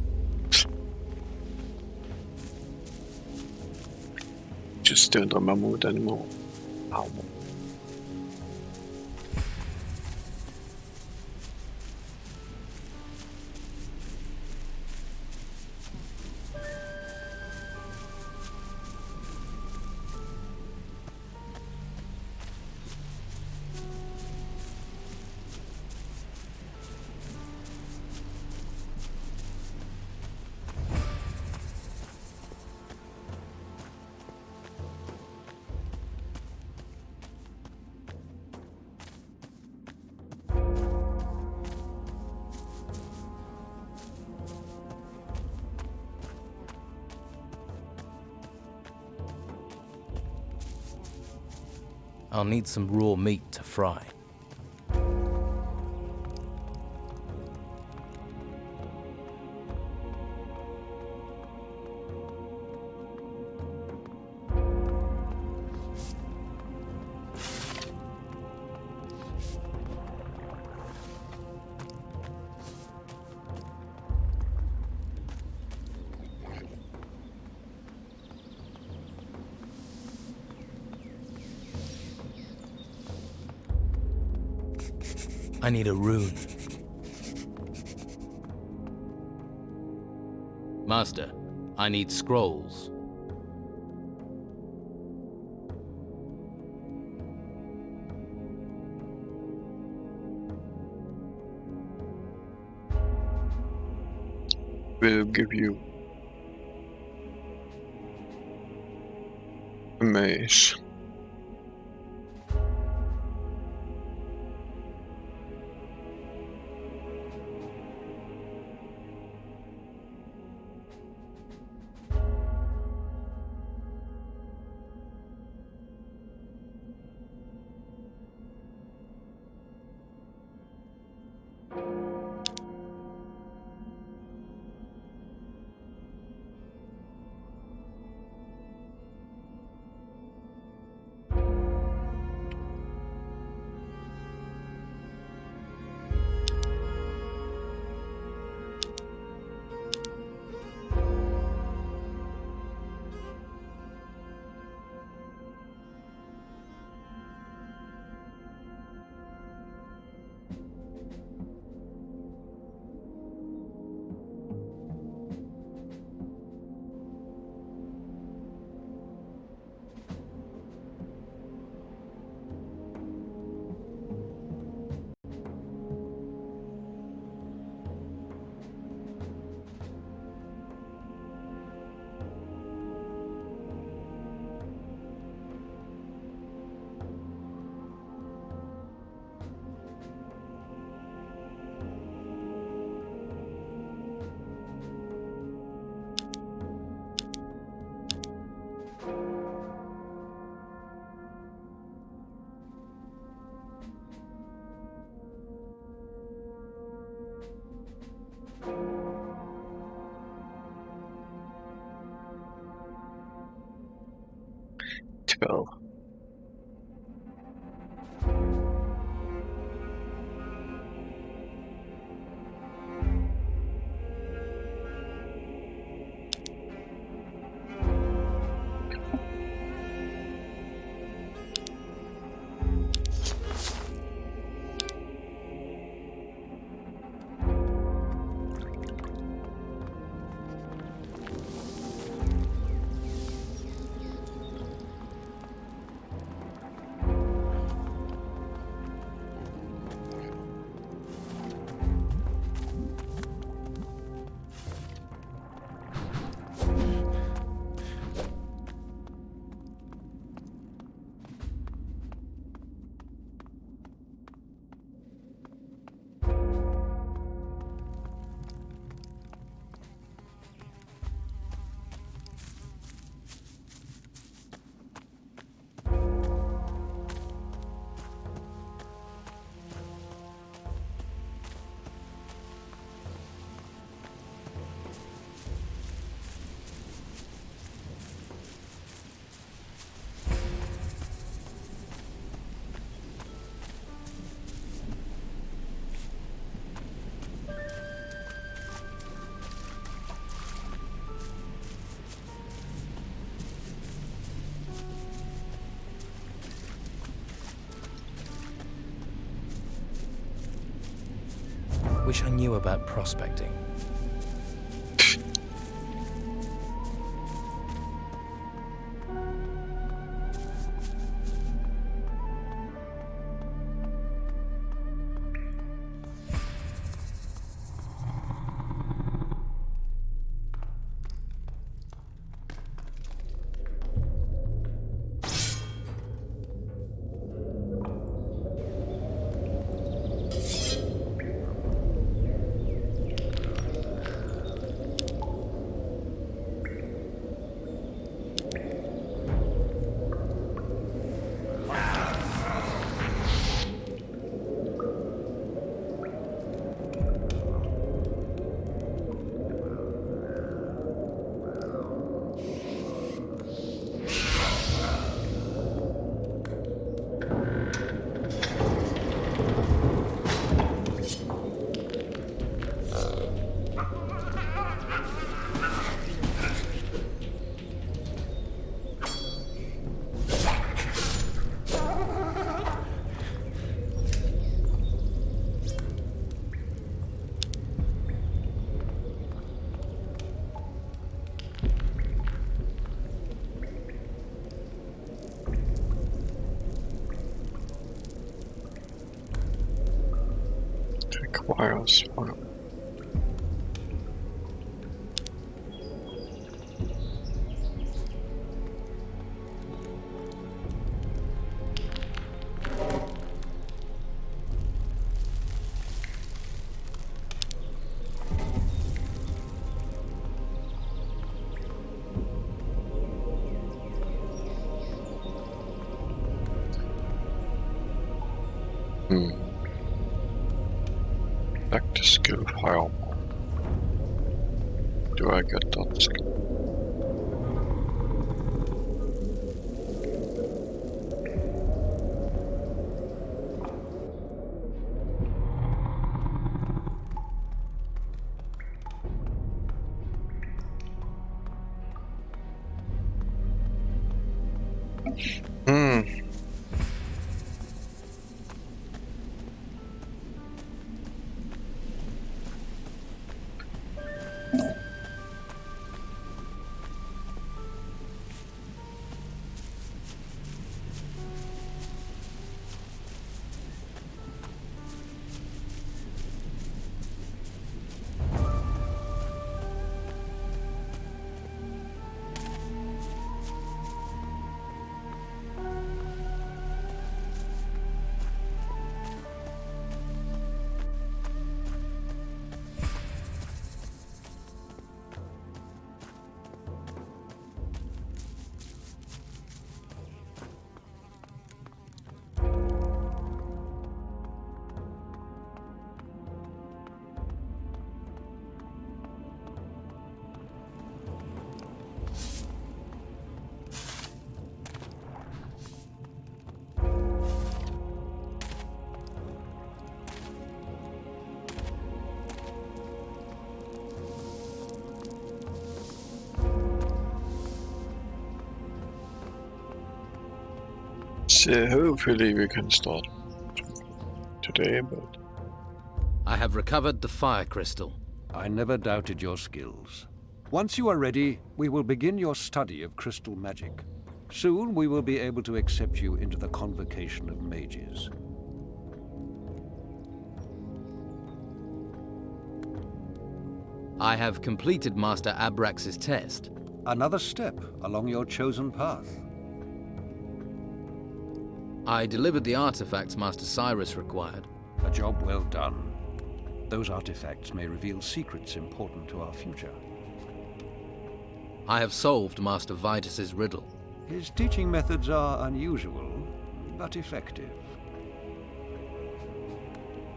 Just don't remember it anymore. How much? I'll need some raw meat to fry. I need a rune. Master, I need scrolls. We'll give you a mace. Well. Wish I knew about prospecting. Requires one. Active skill file. Do I get that skill? So hopefully we can start today, but... I have recovered the fire crystal. I never doubted your skills. Once you are ready, we will begin your study of crystal magic. Soon we will be able to accept you into the Convocation of Mages. I have completed Master Abrax's test. Another step along your chosen path. I delivered the artifacts Master Cyrus required. A job well done. Those artifacts may reveal secrets important to our future. I have solved Master Vitus's riddle. His teaching methods are unusual, but effective.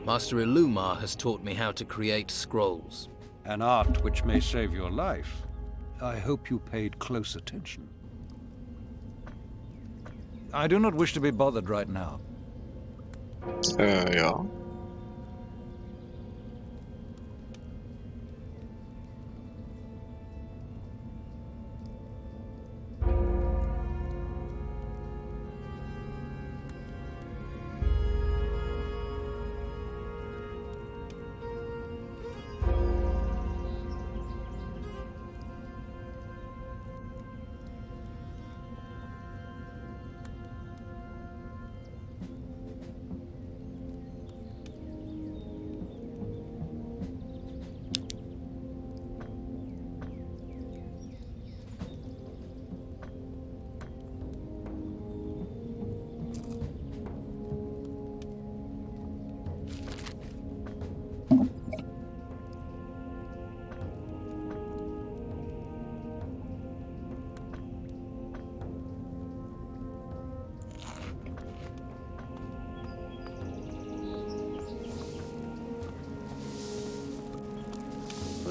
Master Illumar has taught me how to create scrolls. An art which may save your life. I hope you paid close attention. I do not wish to be bothered right now. Yeah.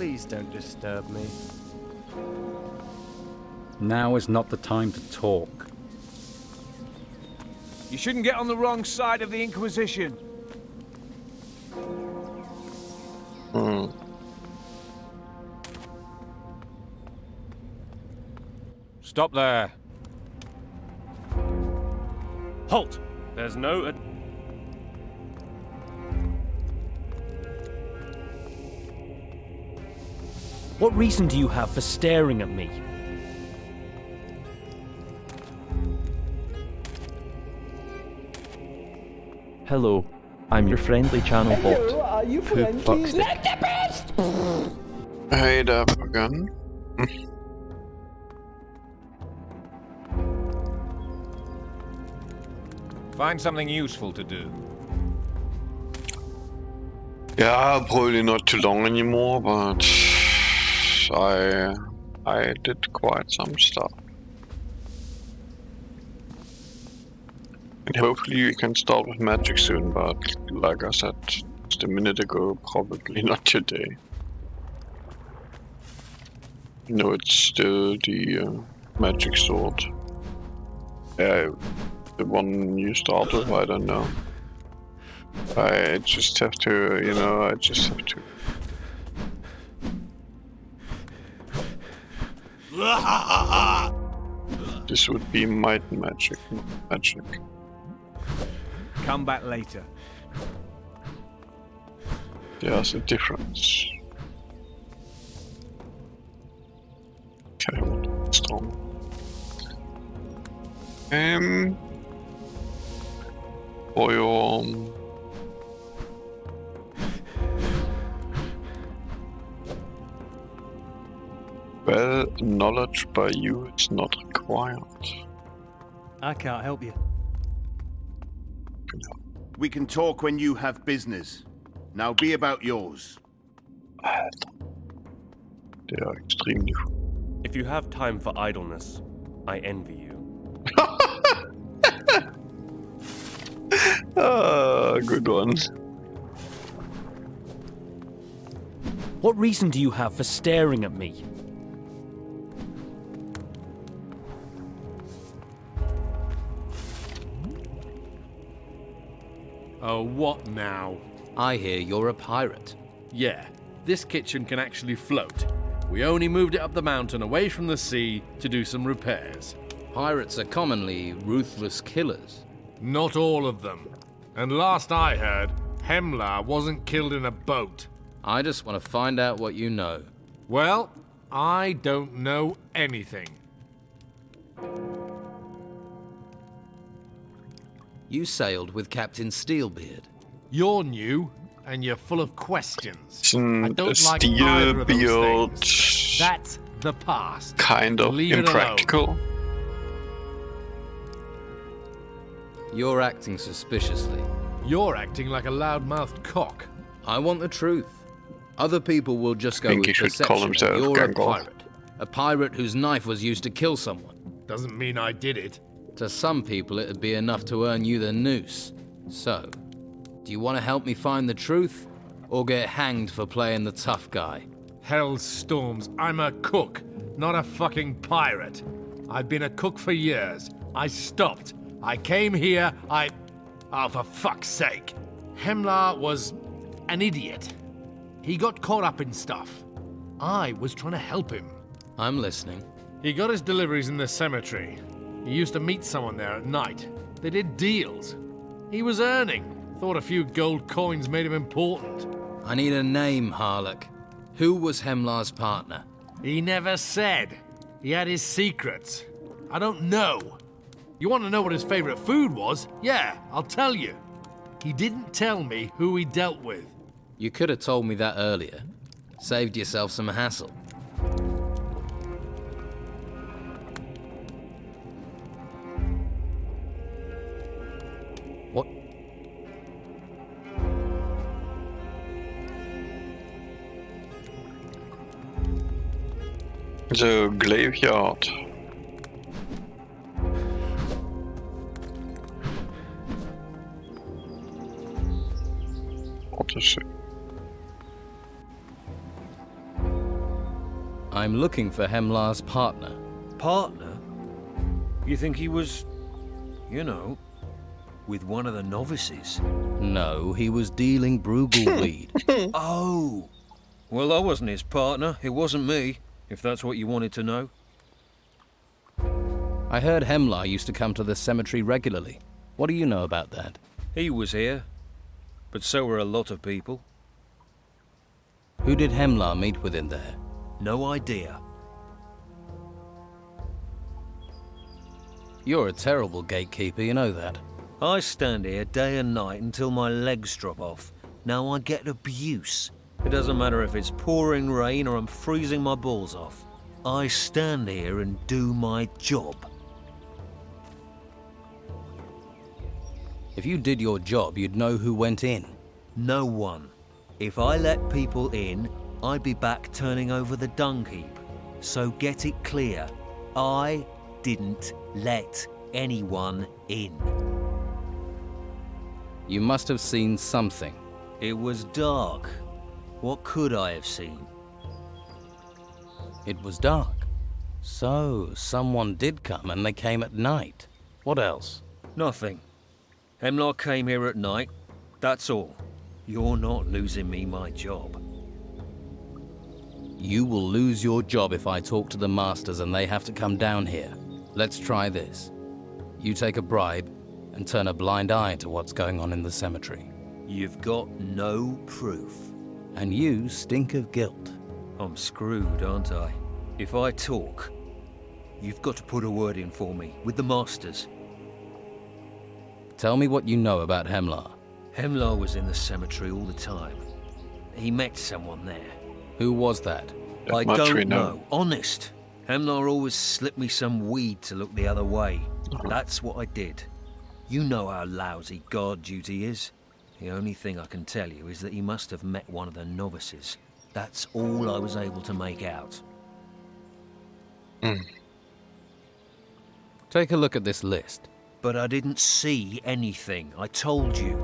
Please don't disturb me. Now is not the time to talk. You shouldn't get on the wrong side of the Inquisition. Stop there. Halt! There's no... What reason do you have for staring at me? Hello, I'm your friendly channel bot. Are you Who fucks Like the best! Hey there, again. Find something useful to do. Yeah, probably not too long anymore, but I did quite some stuff. And hopefully we can start with magic soon, but like I said just a minute ago, probably not today. No, it's still the magic sword. Yeah, the one you start with, I don't know. I just have to, you know, I just have to. This would be might magic, not magic. Come back later. There's a difference. Okay, what's strong? For your well, knowledge by you is not required. I can't help you. We can talk when you have business. Now be about yours. They are extremely. If you have time for idleness, I envy you. Good one. What reason do you have for staring at me? Oh, what now? I hear you're a pirate. Yeah, this kitchen can actually float. We only moved it up the mountain away from the sea to do some repairs. Pirates are commonly ruthless killers. Not all of them. And last I heard, Hemlar wasn't killed in a boat. I just want to find out what you know. Well, I don't know anything. You sailed with Captain Steelbeard. You're new, and you're full of questions. Isn't I a don't like either of those Steelbeard things. That's the past. kind of Leave it impractical? You're acting suspiciously. You're acting like a loud-mouthed cock. I want the truth. Other people will just go Think with he should call perception. himself You're a Gangle. pirate. A pirate whose knife was used to kill someone. Doesn't mean I did it. To some people, it'd be enough to earn you the noose. So, do you want to help me find the truth, or get hanged for playing the tough guy? Hell's storms, I'm a cook, not a fucking pirate. I've been a cook for years. I stopped. I came here, Oh, for fuck's sake. Hemlar was an idiot. He got caught up in stuff. I was trying to help him. I'm listening. He got his deliveries in the cemetery. He used to meet someone there at night. They did deals. He was earning. Thought a few gold coins made him important. I need a name, Harlock. Who was Hemlar's partner? He never said. He had his secrets. I don't know. You want to know what his favorite food was? Yeah, I'll tell you. He didn't tell me who he dealt with. You could have told me that earlier. Saved yourself some hassle. What? The graveyard. What is it? I'm looking for Hemlar's partner. Partner? You think he was, you know, with one of the novices? No, he was dealing Brugal weed. Oh! Well, I wasn't his partner. It wasn't me, if that's what you wanted to know. I heard Hemlar used to come to the cemetery regularly. What do you know about that? He was here, but so were a lot of people. Who did Hemlar meet with in there? No idea. You're a terrible gatekeeper, you know that. I stand here day and night until my legs drop off. Now I get abuse. It doesn't matter if it's pouring rain or I'm freezing my balls off. I stand here and do my job. If you did your job, you'd know who went in. No one. If I let people in, I'd be back turning over the dung heap. So get it clear, I didn't let anyone in. You must have seen something. It was dark. What could I have seen? It was dark. So, someone did come and they came at night. What else? Nothing. Hemlar came here at night. That's all. You're not losing me my job. You will lose your job if I talk to the masters and they have to come down here. Let's try this. You take a bribe and turn a blind eye to what's going on in the cemetery. You've got no proof. And you stink of guilt. I'm screwed, aren't I? If I talk, you've got to put a word in for me with the masters. Tell me what you know about Hemlar. Hemlar was in the cemetery all the time. He met someone there. Who was that? I don't know. Honest. Hemlar always slipped me some weed to look the other way. That's what I did. You know how lousy guard duty is. The only thing I can tell you is that he must have met one of the novices. That's all I was able to make out. Take a look at this list. But I didn't see anything. I told you.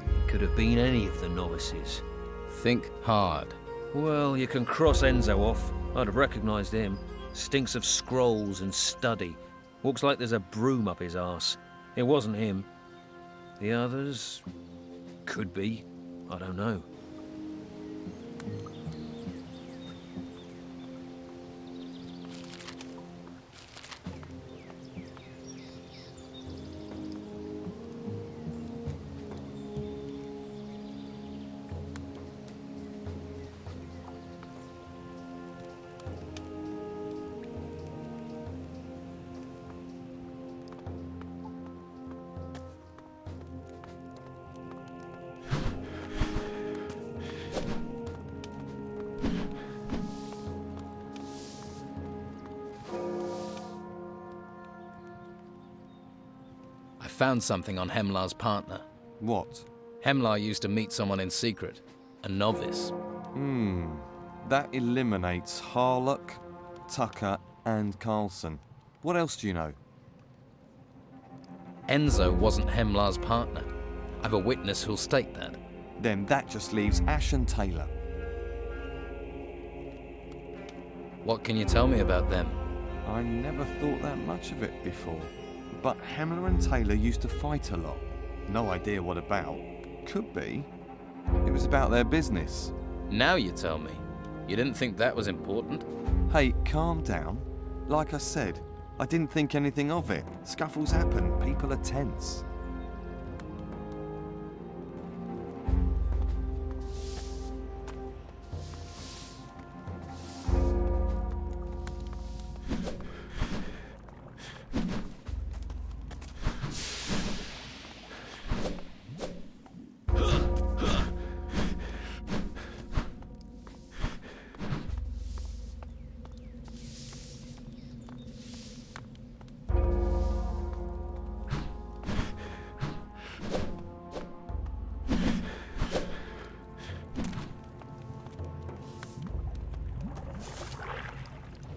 It could have been any of the novices. Think hard. Well, you can cross Enzo off. I'd have recognised him. Stinks of scrolls and study. Looks like there's a broom up his arse. It wasn't him. The others... could be. I don't know. Found something on Hemlar's partner. What? Hemlar used to meet someone in secret. A novice. That eliminates Harlock, Tucker, and Carlson. What else do you know? Enzo wasn't Hemlar's partner. I've a witness who'll state that. Then that just leaves Ash and Taylor. What can you tell me about them? I never thought that much of it before. But Hemlar and Taylor used to fight a lot. No idea what about. Could be. It was about their business. Now you tell me. You didn't think that was important? Hey, calm down. Like I said, I didn't think anything of it. Scuffles happen. People are tense.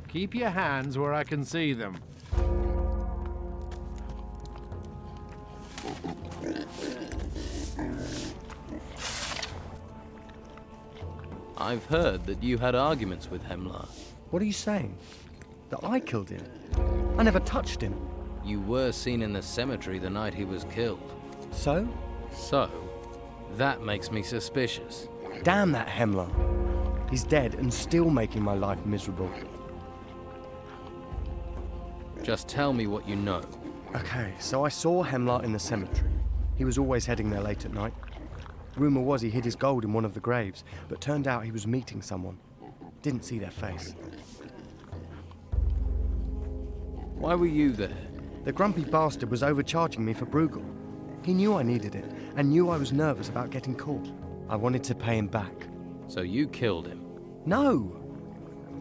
Keep your hands where I can see them. I've heard that you had arguments with Hemlar. What are you saying? That I killed him? I never touched him. You were seen in the cemetery the night he was killed. So? So, that makes me suspicious. Damn that Hemlar. He's dead and still making my life miserable. Just tell me what you know. Okay, so I saw Hemlar in the cemetery. He was always heading there late at night. Rumour was he hid his gold in one of the graves, but turned out he was meeting someone. Didn't see their face. Why were you there? The grumpy bastard was overcharging me for Bruegel. He knew I needed it, and knew I was nervous about getting caught. I wanted to pay him back. So you killed him? No!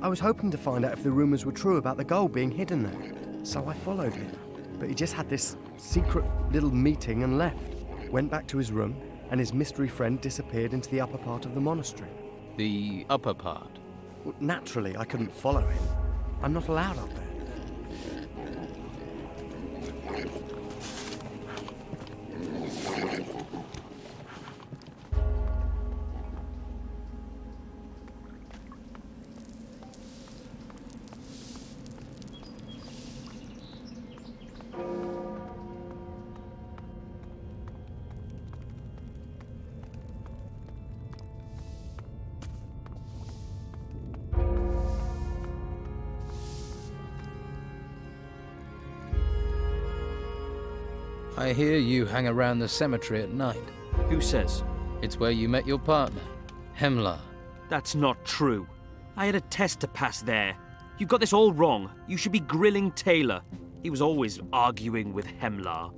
I was hoping to find out if the rumours were true about the gold being hidden there. So I followed him. But he just had this secret little meeting and left. Went back to his room, and his mystery friend disappeared into the upper part of the monastery. The upper part? Well, naturally, I couldn't follow him. I'm not allowed up there. I hear you hang around the cemetery at night. Who says? It's where you met your partner, Hemlar. That's not true. I had a test to pass there. You've got this all wrong. You should be grilling Taylor. He was always arguing with Hemlar.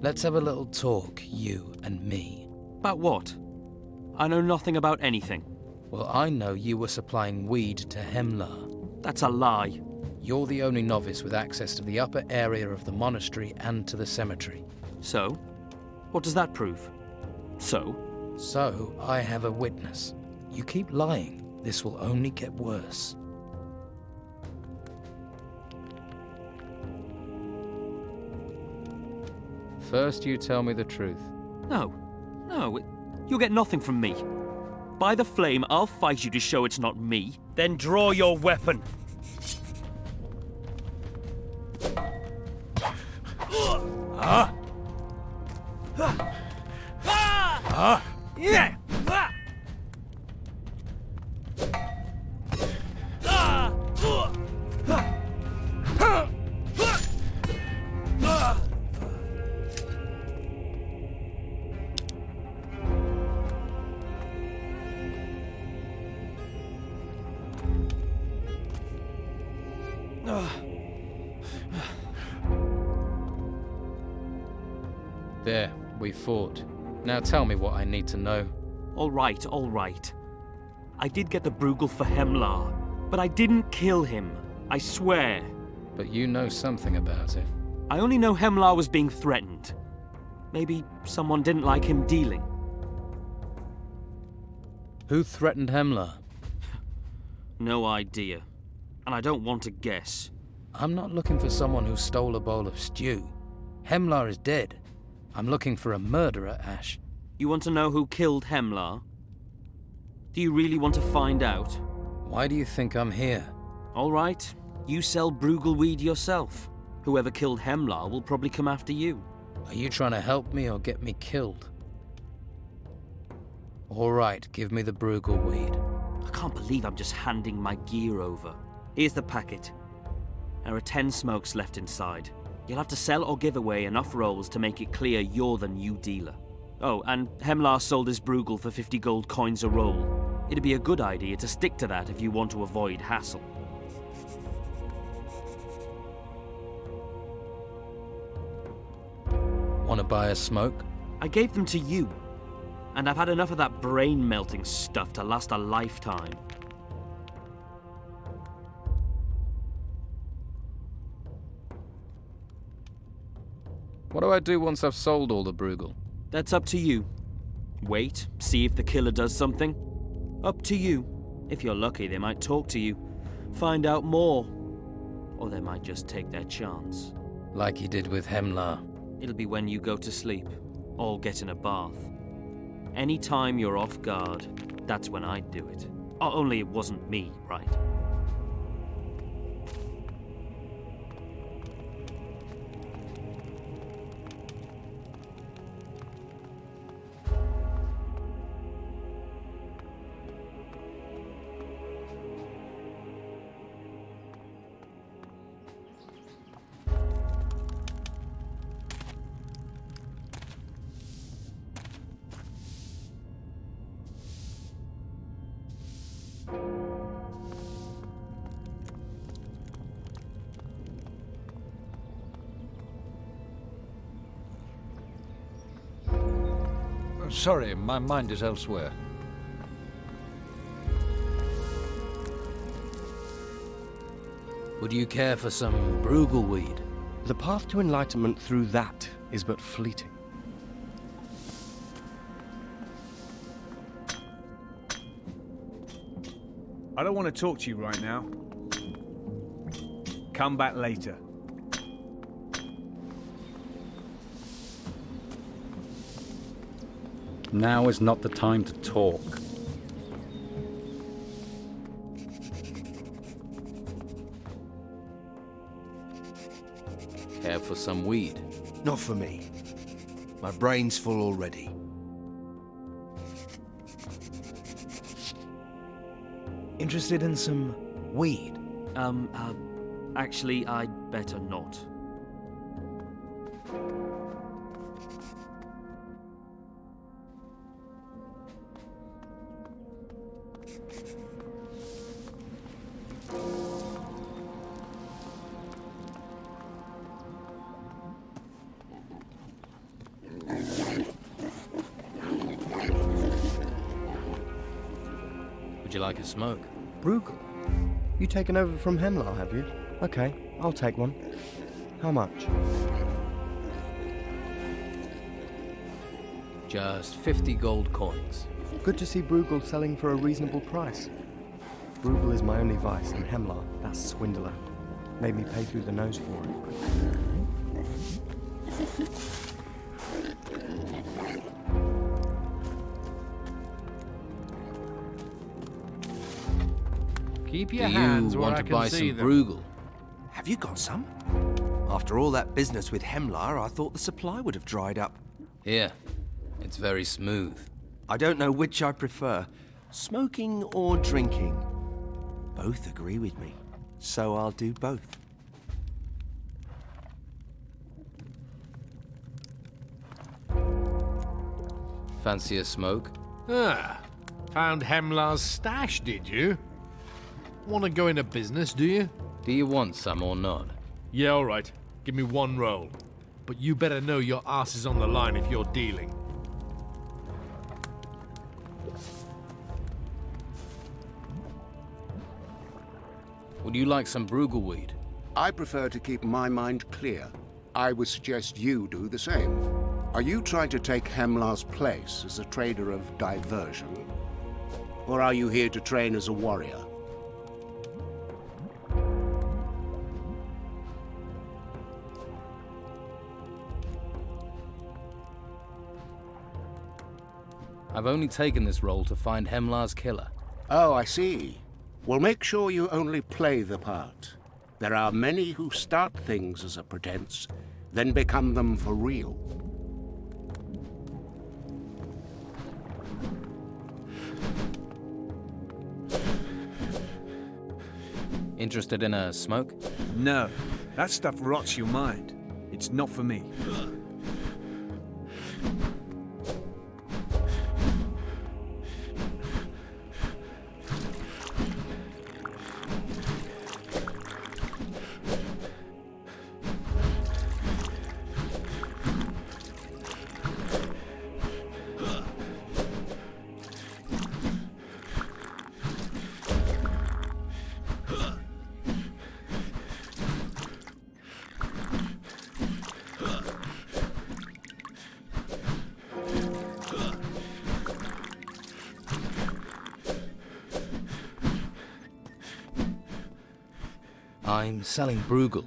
Let's have a little talk, you and me. About what? I know nothing about anything. Well, I know you were supplying weed to Hemlar. That's a lie. You're the only novice with access to the upper area of the monastery and to the cemetery. So? What does that prove? So? So, I have a witness. You keep lying, this will only get worse. First, you tell me the truth. No. You'll get nothing from me. By the flame, I'll fight you to show it's not me. Then draw your weapon. There, we fought. Now tell me what I need to know. All right. I did get the Bruegel for Hemlar, but I didn't kill him. I swear. But you know something about it. I only know Hemlar was being threatened. Maybe someone didn't like him dealing. Who threatened Hemlar? No idea. And I don't want to guess. I'm not looking for someone who stole a bowl of stew. Hemlar is dead. I'm looking for a murderer, Ash. You want to know who killed Hemlar? Do you really want to find out? Why do you think I'm here? All right. You sell Bruegel weed yourself. Whoever killed Hemlar will probably come after you. Are you trying to help me or get me killed? All right, give me the Bruegel weed. I can't believe I'm just handing my gear over. Here's the packet. There are 10 smokes left inside. You'll have to sell or give away enough rolls to make it clear you're the new dealer. Oh, and Hemlar sold his Bruegel for 50 gold coins a roll. It'd be a good idea to stick to that if you want to avoid hassle. Want to buy a smoke? I gave them to you. And I've had enough of that brain-melting stuff to last a lifetime. What do I do once I've sold all the Bruegel? That's up to you. Wait, see if the killer does something. Up to you. If you're lucky, they might talk to you. Find out more. Or they might just take their chance. Like he did with Hemlar. It'll be when you go to sleep. Or get in a bath. Any time you're off guard. that's when I'd do it. Only it wasn't me, right? Sorry, my mind is elsewhere. Would you care for some Brugelweed? The path to enlightenment through that is but fleeting. I don't want to talk to you right now. Come back later. Now is not the time to talk. Care for some weed? Not for me. My brain's full already. Interested in some weed? Actually, I'd better not. Would you like a smoke? Bruegel? You taken over from Hemlar, have you? Okay, I'll take one. How much? Just 50 gold coins. Good to see Bruegel selling for a reasonable price. Bruegel is my only vice, and Hemlar, that swindler, made me pay through the nose for it. Keep your Do hands you where want I to can buy see some them. Bruegel? Have you got some? After all that business with Hemlar, I thought the supply would have dried up. Here. It's very smooth. I don't know which I prefer, smoking or drinking. Both agree with me, so I'll do both. Fancy a smoke? Ah, found Hemlar's stash, did you? Want to go into business, do you? Do you want some or not? Yeah, all right. Give me one roll. But you better know your ass is on the line if you're dealing. Would you like some Brugelweed? I prefer to keep my mind clear. I would suggest you do the same. Are you trying to take Hemlar's place as a trader of diversion? Or are you here to train as a warrior? I've only taken this role to find Hemlar's killer. Oh, I see. Well, make sure you only play the part. There are many who start things as a pretense, then become them for real. Interested in a smoke? No, that stuff rots your mind. It's not for me. I'm selling Bruegel.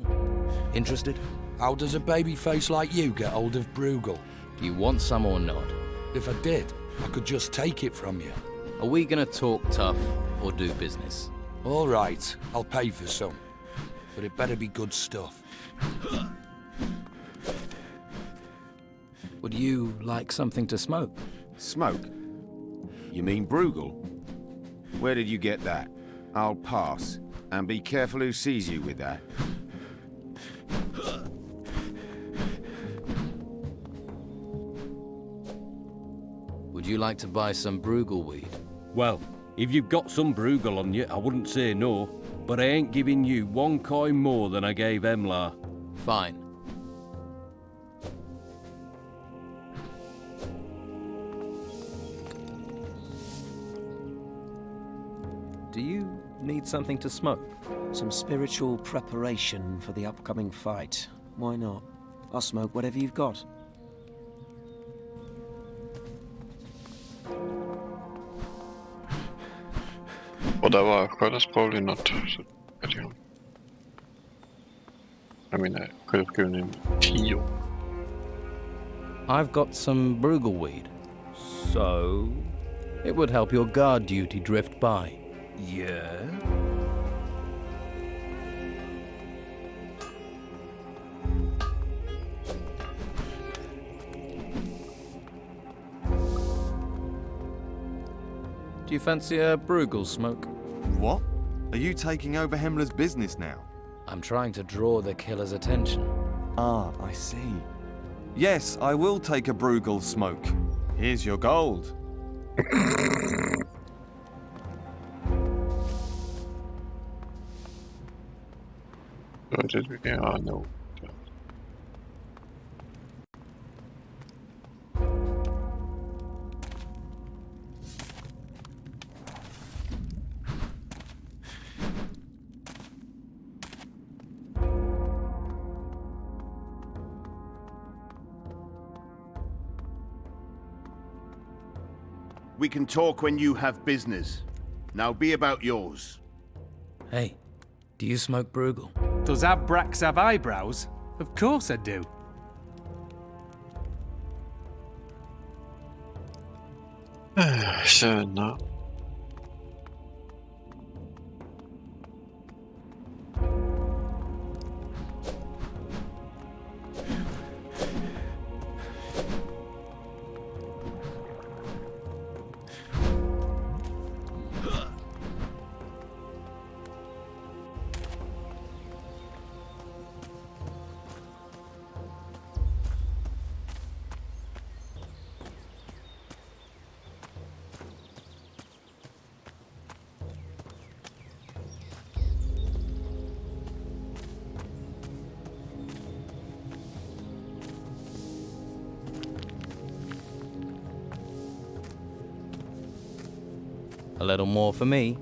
Interested? How does a baby face like you get hold of Bruegel? You want some or not? If I did, I could just take it from you. Are we gonna talk tough or do business? All right, I'll pay for some. But it better be good stuff. Would you like something to smoke? Smoke? You mean Bruegel? Where did you get that? I'll pass. And be careful who sees you with that. Would you like to buy some Bruegel weed? Well, if you've got some Bruegel on you, I wouldn't say no. But I ain't giving you 1 coin more than I gave Emlar. Fine. Do you need something to smoke? Some spiritual preparation for the upcoming fight. Why not? I'll smoke whatever you've got. Whatever I've got is probably not so good. I mean, I could have given him Tio. I've got some Bruegel weed. So? It would help your guard duty drift by. Yeah? Do you fancy a Bruegel smoke? What? Are you taking over Himmler's business now? I'm trying to draw the killer's attention. Ah, I see. Yes, I will take a Bruegel smoke. Here's your gold. Yeah, no. We can talk when you have business. Now be about yours. Hey, do you smoke Bruegel? Does Abrax have eyebrows? Of course I do. So no. A little more for me.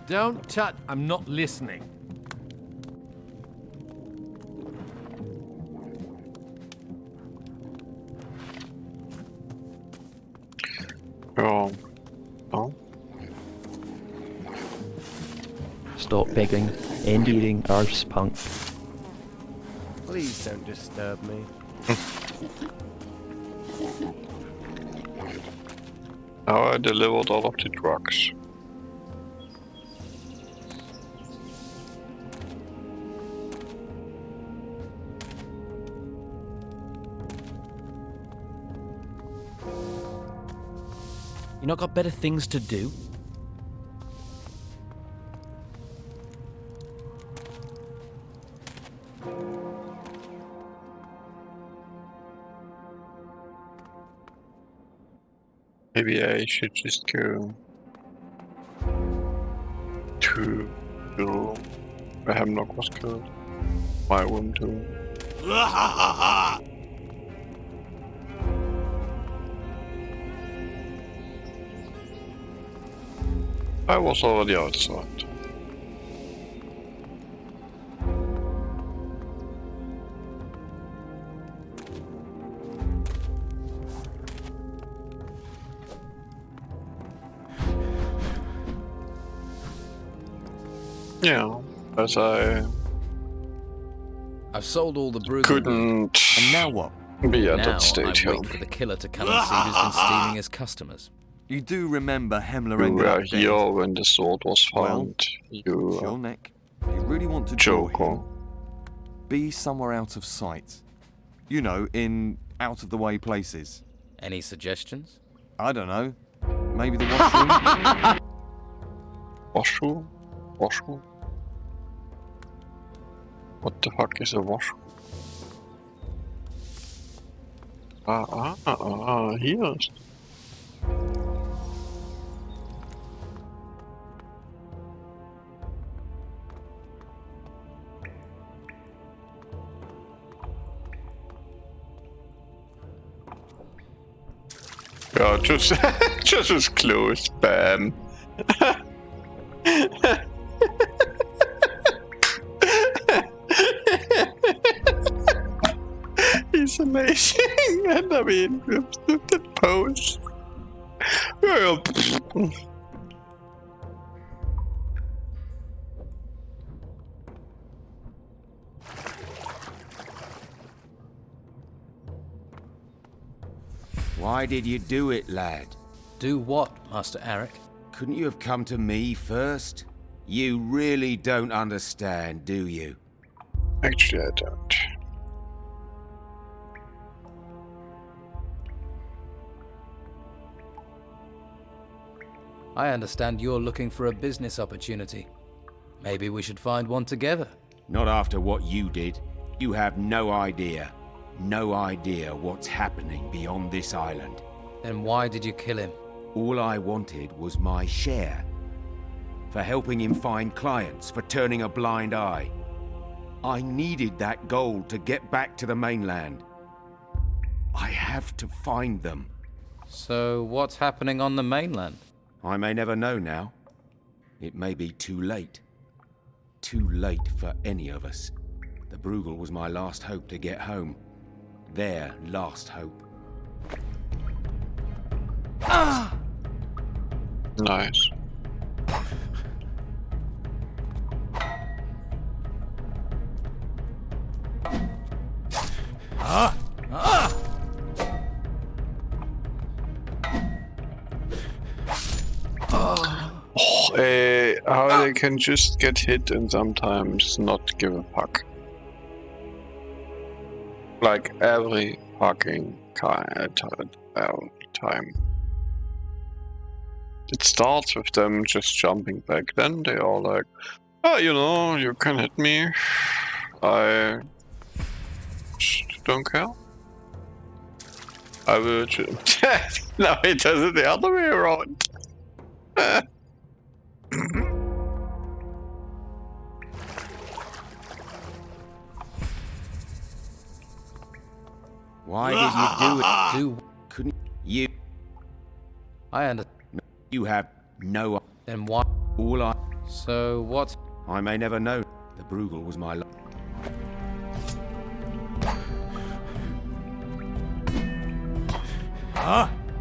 Don't touch. I'm not listening. Oh. Oh. Stop begging. End eating arse punk. Please don't disturb me. Now I delivered all of the drugs. You not got better things to do? Maybe I should just go to the room where Hemlock was killed. My room too. I was already outside. Yeah, as I've sold all the Bruegel. couldn't. And now what? Be at Now that stage, I wait for the killer to come and see who's been stealing his customers. You do remember Hemler You ended were up dead. here when the sword was Well, found. You It's your neck. You really want to draw Joker. him? Be somewhere out of sight. You know, in out-of-the-way places. Any suggestions? I don't know. Maybe the washroom? Washroom? Washroom? What the fuck is a washroom? Hier ist. Yeah, just as close, bam. He's amazing, and I mean, the pose. Well, Why did you do it, lad? Do what, Master Arik? Couldn't you have come to me first? You really don't understand, do you? actually, I don't. I understand you're looking for a business opportunity. Maybe we should find one together. Not after what you did. You have no idea. No idea what's happening beyond this island. Then why did you kill him? All I wanted was my share. For helping him find clients, for turning a blind eye. I needed that gold to get back to the mainland. I have to find them. So what's happening on the mainland? I may never know now. It may be too late. Too late for any of us. The Bruegel was my last hope to get home. Their last hope. Nice. How they can just get hit and sometimes not give a fuck. Like every fucking time. It starts with them just jumping back, then they are like, oh, you know, you can hit me. I don't care. I will No, it does it the other way around. Why did you do it? Do Couldn't you? I understand. You have no. Then why? All I. So what? I may never know. The Bruegel was my.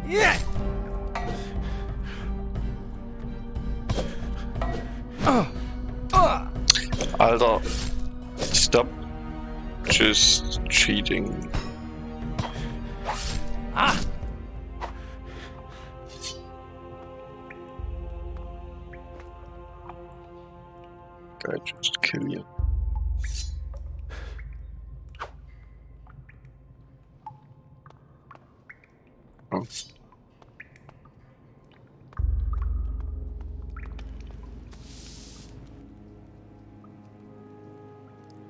Yeah! Alter, stop just cheating. Guy just kill you. Oh.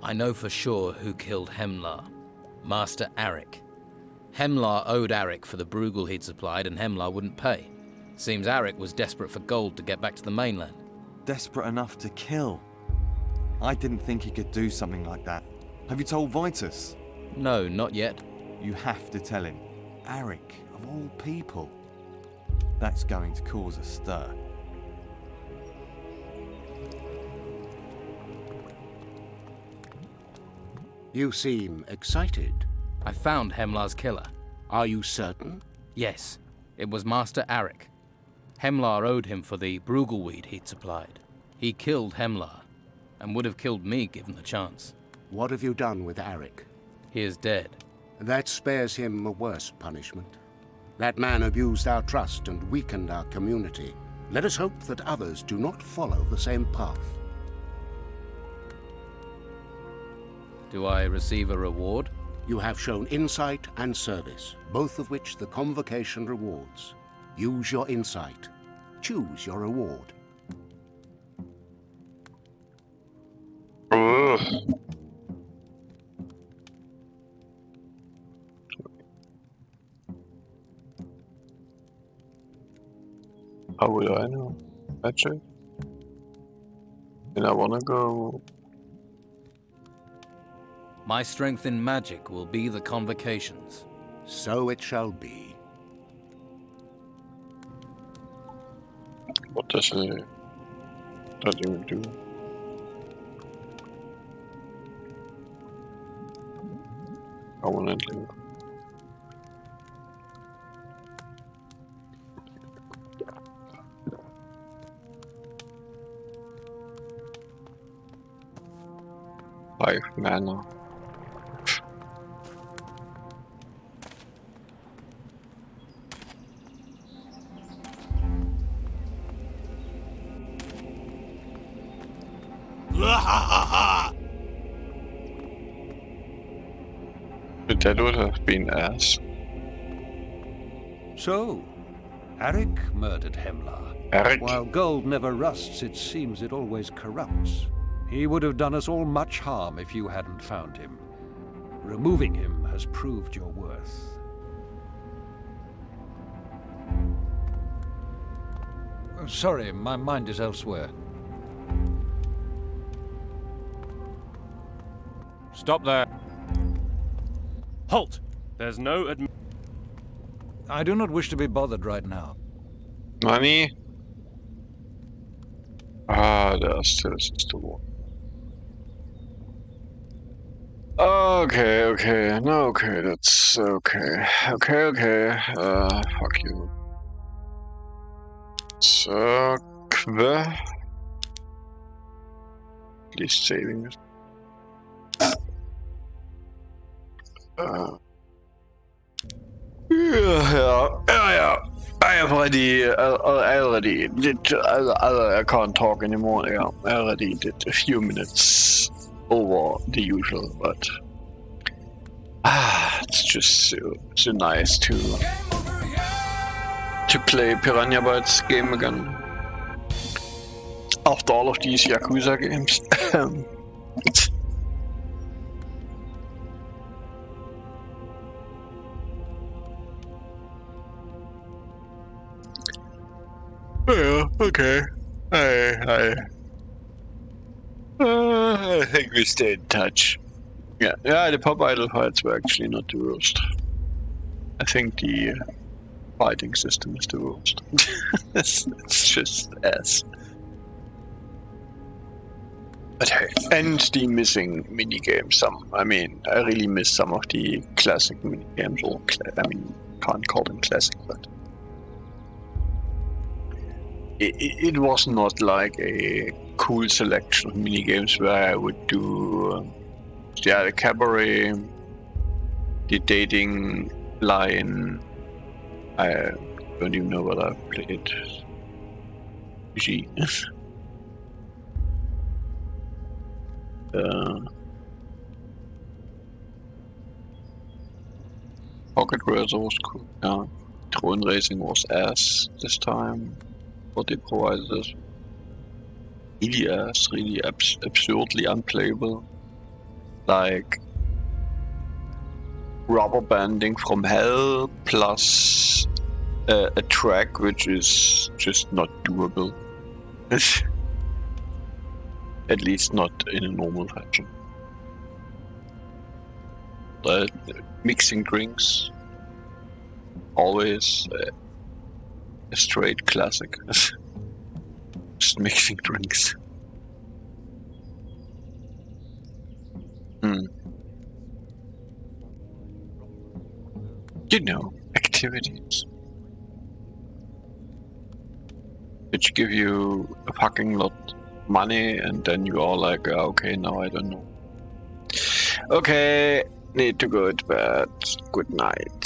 I know for sure who killed Hemlar. Master Arik. Hemlar owed Arik for the Bruegel he'd supplied, and Hemlar wouldn't pay. Seems Arik was desperate for gold to get back to the mainland. Desperate enough to kill? I didn't think he could do something like that. Have you told Vitus? No, not yet. You have to tell him. Arik, of all people. That's going to cause a stir. You seem excited. I found Hemlar's killer. Are you certain? Yes, it was Master Arik. Hemlar owed him for the Brugelweed he'd supplied. He killed Hemlar, and would have killed me given the chance. What have you done with Arik? He is dead. That spares him a worse punishment. That man abused our trust and weakened our community. Let us hope that others do not follow the same path. Do I receive a reward? You have shown insight and service, both of which the Convocation rewards. Use your insight. Choose your reward. How will I know? Magic? And I wanna go... My strength in magic will be the Convocations. So it shall be. What does it... that even do? I wanna do... Five mana. That would have been ass. So, Arik murdered Hemlar. Arik? While gold never rusts, it seems it always corrupts. He would have done us all much harm if you hadn't found him. Removing him has proved your worth. Sorry, my mind is elsewhere. Stop there. Halt! There's no I do not wish to be bothered right now. Money? Ah, there's the one. Okay, no, okay, that's okay. Okay, fuck you. So, at least saving it. Yeah. I have already did. I can't talk anymore. Yeah, I already did a few minutes over the usual, but it's just so nice to play Piranha Bytes game again after all of these Yakuza games. Yeah, okay. I think we stay in touch. Yeah, the pop idol fights were actually not the worst. I think the fighting system is the worst. it's just ass. But hey, and the missing minigames. I really miss some of the classic minigames. Can't call them classic, but it was not like a cool selection of minigames where I would do the cabaret, the dating line. I don't even know what I've played. Pocket Racer was cool. Yeah. Drone Racing was ass this time. What they provided us. Really ass, really absurdly unplayable. like rubber banding from hell plus a track which is just not doable. At least not in a normal fashion. Mixing drinks, always a straight classic. Just mixing drinks. You know, activities. Which give you a fucking lot of money, and then you are like, okay, now I don't know. Okay, need to go to bed. Good night.